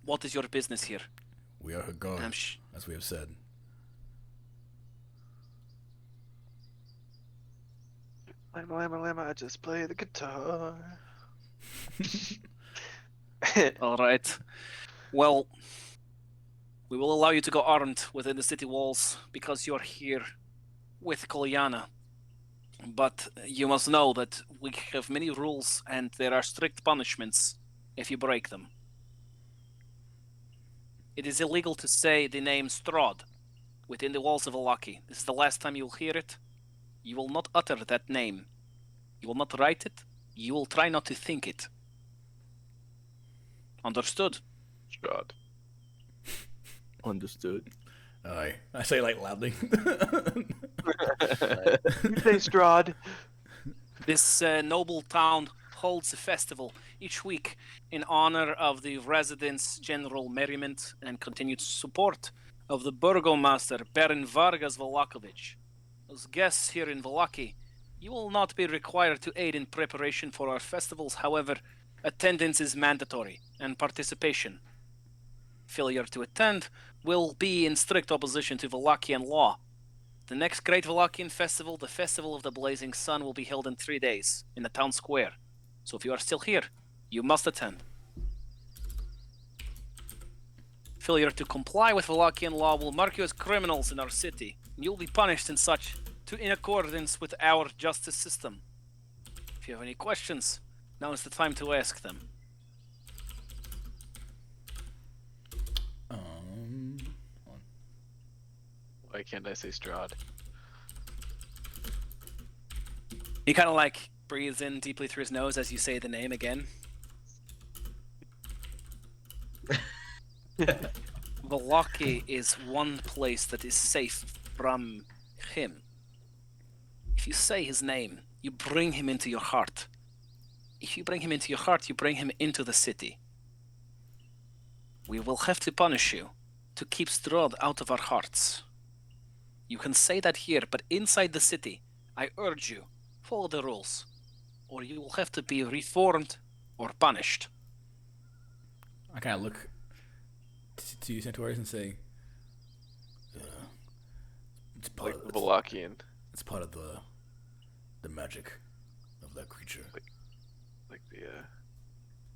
What is your business here? We are her guard, as we have said. Lama, I just play the guitar. All right. Well, we will allow you to go armed within the city walls because you're here with Kulyana. But you must know that we have many rules and there are strict punishments if you break them. It is illegal to say the name Strahd within the walls of Valaki. This is the last time you'll hear it. You will not utter that name. You will not write it. You will try not to think it. Understood? Strahd. Understood. Aye. I say like loudly. You say Strahd. This noble town holds a festival each week in honor of the residents' general merriment and continued support of the burgomaster Baron Vargas Valakovich. As guests here in Valaki, you will not be required to aid in preparation for our festivals. However, attendance is mandatory and participation. Failure to attend will be in strict opposition to Valakian law. The next great Valakian festival, the Festival of the Blazing Sun, will be held in 3 days in the town square. So if you are still here, you must attend. Failure to comply with Valakian law will mark you as criminals in our city, and you'll be punished in accordance with our justice system. If you have any questions, now is the time to ask them. Why can't I say Strahd? He kind of like breathes in deeply through his nose as you say the name again. Valaki is one place that is safe from him. If you say his name, you bring him into your heart. If you bring him into your heart, you bring him into the city. We will have to punish you to keep Strahd out of our hearts. You can say that here, but inside the city, I urge you, follow the rules, or you will have to be reformed or punished. I kind of look to you, Centaurus, and say, it's part Like of the Valakian. It's part of the magic of that creature.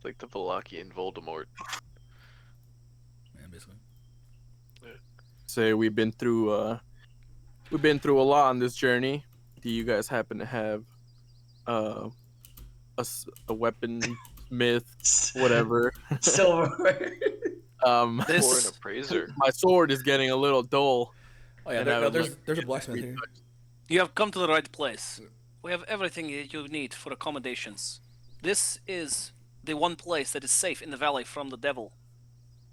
Like the Valakian Voldemort. Yeah, basically. say we've been through a lot on this journey. Do you guys happen to have a a weapon smith, whatever? Silver. Or an This appraiser. My sword is getting a little dull. Oh yeah, and I would there's like to a get blacksmith that here. you have come to the right place. We have everything that you need for accommodations. This is the one place that is safe in the valley from the devil.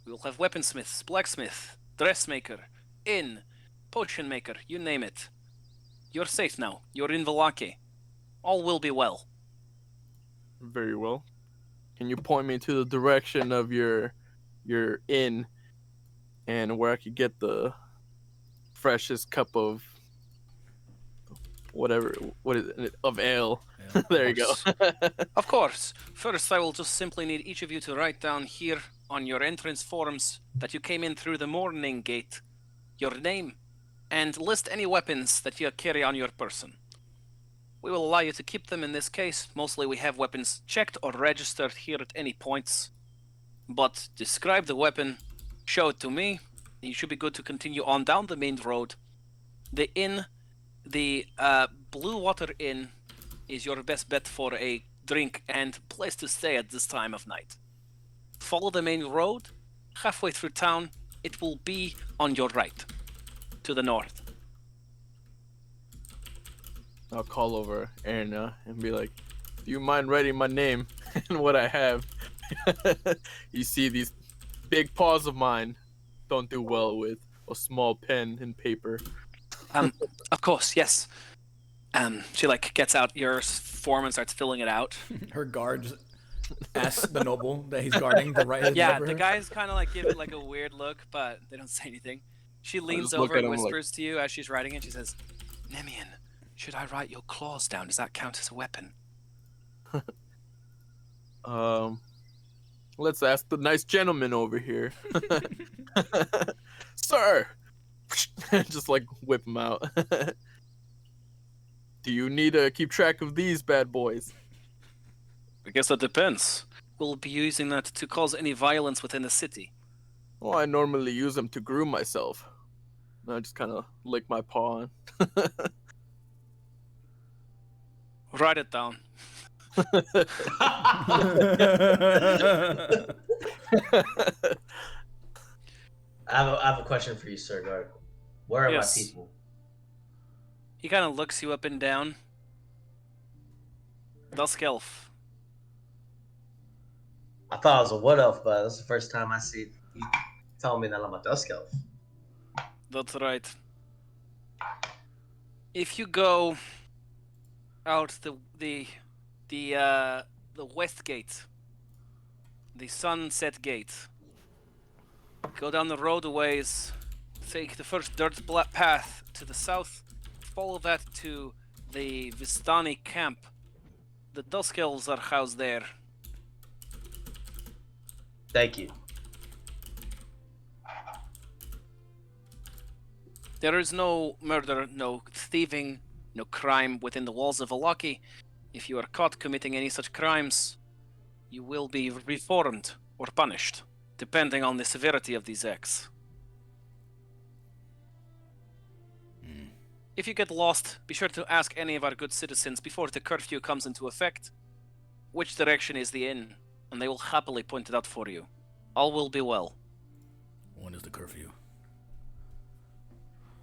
We will have weaponsmiths, blacksmith, dressmaker, inn, potion maker, you name it. You're safe now. You're in Valaki. All will be well. Very well. Can you point me to the direction of your inn and where I could get the freshest cup of whatever, what is it, of ale? Yeah. There you go. Of course. First, I will just simply need each of you to write down here on your entrance forms that you came in through the morning gate, your name, and list any weapons that you carry on your person. We will allow you to keep them in this case. Mostly we have weapons checked or registered here at any points. But describe the weapon, show it to me. You should be good to continue on down the main road. The inn, the Blue Water Inn, is your best bet for a drink and place to stay at this time of night. Follow the main road. Halfway through town, it will be on your right, to the north. I'll call over Erna and be like, "Do you mind writing my name and what I have?" You see, these big paws of mine don't do well with a small pen and paper. Of course, yes. She gets out your form and starts filling it out. Her guards ask the noble that he's guarding to write his Yeah, name for the her. guys kind of give it a weird look, but they don't say anything. She leans just look over at and him like- whispers to you as she's writing it. She says, "Nemian, should I write your claws down? Does that count as a weapon?" Let's ask the nice gentleman over here. Sir! Just whip him out. Do you need to keep track of these bad boys? I guess that depends. We'll be using that to cause any violence within the city. Well, I normally use them to groom myself. I just kind of lick my paw on. Write it down. I have a question for you, Sir Guard. Where are Yes. my people? He kind of looks you up and down. Dusk Elf. I thought I was a wood elf, but that's the first time I see you telling me that I'm a dusk elf. That's right. If you go out the west gate, the sunset gate, go down the road a ways, take the first dirt path to the south, follow that to the Vistani camp. The Dusk Elves are housed there. Thank you. There is no murder, no thieving, no crime within the walls of Valaki. If you are caught committing any such crimes, you will be reformed or punished, depending on the severity of these acts. If you get lost, be sure to ask any of our good citizens before the curfew comes into effect which direction is the inn, and they will happily point it out for you. All will be well. When is the curfew?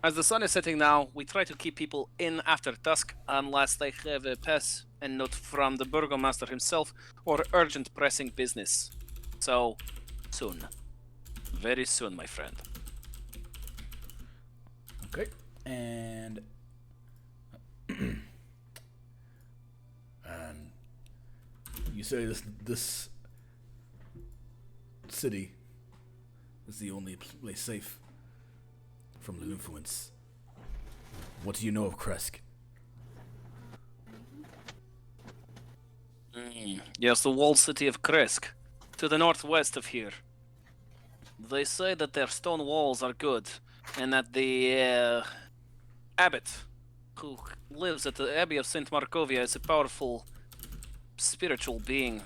As the sun is setting now, we try to keep people in after dusk unless they have a pass and note from the burgomaster himself or urgent pressing business. So, soon. Very soon, my friend. Okay, and and you say this city is the only place safe from the influence. What do you know of Kresk? Yes, the walled city of Kresk, to the northwest of here. They say that their stone walls are good, and that the abbot, who lives at the Abbey of St. Markovia, is a powerful spiritual being.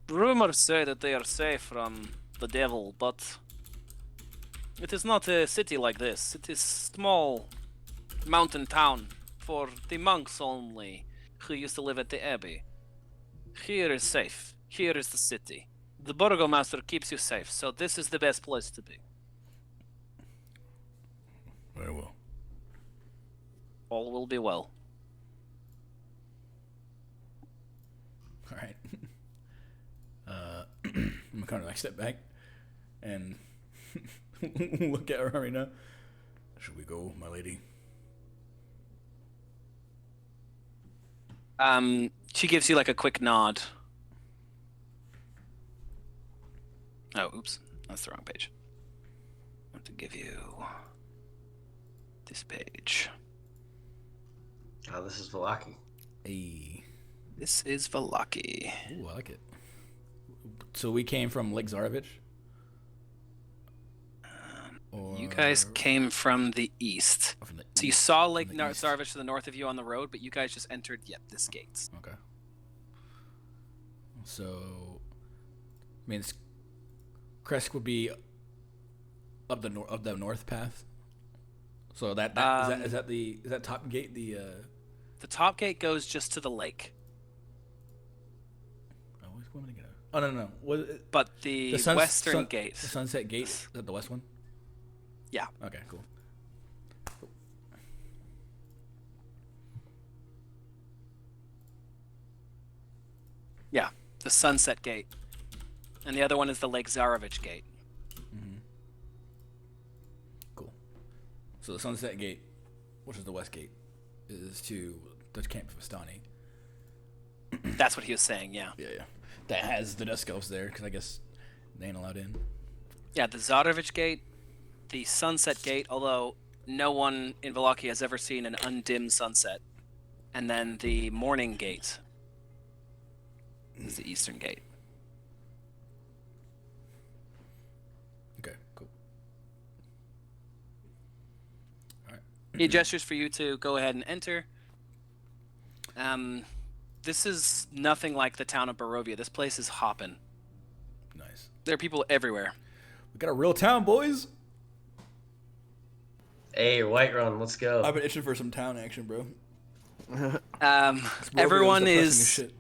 Rumors say that they are safe from the devil, but It is not a city like this. It is small mountain town for the monks only who used to live at the abbey. Here is safe. Here is the city. The burgomaster keeps you safe, so this is the best place to be. Very well. All will be well. All right. I'm gonna kind of like step back and look at her right now. Should we go, my lady? She gives you like a quick nod. Oh, oops. That's the wrong page. I have to give you this page. Oh, this is Valaki. Hey. This is Valaki. Ooh, I like it. So we came from Lake Zarovich? You guys came from the east. From the So you east- saw from Lake the east. Zarovich to the north of you on the road, but you guys just entered, this gates. Okay. So, I mean, Kresk would be up the north path. So that is that top gate the The top gate goes just to the lake, oh, which one did I get? Oh no. What but the western gate. The Sunset Gate, is that the west one? Yeah. Okay, cool. Yeah, the Sunset Gate. And the other one is the Lake Zarovich Gate. Cool. So the Sunset Gate, which is the west gate, is to the camp of Vistani. That's what he was saying, yeah. Yeah. That has the Dusk Elves there, because I guess they ain't allowed in. Yeah, the Zarovich Gate, the Sunset Gate, although no one in Valaki has ever seen an undimmed sunset. And then the Morning Gate is the Eastern Gate. Okay, cool. All right. He gestures for you to go ahead and enter. This is nothing like the town of Barovia. This place is hopping. Nice. There are people everywhere. We got a real town, boys. Hey, Whiterun, let's go. I've been itching for some town action, bro. Everyone Depressing as is shit.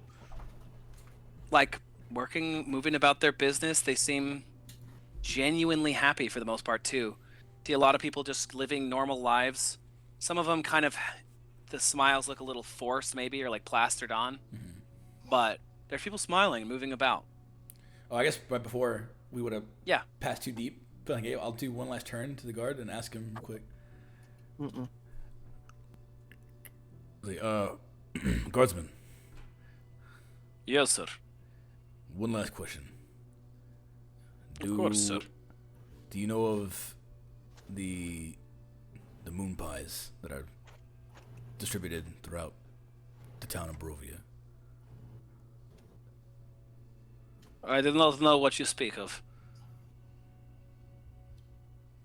like moving about their business. They seem genuinely happy for the most part too. See a lot of people just living normal lives. Some of them kind of, the smiles look a little forced maybe, or like plastered on. But there's people smiling and moving about. Oh, I guess right before we would have Yeah. passed too deep. Feel like, hey, I'll do one last turn to the guard and ask him real quick. Like, guardsman, Yes, sir. one last question. Of course, sir. Do you know of the moon pies that are distributed throughout the town of Barovia? I do not know what you speak of.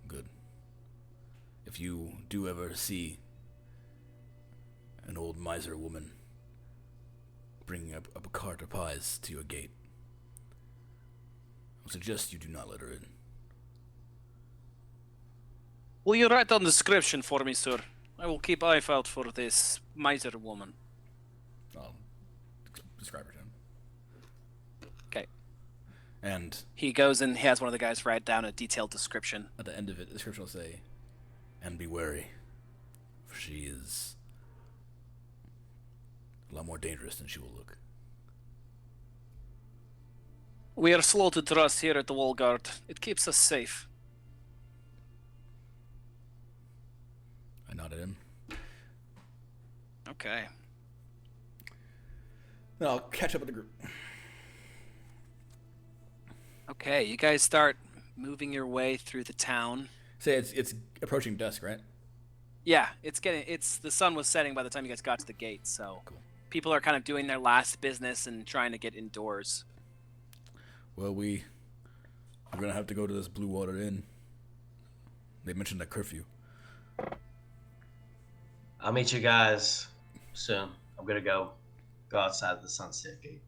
Good. If you do ever see an old miser woman bringing up a cart of pies to your gate, I suggest you do not let her in. Will you write down the description for me, sir? I will keep eye out for this miser woman. I'll describe her to him. Okay. And He goes and he has one of the guys write down a detailed description. at the end of it, the description will say, "And be wary, for she is a lot more dangerous than she will look." We are slow to trust here at the Wall Guard. It keeps us safe. I nodded him. Okay. Then I'll catch up with the group. Okay, you guys start moving your way through the town. Say it's approaching dusk, right? Yeah, the sun was setting by the time you guys got to the gate, so Cool. people are kind of doing their last business and trying to get indoors. Well, we're gonna have to go to this Blue Water Inn. They mentioned a curfew. I'll meet you guys soon. I'm gonna go outside the Sunset Gate.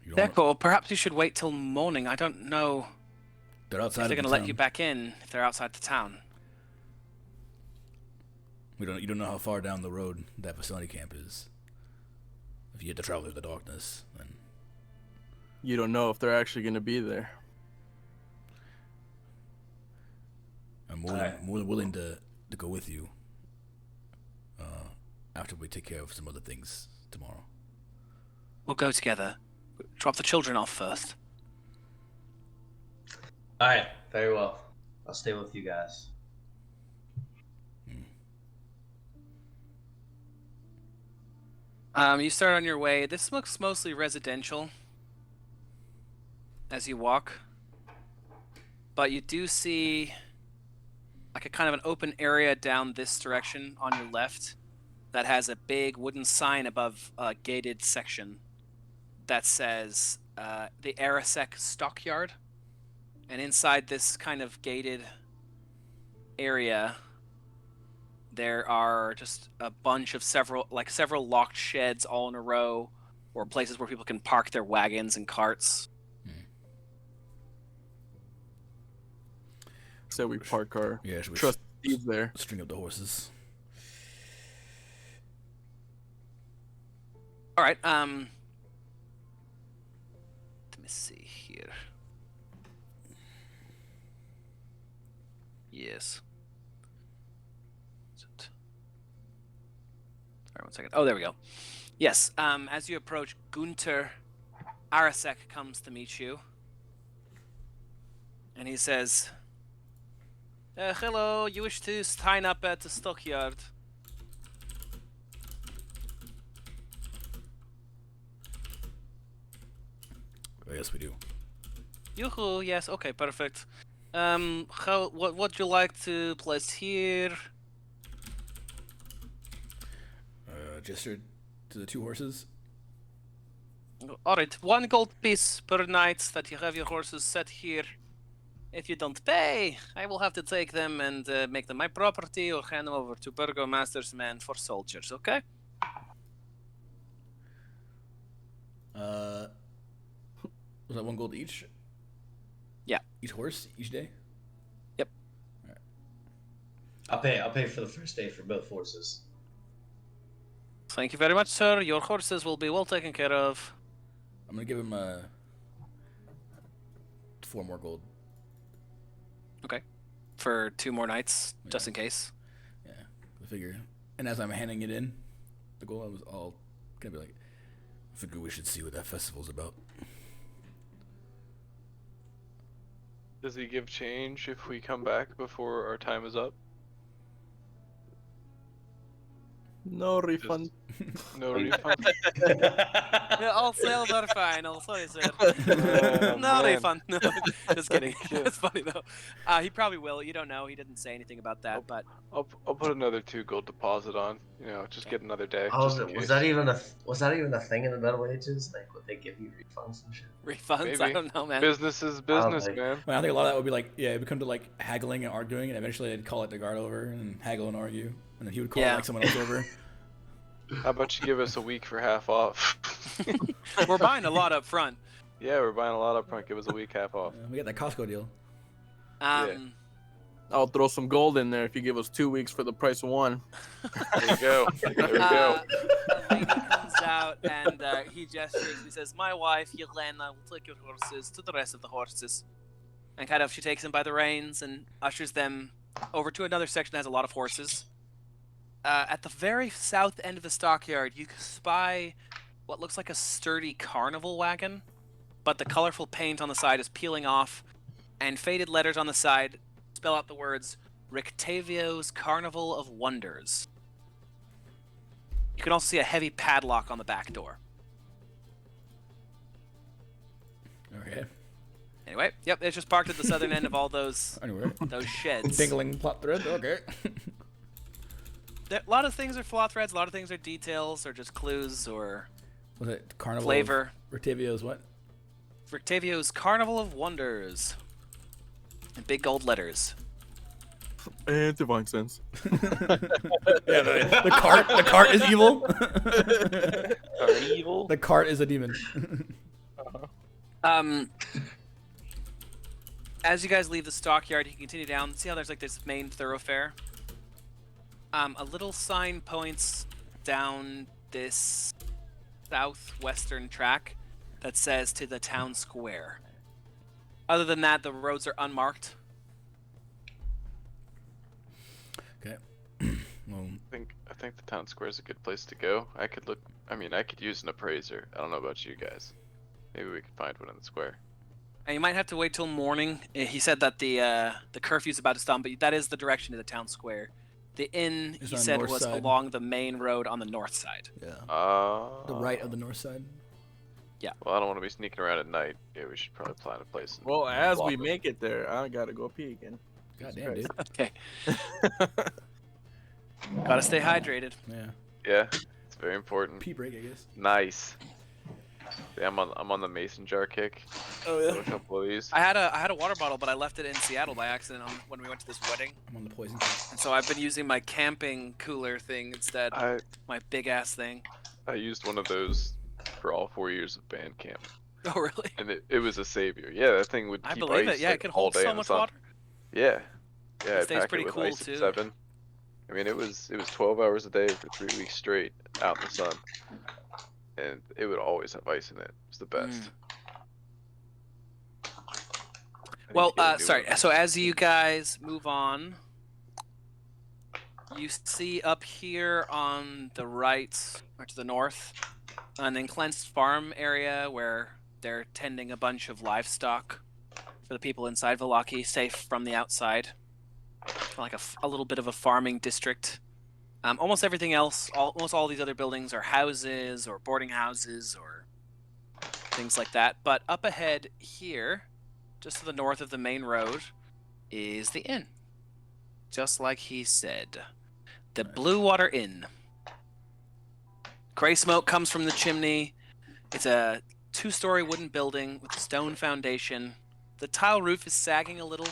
You don't wanna- Deco, perhaps you should wait till morning. I don't know. They're outside. If they're of gonna the let town. you back in if they're outside the town. You don't know how far down the road that Vistani camp is. If you had to travel through the darkness, then You don't know if they're actually gonna be there. I'm more than willing to go with you. After we take care of some other things tomorrow. We'll go together. Drop the children off first. All right, very well. I'll stay with you guys. You start on your way. This looks mostly residential as you walk. But you do see like a kind of an open area down this direction on your left that has a big wooden sign above a gated section that says the Arasek Stockyard. And inside this kind of gated area, there are just a bunch of several locked sheds all in a row, or places where people can park their wagons and carts. So we park our Should we trust steeds there. string up the horses? All right. Let me see here. Yes. All right, 1 second. Oh, there we go. Yes. As you approach, Gunter Arasek comes to meet you, and he says, "Hello. You wish to sign up at the stockyard?" Oh, yes, we do. Yoo-hoo, yes, okay, perfect. What would you like to place here? Gesture to the 2 horses. Alright, 1 gold piece per night that you have your horses set here. If you don't pay, I will have to take them and make them my property or hand them over to Burgomaster's men for soldiers, okay? Was that 1 gold each? Yeah. Each horse, each day? Yep. I'll pay for the first day for both horses. Thank you very much, sir. Your horses will be well taken care of. I'm gonna give him 4 more gold. Okay. For 2 more nights, just in case. Yeah, I figure. And as I'm handing it in, the gold, I was all gonna be like, I figure we should see what that festival's about. Does he give change if we come back before our time is up? No refund. No refund. Yeah, all silver, fine. All sorry, sir. Oh, No man. refund. No, just kidding. It's funny though. He probably will. You don't know. He didn't say anything about that, but I'll put another 2 gold deposit on. Just get another day. How just was in it? Was case. that even a thing in the Middle Ages? Like, would they give you refunds and shit? refunds. I Maybe. don't know, man. Business is business, like- man. Well, I think a lot of that would be like, yeah, it would come to like haggling and arguing, and eventually they'd call it the guard over and haggle and argue, and then he would call Yeah. like someone else over. How about you give us a week for half off? We're buying a lot up front. Yeah, we're buying a lot up front. Give us a week half off. We got that Costco deal. I'll throw some gold in there if you give us 2 weeks for the price of 1. There you go. There we go. A lady comes out and he gestures. He says, "My wife, Yelena, will take your horses to the rest of the horses." And kind of, she takes them by the reins and ushers them over to another section that has a lot of horses. At the very south end of the stockyard, you spy what looks like a sturdy carnival wagon, but the colorful paint on the side is peeling off, and faded letters on the side spell out the words Rictavio's Carnival of Wonders. You can also see a heavy padlock on the back door. Okay. Anyway, yep, it's just parked at the southern end of all those Anyway. sheds. Dingling plot thread. Okay. A lot of things are flaw threads, a lot of things are details or just clues or Was it Carnival? flavor. Rictavio's what? Rictavio's Carnival of Wonders. In big gold letters. And divine sense. Yeah, the cart is evil. Are evil? The cart is a demon. as you guys leave the stockyard, you can continue down. See how there's like this main thoroughfare? A little sign points down this southwestern track that says to the town square. Other than that, the roads are unmarked. Okay. Well, I think the town square is a good place to go. I could use an appraiser. I don't know about you guys. Maybe we could find one in the square. And you might have to wait till morning. He said that the curfew's about to stop, but that is the direction to the town square. The inn, It's he on said, north was side. along the main road on the north side. yeah. Uh, The right of the north side. Well, I don't want to be sneaking around at night. Yeah, we should probably plan a place. And Well, as we block make it there, I gotta go pee again. God damn, dude. Okay. Gotta stay hydrated. Yeah. Yeah, it's very important. Pee break, I guess. Nice. Yeah, I'm on the mason jar kick. Oh A couple of these. I had a water bottle, but I left it in Seattle by accident when we went to this wedding. I'm on the poison kick. And so I've been using my camping cooler thing instead. My big ass thing. I used one of those for all 4 years of band camp, Oh really? and it was a savior. Yeah, that thing would I keep believe ice, it. Yeah, like, it can all hold day so in the much sun. water. Yeah, I stays pack pretty it with cool, ice too. at 7. I mean, it was 12 hours a day for 3 weeks straight out in the sun, and it would always have ice in it. It was the best. I need Well, to get a new sorry. one. So as you guys move on, you see up here on the right, or to the north, an enclosed farm area where they're tending a bunch of livestock for the people inside Valaki, safe from the outside. Like a little bit of a farming district. Almost everything else, almost all these other buildings are houses or boarding houses or things like that. But up ahead here, just to the north of the main road, is the inn. Just like he said. The Blue Water Inn. Gray smoke comes from the chimney. It's a 2-story wooden building with a stone foundation. The tile roof is sagging a little,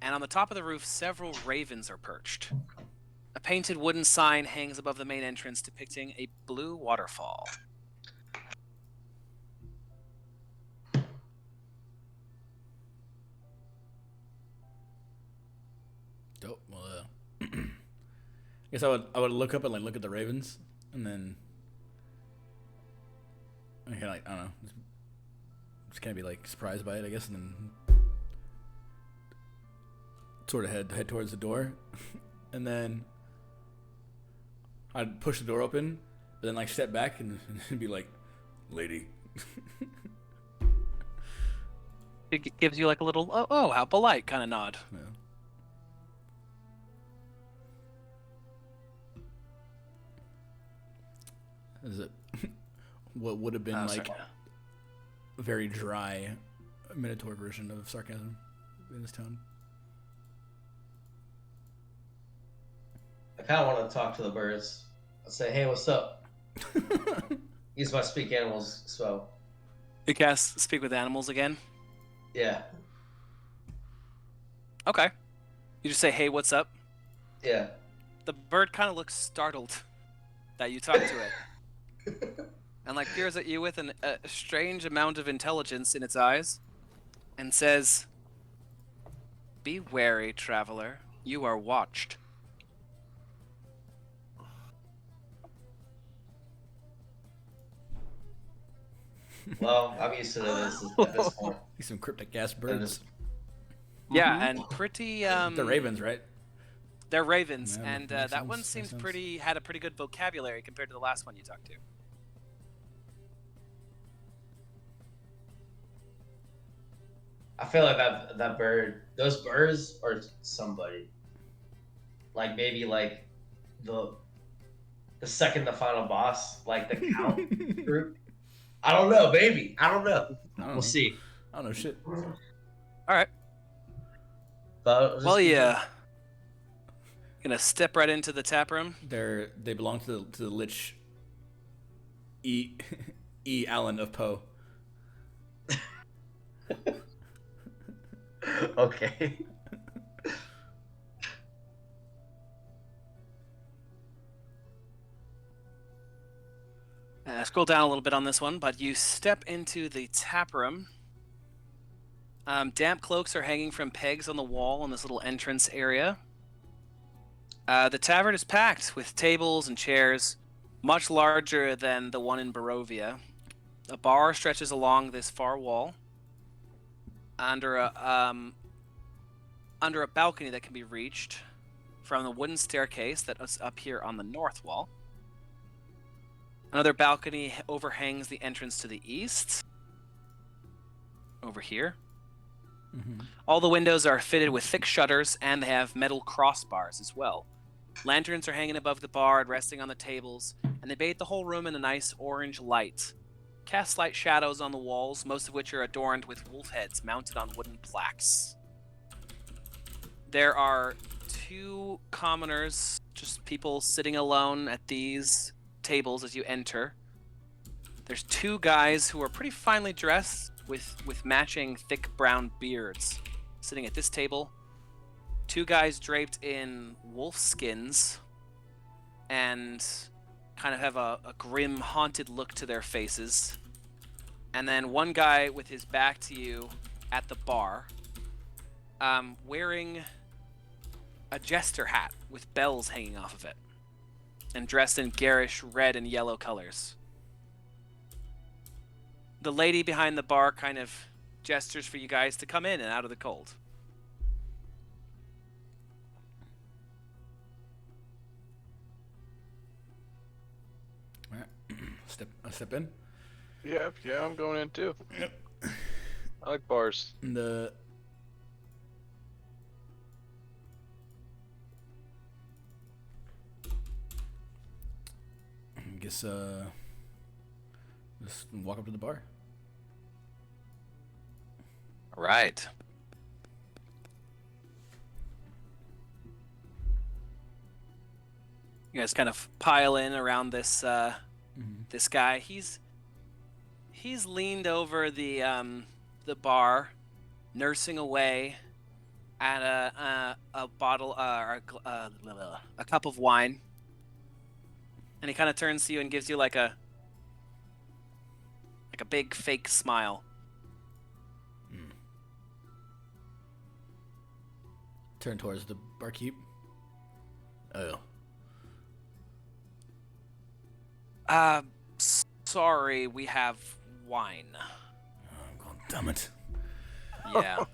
and on the top of the roof, several ravens are perched. A painted wooden sign hangs above the main entrance depicting a blue waterfall. Dope. Well, I guess I would look up and like look at the ravens, and then I kind of like I don't know, just kind of be like surprised by it, I guess, and then sort of head towards the door, and then I'd push the door open, but then like step back and be like, "Lady." It gives you like a little, oh, how polite kind of nod. Yeah. Is it what would have been like sorry. a very dry Minotaur version of sarcasm in this tone? I kind of want to talk to the birds. I'll say, hey, what's up? Use my speak animals, so You cast Speak with Animals again? yeah. Okay. You just say, hey, what's up? Yeah. The bird kind of looks startled that you talk to it. And like peers at you with a strange amount of intelligence in its eyes and says, "Be wary, traveler. You are watched." Well, I'm used to this at this point. These some cryptic ass birds. Yeah, and pretty They're ravens, right? They're ravens, Yeah, and makes that one sense, seems makes sense. had a pretty good vocabulary compared to the last one you talked to. I feel like that bird, those birds are somebody. Like maybe like the second to final boss, like the count group. I don't know, baby. I don't know. I don't know. We'll see. I don't know shit. All right. But Well, yeah. Gonna step right into the tap room. They belong to the Lich E Allen of Poe. Okay. Scroll down a little bit on this one, but you step into the tap room. Damp cloaks are hanging from pegs on the wall in this little entrance area. The tavern is packed with tables and chairs, much larger than the one in Barovia. A bar stretches along this far wall under a balcony that can be reached from the wooden staircase that is up here on the north wall. Another balcony overhangs the entrance to the east. Over here. Mm-hmm. All the windows are fitted with thick shutters, and they have metal crossbars as well. Lanterns are hanging above the bar and resting on the tables, and they bathe the whole room in a nice orange light. Cast slight shadows on the walls, most of which are adorned with wolf heads mounted on wooden plaques. There are 2 commoners, just people sitting alone at these tables as you enter. There's 2 guys who are pretty finely dressed with matching thick brown beards sitting at this table. 2 guys draped in wolf skins and kind of have a grim, haunted look to their faces. And then 1 guy with his back to you at the bar, wearing a jester hat with bells hanging off of it, and dressed in garish red and yellow colors. The lady behind the bar kind of gestures for you guys to come in and out of the cold. All right. Step in. Yeah, I'm going in too. Yep. I like bars. The I guess just walk up to the bar. All right. You guys kind of pile in around this this guy. He's leaned over the bar, nursing away at a bottle or a cup of wine, and he kind of turns to you and gives you like a big fake smile. Turn towards the barkeep. Oh. Sorry, we have wine. I'm going, damn it. Yeah.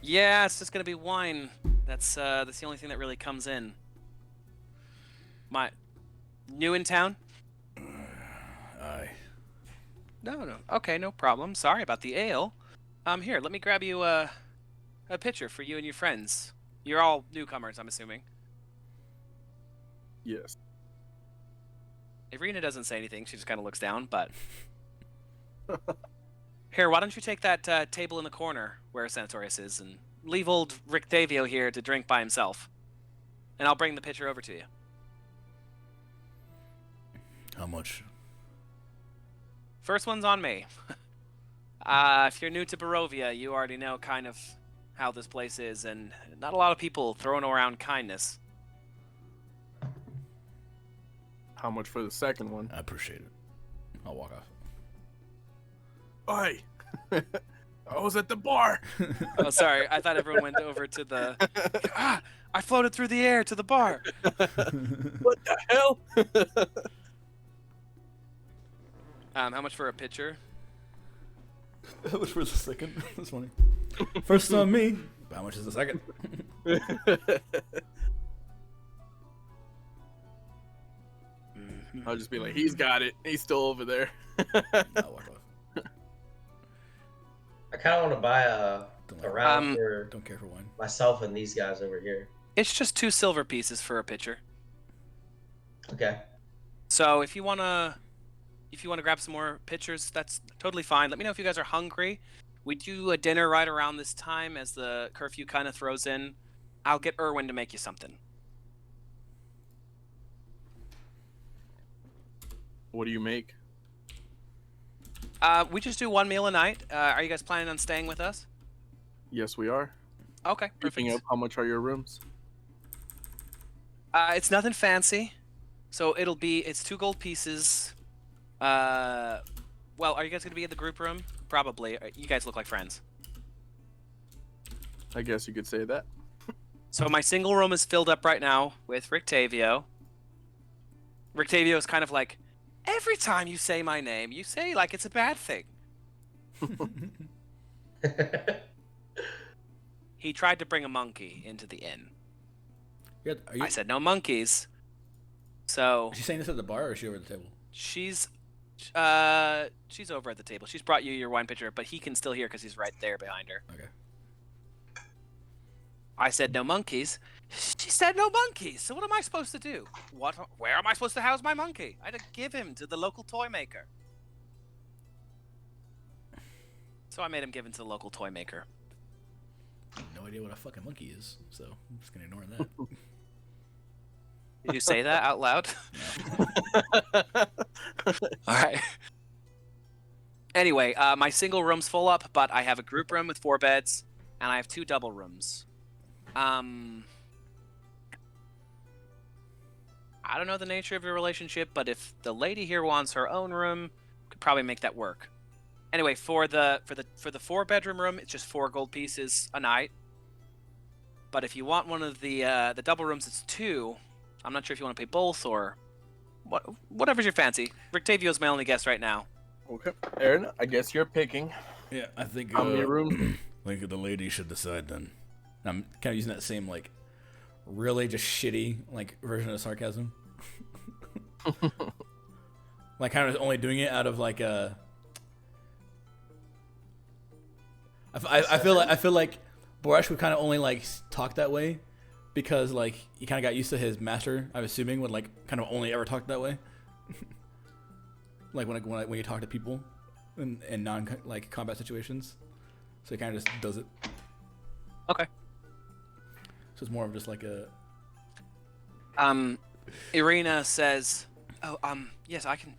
Yeah, it's just gonna be wine. That's the only thing that really comes in. My new in town? Aye. No. Okay, no problem. Sorry about the ale. Here, let me grab you a pitcher for you and your friends. You're all newcomers, I'm assuming. Yes. Irina doesn't say anything. She just kind of looks down, but... Here, why don't you take that table in the corner where Senatorius is and leave old Rick Davio here to drink by himself. And I'll bring the pitcher over to you. How much? First one's on me. If you're new to Barovia, you already know kind of how this place is, and not a lot of people throwing around kindness. How much for the second one? I appreciate it. I'll walk off. Oi! I was at the bar. Oh, sorry. I thought everyone went over to the... I floated through the air to the bar. What the hell? How much for a pitcher? How much for the second? That's funny. First on me. How much is the second? I'll just be like, he's got it. He's still over there. I'll walk off. I kind of want to buy a round for Don't care for wine. myself and these guys over here. It's just 2 silver pieces for a pitcher. Okay. So if you wanna grab some more pitchers, that's totally fine. Let me know if you guys are hungry. We do a dinner right around this time as the curfew kind of throws in. I'll get Erwin to make you something. What do you make? We just do 1 meal a night. Are you guys planning on staying with us? Yes, we are. Okay, Picking perfect. up, how much are your rooms? It's nothing fancy. So it's 2 gold pieces. Well, are you guys going to be in the group room? Probably. You guys look like friends. I guess you could say that. So my single room is filled up right now with Rictavio. Rictavio is kind of like, every time you say my name, you say like it's a bad thing. He tried to bring a monkey into the inn. I said no monkeys. So Is she saying this at the bar or is she over the table? she's over at the table. She's brought you your wine pitcher, but he can still hear because he's right there behind her. Okay. I said no monkeys. She said no monkeys. So what am I supposed to do? Where am I supposed to house my monkey? I had to give him to the local toy maker. So I made him give him to the local toy maker. No idea what a fucking monkey is, so I'm just gonna ignore that. Did you say that out loud? All right. Anyway, my single room's full up, but I have a group room with 4 beds, and I have 2 double rooms. I don't know the nature of your relationship, but if the lady here wants her own room, could probably make that work. Anyway, for the 4-bedroom room, it's just 4 gold pieces a night. But if you want one of the double rooms, it's 2. I'm not sure if you want to pay both or whatever's your fancy. Rictavio's my only guest right now. Okay, Aaron, I guess you're picking. Yeah, I think How many rooms? I think the lady should decide then. I'm kind of using that same like really just shitty like version of sarcasm. Like kind of only doing it out of like a. I feel like Boresh would kind of only like talk that way because like he kind of got used to his master. I'm assuming would like kind of only ever talk that way. Like when you talk to people in non like combat situations, so he kind of just does it. Okay. So it's more of just like a. Irina says, "Oh, yes, I can.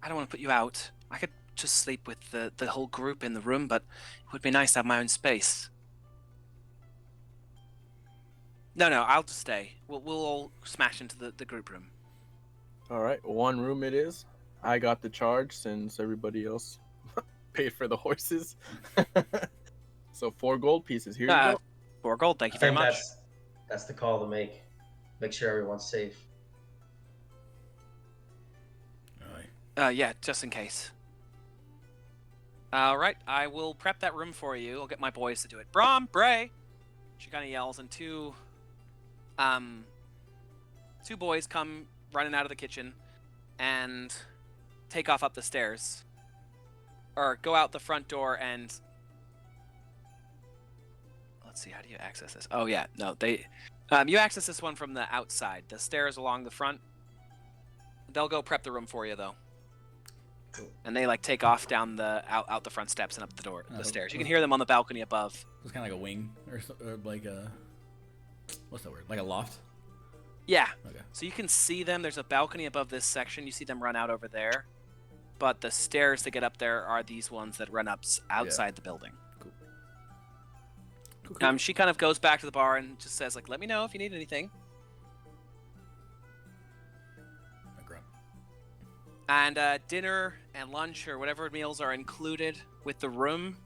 I don't want to put you out. I could just sleep with the whole group in the room, but it would be nice to have my own space." No, I'll just stay. We'll all smash into the group room. All right, 1 room it is. I got the charge since everybody else paid for the horses. So 4 gold pieces. Here you go. 4 gold. Thank you I very think much. that's the call to make. Make sure everyone's safe. Yeah, just in case. All right, I will prep that room for you. I'll get my boys to do it. Brom, Bray. She kind of yells, and 2 boys come running out of the kitchen and take off up the stairs, or go out the front door and. Let's see, how do you access this? Oh yeah, no, you access this one from the outside. The stairs along the front. They'll go prep the room for you though. Cool. And they like take off down the out the front steps and up the stairs. You can hear them on the balcony above. It's kind of like a wing or like a. What's that word? Like a loft. Yeah. Okay. So you can see them. There's a balcony above this section. You see them run out over there. But the stairs to get up there are these ones that run up outside the building. Cool. She kind of goes back to the bar and just says, like, let me know if you need anything. And dinner and lunch or whatever meals are included with the room.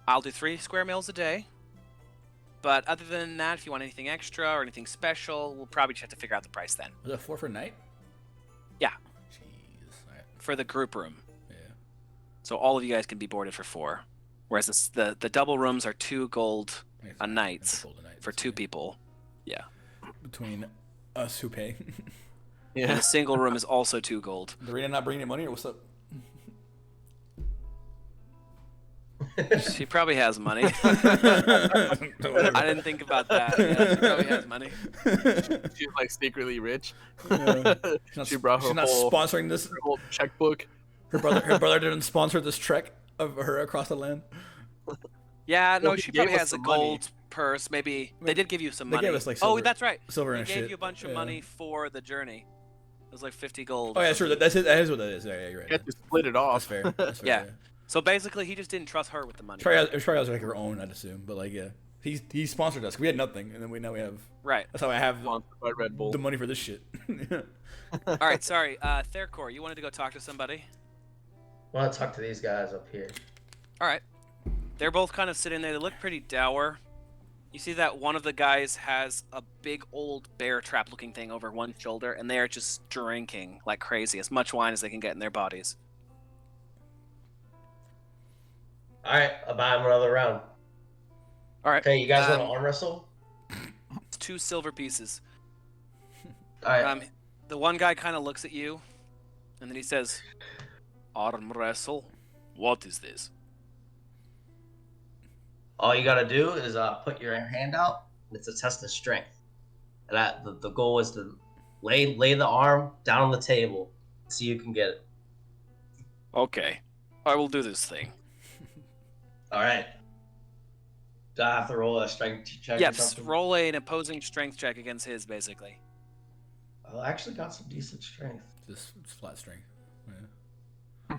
I'll do 3 square meals a day. But other than that, if you want anything extra or anything special, we'll probably just have to figure out the price then. Was it 4 for a night? Yeah. Jeez. All right. For the group room. Yeah. So all of you guys can be boarded for 4. Whereas the double rooms are 2 gold a night for 2 people. Yeah. Between us who pay. Yeah. And the single room is also 2 gold. Dorina not bringing any money, or what's up? She probably has money. I didn't think about that. Yeah, she probably has money. She's like secretly rich. Yeah. She brought her she's not whole, sponsoring this. her whole checkbook. Her brother didn't sponsor this trek of her across the land. Yeah, no, Well, she he probably gave us has a some money. gold purse. Maybe they did give you some They money. gave us, like, oh, silver- that's right. silver They and gave shit. you a bunch of Yeah. money for the journey. It was like 50 gold. Oh yeah, sure. That's it. That is what that is. Yeah, you're right. You have to split it off. That's fair. That's fair. Yeah. So basically, he just didn't trust her with the money. It was probably like her own, I'd assume. But like, yeah, he sponsored us. We had nothing, and then now we have. Right. That's how I have Sponsored by Red Bull. the money for this shit. All right. Sorry, Therkor, you wanted to go talk to somebody. I want to talk to these guys up here. All right. They're both kind of sitting there. They look pretty dour. You see that one of the guys has a big old bear trap looking thing over one shoulder, and they are just drinking like crazy, as much wine as they can get in their bodies. All right, I'll buy him another round. All right. Okay, you guys want to arm wrestle? It's 2 silver pieces. All right. The one guy kind of looks at you, and then he says, "Arm wrestle? What is this?" All you gotta do is put your hand out. It's a test of strength. And the goal is to lay the arm down on the table so you can get it. Okay, I will do this thing. All right. Do I have to roll a strength check? Yeah, or something? roll an opposing strength check against his, basically. I actually got some decent strength. Just flat strength. Yeah.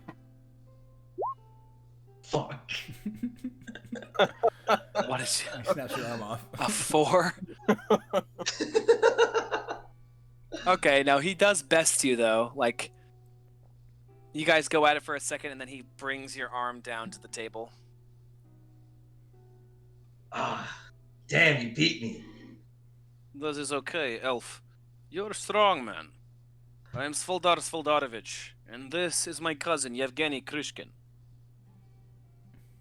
Fuck. What is it? You snatch your arm off. A 4? Okay, now he does best you, though. Like, you guys go at it for a second, and then he brings your arm down to the table. Damn, you beat me. This is okay, Elf. You're a strong man. I am Svoldar Svoldarovich, and this is my cousin, Yevgeny Kryshkin.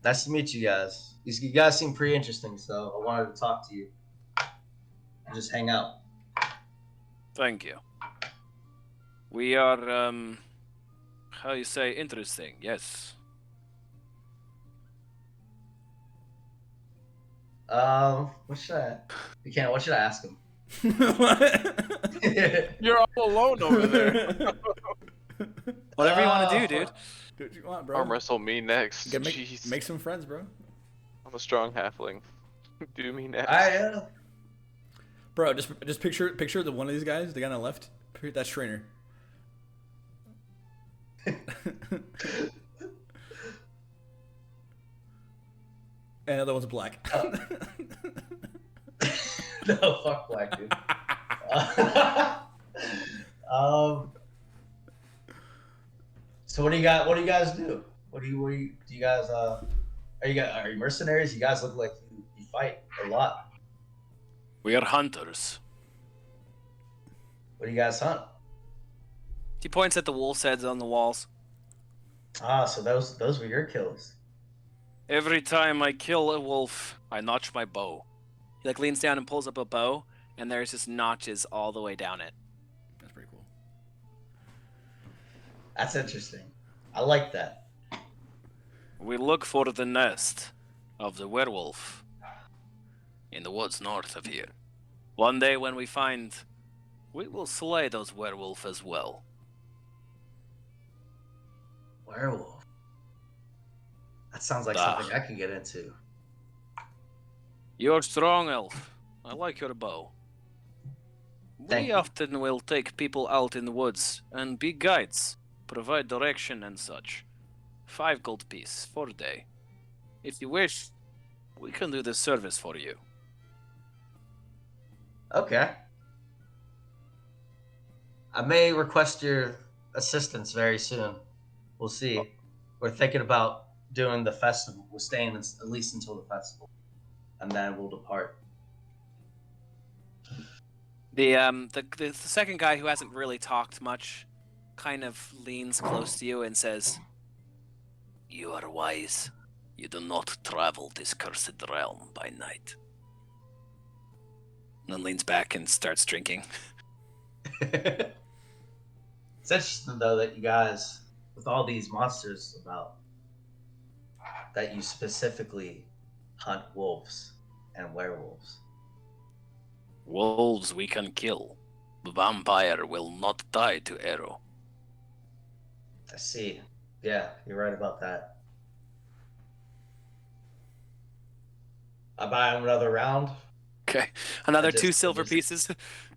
Nice to meet you guys. You guys seem pretty interesting, so I wanted to talk to you. Just hang out. Thank you. We are, how you say, interesting, yes. What should I ask him? What? You're all alone over there. Whatever you want to do, dude. Do what you want, bro. Arm wrestle me next. Make, Jeez. make some friends, bro. I'm a strong halfling. Do me next. Bro, just picture the one of these guys, the guy on the left. That's Trainer. And the other one's black. No, fuck black, dude. So what do you guys do? Do you guys are you mercenaries? You guys look like you fight a lot. We are hunters. What do you guys hunt? He points at the wolf's heads on the walls. So those were your kills. Every time I kill a wolf, I notch my bow. He like leans down and pulls up a bow, and there's just notches all the way down it. That's pretty cool. That's interesting. I like that. We look for the nest of the werewolf in the woods north of here. One day when we find, we will slay those werewolf as well. Werewolf. That sounds like something I could get into. You're strong, elf. I like your bow. Thank We you. often will take people out in the woods and be guides, provide direction and such. 5 gold piece for a day. If you wish, we can do this service for you. Okay. I may request your assistance very soon. We'll see. We're thinking about doing the festival. We're staying at least until the festival, and then we'll depart. The second guy who hasn't really talked much kind of leans close to you and says, "You are wise. You do not travel this cursed realm by night." And then leans back and starts drinking. It's interesting though that you guys, with all these monsters about, that you specifically hunt wolves and werewolves. Wolves we can kill. The vampire will not die to arrow. I see. Yeah, you're right about that. I buy him another round. Okay, another I 2 just- silver pieces.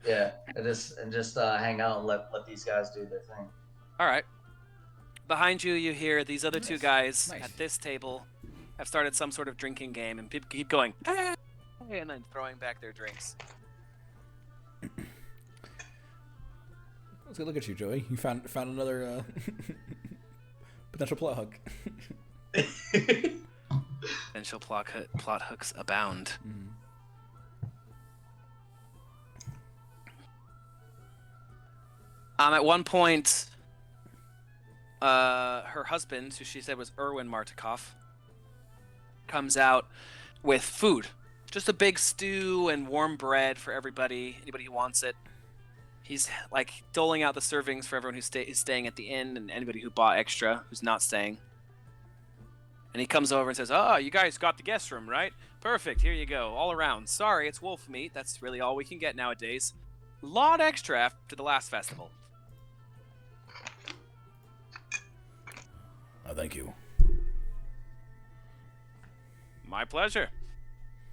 Yeah, and just hang out and let these guys do their thing. All right. Behind you, you hear these other 2 guys Nice. at this table have started some sort of drinking game, and people keep going, "Hey," and then throwing back their drinks. Let's go look at you, Joey. You found another potential plot hook. Potential plot hooks abound. Mhm. At one point, her husband, who she said was Erwin Martikov, comes out with food. Just a big stew and warm bread for anybody who wants it. He's like doling out the servings for everyone who is staying at the inn and anybody who bought extra who's not staying. And he comes over and says, "Oh, you guys got the guest room, right? Perfect, here you go, all around. Sorry, it's wolf meat. That's really all we can get nowadays. Lot extra after the last festival." Thank you. My pleasure.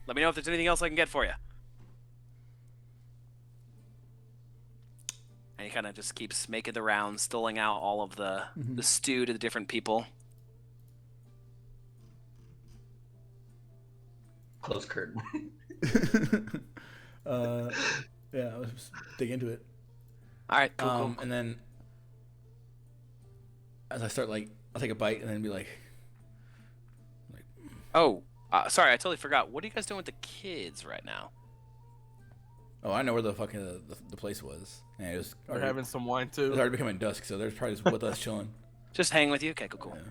Let me know if there's anything else I can get for you. And he kind of just keeps making the rounds, doling out all of the stew to the different people. Close curtain. Yeah, I was just dig into it. All right, cool. And then as I start, like, I'll take a bite and then be like, Oh, sorry, I totally forgot. What are you guys doing with the kids right now? oh, I know where the fucking the place was. And it was We're already, having some wine it's too. already becoming dusk, so they're probably just with us chilling. Just hang with you? Okay, cool. Yeah.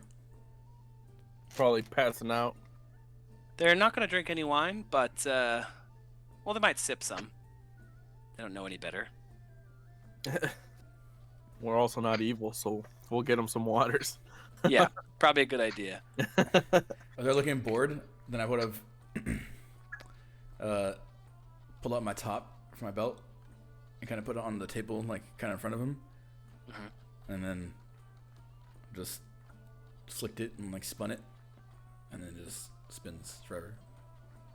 Probably passing out. They're not going to drink any wine, but, well, they might sip some. They don't know any better. We're also not evil, so we'll get them some waters. Yeah, probably a good idea. If they're looking bored, then I would have pulled out my top from my belt and kind of put it on the table, like kind of in front of him, and then just flicked it and like spun it, and then it just spins forever.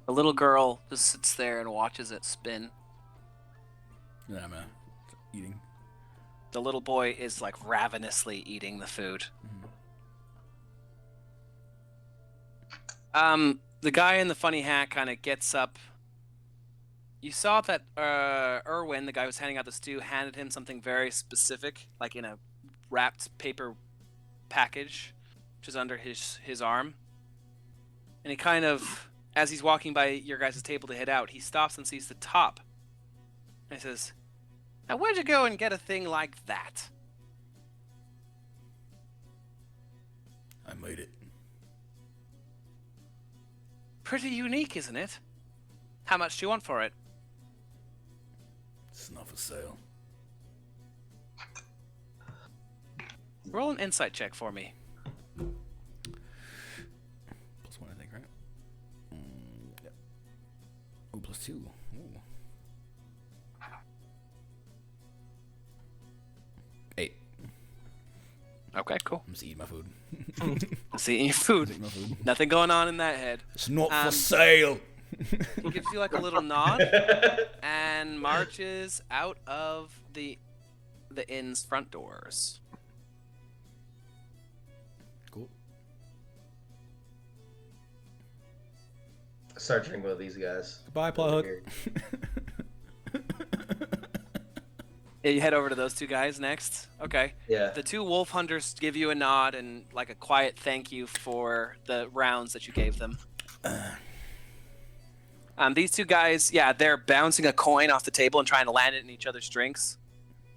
The little girl just sits there and watches it spin. And then I'm eating. The little boy is like ravenously eating the food. The guy in the funny hat kind of gets up. You saw that Erwin, the guy who was handing out the stew, handed him something very specific, like in a wrapped paper package, which is under his arm. And he kind of, as he's walking by your guys' table to head out, he stops and sees the top. And he says, "Now where'd you go and get a thing like that?" I made it. Pretty unique, isn't it? How much do you want for it? It's not for sale. Roll an insight check for me. +1, I think, right? Yep. Oh, +2. Ooh. 8. Okay, cool. I'm just eating my food. See your food. Eating my food. Nothing going on in that head. It's not for Um, sale. He gives you like a little nod and marches out of the inn's front doors. Cool. Start drinking with these guys. Goodbye, plug. Yeah, you head over to those two guys next. Okay. Yeah. The two wolf hunters give you a nod and like a quiet thank you for the rounds that you gave them. These two guys, yeah, they're bouncing a coin off the table and trying to land it in each other's drinks.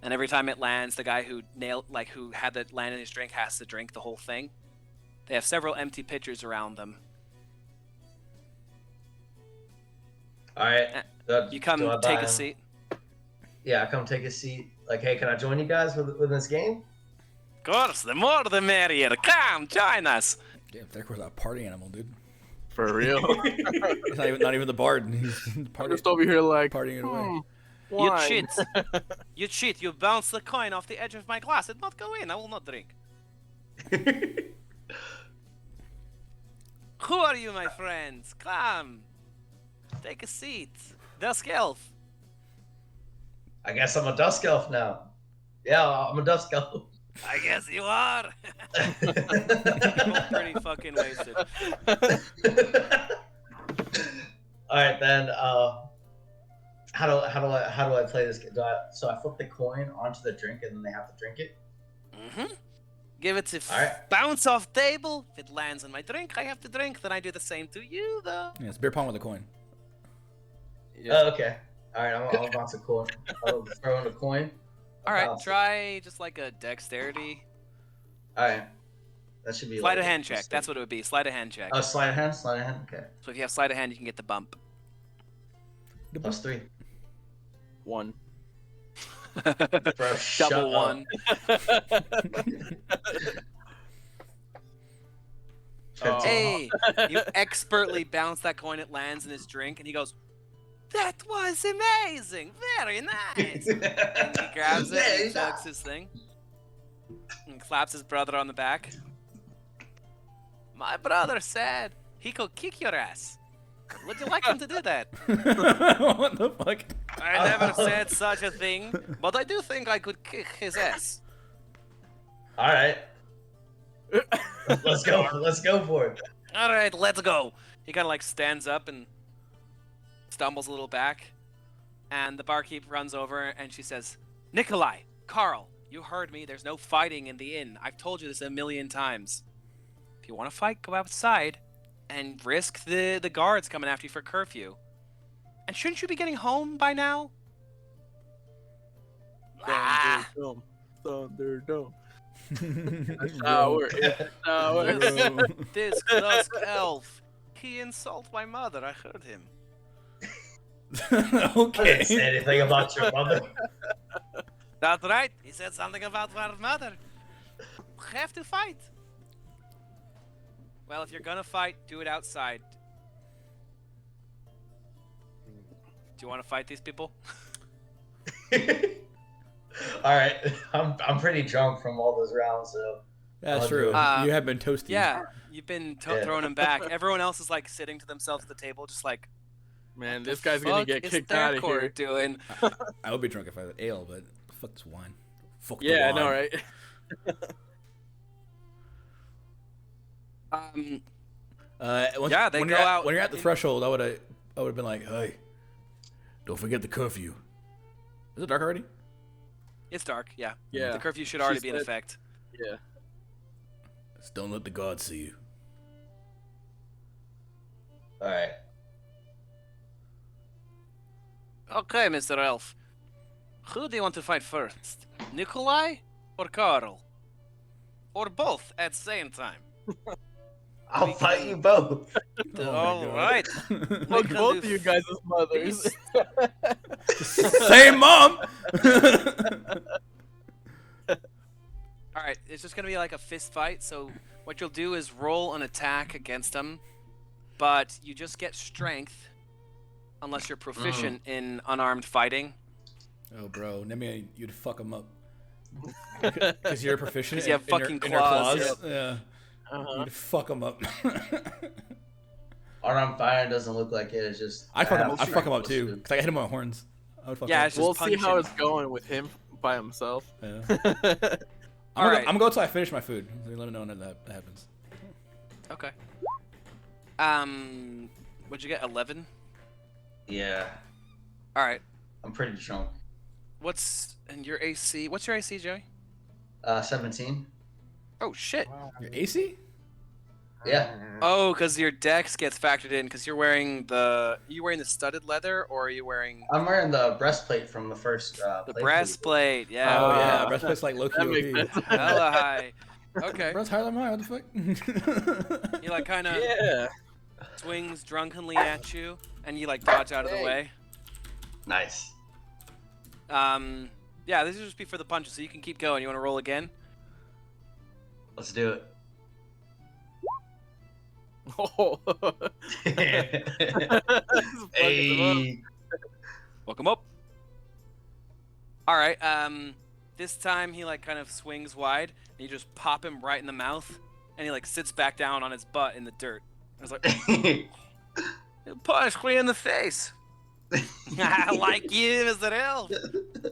And every time it lands, the guy who had it land in his drink has to drink the whole thing. They have several empty pitchers around them. All right. You come do I take buy- a seat. Yeah, I come take a seat. Like, hey, can I join you guys with this game? Of course, the more the merrier. Come, join us. Damn, Thecker's a party animal, dude. For real. He's not even the bard. He's I'm just over here like, partying it away. You wine. cheat. You cheat. You bounce the coin off the edge of my glass. It not go in. I will not drink. Who are you, my friends? Come. Take a seat. Dusk elf. I guess I'm a dusk elf now. Yeah, I'm a dusk elf. I guess you are. Both pretty fucking wasted. All right, then. How do I play this game? So I flip the coin onto the drink, and then they have to drink it. Give it a Alright. bounce off table. If it lands on my drink, I have to drink. Then I do the same to you, though. Yeah, it's beer pong with a coin. Yeah. Oh, okay. All right, I'll bounce a coin. I'll throw in a coin. All right, Bounce it. try just like a dexterity. All right. That should be Sleight like of hand check. That's what it would be. Sleight of hand check. Oh, sleight of hand. Sleight of hand. Okay. So if you have sleight of hand, you can get the bump. +3. 1. Bro, shut Double up. 1. Oh. Hey, you expertly bounce that coin. It lands in his drink, and he goes, "That was amazing, very nice." And he grabs it, and he chugs his thing, and claps his brother on the back. My brother said he could kick your ass. Would you like him to do that? What the fuck? I never said such a thing, but I do think I could kick his ass. All right. Let's go. Let's go for it. All right, let's go. He kind of like stands up and stumbles a little back, and the barkeep runs over and she says, "Nikolai, Carl, you heard me. There's no fighting in the inn. I've told you this a million times. If you want to fight, go outside and risk the guards coming after you for curfew. And shouldn't you be getting home by now?" Ah, Thunderdome. Shower. Shower. this Dusk elf. He insulted my mother. I heard him. I Okay. didn't say anything about your mother. That's right. He said something about my mother. Have to fight. Well, if you're gonna fight, do it outside. Do you want to fight these people? All right. I'm pretty drunk from all those rounds, so. That's I'll true. do it. You have been toasty. Yeah, you've been Yeah. throwing him back. Everyone else is like sitting to themselves at the table, just like, Man, "What this the guy's gonna fuck get is kicked their out of court here. doing?" I would be drunk if I had ale, but fuck this wine. Fuck the Yeah, I wine. know, right? Yeah, they when go you're at, out when you're at the in- threshold. I would have been like, hey, don't forget the curfew. Is it dark already? It's dark. Yeah. Yeah. The curfew should She already be in said- effect. Yeah. Just don't let the gods see you. All right. Okay, Mr. Elf. Who do you want to fight first? Nikolai or Carl? Or both at the same time? I'll We fight can- you both. Oh my All God. right. Fuck can both do of you guys' mothers. Same mom. All right, it's just gonna be like a fist fight. So what you'll do is roll an attack against them, but you just get strength unless you're proficient in unarmed fighting. Oh, bro, Nemi, you'd fuck him up. Because you're proficient 'Cause you have in your- fucking in your claws, Yeah. Uh-huh. You'd fuck him up. Unarmed fire doesn't look like it. It's just. I'd fuck him I up. have I'd fuck him up strength too. Because I hit him on horns. I would fuck Yeah, him it's up. just We'll see how punching. it's going with him by himself. Yeah. All right. I'm gonna go until I finish my food. So you let me know when that happens. Okay. What'd you get? 11. Yeah, All right. I'm pretty drunk. What's and your AC? What's your AC, Joey? 17. Oh shit. Your AC? Yeah. Oh, because your dex gets factored in because you're wearing the studded leather, or are you wearing I'm wearing the breastplate from the first. the breastplate? Yeah. Oh yeah, Ah. breastplate's like low That makes key. sense. Hella high. Okay. Bro's higher than mine. What the fuck? He like kind of Yeah. swings drunkenly at you, and you like dodge out of the way. Nice. Yeah, this will just be for the punches, so you can keep going. You want to roll again? Let's do Oh. it. Hey. Welcome up. All right. This time he like kind of swings wide, and you just pop him right in the mouth, and he like sits back down on his butt in the dirt. I was like, "You punched me in the face." I like you, Mr. Elf.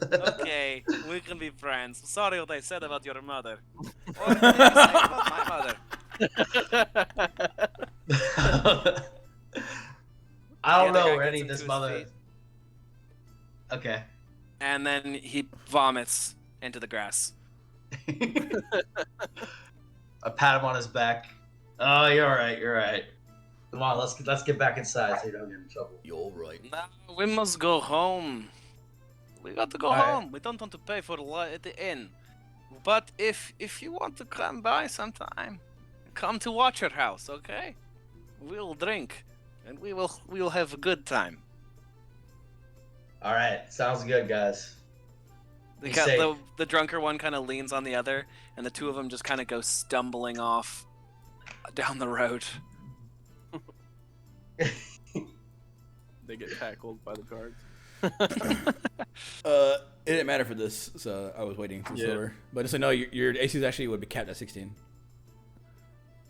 Okay, we can be friends. Sorry what I said about your mother. What did you say about my mother? I don't The other know guy where gets any him of this to his mother. feet. Okay. And then he vomits into the grass. I pat him on his back. Oh, you're all right. You're all right. Come on, let's get back inside so you don't get in trouble. You're right. No, we must go home. We got to go All right. home. We don't want to pay for the light at the inn. But if you want to come by sometime, come to Watcher House, okay? We'll drink, and we'll have a good time. All right, sounds good, guys. Be The safe. drunker one kind of leans on the other, and the two of them just kind of go stumbling off down the road. They get tackled by the guards. It didn't matter for this, so I was waiting for silver. But just so you know, your ACs actually would be capped at 16.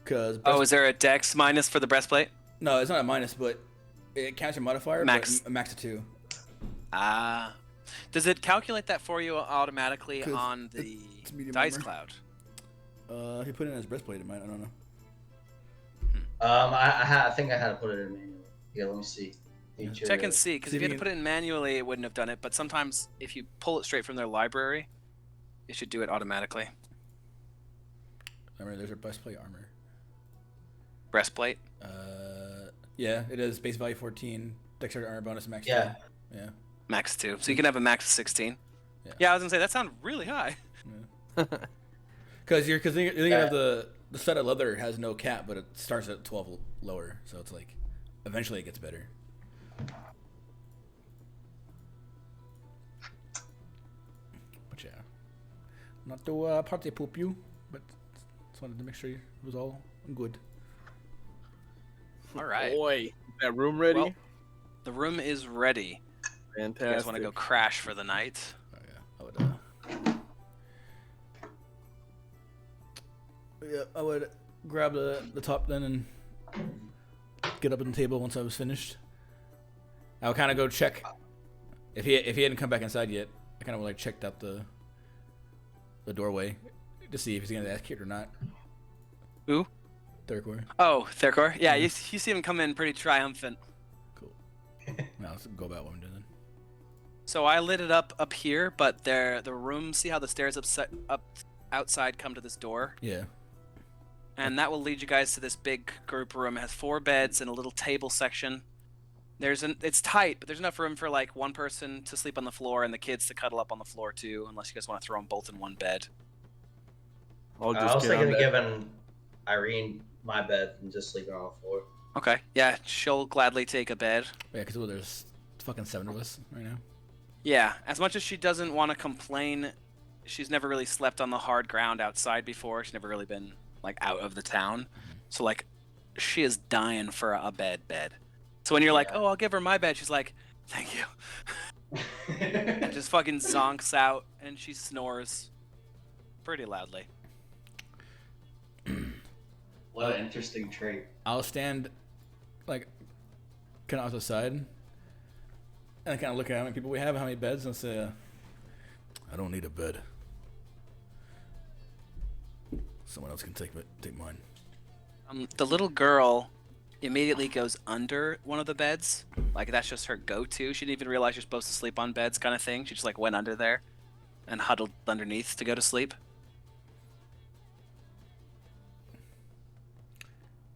Cause Oh, is there a dex minus for the breastplate? no, it's not a minus, but it counts your modifier. Max. But max of 2. Ah. Does it calculate that for you automatically 'Cause on the it's medium dice armor. cloud? He put it in his breastplate. It might. I don't know. I think I had to put it in manual. Yeah, let me see. Feature. Check and see, because See if if you you had to put it in manually, it wouldn't have done it. But sometimes, if you pull it straight from their library, it should do it automatically. Remember, there's a breastplate armor. Breastplate. Yeah, it is base value 14, dexterity armor bonus max. Yeah. 2. Yeah. Max 2. So you can have a max of 16. Yeah. I was gonna say that sounded really high. Because you're thinking of the set of leather has no cap, but it starts at 12 lower, so it's like eventually it gets better. But yeah, not to party poop you, but just wanted to make sure it was all good. All right. Boy, is that room ready? Well, the room is ready. Fantastic. You guys want to go crash for the night? Oh yeah, I would. Yeah, I would grab the top then and get up on the table once I was finished. I would kind of go check if he hadn't come back inside yet. I kind of like checked out the doorway to see if he's gonna ask kid or not. Who? Thurkor. Oh, Thurkor. Yeah, you see him come in pretty triumphant. Cool. Now let's go about what I'm doing. So I lit it up here, but the room. See how the stairs up outside come to this door, Yeah. and that will lead you guys to this big group room. It has 4 beds and a little table section. It's tight, but there's enough room for like one person to sleep on the floor and the kids to cuddle up on the floor too, unless you guys want to throw them both in one bed. I'll I just was get thinking on of that. giving Irene my bed and just sleeping on the floor. Okay. Yeah, she'll gladly take a bed. Yeah, because there's fucking 7 of us right now. Yeah, as much as she doesn't want to complain, she's never really slept on the hard ground outside before. She's never really been like out of the town. So like she is dying for a bed. So when you're like, "Oh, I'll give her my bed." She's like, "Thank you." And just fucking zonks out and she snores pretty loudly. What an interesting trait. I'll stand like kind of off the side and kind of look at how many people we have, how many beds, and say, I don't need a bed. Someone else can take mine. The little girl immediately goes under one of the beds. Like that's just her go-to. She didn't even realize you're supposed to sleep on beds, kind of thing. She just like went under there and huddled underneath to go to sleep.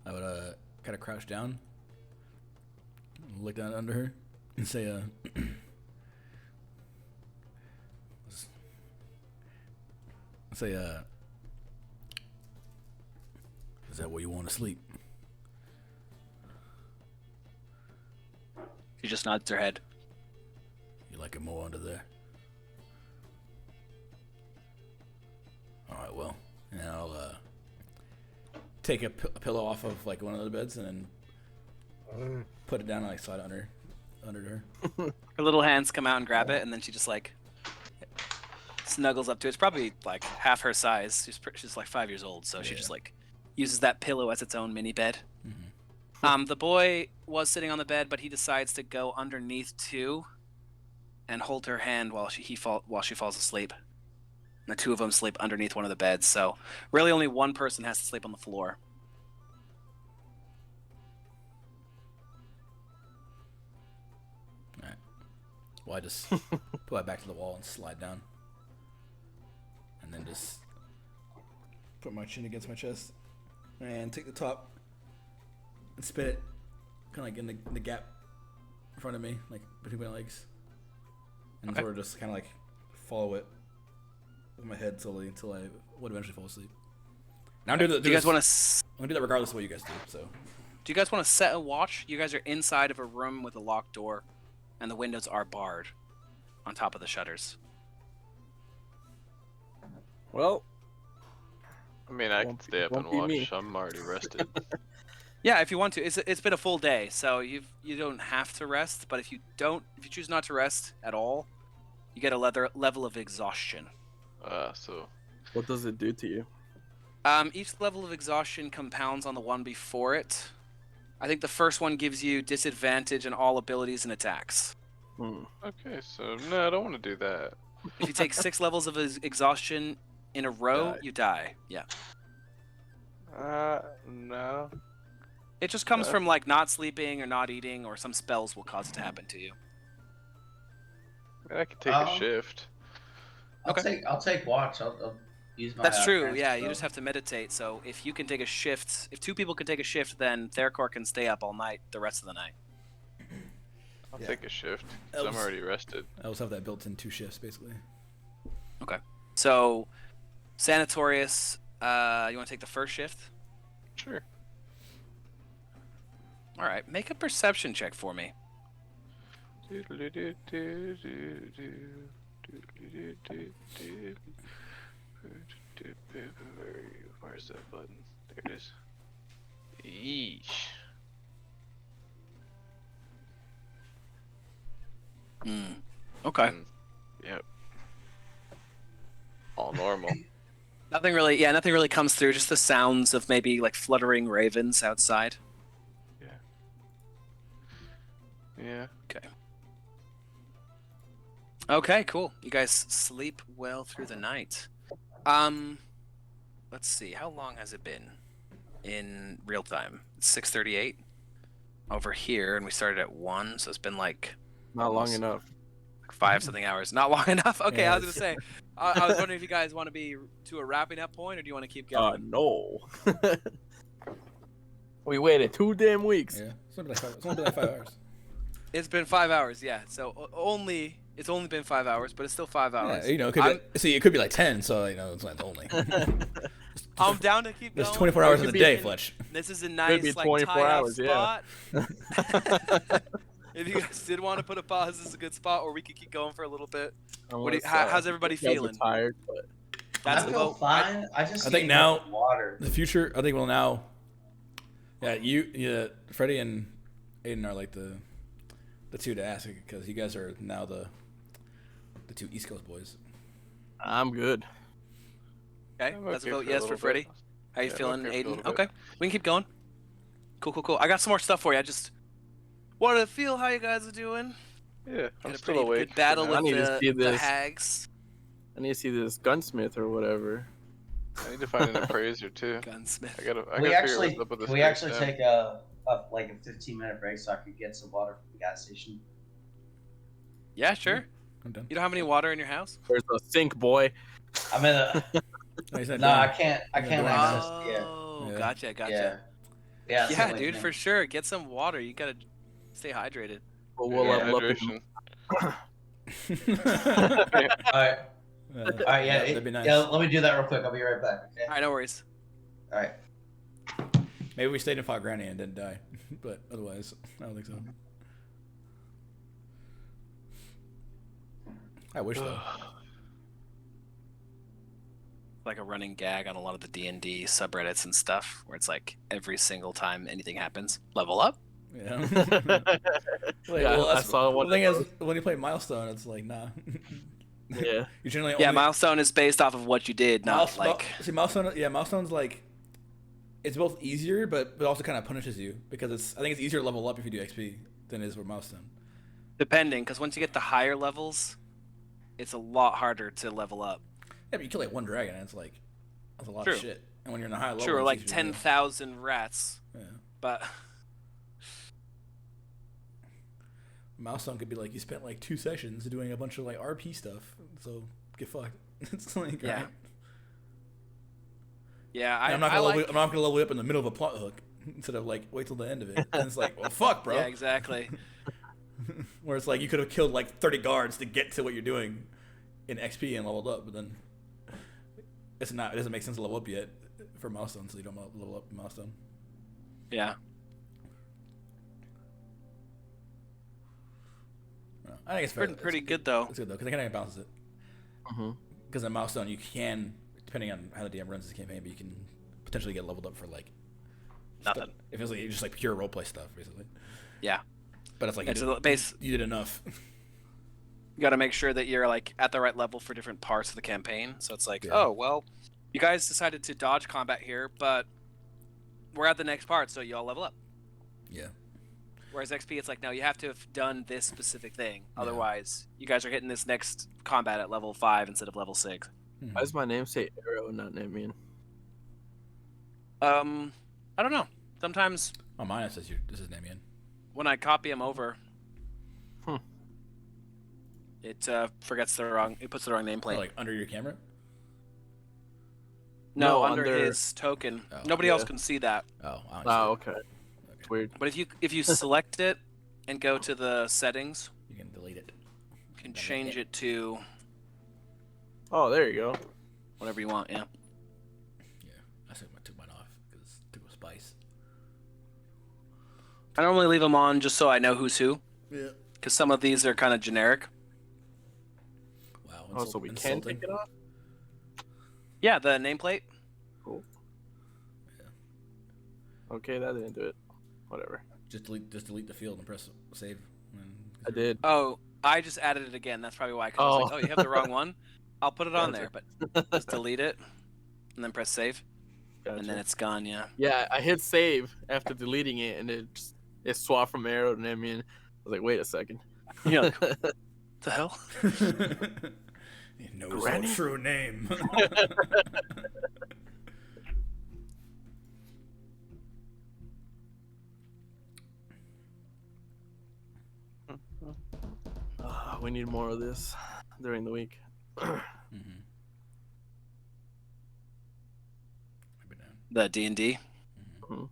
I would kind of crouch down, look down under her, and say, is that where you want to sleep? She just nods her head. You like it more under there? All right, well, and I'll take a pillow off of like one of the beds and then put it down and like slide under her. Her little hands come out and grab it, and then she just like snuggles up to it. It's probably like half her size. She's like 5 years old, so she Yeah. just like uses that pillow as its own mini bed. Mhm. The boy was sitting on the bed, but he decides to go underneath too, and hold her hand while she falls asleep. And the two of them sleep underneath one of the beds. So really, only one person has to sleep on the floor. All right. Well, I just put it back to the wall and slide down, and then just put my chin against my chest and take the top and spit it kind of like in the gap in front of me, like between my legs, and sort of just kind of like follow it with my head slowly until I would eventually fall asleep. Now I'm doing Do you guys want to? I'm gonna do that regardless of what you guys do. So, Do you guys want to set a watch? You guys are inside of a room with a locked door, and the windows are barred on top of the shutters. Well, I mean, I can Won't- stay up won't and be watch. me. I'm already rested. Yeah, if you want to. It's been a full day, so you don't have to rest. But if you choose not to rest at all, you get a level of exhaustion. So what does it do to you? Each level of exhaustion compounds on the one before it. I think the first one gives you disadvantage in all abilities and attacks. okay, so no, I don't want to do that. If you take 6 levels of exhaustion in a row, Die. you die. Yeah. No. It just comes from like not sleeping or not eating, or some spells will cause it to happen to you. I mean, I could take a shift. I'll take watch. I'll use my. That's true. trance Yeah, you spell. just have to meditate. So if you can take a shift, if 2 people can take a shift, then Therkor can stay up all night, the rest of the night. I'll Yeah. take a shift. 'Cause I'm already rested. I also have that built in 2 shifts basically. Okay. So, Sanatorius, you want to take the first shift? Sure. All right. Make a perception check for me. Where's that button? There it is. Yeesh. Okay. Yep. All normal. Nothing really comes through. Just the sounds of maybe like fluttering ravens outside. Yeah. Okay. Okay, cool. You guys sleep well through the night. Let's see. How long has it been in real time? It's 6:38 over here, and we started at 1, so it's been like Not long almost enough. 5 something hours. Not long enough. Okay, Yeah, I was gonna say. I was wondering if you guys want to be to a wrapping up point, or do you want to keep going? No. We waited 2 damn weeks. Yeah, it's only been like 5 hours. It's been 5 hours. Yeah. So it's only been 5 hours, but it's still 5 hours. Yeah, you know, it could be like 10, so you know, it's not only. I'm down to keep going. There's 24 hours in could the be- day, Fletch. This is a be nice, like, 24 tie-up hours, yeah. spot. If you guys did want to put a pause, this is a good spot, or we could keep going for a little bit. Unless, How's everybody you guys are feeling? tired, but That's I feel about fine. I just I think need now- more water. The future, I think, will now. Yeah, Freddie and Aiden are like the 2 to ask because you guys are now the 2 East Coast boys. I'm good. Okay, I'm that's a okay vote for a yes little for Freddie. bit. How you Yeah, I'm feeling, okay for a Aiden? little Okay, bit. we can keep going. Cool. I got some more stuff for you. I just wanted to feel how you guys are doing. Yeah, I'm Had a still pretty awake. good battle for now. I with need to see the this. hags. I need to see this gunsmith or whatever. I need to find an appraiser too. Gunsmith. I gotta Can we figure actually what's up with this can we guy's actually stem. take a 15-minute break so I could get some water from the gas station? Yeah, sure. I'm done. You don't have any water in your house? There's a sink, boy. I'm in a. No, he's not No, done. I can't. I Yeah, can't don't access. Oh, Yeah. gotcha. Yeah. Yeah, it's the only dude, thing. for sure. Get some water. You gotta stay hydrated. But we'll Yeah, level up in- hydration. All right. All right. Yeah. that'd be nice. Yeah. Let me do that real quick. I'll be right back. Okay. All right, no worries. All right. Maybe we stayed in Fog Granny and didn't die, but otherwise, I don't think so. I wish though. Like a running gag on a lot of the D&D subreddits and stuff, where it's like every single time anything happens, level up. Yeah. Yeah, I saw one. The thing is, when you play Milestone, it's like nah. Yeah. You generally Yeah, only, milestone is based off of what you did, not like. See, Milestone. Yeah, Milestone's like it's both easier, but also kind of punishes you because I think it's easier to level up if you do XP than it is with Milestone. Depending, because once you get the higher levels, it's a lot harder to level up. Yeah, but you kill like one dragon, and it's like that's a lot True. of shit. And when you're in a high level, Sure, it's like easier to do. 10,000 rats, Yeah. but Milestone could be like you spent like 2 sessions doing a bunch of like RP stuff, so get fucked. It's like Yeah. right? Yeah, And I'm not gonna level up in the middle of a plot hook instead of like wait till the end of it. And it's like, well, fuck, bro. Yeah, exactly. Where it's like you could have killed like 30 guards to get to what you're doing in XP and leveled up, but then it doesn't make sense to level up yet for milestone, so you don't level up milestone. Yeah. I think it's fair. Pretty good though. It's good though because it kind of balances it. Mm-hmm. Because a milestone you can, depending on how the DM runs this campaign, but you can potentially get leveled up for like Nothing. If it's like just like pure roleplay stuff, basically. Yeah. But it's like you did enough. You got to make sure that you're like at the right level for different parts of the campaign. So it's like, Yeah. oh well, you guys decided to dodge combat here, but we're at the next part, so you all level up. Yeah. Whereas XP, it's like, no, you have to have done this specific thing. Yeah. Otherwise, you guys are hitting this next combat at level 5 instead of level 6. Why does my name say Arrow and not Nemian? I don't know. Sometimes Oh, mine says this is Namian. when I copy them over, it puts the wrong nameplate. Like under your camera. No, No, under under- his token. Oh, Nobody yeah. else can see that. Oh. I don't see Oh, it. okay. It's weird. But if you select it and go to the settings, You can delete it. you can change it to Oh, there you go. whatever you want. Yeah. Yeah. I took mine off because it took a spice. I normally leave them on just so I know who's who, Yeah. because some of these are kind of generic. Wow. Oh, so we can take it off? Yeah, the nameplate. Cool. Okay, that didn't do it. Whatever. Just delete the field and press save. I did. Oh, I just added it again. That's probably why. 'Cause I was like, oh, you have the wrong one. I'll put it on there, but just delete it and then press save, Gotcha. and then it's gone. Yeah. Yeah, I hit save after deleting it, and it swapped from Arrow to Nemian. I was like, wait a second. You're like, what the hell? He knows Granny? your true name. We need more of this during the week. Mm-hmm. The D&D. Mhm.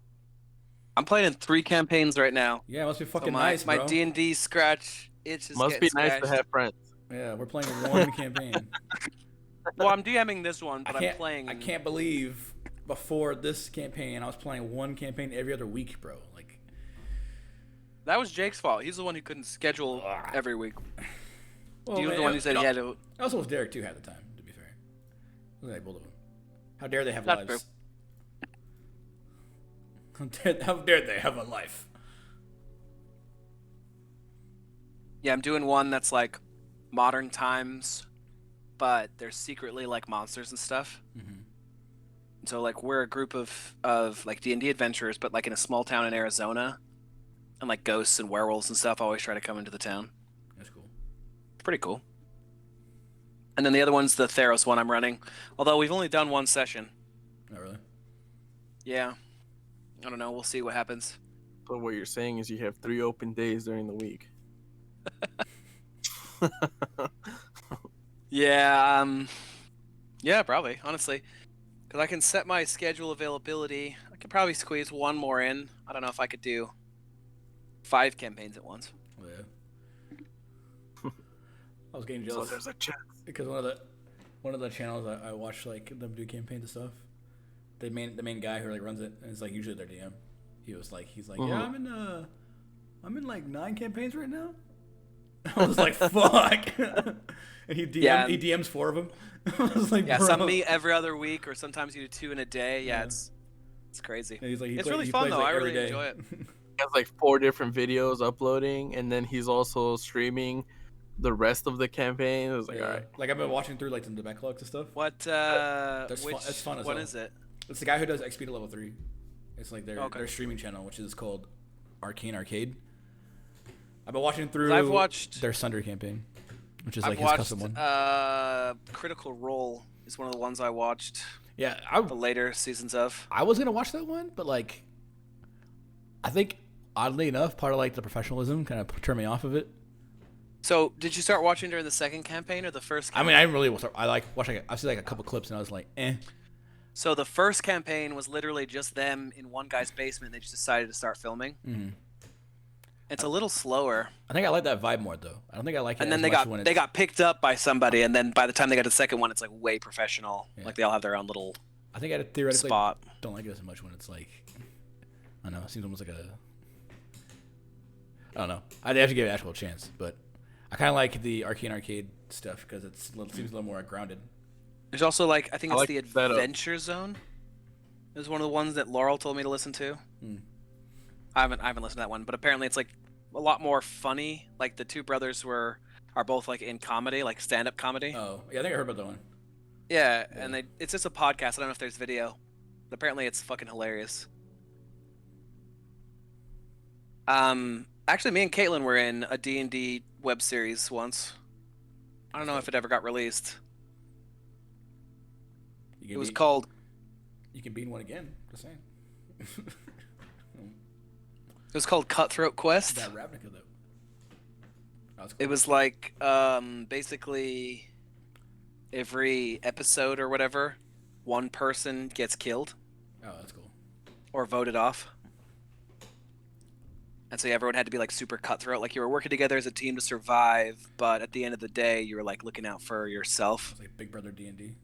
I'm playing in 3 campaigns right now. Yeah, it must be fucking So my nice, bro. my D&D scratch itches. Must be nice to have friends. Yeah, we're playing one campaign. Well, I'm DMing this one, but I'm playing. I can't believe before this campaign I was playing one campaign every other week, bro. Like, That was Jake's fault. He's the one who couldn't schedule every week. well, He was man, the one who said he had to. Also, was Derek too had the time. To be fair, it was like both of them. How dare they have That's lives? How dare they have a life? Yeah, I'm doing one that's like modern times, but there's secretly like monsters and stuff. Mm-hmm. So like we're a group of like D&D adventurers, but like in a small town in Arizona, and like ghosts and werewolves and stuff always try to come into the town. That's cool. It's pretty cool. And then the other one's the Theros one I'm running, although we've only done one session. Not really. Yeah, I don't know. We'll see what happens. So what you're saying is you have 3 open days during the week. Yeah, yeah, probably, honestly. Because I can set my schedule availability. I could probably squeeze one more in. I don't know if I could do 5 campaigns at once. Well, yeah. I was getting So jealous there's a chance. because one of the channels I watch like them do campaigns and stuff. The main guy who like runs it, and it's like usually their DM. He's like, yeah, I'm in like 9 campaigns right now. I was like, fuck. And he DMs 4 of them. I was like, Yeah, bro. some meet every other week, or sometimes you do 2 in a day. Yeah, Yeah. it's crazy. And he's like, It's really fun, plays, though. like, I every really day. enjoy it. He has like 4 different videos uploading, and then he's also streaming the rest of the campaign. It was like, Yeah. all right. Like I've been watching through like the backlogs and stuff. What? That's Which? fun- it's fun as What hell. is it? It's the guy who does XP to level 3. It's like Okay. their streaming channel, which is called Arcane Arcade. I've been watching through I've watched their Sunder campaign, which is I've like his watched custom one. Critical Role is one of the ones I watched Yeah, the later seasons of. I was gonna watch that one, but like, I think oddly enough, part of like the professionalism kind of turned me off of it. So, did you start watching during the second campaign or the first? I mean, I didn't really. I like watched. Like, I've seen like a couple clips, and I was like, eh. So the first campaign was literally just them in one guy's basement. They just decided to start filming. Mm-hmm. It's a little slower. I think I like that vibe more though. I don't think I like it And then as they much when it's... got picked up by somebody, and then by the time they got to the second one, it's like way professional. Yeah. Like they all have their own little I think I theoretically spot. don't like it as much when it's like, I don't know, it seems almost like a, I don't know. I'd have to give it an actual chance, but I kind of like the Arcane Arcade stuff because it seems a little more grounded. There's also like I think I it's like the the setup. Adventure Zone. It was one of the ones that Laurel told me to listen to. Hmm. I haven't listened to that one, but apparently it's like a lot more funny. Like the two brothers are both like in comedy, like stand-up comedy. Oh, yeah, I think I heard about that one. Yeah, Yeah. and it's just a podcast. I don't know if there's video, but apparently it's fucking hilarious. Actually, me and Caitlin were in a D&D web series once. I don't know if it ever got released. It was called. You can be in one again. Just saying. It was called Cutthroat Quest. That Ravnica though. That was cool. It was like basically every episode or whatever, one person gets killed Oh, that's cool. or voted off. And so everyone had to be like super cutthroat, like you were working together as a team to survive, but at the end of the day, you were like looking out for yourself. It's like Big Brother D&D.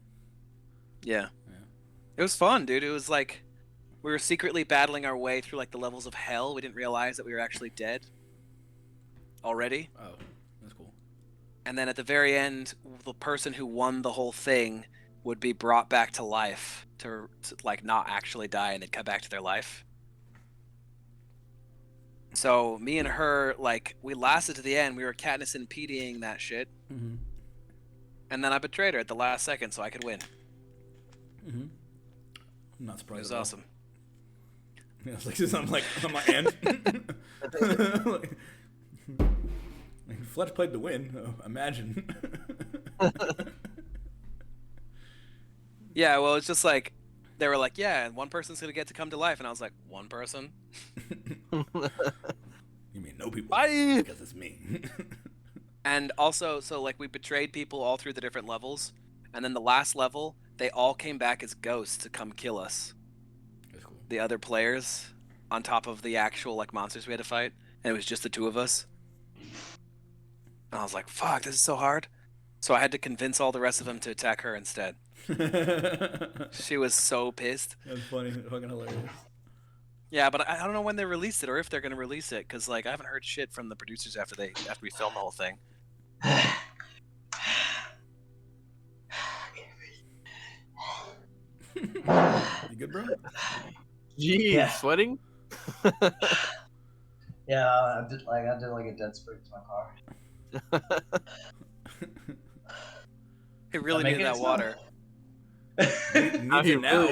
Yeah. Yeah. It was fun, dude. It was like we were secretly battling our way through like the levels of hell. We didn't realize that we were actually dead already. Oh, that's cool. And then at the very end, the person who won the whole thing would be brought back to life to like not actually die, and they'd come back to their life. So me and her, like, we lasted to the end. We were Katniss and PDing that shit. Mm-hmm. And then I betrayed her at the last second so I could win. Mm-hmm. I'm not It surprised. was at all. awesome. Yeah, it's like I'm like end. Like, Fletch played to win. Oh, imagine. Yeah, well, it's just like, they were like, yeah, and one person's going to get to come to life. And I was like, one person? You mean no people? Bye! Because it's me. And also, so like we betrayed people all through the different levels. And then the last level, they all came back as ghosts to come kill us. That's cool. The other players, on top of the actual like monsters we had to fight. And it was just the two of us. And I was like, fuck, this is so hard. So I had to convince all the rest of them to attack her instead. She was so pissed. That's funny. Fucking hilarious. Yeah, but I don't know when they released it or if they're gonna release it, because like I haven't heard shit from the producers after we filmed the whole thing. You good, bro? Jeez, Yeah. sweating? Yeah, I did like a dead sprint to my car. It really Make needed it that so. water. Need I you mean, now.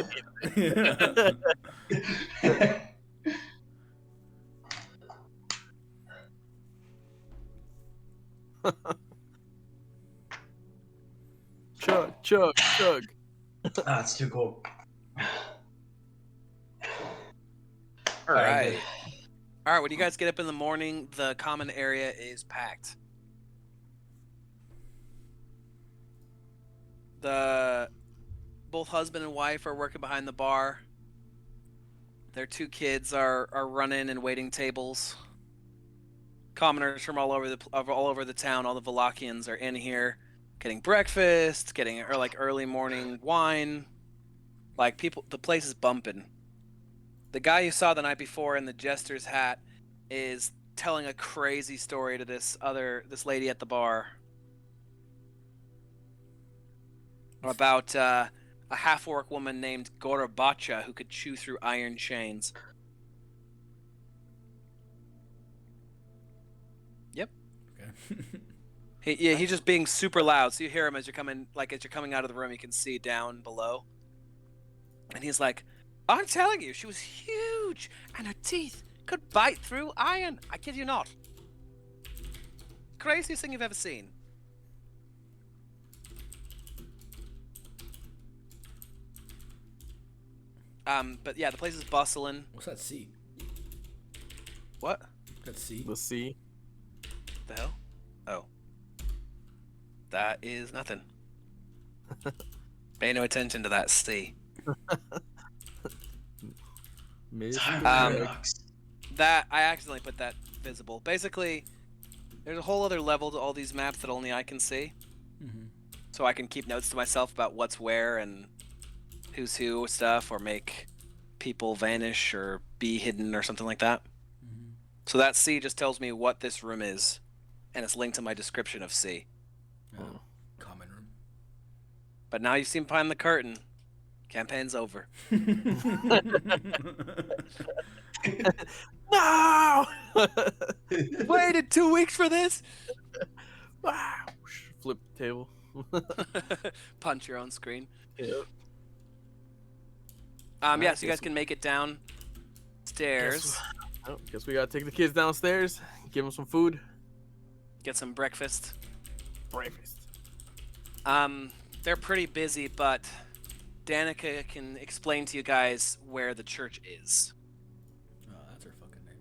Chug, chug, chug. Ah, it's too cold. All Alright, right. good. All right. When you guys get up in the morning, the common area is packed. Both husband and wife are working behind the bar. Their two kids are running and waiting tables. Commoners from all over the town, all the Valakians are in here, getting breakfast, getting early morning wine. Like people, the place is bumping. The guy you saw the night before in the jester's hat is telling a crazy story to this lady at the bar about a half-orc woman named Gorabacha who could chew through iron chains. Yep. Okay. He's just being super loud, so you hear him as you're coming out of the room. You can see down below, and he's like, "I'm telling you, she was huge, and her teeth could bite through iron. I kid you not. Craziest thing you've ever seen." But yeah, the place is bustling. What's that C? What That C? The sea. the hell? Oh, that is nothing. Pay no attention to that C. Mr. Time Um, paradox. That I accidentally put that visible. Basically, there's a whole other level to all these maps that only I can see, Mm-hmm. so I can keep notes to myself about what's where and who's who stuff, or make people vanish or be hidden or something like that. Mm-hmm. So that C just tells me what this room is, and it's linked to my description of C. Common room. But now you've seen behind the curtain. Campaign's over. No! Waited 2 weeks for this. Wow! Flip the table. Punch your own screen. Yep. Yeah, so you guys can make it downstairs, Guess we gotta take the kids downstairs, give them some food. get some breakfast. Breakfast. They're pretty busy, but Danica can explain to you guys where the church is. Oh, that's her fucking name.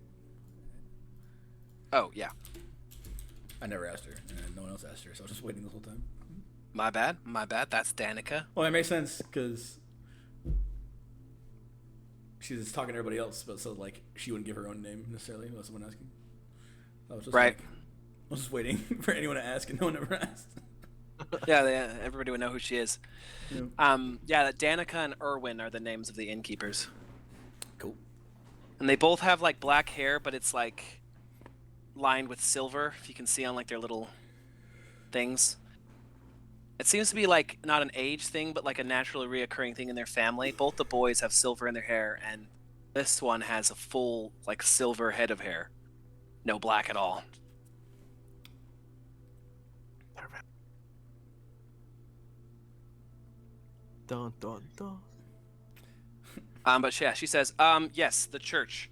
Oh, yeah. I never asked her, and no one else asked her, so I was just waiting this whole time. My bad. That's Danica. Well, it makes sense because she's talking to everybody else, but so like she wouldn't give her own name necessarily without someone asking. I was just Right. I was just waiting for anyone to ask, and no one ever asked. Yeah, everybody would know who she is. Yeah. Yeah, Danica and Erwin are the names of the innkeepers. Cool. And they both have like black hair, but it's like lined with silver, if you can see on like their little things. It seems to be like not an age thing, but like a naturally reoccurring thing in their family. Both the boys have silver in their hair, and this one has a full like silver head of hair. No black at all. Dun dun dun. But yeah, she says, yes, the church.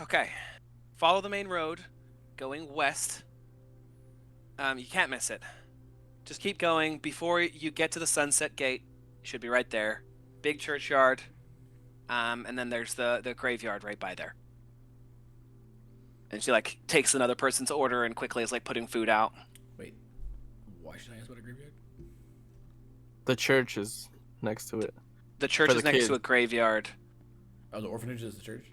Okay. Follow the main road, going west. You can't miss it. Just keep going. Before you get to the Sunset Gate, you should be right there. Big churchyard. And then there's the graveyard right by there. And she like takes another person's order and quickly is like putting food out. Wait, why should I ask about a graveyard? The church is next to it. The church For is the next kid. to a graveyard. Oh, the orphanage is the church?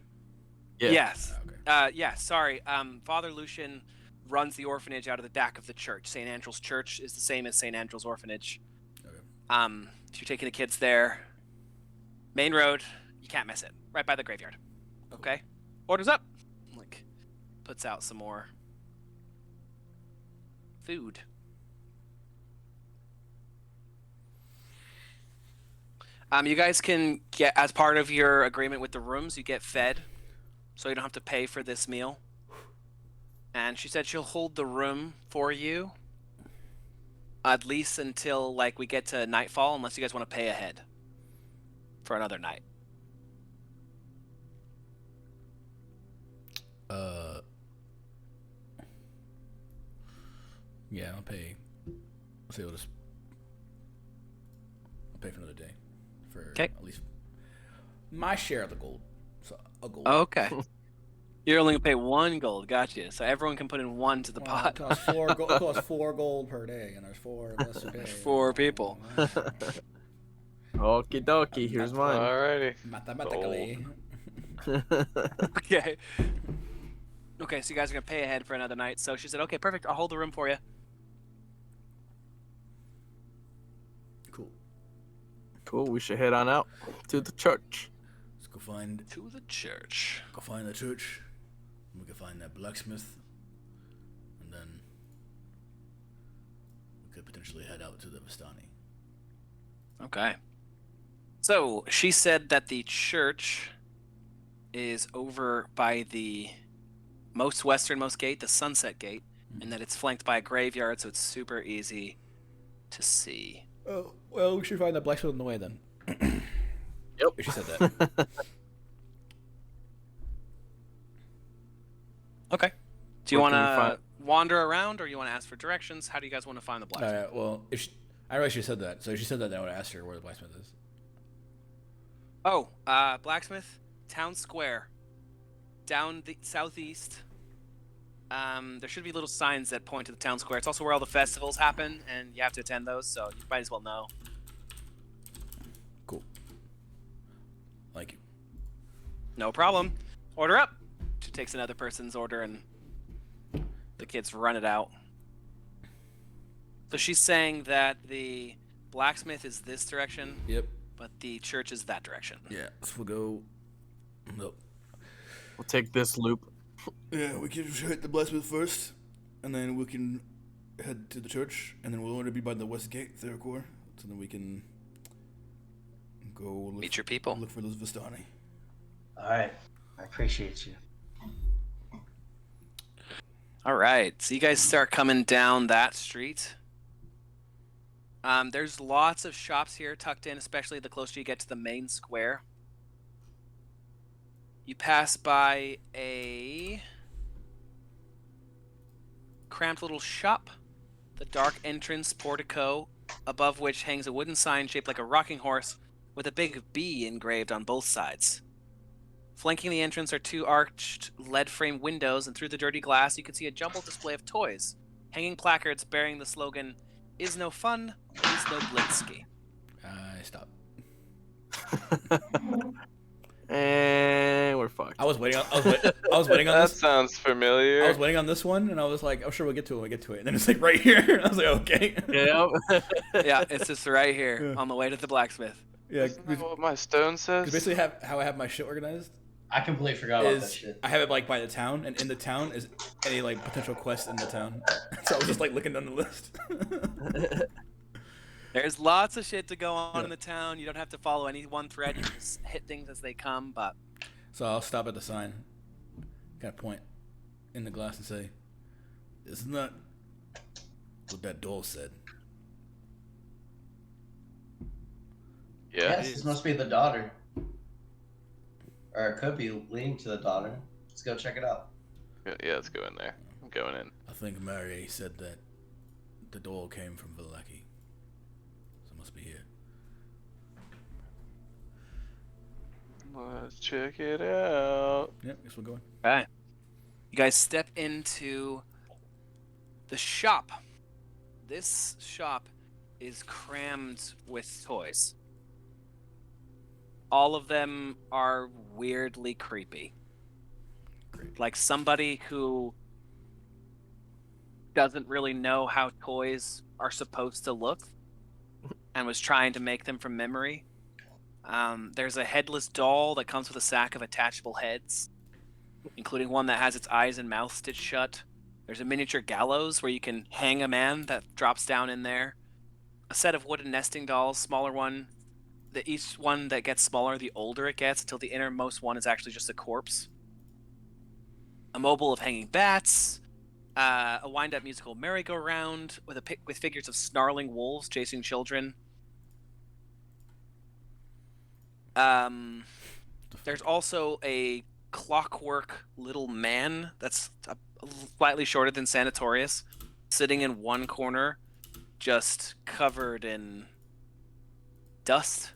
Yeah. Yes. Oh, okay. Yeah, sorry. Father Lucian runs the orphanage out of the back of the church. St. Andrew's Church is the same as St. Andrew's Orphanage. Okay. If you're taking the kids there, main road, you can't miss it. Right by the graveyard. Okay? Orders up. Like, puts out some more food. You guys can get, as part of your agreement with the rooms, you get fed, so you don't have to pay for this meal. And she said she'll hold the room for you, at least until like we get to nightfall, unless you guys want to pay ahead for another night. Yeah, I'll pay. I'll say I'll pay for another day for at least my share of the gold. So a gold. Okay. You're only gonna pay 1 gold, gotcha. So everyone can put in 1 to the Well, pot. It costs four. It costs 4 gold per day, and there's 4 of us a day. 4 people. Okie dokie, here's mine. Alrighty. Mathematically. Okay. Okay, so you guys are gonna pay ahead for another night. So she said, "Okay, perfect. I'll hold the room for you." Cool. Cool, we should head on out to the church. Let's go find To the church. the church. We can find that blacksmith, and then we could potentially head out to the Vistani. Okay. So she said that the church is over by the most westernmost gate, the Sunset Gate, and that it's flanked by a graveyard, so it's super easy to see. Oh, well, we should find that blacksmith on the way then. Yep. She said that. Okay. Do you Where want can we to find- wander around, or you want to ask for directions? How do you guys want to find the blacksmith? Alright, well, I realized she said that. So if she said that, then I would ask her where the blacksmith is. Oh, blacksmith, town square, down the southeast. There should be little signs that point to the town square. It's also where all the festivals happen, and you have to attend those, so you might as well know. Cool. Thank you. No problem. Order up. She takes another person's order and the kids run it out. So she's saying that the blacksmith is this direction, Yep. but the church is that direction. Yeah. So we'll go. Nope. We'll take this loop. Yeah, we can hit the blacksmith first, and then we can head to the church, and then we'll only be by the west gate, third core, so then we can go Meet your people. Look for those Vistani. All right. I appreciate you. All right, so you guys start coming down that street. There's lots of shops here tucked in, especially the closer you get to the main square. You pass by a cramped little shop, the dark entrance portico, above which hangs a wooden sign shaped like a rocking horse with a big B engraved on both sides. Flanking the entrance are two arched lead-frame windows, and through the dirty glass you can see a jumbled display of toys, hanging placards bearing the slogan, "Is no fun, is no Blinsky." Stop. And we're fucked. I was waiting on. I was waiting on That this. sounds familiar. I was waiting on this one, and I was like, "I'm sure we'll get to it. We'll get to it." And then it's like right here. I was like, "Okay." Yeah. Yeah, it's just right here Yeah. on the way to the blacksmith. Yeah. Isn't that what my stone says? Because basically, how I have my shit organized I completely forgot about that is shit. I have it like by the town, and in the town is any like potential quest in the town. So I was just like looking down the list. There's lots of shit to go on Yeah. in the town. You don't have to follow any one thread. You can just hit things as they come, but So I'll stop at the sign, kind of point in the glass and say, "Isn't that what that doll said?" Yeah. Yes, this must be the daughter. Or it could be leading to the daughter. Let's go check it out. Yeah, let's go in there. I'm going in. I think Mary said that the doll came from Valaki, so it must be here. Let's check it out. Yep, guess we're going. okay. You guys step into the shop. This shop is crammed with toys. All of them are weirdly creepy. Like somebody who doesn't really know how toys are supposed to look and was trying to make them from memory. There's a headless doll that comes with a sack of attachable heads, including one that has its eyes and mouth stitched shut. There's a miniature gallows where you can hang a man that drops down in there. A set of wooden nesting dolls, smaller one. Each one that gets smaller, the older it gets, until the innermost one is actually just a corpse. A mobile of hanging bats. A wind-up musical merry-go-round with figures of snarling wolves chasing children. There's also a clockwork little man that's slightly shorter than Sanatorius, sitting in one corner, just covered in dust.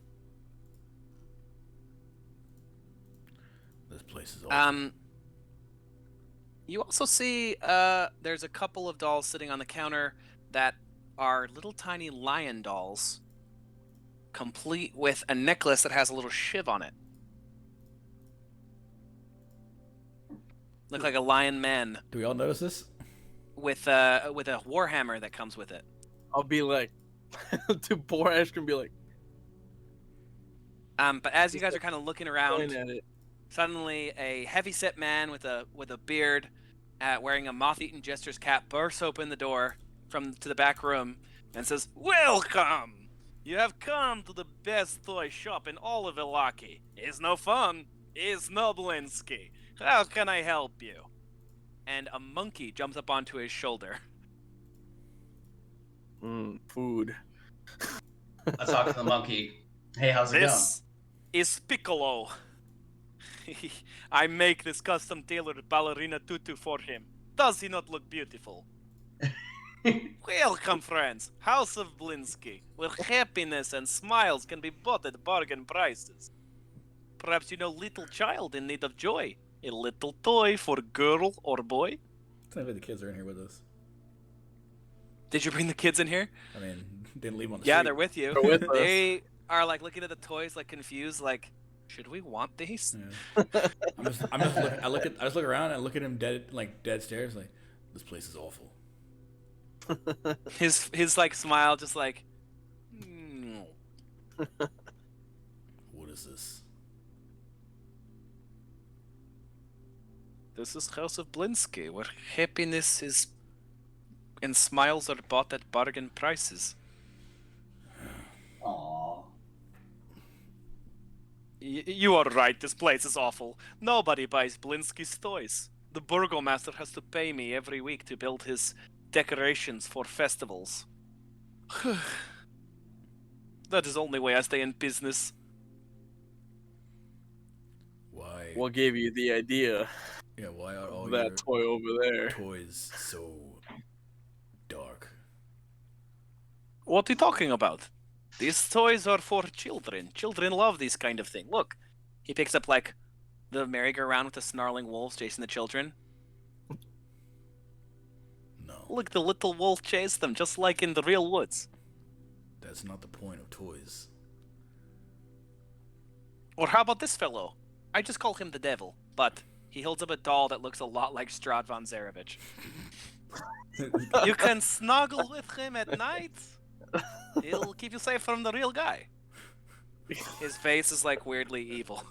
This place is awesome. You also see there's a couple of dolls sitting on the counter that are little tiny lion dolls, complete with a necklace that has a little shiv on it. Look like a lion man Do we all notice this? with a warhammer that comes with it. I'll be like, to poor Ash can be like, But as you guys are kind of looking around, pointing at it. suddenly a heavy-set man with a beard, wearing a moth-eaten jester's cap, bursts open the door to the back room and says, "Welcome! You have come to the best toy shop in all of Valaki. Is no fun, is no Blinsky. How can I help you?" And a monkey jumps up onto his shoulder. Food. I talk to the monkey. Hey, how's it This is Piccolo. I make this custom-tailored ballerina tutu for him. Does he not look beautiful? going? Welcome, friends. House of Blinsky, where happiness and smiles can be bought at bargain prices. Perhaps you know little child in need of joy. A little toy for girl or boy. Thankfully, the kids are in here with us. Did you bring the kids in here? I mean, didn't leave them on the Yeah, street. they're with you. They're with us. They are like looking at the toys, like confused, like, Should we want these? Yeah. I just look around and look at him dead stares like, this place is awful. His like smile, just like. "Mm." What is this? This is House of Blinsky, where happiness is and smiles are bought at bargain prices. Aww. You are right, this place is awful. Nobody buys Blinsky's toys. The burgomaster has to pay me every week to build his decorations for festivals. That is the only way I stay in business. Why? What gave you the idea Yeah, why are all of that your toy over there? toys so dark? What are you talking about? These toys are for children. Children love these kind of thing. Look, he picks up like the merry-go-round with the snarling wolves chasing the children. No, Look, the little wolf chased them, just like in the real woods. that's not the point of toys. Or how about this fellow? I just call him the devil, but he holds up a doll that looks a lot like Strahd von Zarevich. You can snuggle with him at night. He'll keep you safe from the real guy. His face is like weirdly evil.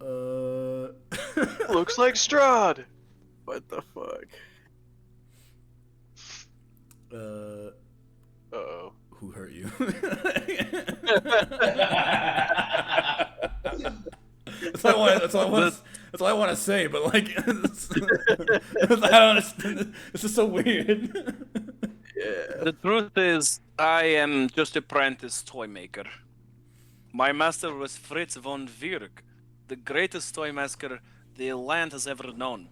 Bruh. Looks like Strahd. What the fuck? Uh-oh. Who hurt you? That's all I want to say. But like, I don't understand. It's just so weird. Yeah. The truth is, I am just apprentice toy maker. My master was Fritz von Wirk, the greatest toy maker the land has ever known.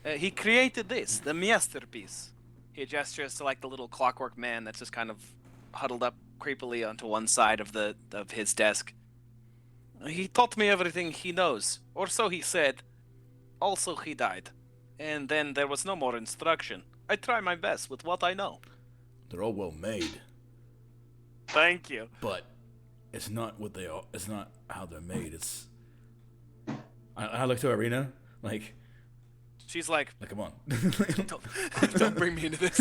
He created this, the masterpiece. He gestures to like the little clockwork man that's just kind of huddled up creepily onto one side of his desk. He taught me everything he knows, or so he said. Also, he died, and then there was no more instruction. I try my best with what I know. They're all well made, Thank you. but it's not what they are. It's not how they're made. It's. I look to Arena like She's like, come on. don't bring me into this.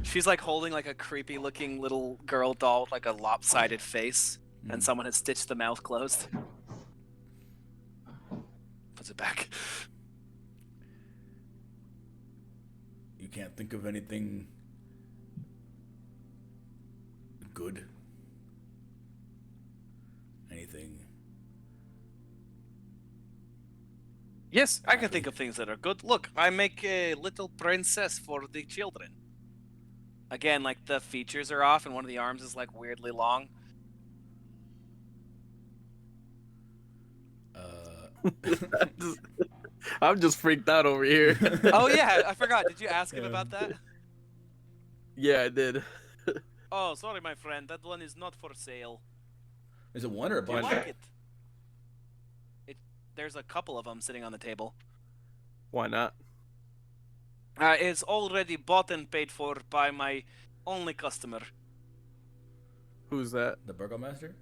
She's like holding like a creepy looking little girl doll with like a lopsided face, and someone has stitched the mouth closed. Puts it back. You can't think of anything good. Anything. Yes, I can think of things that are good. Look, I make a little princess for the children. Again, like the features are off and one of the arms is like weirdly long. I'm just freaked out over here. Oh yeah, I forgot. Did you ask him about that? Yeah, I did. Oh, sorry, my friend. That one is not for sale. Is it one or a Do you bunch? like it? There's a couple of them sitting on the table. Why not? It's already bought and paid for by my only customer, Who's that? The Burgomaster?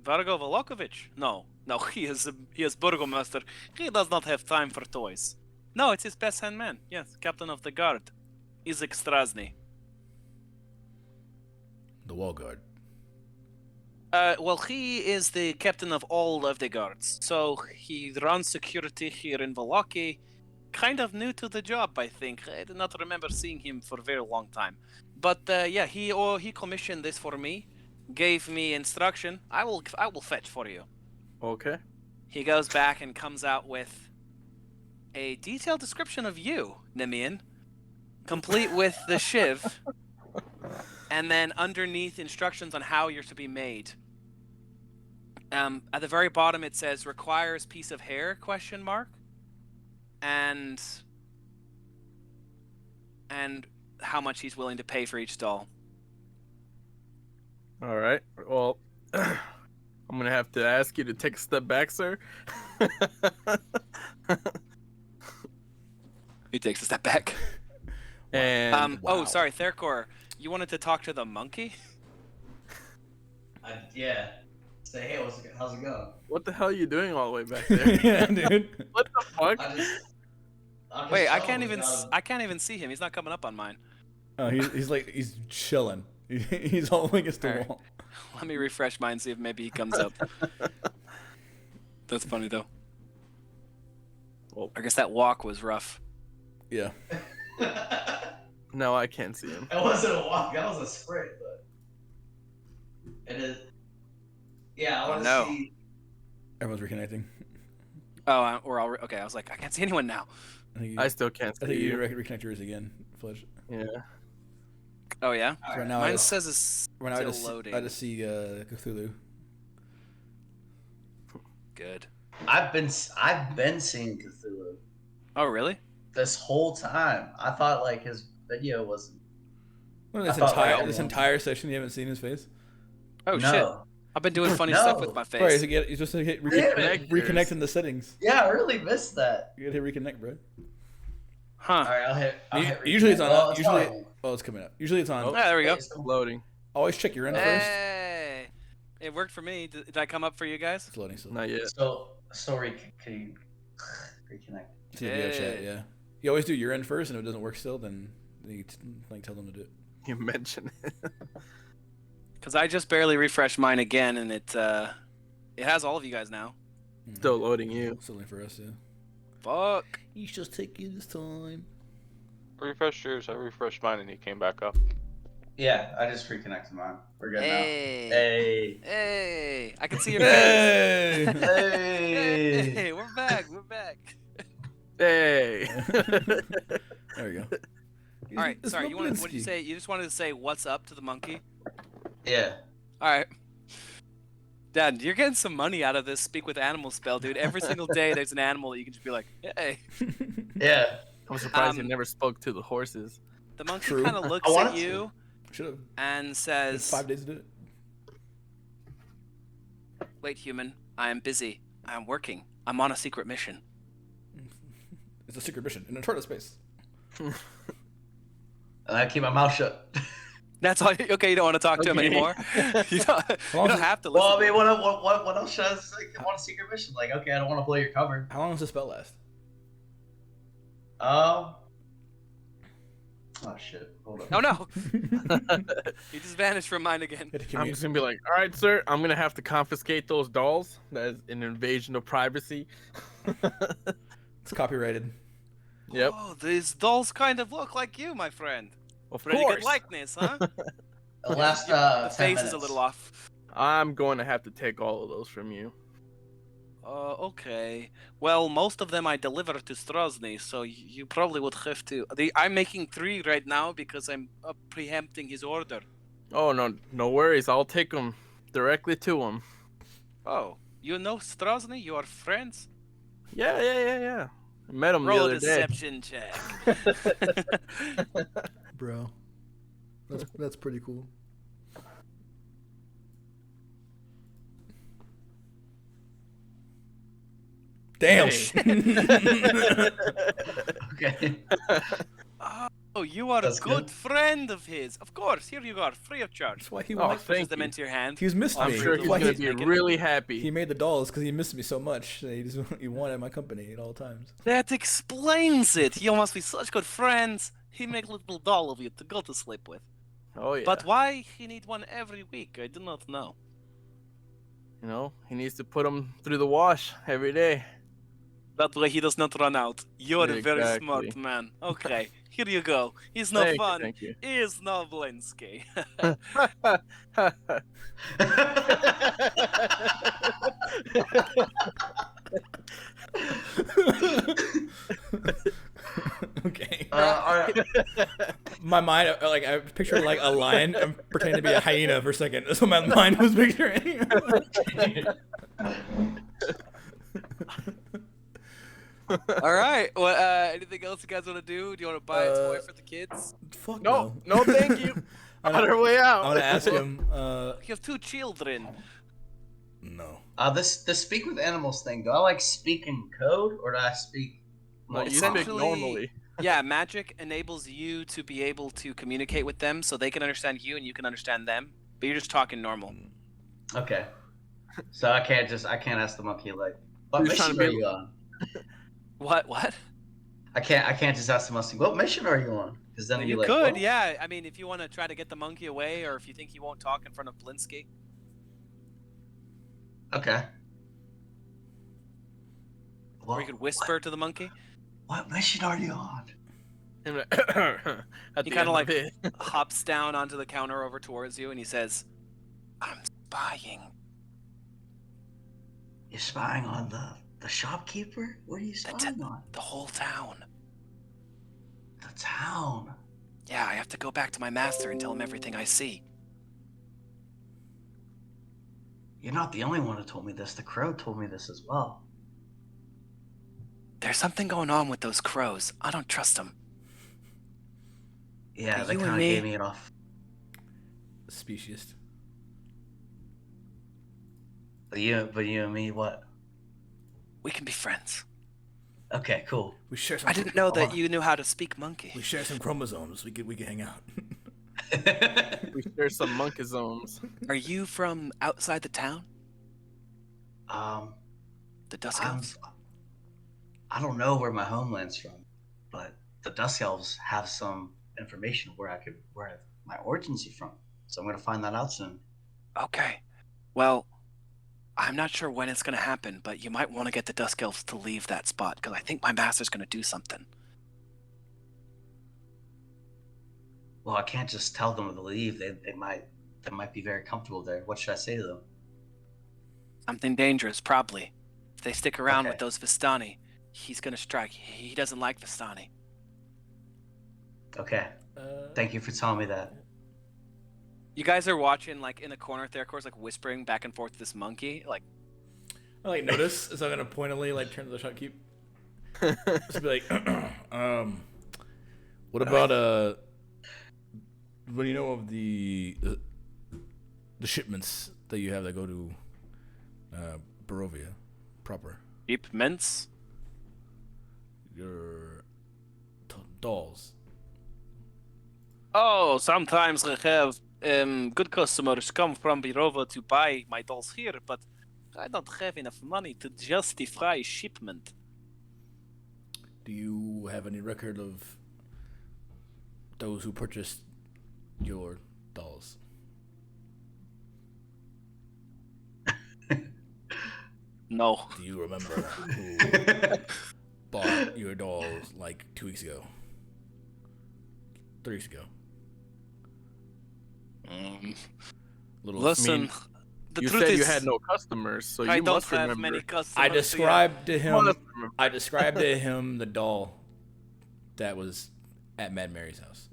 Vargo Volokovich. No, he is Burgomaster. He does not have time for toys. No, it's his best hand man. Yes, captain of the guard, Izek Strasny. The Wall Guard. Well, he is the captain of all of the guards, so he runs security here in Valaki. Kind of new to the job, I think. I do not remember seeing him for a very long time. But yeah, he commissioned this for me, gave me instruction. I will fetch for you. Okay. He goes back and comes out with a detailed description of you, Nemian, complete with the shiv, and then underneath instructions on how you're to be made. At the very bottom it says requires piece of hair ? And how much he's willing to pay for each doll. All right. Well, I'm gonna have to ask you to take a step back, sir. He takes a step back. And Oh, sorry, Therkor. You wanted to talk to the monkey? Yeah. Say, hey, how's it going? What the hell are you doing all the way back there? Yeah, dude. What the fuck? I'm just Wait, I chilling. can't even see him. He's not coming up on mine. Oh, he's chilling. He's all against the Alright. wall. Let me refresh mine, see if maybe he comes up. That's funny though. Well, I guess that walk was rough. Yeah. no, I can't see him. It wasn't a walk. That was a sprint, but it is. Yeah, I want to no. see. Everyone's reconnecting. Oh, we're all okay. I was like, I can't see anyone now. I still can't I see think you you. need to reconnect yours again, Fledge. Yeah. Oh yeah. So right now, Mine says it's right now still I just loading. I just see Cthulhu. Good. I've been seeing Cthulhu Oh really? this whole time. I thought like his video was Well, this I thought, like, this entire session you haven't seen his face. Oh no. shit! I've been doing funny No. stuff with my face. Bro, you just hit reconnect in the settings. Yeah, I really missed that. You gotta hit reconnect, bro. Huh? All right, I'll hit. Usually it's on. Well, it's usually, fine. oh, it's coming up. Usually it's on. Oh. Yeah, there we go. It's cool. Loading. Always check your in first. Hey, it worked for me. Did I come up for you guys? It's loading still. Not yet. So can you reconnect? See video chat, yeah. You always do your end first, and if it doesn't work still, then you like tell them to do it. You mentioned it. Because I just barely refreshed mine again, and it has all of you guys now. Still loading you. Still waiting for us, yeah. Fuck. You just take you this time. Refresh yours. I refreshed mine and he came back up. Yeah, I just reconnected mine. We're good Hey. now. Hey. Hey. I can see your face. Hey! Hey. Hey, we're back. We're back. Hey. There we go. All right. It's Sorry. What did you Moblinsky. say? You just wanted to say what's up to the monkey? Yeah. All right. Dad, you're getting some money out of this speak with animals spell, dude. Every single day there's an animal that you can just be like, hey. Yeah. I'm surprised he never spoke to the horses. The monkey True. kind of looks I wanted at you Should have. and It's says, 5 days to do it. wait, human, I am busy. I am working. I'm on a secret mission. It's a secret mission in internal space. And I keep my mouth shut. That's all. Okay, you don't want to talk to him Okay. anymore. you don't have to listen. Well, I mean, what else should I say? I want a secret mission. Like, okay, I don't want to blow your cover. How long does the spell last? Oh shit! Hold on. Oh no! He just vanished from mine again. Hit the I'm commute. just gonna be like, all right, sir, I'm gonna have to confiscate those dolls. That is an invasion of privacy. It's copyrighted. Yep, Oh, these dolls kind of look like you, my friend. of Pretty course. good likeness, huh? The last the 10 face minutes. is a little off. I'm going to have to take all of those from you. Okay. Well, most of them I deliver to Strahd, so you probably would have to. I'm making 3 right now because I'm preempting his order. Oh no worries. I'll take them directly to him. Oh, you know Strahd? You are friends? Yeah. I met him Roll the a other day. deception check. Bro. That's pretty cool. Damn. Okay. Oh, you are That's a good good. friend of his. Of course, here you are, free of charge. That's why he Oh, wanted. Pushes thank them you. into your hand. He's missed I'm me. sure That's he's Why gonna he, be make it. really happy. he made the dolls because he missed me so much. He wanted my company at all times. That explains it. You must be such good friends. He make little doll of you to go to sleep with. Oh yeah. But why he need one every week? I do not know. You know, he needs to put them through the wash every day. That way he does not run out. You're a very Exactly. smart man. Okay, here you go. He's no fun. Thank you. He's no Blinsky. Okay. All right. My mind, like, I pictured like a lion. I'm pretending to be a hyena for a second. That's what my mind was picturing. All right. Well, anything else you guys want to do? Do you want to buy a toy for the kids? Fuck no, thank you. I'm On gonna, our way out. I'm gonna ask him. You have 2 children. No. This speak with animals thing. Do I like speak in code or do I speak? No, you speak Essentially- normally. Yeah, magic enables you to be able to communicate with them so they can understand you and you can understand them. But you're just talking normal. Okay. So I can't ask the monkey like, what You're trying mission to are be- you on? What? I can't just ask the monkey, what mission are you on? Because then No, be you like, could, well, yeah. I mean, if you want to try to get the monkey away, or if you think he won't talk in front of Blinsky. okay. Or Well, you could whisper to the monkey. what mission are you on? At He the kind end of like of it. hops down onto the counter over towards you, and he says, "I'm spying." You're spying on the shopkeeper? What are you spying on? The whole town. The town. Yeah, I have to go back to my master and tell him everything I see. You're not the only one who told me this. The crow told me this as well. There's something going on with those crows. I don't trust them. Yeah, But they you and kind of me- gave me it off. Speciest. But you and me, what? We can be friends. Okay, cool. We share some. I didn't know that on. you knew how to speak monkey. We share some chromosomes. We could hang out. We share some monkezomes. Are you from outside the town? The Dusk I'm, Elves? I don't know where my homeland's from, but the Dusk Elves have some information where my origins are from. So I'm gonna find that out soon. Okay. Well, I'm not sure when it's going to happen, but you might want to get the Dusk Elves to leave that spot, because I think my master's going to do something. Well, I can't just tell them to leave. They might be very comfortable there. What should I say to them? Something dangerous, probably. If they stick around with Okay. those Vistani, he's going to strike. He doesn't like Vistani. Okay. Thank you for telling me that. You guys are watching, like, in the corner there, of course, like, whispering back and forth to this monkey. Like, I like notice, so I'm gonna pointedly like turn to the shopkeep. Just be like, what about what do you know of the shipments that you have that go to Barovia proper? deep mints? Your dolls. Oh, sometimes I have good customers come from Birova to buy my dolls here, but I don't have enough money to justify shipment. Do you have any record of those who purchased your dolls? No. Do you remember who bought your dolls like 2 weeks ago? 3 weeks ago? Little Listen, the You truth said is, you had no customers, so you I don't must have remember. many customers. I yeah. described to You him. must remember. I described to him the doll that was at Mad Mary's house.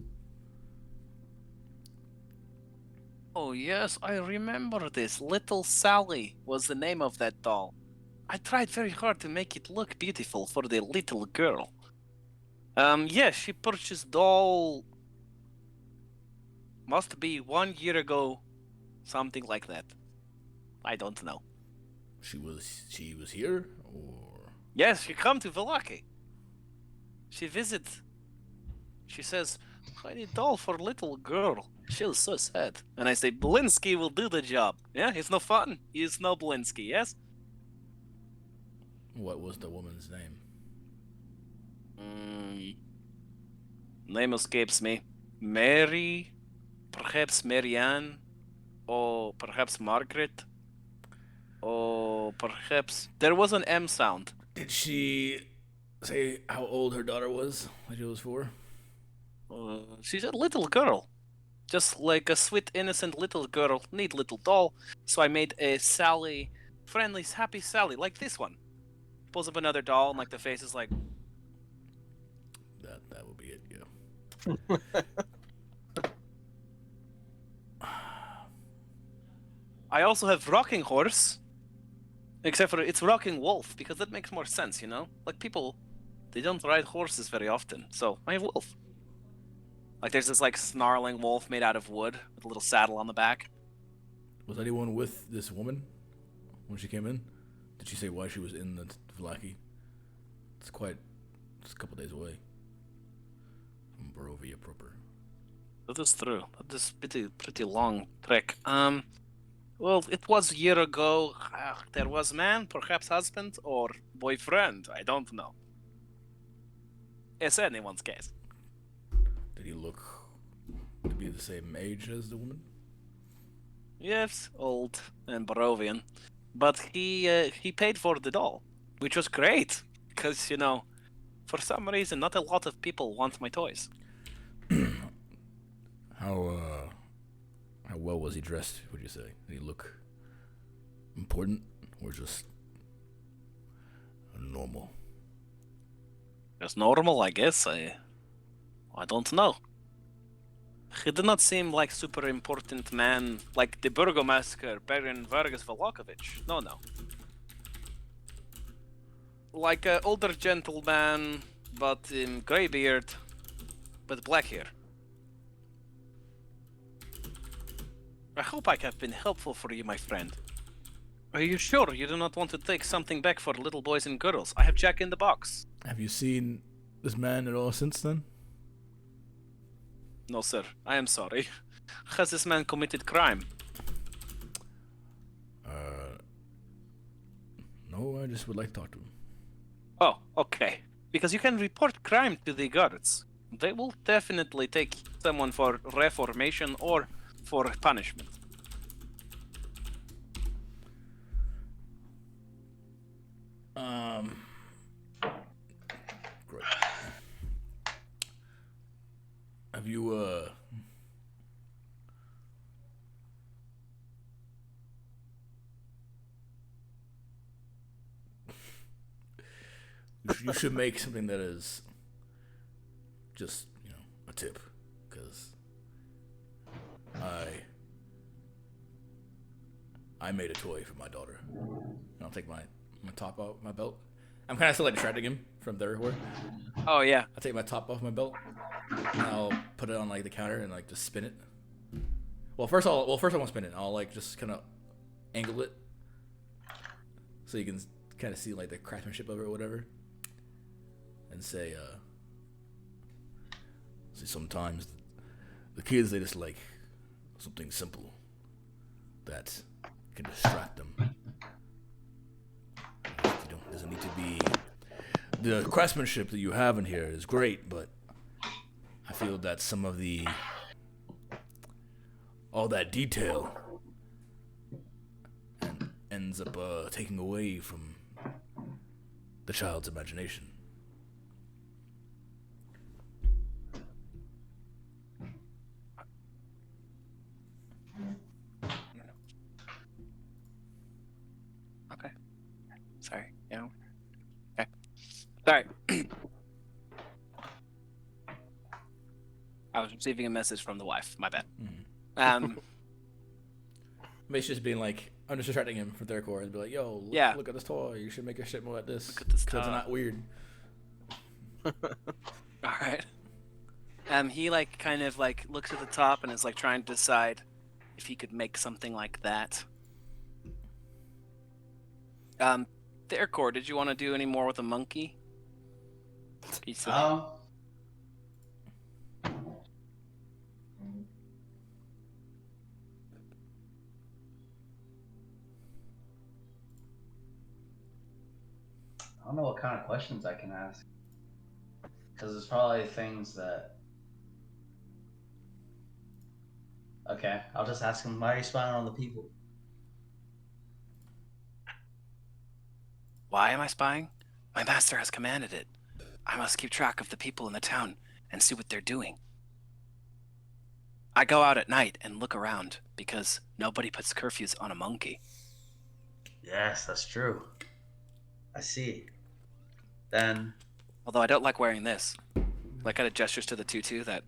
Oh yes, I remember this. Little Sally was the name of that doll. I tried very hard to make it look beautiful for the little girl. Yes, she purchased doll. Must be 1 year ago, something like that. I don't know. She was here, or Yes, she come to Valaki. She visit. She says, I need doll for little girl. She was so sad. And I say, Blinsky will do the job. Yeah, it's no fun. He's no Blinsky, yes? what was the woman's name? Name escapes me. Mary? Perhaps Marianne? Or perhaps Margaret? Or perhaps... There was an M sound. Did she say how old her daughter was? Like it was 4? She's a little girl. Just like a sweet, innocent little girl. Neat little doll. So I made a Sally, friendly, happy Sally, like this one. Pulls up another doll, and like the face is like... That would be it. Yeah. I also have Rocking Horse. Except for it's Rocking Wolf, because that makes more sense, you know? Like people, they don't ride horses very often, so I have Wolf. Like there's this like snarling wolf made out of wood with a little saddle on the back. Was anyone with this woman when she came in? Did she say why she was in the Valaki? It's a couple days away from Barovia proper. That is true. That is pretty long trek. Well, it was a year ago. There was man, perhaps husband or boyfriend. I don't know. It's anyone's case. Did he look to be the same age as the woman? Yes, old and Barovian. But he paid for the doll, which was great. Because, for some reason, not a lot of people want my toys. How well was he dressed, would you say? Did he look important or just normal? It's normal, I guess. I don't know. He did not seem like super important man, like the Burgomaster, Baron Vargas Valakovich. No. Like an older gentleman, but gray beard, with black hair. I hope I have been helpful for you, my friend. Are you sure you do not want to take something back for little boys and girls? I have Jack in the Box. Have you seen this man at all since then? No, sir. I am sorry. Has this man committed crime? No, I just would like to talk to him. Oh, okay. Because you can report crime to the guards. They will definitely take someone for reformation or for punishment. Great. Have you, you should make something that is just, a tip. Because I made a toy for my daughter. I'll take my top off my belt. I'm kind of still like distracting him from their work. Oh, yeah. I'll take my top off my belt and I'll put it on like the counter and like just spin it. First I won't spin it. I'll like just kind of angle it so you can kind of see like the craftsmanship of it or whatever. And say sometimes the kids, they just like something simple that can distract them. Doesn't need to be the craftsmanship that you have in here is great, but I feel that some of all that detail ends up taking away from the child's imagination. Okay. Sorry. Okay. Sorry. I was receiving a message from the wife. My bad. Maybe it's just being like, I'm just distracting him from their core and be like, yo, look at this toy. You should make your shit more like this. Look at this toy. toy. It's not weird. All right. He like kind of like looks at the top and is like trying to decide if he could make something like that. Thercore, did you want to do any more with a monkey? I don't know what kind of questions I can ask. Because there's probably things that... Okay, I'll just ask him, why are you spying on the people? Why am I spying? My master has commanded it. I must keep track of the people in the town and see what they're doing. I go out at night and look around because nobody puts curfews on a monkey. Yes, that's true. I see. Then... Although I don't like wearing this. Like kind of gestures to the tutu that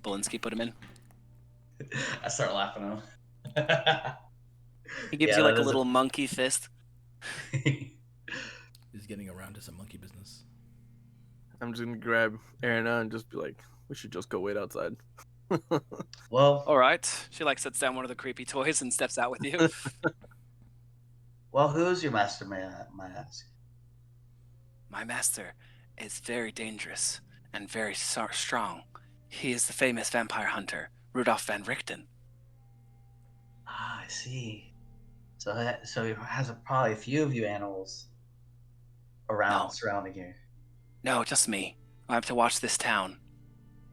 Belinsky put him in. I start laughing at him. He gives you like a little monkey fist. He's getting around to some monkey business. I'm just gonna grab Erna and just be like, we should just go wait outside. Well, all right. She like sets down one of the creepy toys and steps out with you. Well, who is your master, may I ask? My master is very dangerous and very strong. He is the famous vampire hunter, Rudolf van Richten. Ah, I see. So he has probably a few of you animals around, No. surrounding you. No, just me. I have to watch this town.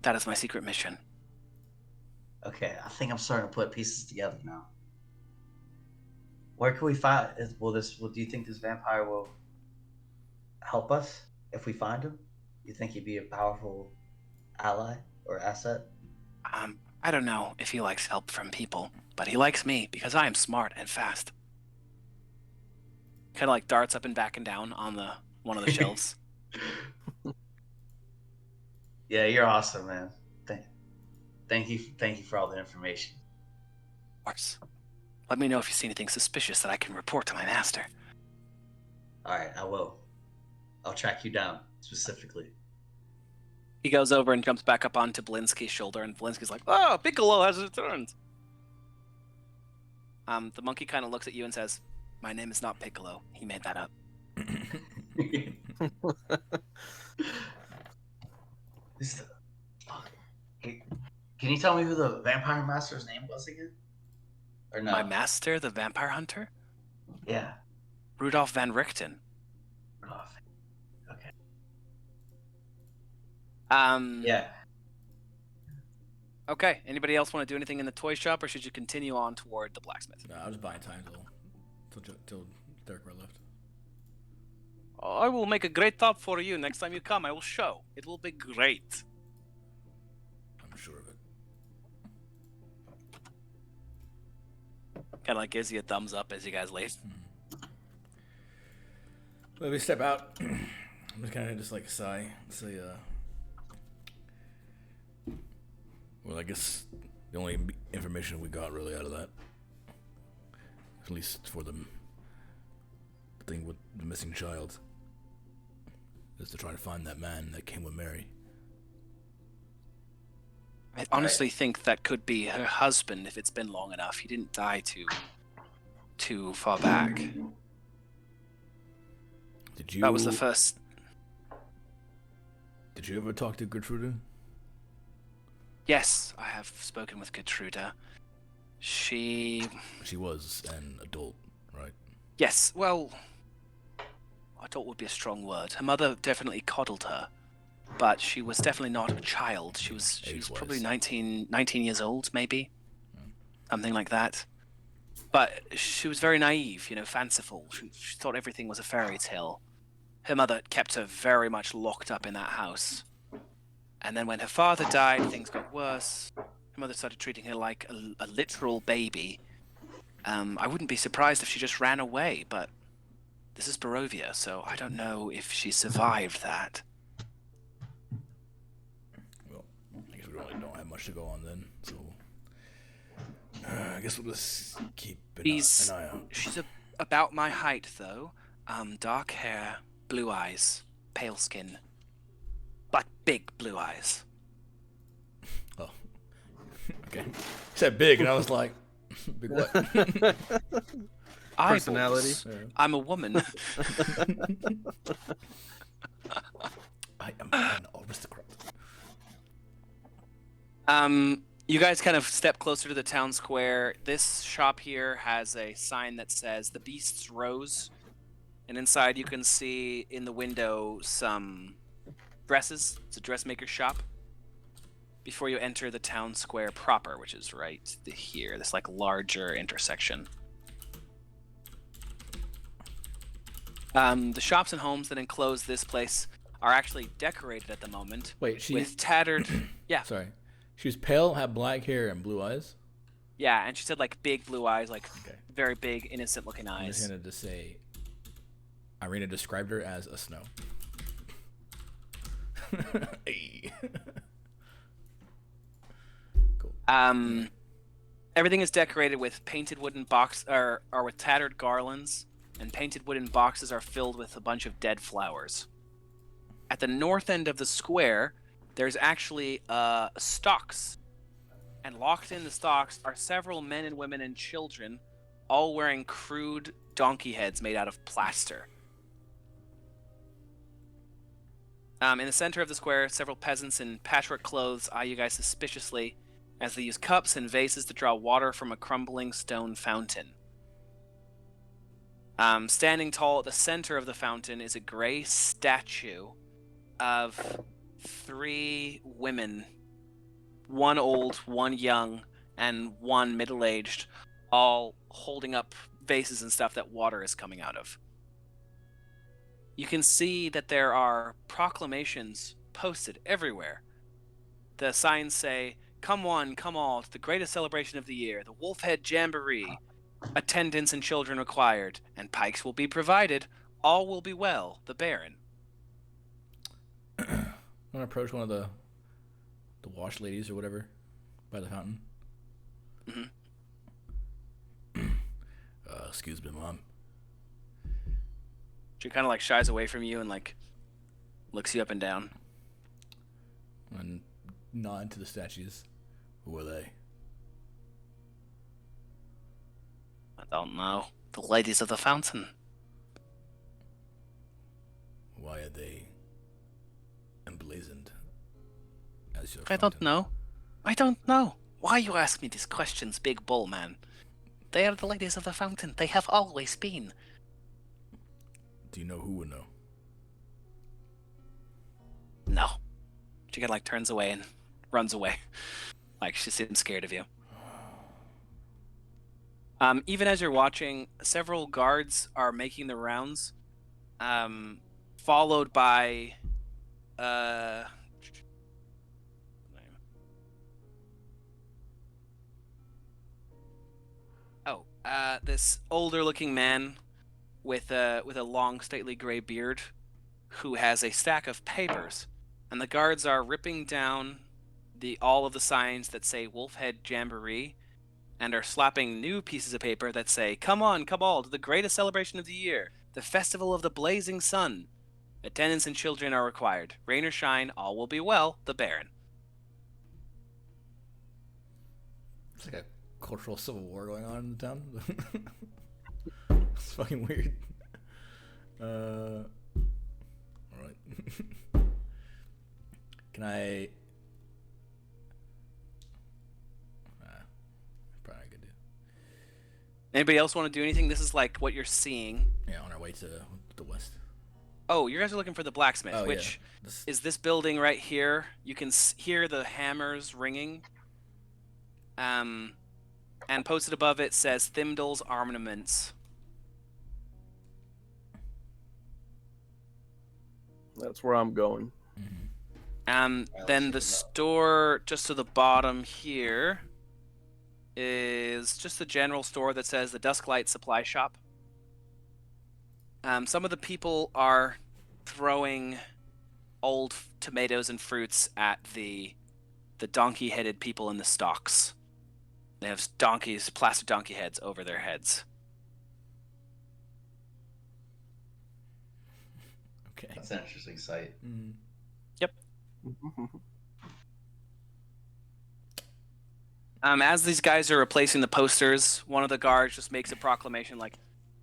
That is my secret mission. Okay, I think I'm starting to put pieces together now. Where can we find? Do you think this vampire will help us if we find him? You think he'd be a powerful ally or asset? I don't know if he likes help from people, but he likes me because I am smart and fast. Kind of like darts up and back and down on one of the shelves. Yeah, you're awesome, man. Thank you for all the information. Of course. Let me know if you see anything suspicious that I can report to my master. All right, I will. I'll track you down specifically. He goes over and jumps back up onto Blinsky's shoulder, and Blinsky's like, "Oh, Piccolo has returned." The monkey kind of looks at you and says, "My name is not Piccolo. He made that up." Can you tell me who the vampire master's name was again? Or no? My master, the vampire hunter? Yeah. Rudolph Van Richten. Okay. Yeah. Okay. Anybody else want to do anything in the toy shop, or should you continue on toward the blacksmith? No, I was buying time till Derek left. I will make a great top for you next time you come. I will show. It will be great. I'm sure of it. Kind of like gives you a thumbs up as you guys leave. Let me step out. I'm just kind of just like say, well, I guess the only information we got really out of that, at least for the thing with the missing child, is to try to find that man that came with Mary. I honestly think that could be her husband if it's been long enough. He didn't die too far back. That was the first. Did you ever talk to Gertrude? Yes, I have spoken with Gertruda. She was an adult, right? Yes, well, adult would be a strong word. Her mother definitely coddled her, but she was definitely not a child. She was probably 19 years old, maybe. Something like that. But she was very naive, fanciful. She thought everything was a fairy tale. Her mother kept her very much locked up in that house. And then when her father died, things got worse. Her mother started treating her like a literal baby. I wouldn't be surprised if she just ran away, but this is Barovia, so I don't know if she survived that. Well, I guess we really don't have much to go on then, so I guess we'll just keep an eye out. She's about my height, though. Dark hair, blue eyes, pale skin, but big blue eyes. Oh, okay. You said big, and I was like, big what? Personality. I'm a woman. I am an aristocrat. You guys kind of step closer to the town square. This shop here has a sign that says The Beast's Rose. And inside you can see in the window some dresses. It's a dressmaker's shop. Before you enter the town square proper, which is right here, this like larger intersection. The shops and homes that enclose this place are actually decorated at the moment. Wait, with tattered. Yeah. Sorry. She was pale, had black hair, and blue eyes? Yeah, and she said like big blue eyes, like Okay. very big, innocent looking eyes. I'm just going to say Irina described her as a snow. Hey. Cool. Everything is decorated with painted wooden or with tattered garlands, and painted wooden boxes are filled with a bunch of dead flowers. At the north end of the square, there's actually stocks, and locked in the stocks are several men and women and children, all wearing crude donkey heads made out of plaster. In the center of the square, several peasants in patchwork clothes eye you guys suspiciously as they use cups and vases to draw water from a crumbling stone fountain. Standing tall at the center of the fountain is a gray statue of 3 women, one old, one young, and one middle-aged, all holding up vases and stuff that water is coming out of. You can see that there are proclamations posted everywhere. The signs say, "Come one, come all, to the greatest celebration of the year, the Wolfhead Jamboree. Attendants and children required, and pikes will be provided. All will be well, the Baron." I'm gonna approach one of the wash ladies or whatever by the fountain. Mhm. Excuse me, Mom. She kind of like shies away from you and like looks you up and down. And nod to the statues. Who are they? I don't know. The ladies of the fountain. Why are they emblazoned as your I don't fountain? know. I don't know. Why you ask me these questions, big bull man? They are the ladies of the fountain. They have always been. Do you know who would know? No. She kind of like turns away and runs away. Like she seems scared of you. Even as you're watching, several guards are making the rounds, followed by this older-looking man with a long, stately gray beard, who has a stack of papers, and the guards are ripping down all of the signs that say Wolfhead Jamboree, and are slapping new pieces of paper that say, "Come on, come all, to the greatest celebration of the year, the Festival of the Blazing Sun. Attendants and children are required. Rain or shine, all will be well, the Baron." It's like a cultural civil war going on in the town. It's fucking weird. Alright. Can I... probably not gonna do. Anybody else want to do anything? This is like what you're seeing. Yeah, on our way to the west. Oh, you guys are looking for the blacksmith, Oh, which yeah. This... is this building right here. You can hear the hammers ringing. And posted above it says Thimdall's Armaments. That's where I'm going. Then the store just to the bottom here is just the general store that says the Dusklight Supply Shop. Some of the people are throwing old tomatoes and fruits at the donkey-headed people in the stocks. They have donkeys, plastic donkey heads over their heads. Okay. That's an interesting sight. Mm. Yep. As these guys are replacing the posters, one of the guards just makes a proclamation like,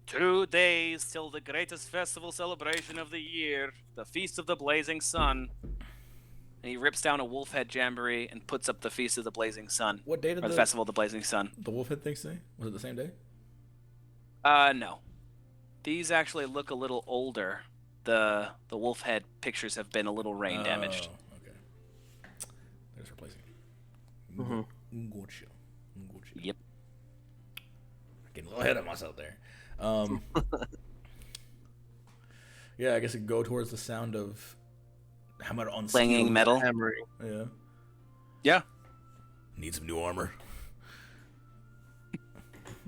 2 days till the greatest festival celebration of the year, the Feast of the Blazing Sun. And he rips down a Wolfhead Jamboree and puts up the Feast of the Blazing Sun. What day did or the Festival of the Blazing Sun. the Wolfhead thing say? Was it the same day? No. These actually look a little older. The Wolfhead pictures have been a little rain damaged. Okay. There's replacing. Gotcha. Yep. Getting a little ahead of myself there. Yeah, I guess it go towards the sound of hammer on Clanging steel. metal. Hammering. Yeah. Yeah. Need some new armor.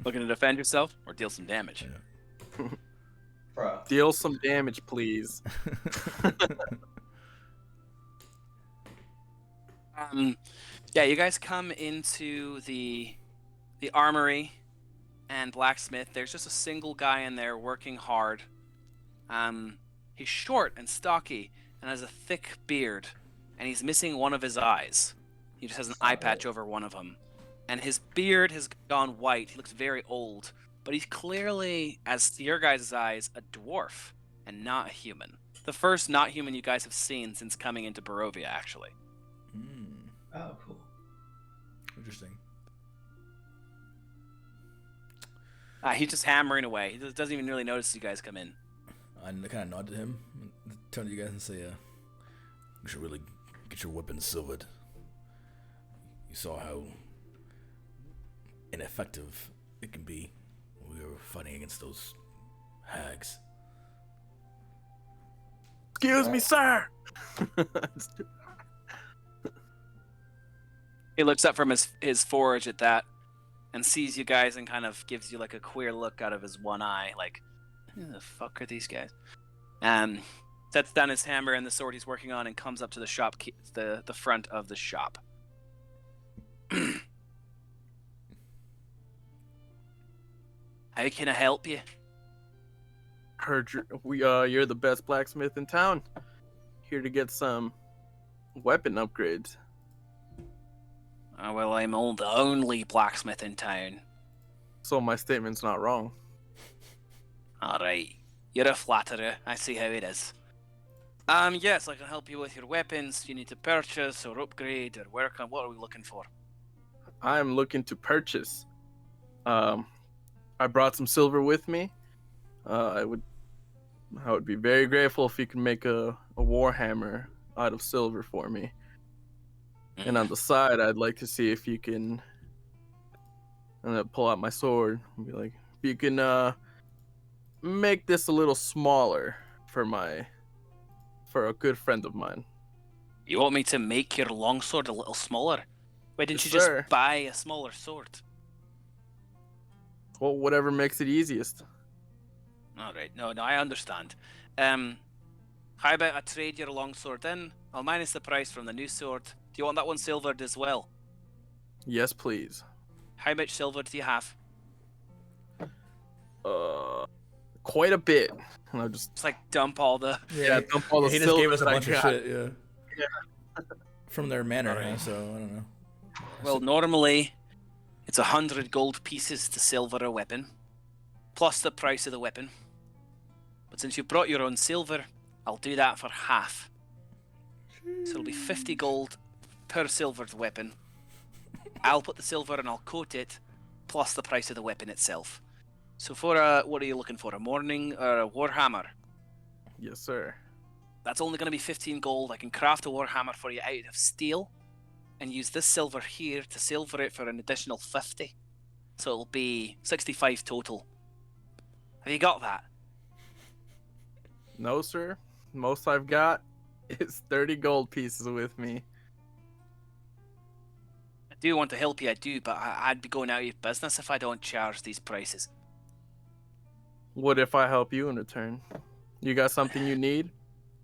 Looking to defend yourself or deal some damage. Yeah. Bro. Deal some damage, please. Yeah, you guys come into the armory and blacksmith. There's just a single guy in there working hard. He's short and stocky and has a thick beard, and he's missing one of his eyes. He just has an eye patch over one of them. And his beard has gone white. He looks very old, but he's clearly, as to your guys' eyes, a dwarf and not a human. The first not human you guys have seen since coming into Barovia, actually. Oh, cool. Interesting. He's just hammering away. He doesn't even really notice you guys come in. I kind of nod to him, and turn to you guys and say, "You should really get your weapons silvered. You saw how ineffective it can be when we were fighting against those hags." Excuse me, sir. He looks up from his forge at that and sees you guys and kind of gives you like a queer look out of his one eye, like, who the fuck are these guys? Sets down his hammer and the sword he's working on and comes up to the shop, the front of the shop. How can I help you? Heard you're the best blacksmith in town. Here to get some weapon upgrades. Well, I'm the only blacksmith in town. So my statement's not wrong. Alright. You're a flatterer. I see how it is. Yes, I can help you with your weapons. You need to purchase or upgrade or work on. What are we looking for? I'm looking to purchase. I brought some silver with me. I would be very grateful if you could make a warhammer out of silver for me. And on the side, I'd like to see if you can. I'm gonna pull out my sword and be like, if you can make this a little smaller for a good friend of mine. You want me to make your longsword a little smaller? Why didn't Yes, you sir. just buy a smaller sword? Well, whatever makes it easiest. Alright, no, I understand. How about I trade your longsword in? I'll minus the price from the new sword. Do you want that one silvered as well? Yes, please. How much silver do you have? Quite a bit. And I'll just Just like dump all the... dump all the he just silver gave us a that I bunch of got. shit, yeah. From their manor, Alright. so I don't know. Well, normally it's 100 gold pieces to silver a weapon, plus the price of the weapon. But since you brought your own silver, I'll do that for half. So it'll be 50 gold per silvered weapon. I'll put the silver and I'll coat it, plus the price of the weapon itself. So for what are you looking for? A morning or a warhammer? Yes, sir. That's only going to be 15 gold. I can craft a warhammer for you out of steel and use this silver here to silver it for an additional 50. So it'll be 65 total. Have you got that? No, sir. Most I've got is 30 gold pieces with me. I do want to help you, I do, but I'd be going out of business if I don't charge these prices. What if I help you in return? You got something you need?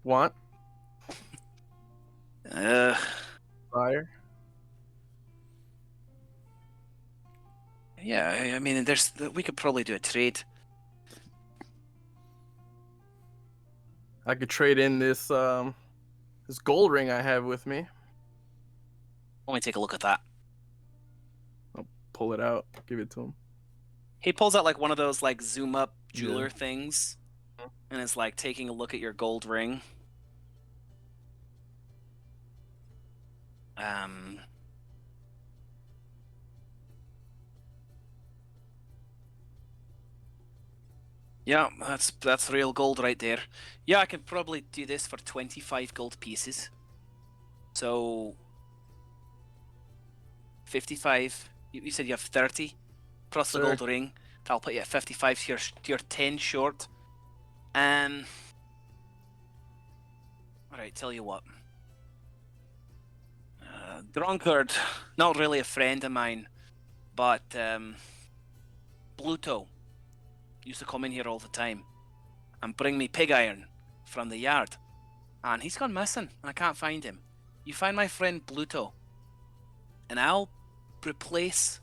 Want? Fire? Yeah, I mean, we could probably do a trade. I could trade in this gold ring I have with me. Let me take a look at that. I'll pull it out, give it to him. He pulls out like one of those like zoom up jeweler Yeah. things, and is like taking a look at your gold ring. Yeah, that's real gold right there. Yeah, I could probably do this for 25 gold pieces. So 55. You said you have 30 plus the Sir. gold ring. That'll put you at 55. So you're 10 short. All right, tell you what. Drunkard, not really a friend of mine, but Bluto used to come in here all the time and bring me pig iron from the yard. And he's gone missing, and I can't find him. You find my friend Bluto, and I'll replace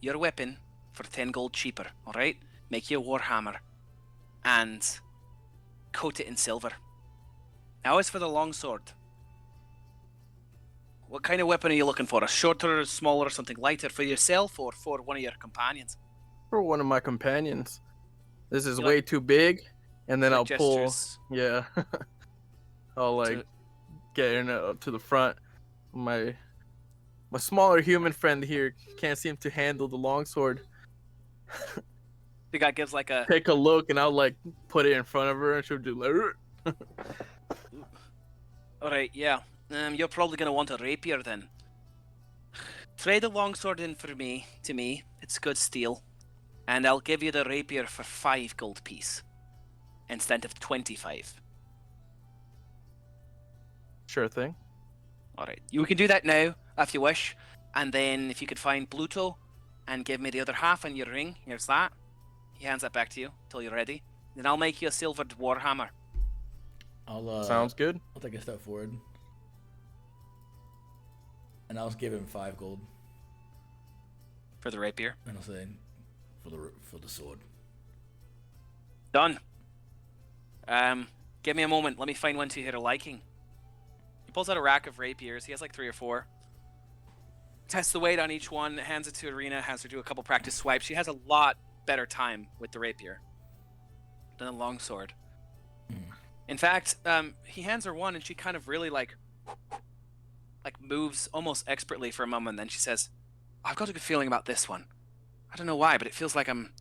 your weapon for 10 gold cheaper, alright? Make you a warhammer, and coat it in silver. Now as for the longsword, what kind of weapon are you looking for? A shorter, smaller, something lighter for yourself or for one of your companions? For one of my companions. This is You way like- too big, and then Like I'll pull. gestures Yeah. I'll like get in to the front. My smaller human friend here can't seem to handle the longsword. The guy gives like a. take a look, and I'll like put it in front of her, and she'll do like. All right, yeah. You're probably gonna want a rapier then. Trade a longsword in to me. It's good steel, and I'll give you the rapier for 5 gold piece instead of 25. Sure thing. All right, you can do that now if you wish, and then if you could find Bluto and give me the other half on your ring, here's that. He hands that back to you till you're ready. Then I'll make you a silvered warhammer. I'll Sounds good. I'll take a step forward, and I'll give him 5 gold, For the rapier. and I'll say for the sword. Done. Give me a moment. Let me find one to your liking. He pulls out a rack of rapiers. He has like 3 or 4. Tests the weight on each one, hands it to Irina, has her do a couple practice swipes. She has a lot better time with the rapier than a longsword. In fact, he hands her one, and she kind of really like moves almost expertly for a moment. And then she says, "I've got a good feeling about this one. I don't know why, but it feels like I'm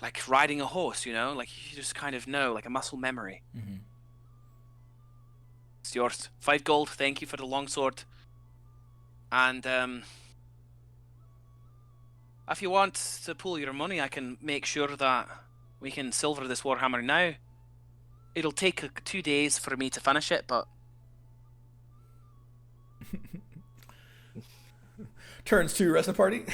like riding a horse. You know, like you just kind of know, like a muscle memory." Mm-hmm. It's yours. 5 gold. Thank you for the longsword. And if you want to pool your money, I can make sure that we can silver this warhammer now. It'll take 2 days for me to finish it, but Turns 2 wrestling party.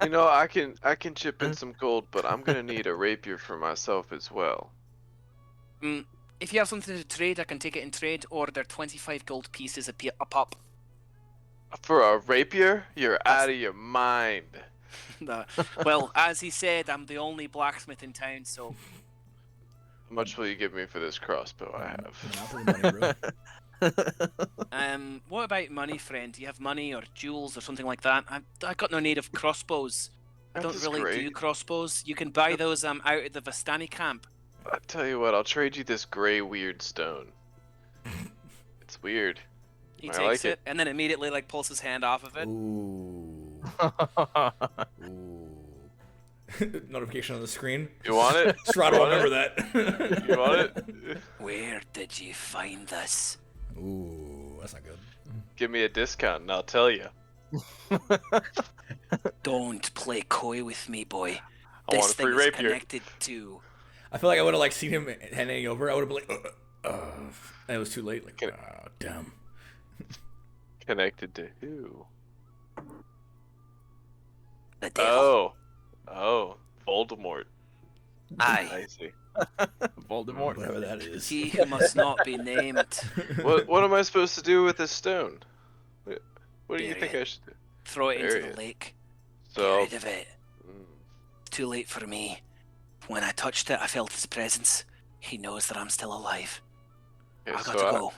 You know, I can chip in some gold, but I'm gonna need a rapier for myself as well. if you have something to trade, I can take it in trade, or they're 25 gold pieces a pop. For a rapier? You're That's- out of your mind. Well, as he said, I'm the only blacksmith in town, so How much will you give me for this crossbow I have? Not for the money, bro. what about money, friend? Do you have money or jewels or something like that? I got no need of crossbows. I don't That's really do great. crossbows. You can buy those out at the Vistani camp. I tell you what, I'll trade you this gray weird stone. It's weird. He I takes like it it. and then immediately like pulls his hand off of it. Ooh. Ooh. Notification on the screen. You want it? Strahd You will want remember it? that. You want it? Where did you find this? Ooh, that's not good. Give me a discount and I'll tell you. Don't play coy with me, boy. I This want a thing free is rapier. connected to. I feel like I would have like seen him handing it over. I would have been like, and it was too late. Like, damn. Connected to who? The devil. Oh, Voldemort. Aye. I see. Voldemort. Whatever that is. He who must not be named. What am I supposed to do with this stone? What do you Bury think it. I should do? Throw it into Bury the it. lake. So, Get rid of it. It's too late for me. When I touched it, I felt his presence. He knows that I'm still alive. okay, I got so to go. I'll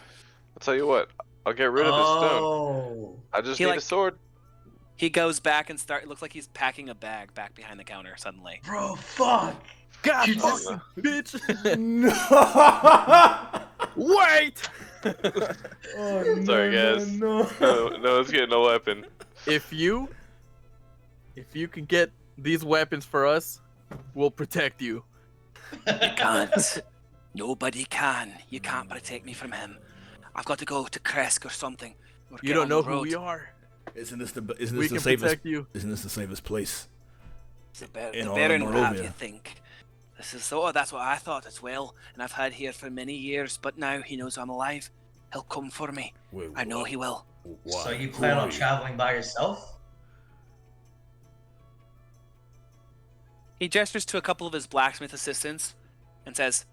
tell you what. I'll get rid of this stone. Oh. I just He, need like- a sword. He goes back and it looks like he's packing a bag back behind the counter suddenly. Bro, fuck. God, You fuck, just- bitch. No. Wait. Oh, Sorry, guys. No. No one's getting a weapon. If you can get these weapons for us, we'll protect you. You can't. Nobody can. You can't protect me from him. I've got to go to Kresk or something. Or You get don't on know the who road. we are. Isn't this We the can safest? protect you. Isn't this the safest place? The in all of Baron will have Morovia. you think. This is so. That's what I thought as well, and I've had here for many years. But now he knows I'm alive. He'll come for me. Wait, I know he will. Why? So you Who plan are on traveling by yourself? He gestures to a couple of his blacksmith assistants and says,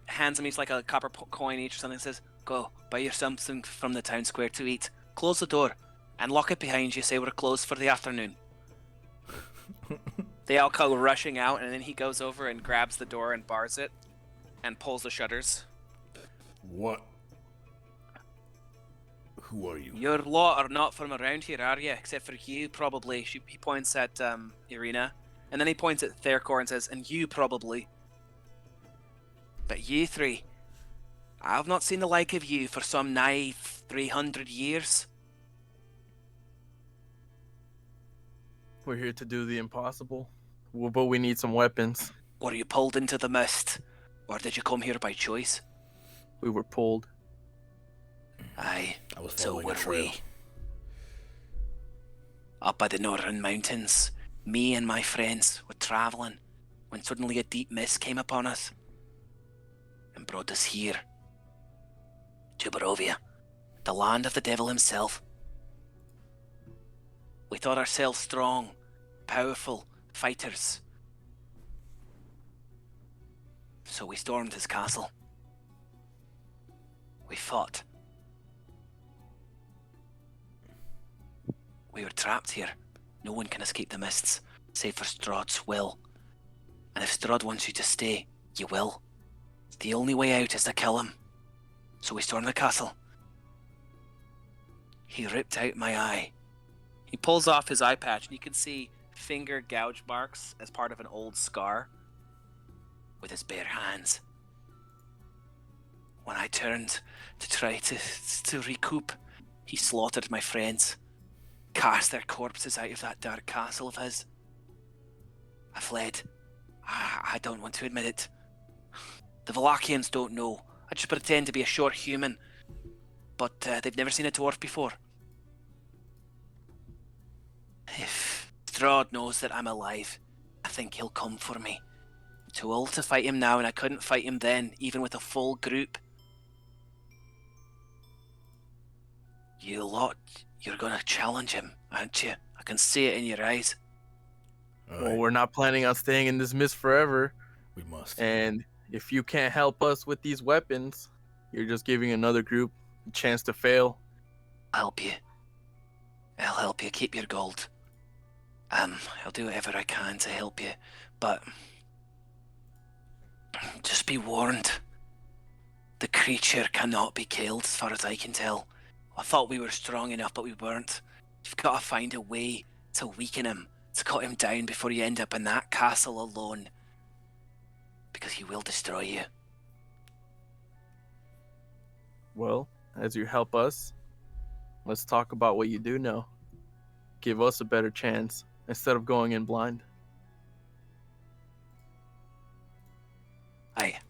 hands him each like a copper coin each or something. And says, "Go buy your something from the town square to eat. Close the door and lock it behind you. Say we're closed for the afternoon." They all go rushing out, and then he goes over and grabs the door and bars it, and pulls the shutters. What? Who are you? Your lot are not from around here, are you? Except for you, probably. He points at Irina, and then he points at Therkor and says, "And you, probably. But you three, I've not seen the like of you for some nigh 300 years. We're here to do the impossible. But we need some weapons. Were you pulled into the mist? Or did you come here by choice? We were pulled. Aye, I was so following were a trail. we. Up by the northern mountains, me and my friends were travelling when suddenly a deep mist came upon us and brought us here to Barovia, the land of the devil himself. We thought ourselves strong, powerful fighters. So we stormed his castle. We fought. We were trapped here. No one can escape the mists, save for Strahd's will. And if Strahd wants you to stay, you will. The only way out is to kill him. So we stormed the castle. He ripped out my eye. He pulls off his eye patch and you can see finger gouge marks as part of an old scar with his bare hands. When I turned to try to recoup, he slaughtered my friends, cast their corpses out of that dark castle of his. I fled. I don't want to admit it. The Valakians don't know. I just pretend to be a short human, but they've never seen a dwarf before. If Strahd knows that I'm alive, I think he'll come for me. I'm too old to fight him now, and I couldn't fight him then, even with a full group. You lot, you're gonna challenge him, aren't you? I can see it in your eyes. All Well, right, we're not planning on staying in this mist forever. we must. And if you can't help us with these weapons, you're just giving another group a chance to fail. I'll help you. I'll help you keep your gold. I'll do whatever I can to help you, but just be warned. The creature cannot be killed, as far as I can tell. I thought we were strong enough, but we weren't. You've got to find a way to weaken him, to cut him down before you end up in that castle alone. Because he will destroy you. Well, as you help us, let's talk about what you do know. Give us a better chance instead of going in blind.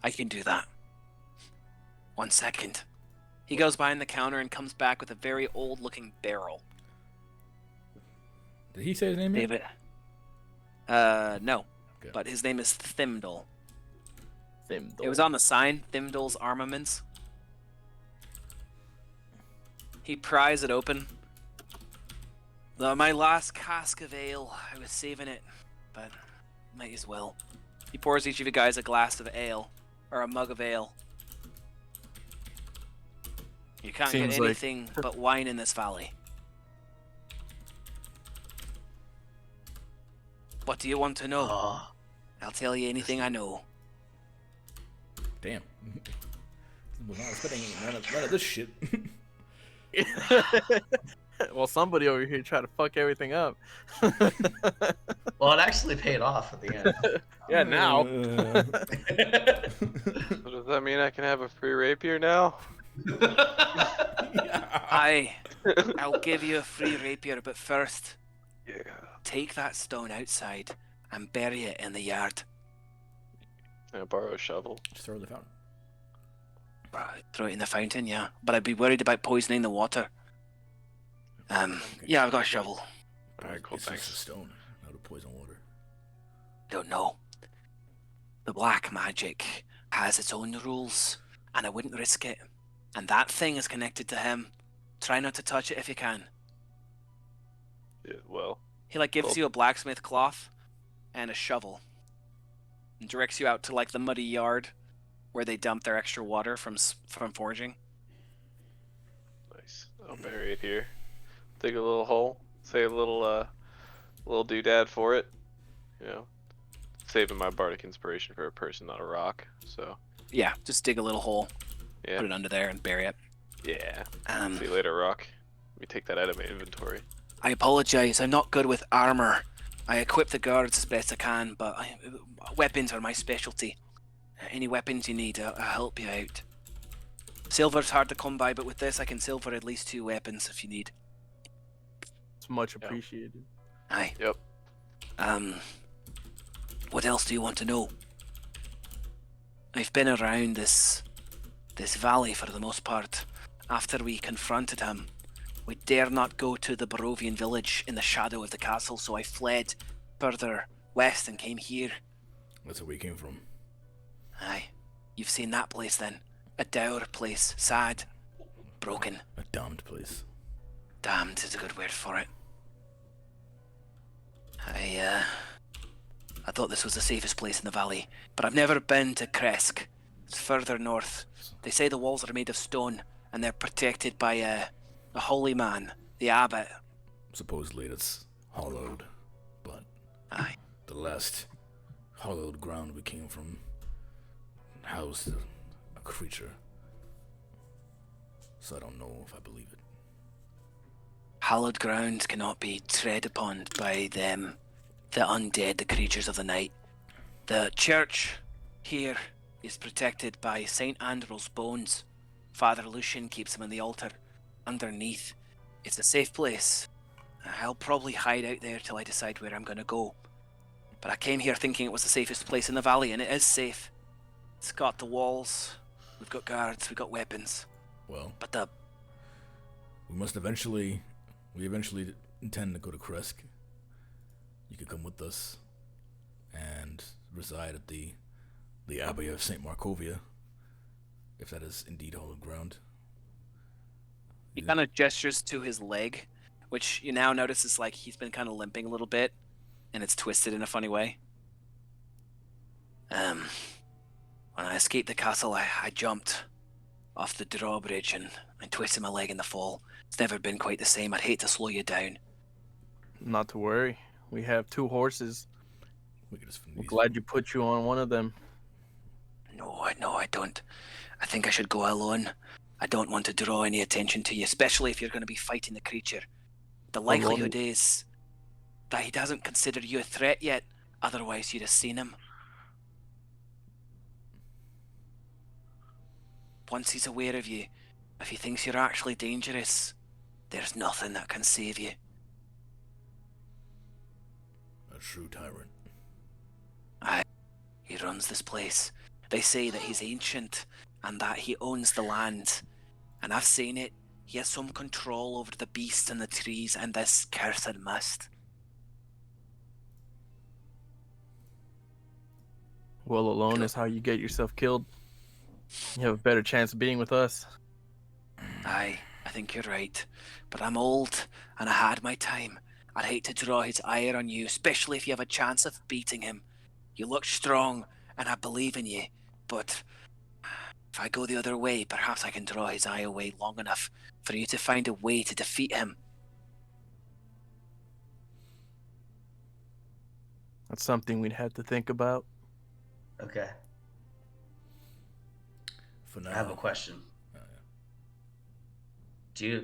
I can do that. 1 second. He goes behind the counter and comes back with a very old-looking barrel. Did he say his name? Yet? David? No. Okay. But his name is Thimdall. Thimdall. It was on the sign, Thimdall's Armaments. He pries it open. My last cask of ale. I was saving it, but might as well. He pours each of you guys a glass of ale, or a mug of ale. You can't Seems get like- anything but wine in this valley. What do you want to know? Oh, I'll tell you anything I know. Damn. Was not expecting none of this shit. Well, somebody over here tried to fuck everything up. Well, it actually paid off at the end. Yeah, now. So does that mean I can have a free rapier now? I'll give you a free rapier, but first, Yeah. take that stone outside and bury it in the yard. Can I borrow a shovel? Just throw the fountain. Right, throw it in the fountain, yeah. But I'd be worried about poisoning the water. Yeah, I've got a shovel. Alright, cool, It's just a thanks. stone, not a poison water. Don't know. The black magic has its own rules, and I wouldn't risk it. And that thing is connected to him. Try not to touch it if you can. Yeah, well, He gives Cool. you a blacksmith cloth and a shovel, and directs you out to the muddy yard where they dump their extra water from foraging. nice. I'll bury it here. Dig a little hole. Say a little doodad for it. You know, saving my bardic inspiration for a person, not a rock. So Yeah, just dig a little hole, yeah, put it under there, and bury it. yeah. Um, See you later, rock. Let me take that out of my inventory. I apologize. I'm not good with armor. I equip the guards as best I can, but weapons are my specialty. Any weapons you need, I'll help you out. Silver's hard to come by, but with this, I can silver at least 2 weapons if you need. It's much appreciated. Aye. Yep. What else do you want to know? I've been around this valley for the most part. After we confronted him, we dare not go to the Barovian village in the shadow of the castle, so I fled further west and came here. That's where we came from. Aye, you've seen that place then. A dour place, sad, broken. A damned place. Damned is a good word for it. I thought this was the safest place in the valley, but I've never been to Kresk. It's further north. They say the walls are made of stone, and they're protected by a holy man, the abbot. Supposedly it's hollowed, but Aye. the last hollowed ground we came from housed a creature. So I don't know if I believe it. Hallowed ground cannot be tread upon by them, the undead, the creatures of the night. The church here is protected by St. Andrew's bones. Father Lucian keeps them in the altar underneath. It's a safe place. I'll probably hide out there till I decide where I'm gonna go. But I came here thinking it was the safest place in the valley, and it is safe. It's got the walls, we've got guards, we've got weapons. Well, But we eventually intend to go to Kresk. You could come with us and reside at the Abbey of St. Markovia, if that is indeed hollowed ground. he kind of gestures to his leg, which you now notice is like he's been kind of limping a little bit, and it's twisted in a funny way. When I escaped the castle, I jumped off the drawbridge and I twisted my leg in the fall. It's never been quite the same. I'd hate to slow you down. Not to worry. We have 2 horses. We could just I'm glad you put you on one of them. No, I don't. I think I should go alone. I don't want to draw any attention to you, especially if you're going to be fighting the creature. The likelihood is that he doesn't consider you a threat yet, otherwise you'd have seen him. Once he's aware of you, if he thinks you're actually dangerous, there's nothing that can save you. A true tyrant. Aye, he runs this place. They say that he's ancient and that he owns the land. And I've seen it. He has some control over the beasts and the trees and this cursed mist. Well, alone is how you get yourself killed. You have a better chance of being with us. Aye, I think you're right. But I'm old and I had my time. I'd hate to draw his ire on you, especially if you have a chance of beating him. You look strong and I believe in you, but if I go the other way, perhaps I can draw his eye away long enough for you to find a way to defeat him. That's something we'd have to think about. Okay. For now. I have a question. Oh, yeah.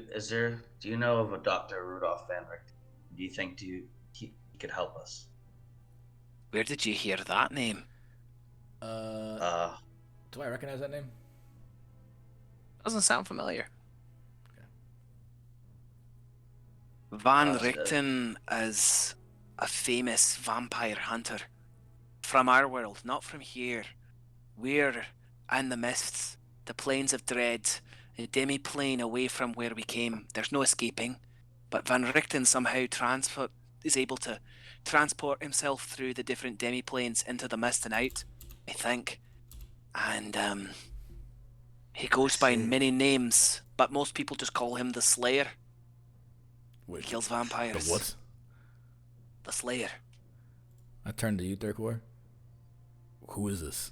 Do you know of a Dr. Rudolph Van Richt? Do you think he could help us? Where did you hear that name? Do I recognize that name? Doesn't sound familiar. Van That's good. Richten is a famous vampire hunter from our world, not from here. We're in the mists, the plains of dread, a demi-plane away from where we came. There's no escaping, but Van Richten somehow is able to transport himself through the different demi-planes into the mist and out, I think. And he goes by many names, but most people just call him the Slayer. Wait, He kills vampires. the what? The Slayer. I turned to you, Thirkor. Who is this?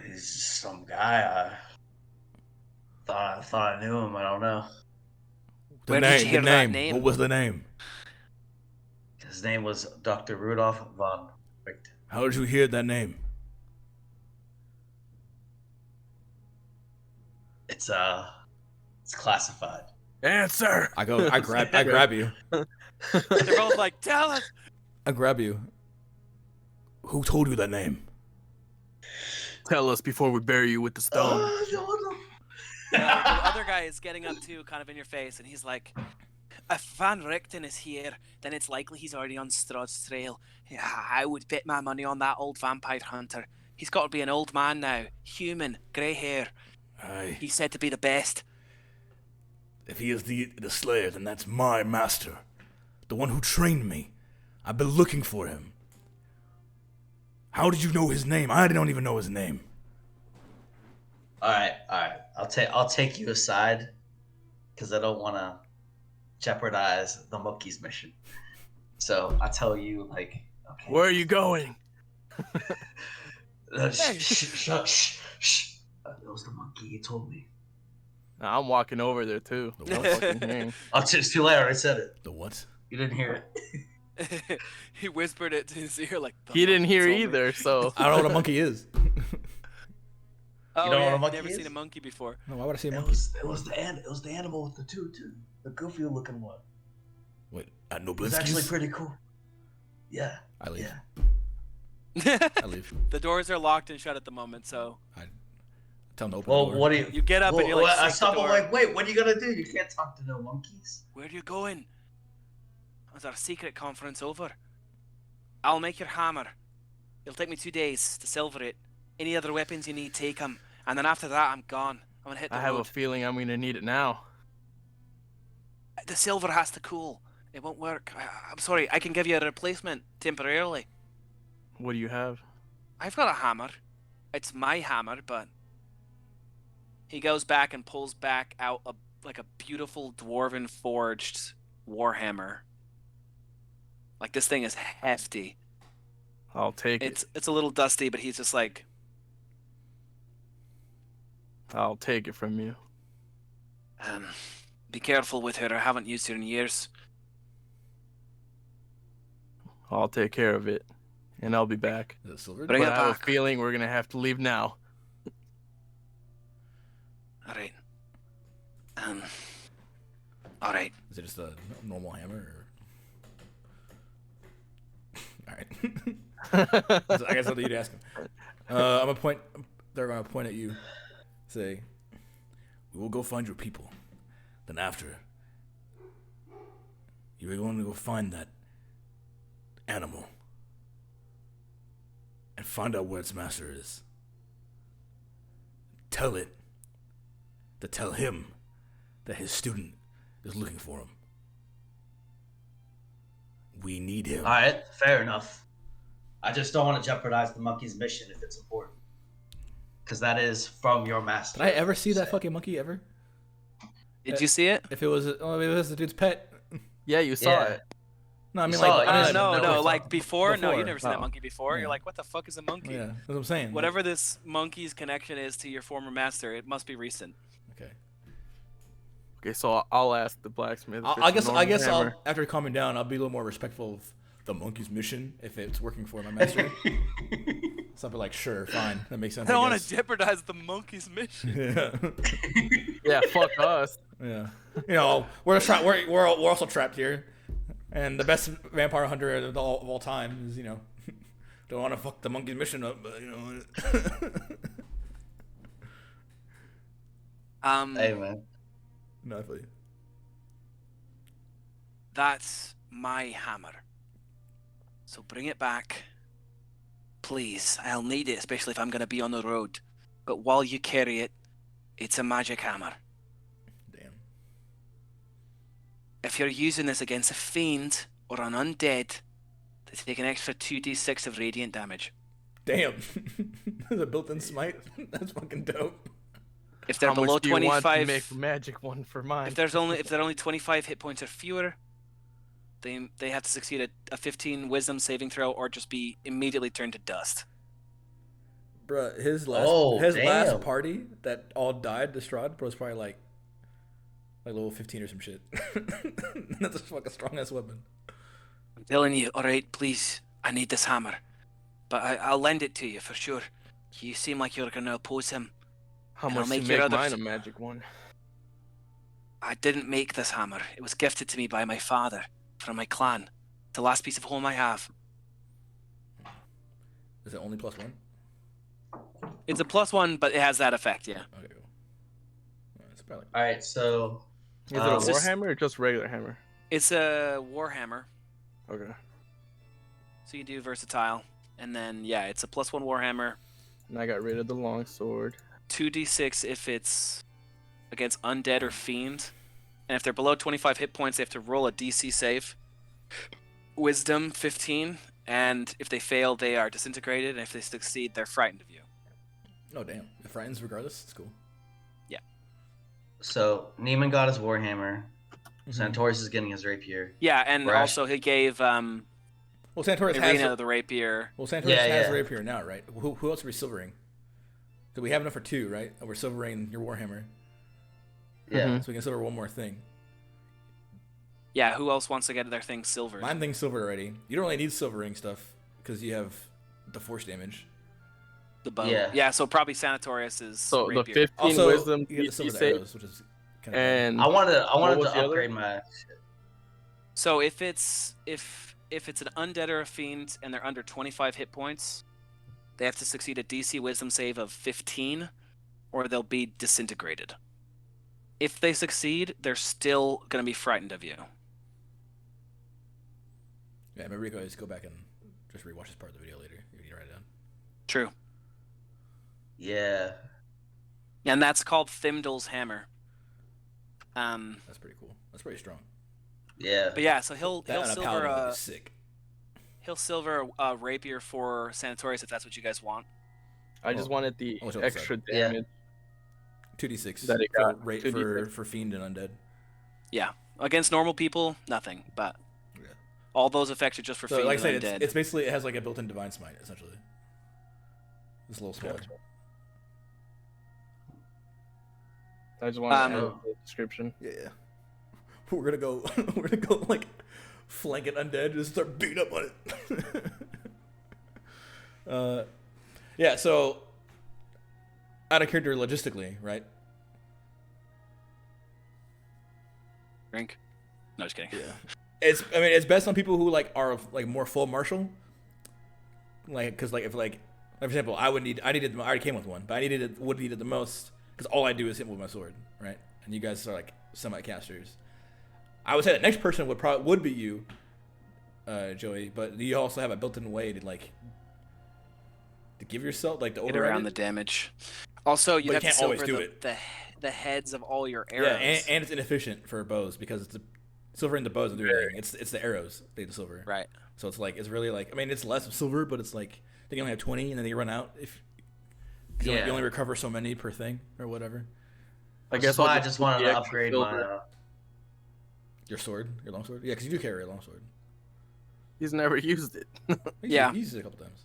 He's just some guy. I thought I knew him. I don't know. The Where name, did you hear the that name. name? What was the name? His name was Dr. Rudolph von Richt. How did you hear that name? It's classified. Answer! I grab you. They're both like, tell us. I grab you. Who told you that name? Tell us before we bury you with the stone. The other guy is getting up too, kind of in your face, and he's like, If Van Richten is here, then it's likely he's already on Strahd's trail. Yeah, I would bet my money on that old vampire hunter. He's got to be an old man now. Human, grey hair. Aye. He's said to be the best. If he is the Slayer, then that's my master. The one who trained me. I've been looking for him. How did you know his name? I don't even know his name. All right. I'll take you aside because I don't want to jeopardize the monkey's mission. So I tell you, like, okay. Where are you going? Shh. It was the monkey. He told me. Nah, I'm walking over there too. The what? Fucking hearing. Oh, it's too late. I already said it. The what? You didn't hear it. He whispered it to his ear like. He didn't hear told me. either, so I don't know what a monkey is. Oh, You don't know yeah, what a monkey never is? seen a monkey before. No, why would I see a It monkey? was the animal with the tutu, the goofy looking one. Wait, at It was actually Noblinsky's? pretty cool. Yeah. I leave. Yeah. I leave. The doors are locked and shut at the moment, so I tell him to open Well, the door. what do you? you get up and you're like, I "Shake the stop. I'm door." like, wait, what are you gonna do? You can't talk to no monkeys. Where are you going? Is our secret conference over? I'll make your hammer. It'll take me 2 days to silver it. Any other weapons you need, take them. And then after that, I'm gone. I'm gonna hit the I have a road. feeling I'm gonna need it now. The silver has to cool. It won't work. I'm sorry. I can give you a replacement temporarily. What do you have? I've got a hammer. It's my hammer, but he goes back and pulls back out a beautiful dwarven forged warhammer. Like, this thing is hefty. I'll take it. It's a little dusty, but he's just like, I'll take it from you. be careful with her. I haven't used her in years. I'll take care of it, and I'll be back. Is it silver? Bring But it I have a back. feeling we're gonna have to leave now. All right. All right. Is it just a normal hammer? Or... All right. I guess I'll need to ask him. I'm gonna point. They're gonna point at you. Say, "We will go find your people. Then after, you are going to go find that animal and find out where its master is. Tell it to tell him that his student is looking for him. We need him." All right, fair enough. I just don't want to jeopardize the monkey's mission if it's important, because that is from your master. Did I ever see that fucking monkey ever? Did you see it? If it was, oh, maybe it was the dude's pet. Yeah, you saw Yeah. it. No, I mean You like, saw it, I yeah. didn't- No, no, like before? No, Before. you've never seen that Oh. monkey before. Yeah. You're like, what the fuck is a monkey? Yeah, that's what I'm saying. Whatever this monkey's connection is to your former master, it must be recent. Okay. Okay, so I'll ask the blacksmith. if I it's a guess normal hammer. I'll, after calming down, I'll be a little more respectful of the monkey's mission if it's working for my master. So I'll be like, sure, fine, that makes sense. I don't I want guess. to jeopardize the monkey's mission. Yeah. Yeah, fuck us. Yeah. You know, we're also trapped here, and the best vampire hunter of all time is, you know, don't want to fuck the monkey's mission up, but you know. Hey man, No, I feel you. That's my hammer. So bring it back. Please, I'll need it, especially if I'm going to be on the road. But while you carry it, it's a magic hammer. Damn. If you're using this against a fiend or an undead, they take an extra 2d6 of radiant damage. Damn. There's a built-in smite. That's fucking dope. If they're How below much do you want to 25, make a magic one for mine? if they're only 25 hit points or fewer, they have to succeed a 15 wisdom saving throw or just be immediately turned to dust. Bruh, his last damn. last party that all died to Strahd was probably like level 15 or some shit. That's a fucking strong ass weapon. I'm telling you, all right, please, I need this hammer, but I'll lend it to you for sure. You seem like you're gonna oppose him. How and I'll much make to your make other- mine a magic one? I didn't make this hammer. It was gifted to me by my father from my clan. The last piece of home I have. Is it only +1? It's a +1, but it has that effect, yeah. Okay, cool. It's probably all right. So Is it a Um, warhammer or just regular hammer? It's a warhammer, Okay. so you can do versatile. And then yeah, it's a +1 warhammer. And I got rid of the longsword. 2d6 if it's against undead or fiend, and if they're below 25 hit points, they have to roll a DC save. Wisdom 15, and if they fail, they are disintegrated, and if they succeed, they're frightened of you. Oh damn! It frightens regardless. It's cool. So Neiman got his warhammer. Mhm. Santoris is getting his rapier. Yeah, and Brash. also he gave Well, Santoris has. Irina the rapier. Well, Santoris Yeah, has yeah. rapier now, right? Who else are we silvering? So we have enough for 2, right? We're silvering your warhammer, Yeah. Mhm. so we can silver one more thing. Yeah, who else wants to get their thing silvered? Mine thing's silvered already. You don't really need silvering stuff because you have the force damage. The bow. Yeah. Yeah, so probably Sanatorius's So the rapier. 15 Also, wisdom you get the silver DC the save, arrows, which is kind of and I wanted What to was the other? upgrade my. So if it's an undead or a fiend and they're under 25 hit points, they have to succeed a DC Wisdom save of 15, or they'll be disintegrated. If they succeed, they're still going to be frightened of you. Yeah, maybe we can always go back and just rewatch this part of the video later. You can write it down. True. Yeah. And that's called Thimdall's Hammer. That's pretty cool. That's pretty strong. Yeah. But yeah, so he'll That and a silver paladin would be sick. he'll silver a rapier for Sanatorius if that's what you guys want. I just wanted the I wish I was extra Yeah. damage. 2d6 That it for, got. for 2d6. fiend and undead. Yeah, against normal people, nothing. But Yeah. all those effects are just for So, fiend like I and said, undead. it's basically it has like a built-in divine smite essentially. It's a little smaller. Gotcha. I just wanted to add Um, the description. Yeah. We're gonna go. We're gonna go like flank it undead and just start beating up on it. Yeah. So out of character logistically, right? Drink. No, just kidding. Yeah. It's best on people who like are like more full martial. Like, because like if like for example, I already came with one, but would need it the most because all I do is hit with my sword, right? And you guys are like semi-casters. I would say the next person would be you, Joey, but you also have a built-in way to like to give yourself like to Get override around it. the damage. Also, you But have you to can't always silver do it. the heads of all your Yeah, arrows. and it's inefficient for bows because it's silvering the bows and doing anything. It's the arrows they do silver. Right. So it's like it's really like it's less silver, but it's like they can only have 20 and then they run out if you Yeah. only recover so many per thing or whatever. I That's guess why I'll I just do wanted the to extra upgrade silver. my. Your sword, your longsword. Yeah, because you do carry a longsword. He's never used it. Yeah. you used it a couple times.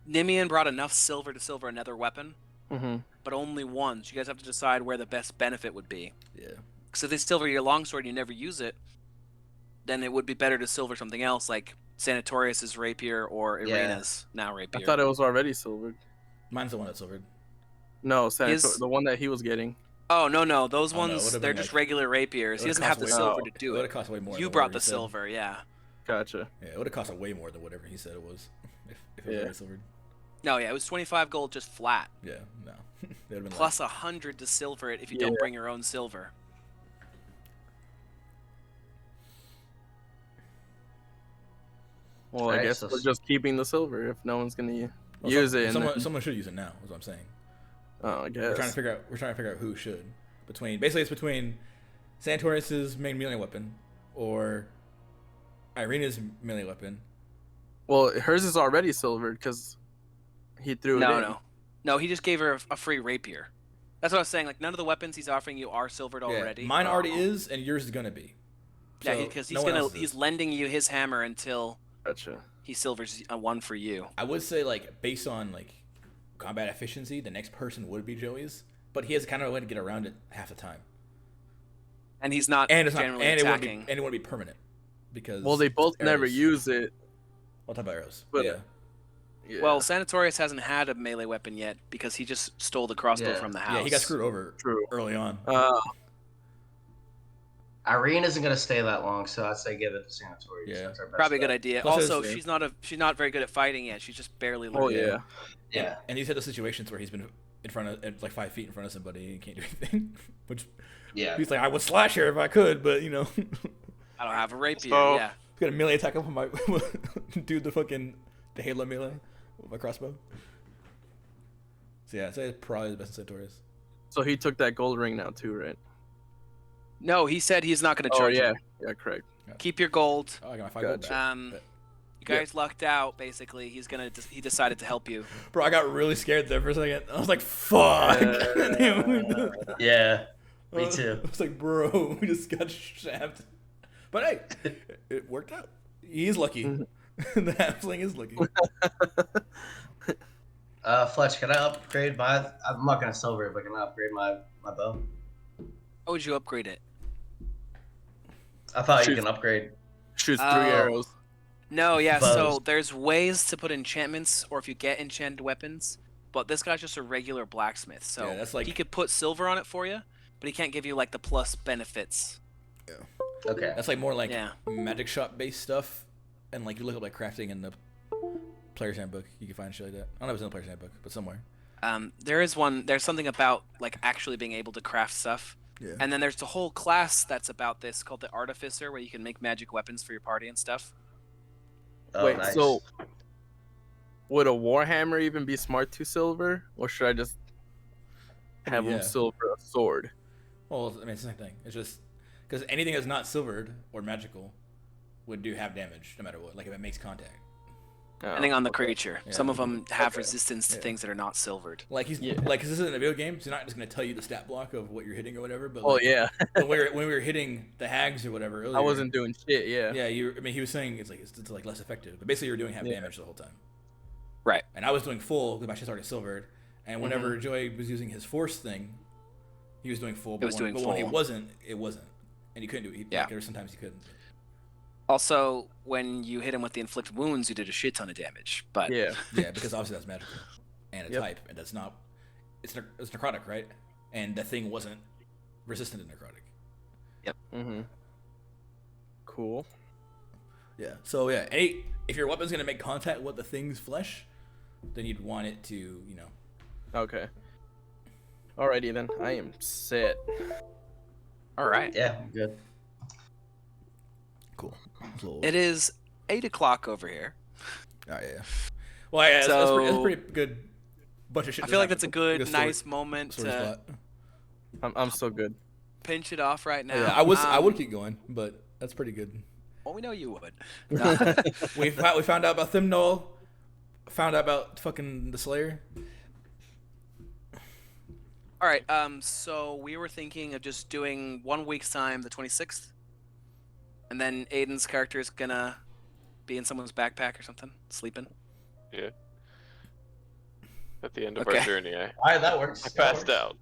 Nimian brought enough silver to silver another weapon, Mm-hmm. but only once. You guys have to decide where the best benefit would be. Yeah. Because if they silver your longsword and you never use it, then it would be better to silver something else, like Sanatorius' rapier or Yeah. Irina's now rapier. I thought it was already silvered. Mine's the one that's silvered. No, His- the one that he was getting. Oh, no. Those Oh, no, it ones, would've they're been just like- regular rapiers. it He would've doesn't have the cost silver way- to do It would it. have cost way more. You than brought whatever the he said. silver, yeah. Gotcha. Yeah, it would have cost way more than whatever he said it was if it was Yeah. already silvered. No, yeah, it was 25 gold just flat. Yeah, no. It would have been Plus 100 to silver it if you don't Yeah. bring your own silver. Well, I Alright, guess so we're just keeping the silver if no one's gonna Well, use it. And Someone should use it now. Is what I'm saying. oh, I We're guess. trying to figure out who should. It's between Santorius's main melee weapon or Irina's melee weapon. Well, hers is already silvered because he threw it in. No, he just gave her a free rapier. That's what I was saying. Like, none of the weapons he's offering you are silvered Yeah, already. mine already is, and yours is gonna be. Yeah, So, because no one else he's is. lending you his hammer until Gotcha. he silvers a one for you. I would say like based on like combat efficiency, the next person would be Joey's, but he has kind of a way to get around it half the time, And he's not and it's not, generally and attacking. it wouldn't be permanent because Well, they both never arrows. use it. What type of arrows? But- yeah, Yeah. Well, Sanatorius hasn't had a melee weapon yet because he just stole the crossbow Yeah. from the house. yeah, he got screwed over True. early on. Irene isn't gonna stay that long, so I'd say give it to Sanatorius. Yeah. That's our best Probably a good bet. idea. Plus Also, it's- she's not very good at fighting yet. She's just barely learning. Oh yeah. Yeah. And he's had the situations where he's been in front of at like 5 feet in front of somebody and can't do anything. Which Yeah. he's like, I would slash her if I could, but I don't have a rapier. So- Yeah. got a melee attack up on my do the Halo melee with my crossbow. So yeah, I'd say it's probably the best in Centaurus. So he took that gold ring now too, right? No, he said he's not going to Oh charge yeah, you. yeah, correct. Keep your gold. Oh, I got my 5 gold Gotcha. back. You guys lucked out. Basically, he decided to help you. Bro, I got really scared there for a second. I was like, fuck. Yeah, I me too. was like, bro, we just got shaft. But hey, it worked out. He's lucky. The halfling is lucky. Fletch, can I upgrade my? I'm not gonna silver it, but can I upgrade my bow? How would you upgrade it? I thought you Shoot. can upgrade. Shoots 3 Oh. arrows. No, yeah. So Bows. there's ways to put enchantments, or if you get enchanted weapons. But this guy's just a regular blacksmith, so Yeah, that's like- he could put silver on it for you, but he can't give you like the plus benefits. Okay. That's like more like Yeah. magic shop based stuff. And like you look up like crafting in the player's handbook, you can find shit like that. I don't know if it's in the player's handbook, but somewhere. There's something about like actually being able to craft stuff. Yeah. And then there's the whole class that's about this called the Artificer, where you can make magic weapons for your party and stuff. Oh, Wait, nice. so would a warhammer even be smart to silver, or should I just have Yeah. him silver a sword? Well, I mean, it's the same thing. It's just because anything that's not silvered or magical would do half damage no matter what. Like if it makes contact. Oh, Depending on the okay. creature. Yeah. Some of them have Okay. resistance to Yeah. things that are not silvered. Like he's Yeah. like, cause this isn't a video game, so he's not just gonna tell you the stat block of what you're hitting or whatever. But Oh like, yeah, when we were hitting the hags or whatever earlier, I wasn't doing shit. Yeah. Yeah, I mean, he was saying it's like less effective, but basically you were doing half Yeah. damage the whole time. Right. And I was doing full because my shit's already silvered. And whenever Joey was using his force thing, he was doing full. But was when, doing but when he full. wasn't, it wasn't, and he couldn't do it. Yeah. Like, there were sometimes he couldn't. Also, when you hit him with the inflict wounds, you did a shit ton of damage. But Yeah. Yeah, because obviously that's magical and a Yep. type, and that's not. It's necrotic, right? And the thing wasn't resistant to necrotic. Mm-hmm. Cool. Yeah. So yeah, if your weapon's gonna make contact with the thing's flesh, then you'd want it to, Okay. Alrighty then, I am set. all right. Yeah, I'm good. Cool. Oh It is 8 o'clock over here. yeah. Well, yeah, that's So- pretty good. Bunch of shit. I just feel like happened. that's a good, story- nice moment story to spot. I'm so good. pinch it off right now. Yeah, I would keep going, but that's pretty good. Well, we know you would. we found out about Thimnol. Found out about fucking the Slayer. All right. So we were thinking of just doing 1 week's time, the 26th, and then Aiden's character is gonna be in someone's backpack or something, sleeping. Yeah. At the end of Okay. our journey, All right, that works. I passed out.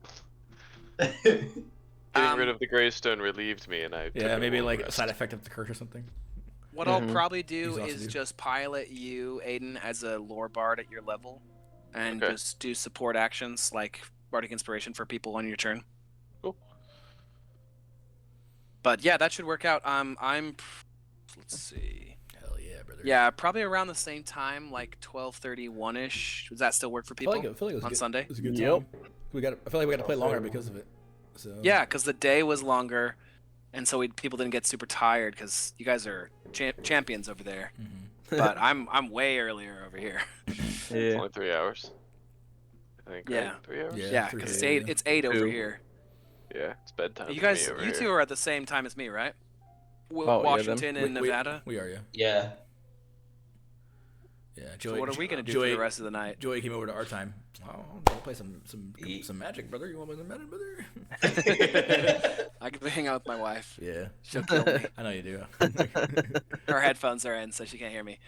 out. Getting rid of the gravestone relieved me, and I took Yeah, a maybe little like a rest. side effect of the curse or something. What I'll Mhm. probably do Exhausted is you. just pilot you, Aiden, as a lore bard at your level, and Okay. just do support actions like bardic inspiration for people on your turn. Cool. But yeah, that should work out. Let's see. Hell yeah, brother. Yeah, probably around the same time, like 12:31ish. Does that still work for I feel people? like it was on good. Sunday? It was a good Yep. time. I feel like we got to play longer because of it. So Yeah, because the day was longer, and so people didn't get super tired because you guys are champions over there. Mhm. But I'm way earlier over here. It's Yeah. only 3 hours. I think. Yeah. Right? 3 hours. Yeah. Yeah, three because it's days, eight. yeah. It's 8 over Two. here. Yeah, it's bedtime. You for guys, me over you here. two are at the same time as me, right? Oh, yeah, Washington We- and Nevada. We are, yeah. Yeah. Yeah. So Joey. what are we gonna do Joey, for the rest of the night? Joey came over to our time. Oh, we'll play some magic, brother. You want to play some magic, brother? I can hang out with my wife. Yeah. She'll kill me. I know you do. Her headphones are in, so she can't hear me.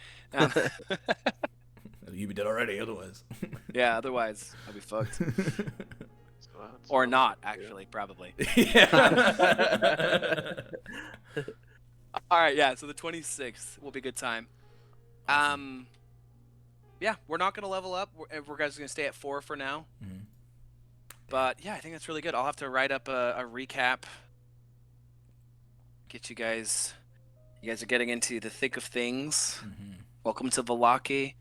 You be dead already, otherwise. Yeah, otherwise I'll be fucked. So that's Or all. not, actually, probably. Yeah. All right, yeah. So the 26th will be a good time. Yeah, we're not gonna level up. We're guys gonna stay at 4 for now. Mhm. But yeah, I think that's really good. I'll have to write up a recap. Get you guys. You guys are getting into the thick of things. Mhm. Welcome to Valaki.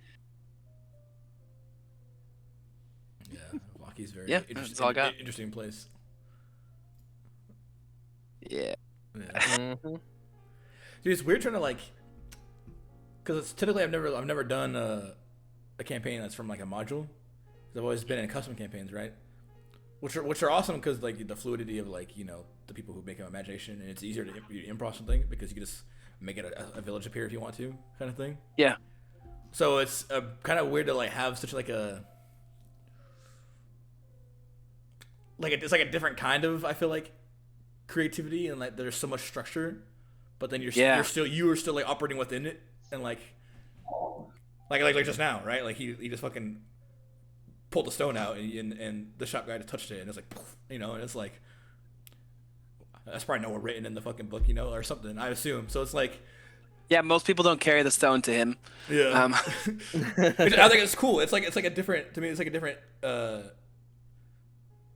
Yeah. Valaki Valaki's very Yeah, that's all I got. interesting place. Yeah. Yeah. Mm-hmm. Dude, it's weird trying to like, because typically I've never done a campaign that's from like a module. 'Cause I've always been in custom campaigns, right? Which are awesome because like the fluidity of like the people who make an imagination, and it's easier to improv something because you can just make it a village appear if you want to, kind of thing. Yeah. So it's kind of weird to like have such like it's like a different kind of, I feel like, creativity, and like there's so much structure, but then you are still like operating within it, and like just now, right? Like he just fucking pulled the stone out, and the shop guy just touched it, and it's like poof, and it's like that's probably nowhere written in the fucking book, or something, I assume. So it's like, Yeah, most people don't carry the stone to him. yeah. Which I think it's cool. It's like a different, to me. It's like a different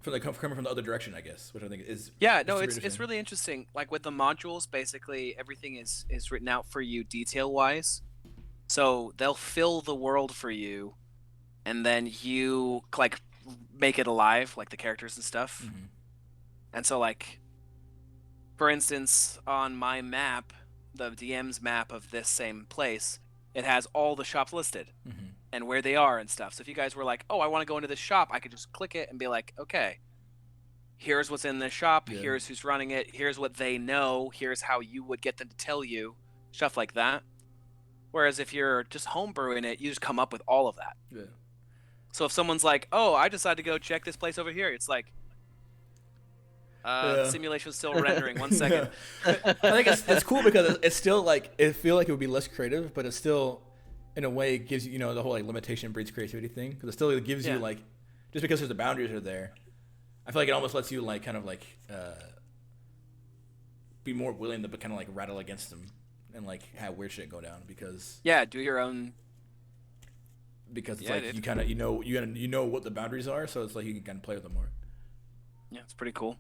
coming from the other direction, I guess, which I think is It's really interesting. Like with the modules, basically everything is written out for you detail wise. So they'll fill the world for you, and then you like make it alive, like the characters and stuff. Mm-hmm. And so like, for instance, on my map, the DM's map of this same place, it has all the shops listed Mm-hmm. and where they are and stuff. So if you guys were like, oh, I want to go into this shop, I could just click it and be like, okay, here's what's in this shop, Yeah. here's who's running it, here's what they know, here's how you would get them to tell you, stuff like that. Whereas if you're just homebrewing it, you just come up with all of that. Yeah. So if someone's like, oh, I decided to go check this place over here, it's like, the simulation's still rendering. 1 second. Yeah. I think it's cool because it's still like, it feel like it would be less creative, but it still, in a way, gives you, the whole like limitation breeds creativity thing, because it still gives you like, just because the boundaries are there, I feel like it almost lets you like kind of like be more willing to kind of like rattle against them and like have weird shit go down, because do your own. Because it's like, you kind of you know what the boundaries are, so it's like you can kind of play with them more. Yeah, it's pretty cool.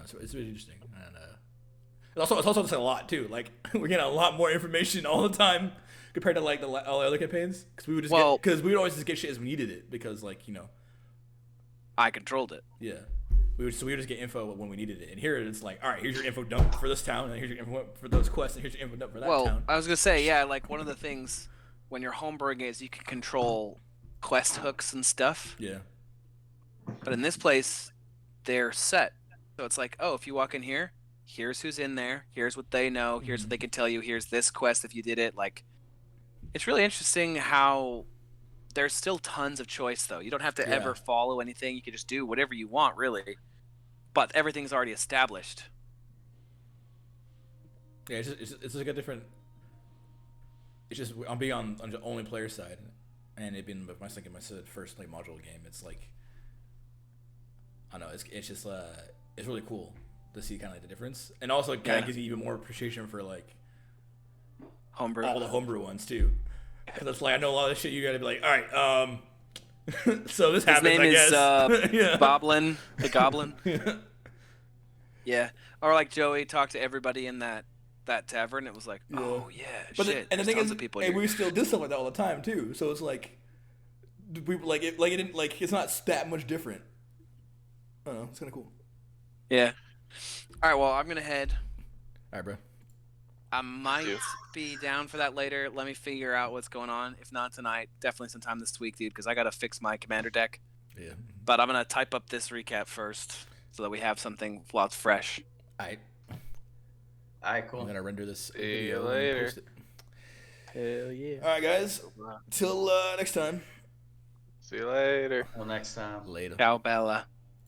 So it's really interesting, and it's also just a lot too. Like we're getting a lot more information all the time compared to like all the other campaigns, because we would always just get shit as we needed it, because like I controlled it. Yeah, we would just get info when we needed it, and here it's like, all right, here's your info dump for this town, and here's your info for those quests, and here's your info dump for that town. Well, I was gonna say, like one of the things when you're homebrewing is you can control quest hooks and stuff. Yeah. But in this place, they're set. So it's like, oh, if you walk in here, here's who's in there, here's what they know, here's what they can tell you, here's this quest if you did it. Like, it's really interesting how there's still tons of choice, though. You don't have to ever follow anything. You can just do whatever you want, really. But everything's already established. Yeah, it's like a different. It's just I'm being on the only player side, and it being my first like module game. It's like, I don't know. It's just it's really cool to see kind of like the difference, and also it kind of gives you even more appreciation for like homebrew, all the homebrew ones too. Because it's like, I know a lot of this shit. You got to be like, all right, so this happens. His name is Boblin the Goblin. Yeah. Or like Joey talked to everybody in that tavern. It was like, oh yeah, but shit. And the thing is, people and we still did stuff like that all the time too. So it's like, we like it didn't like it's not that much different. I don't know. It's kind of cool. Yeah. All right. Well, I'm gonna head. All right, bro. I might be down for that later. Let me figure out what's going on. If not tonight, definitely sometime this week, dude, because I gotta fix my commander deck. Yeah. But I'm gonna type up this recap first so that we have something while it's fresh. All right. All right, cool. I'm gonna render this See video you later. and post it. Hell yeah. All right, guys. Till next time. See you later. Until next time. Later. Ciao, Bella.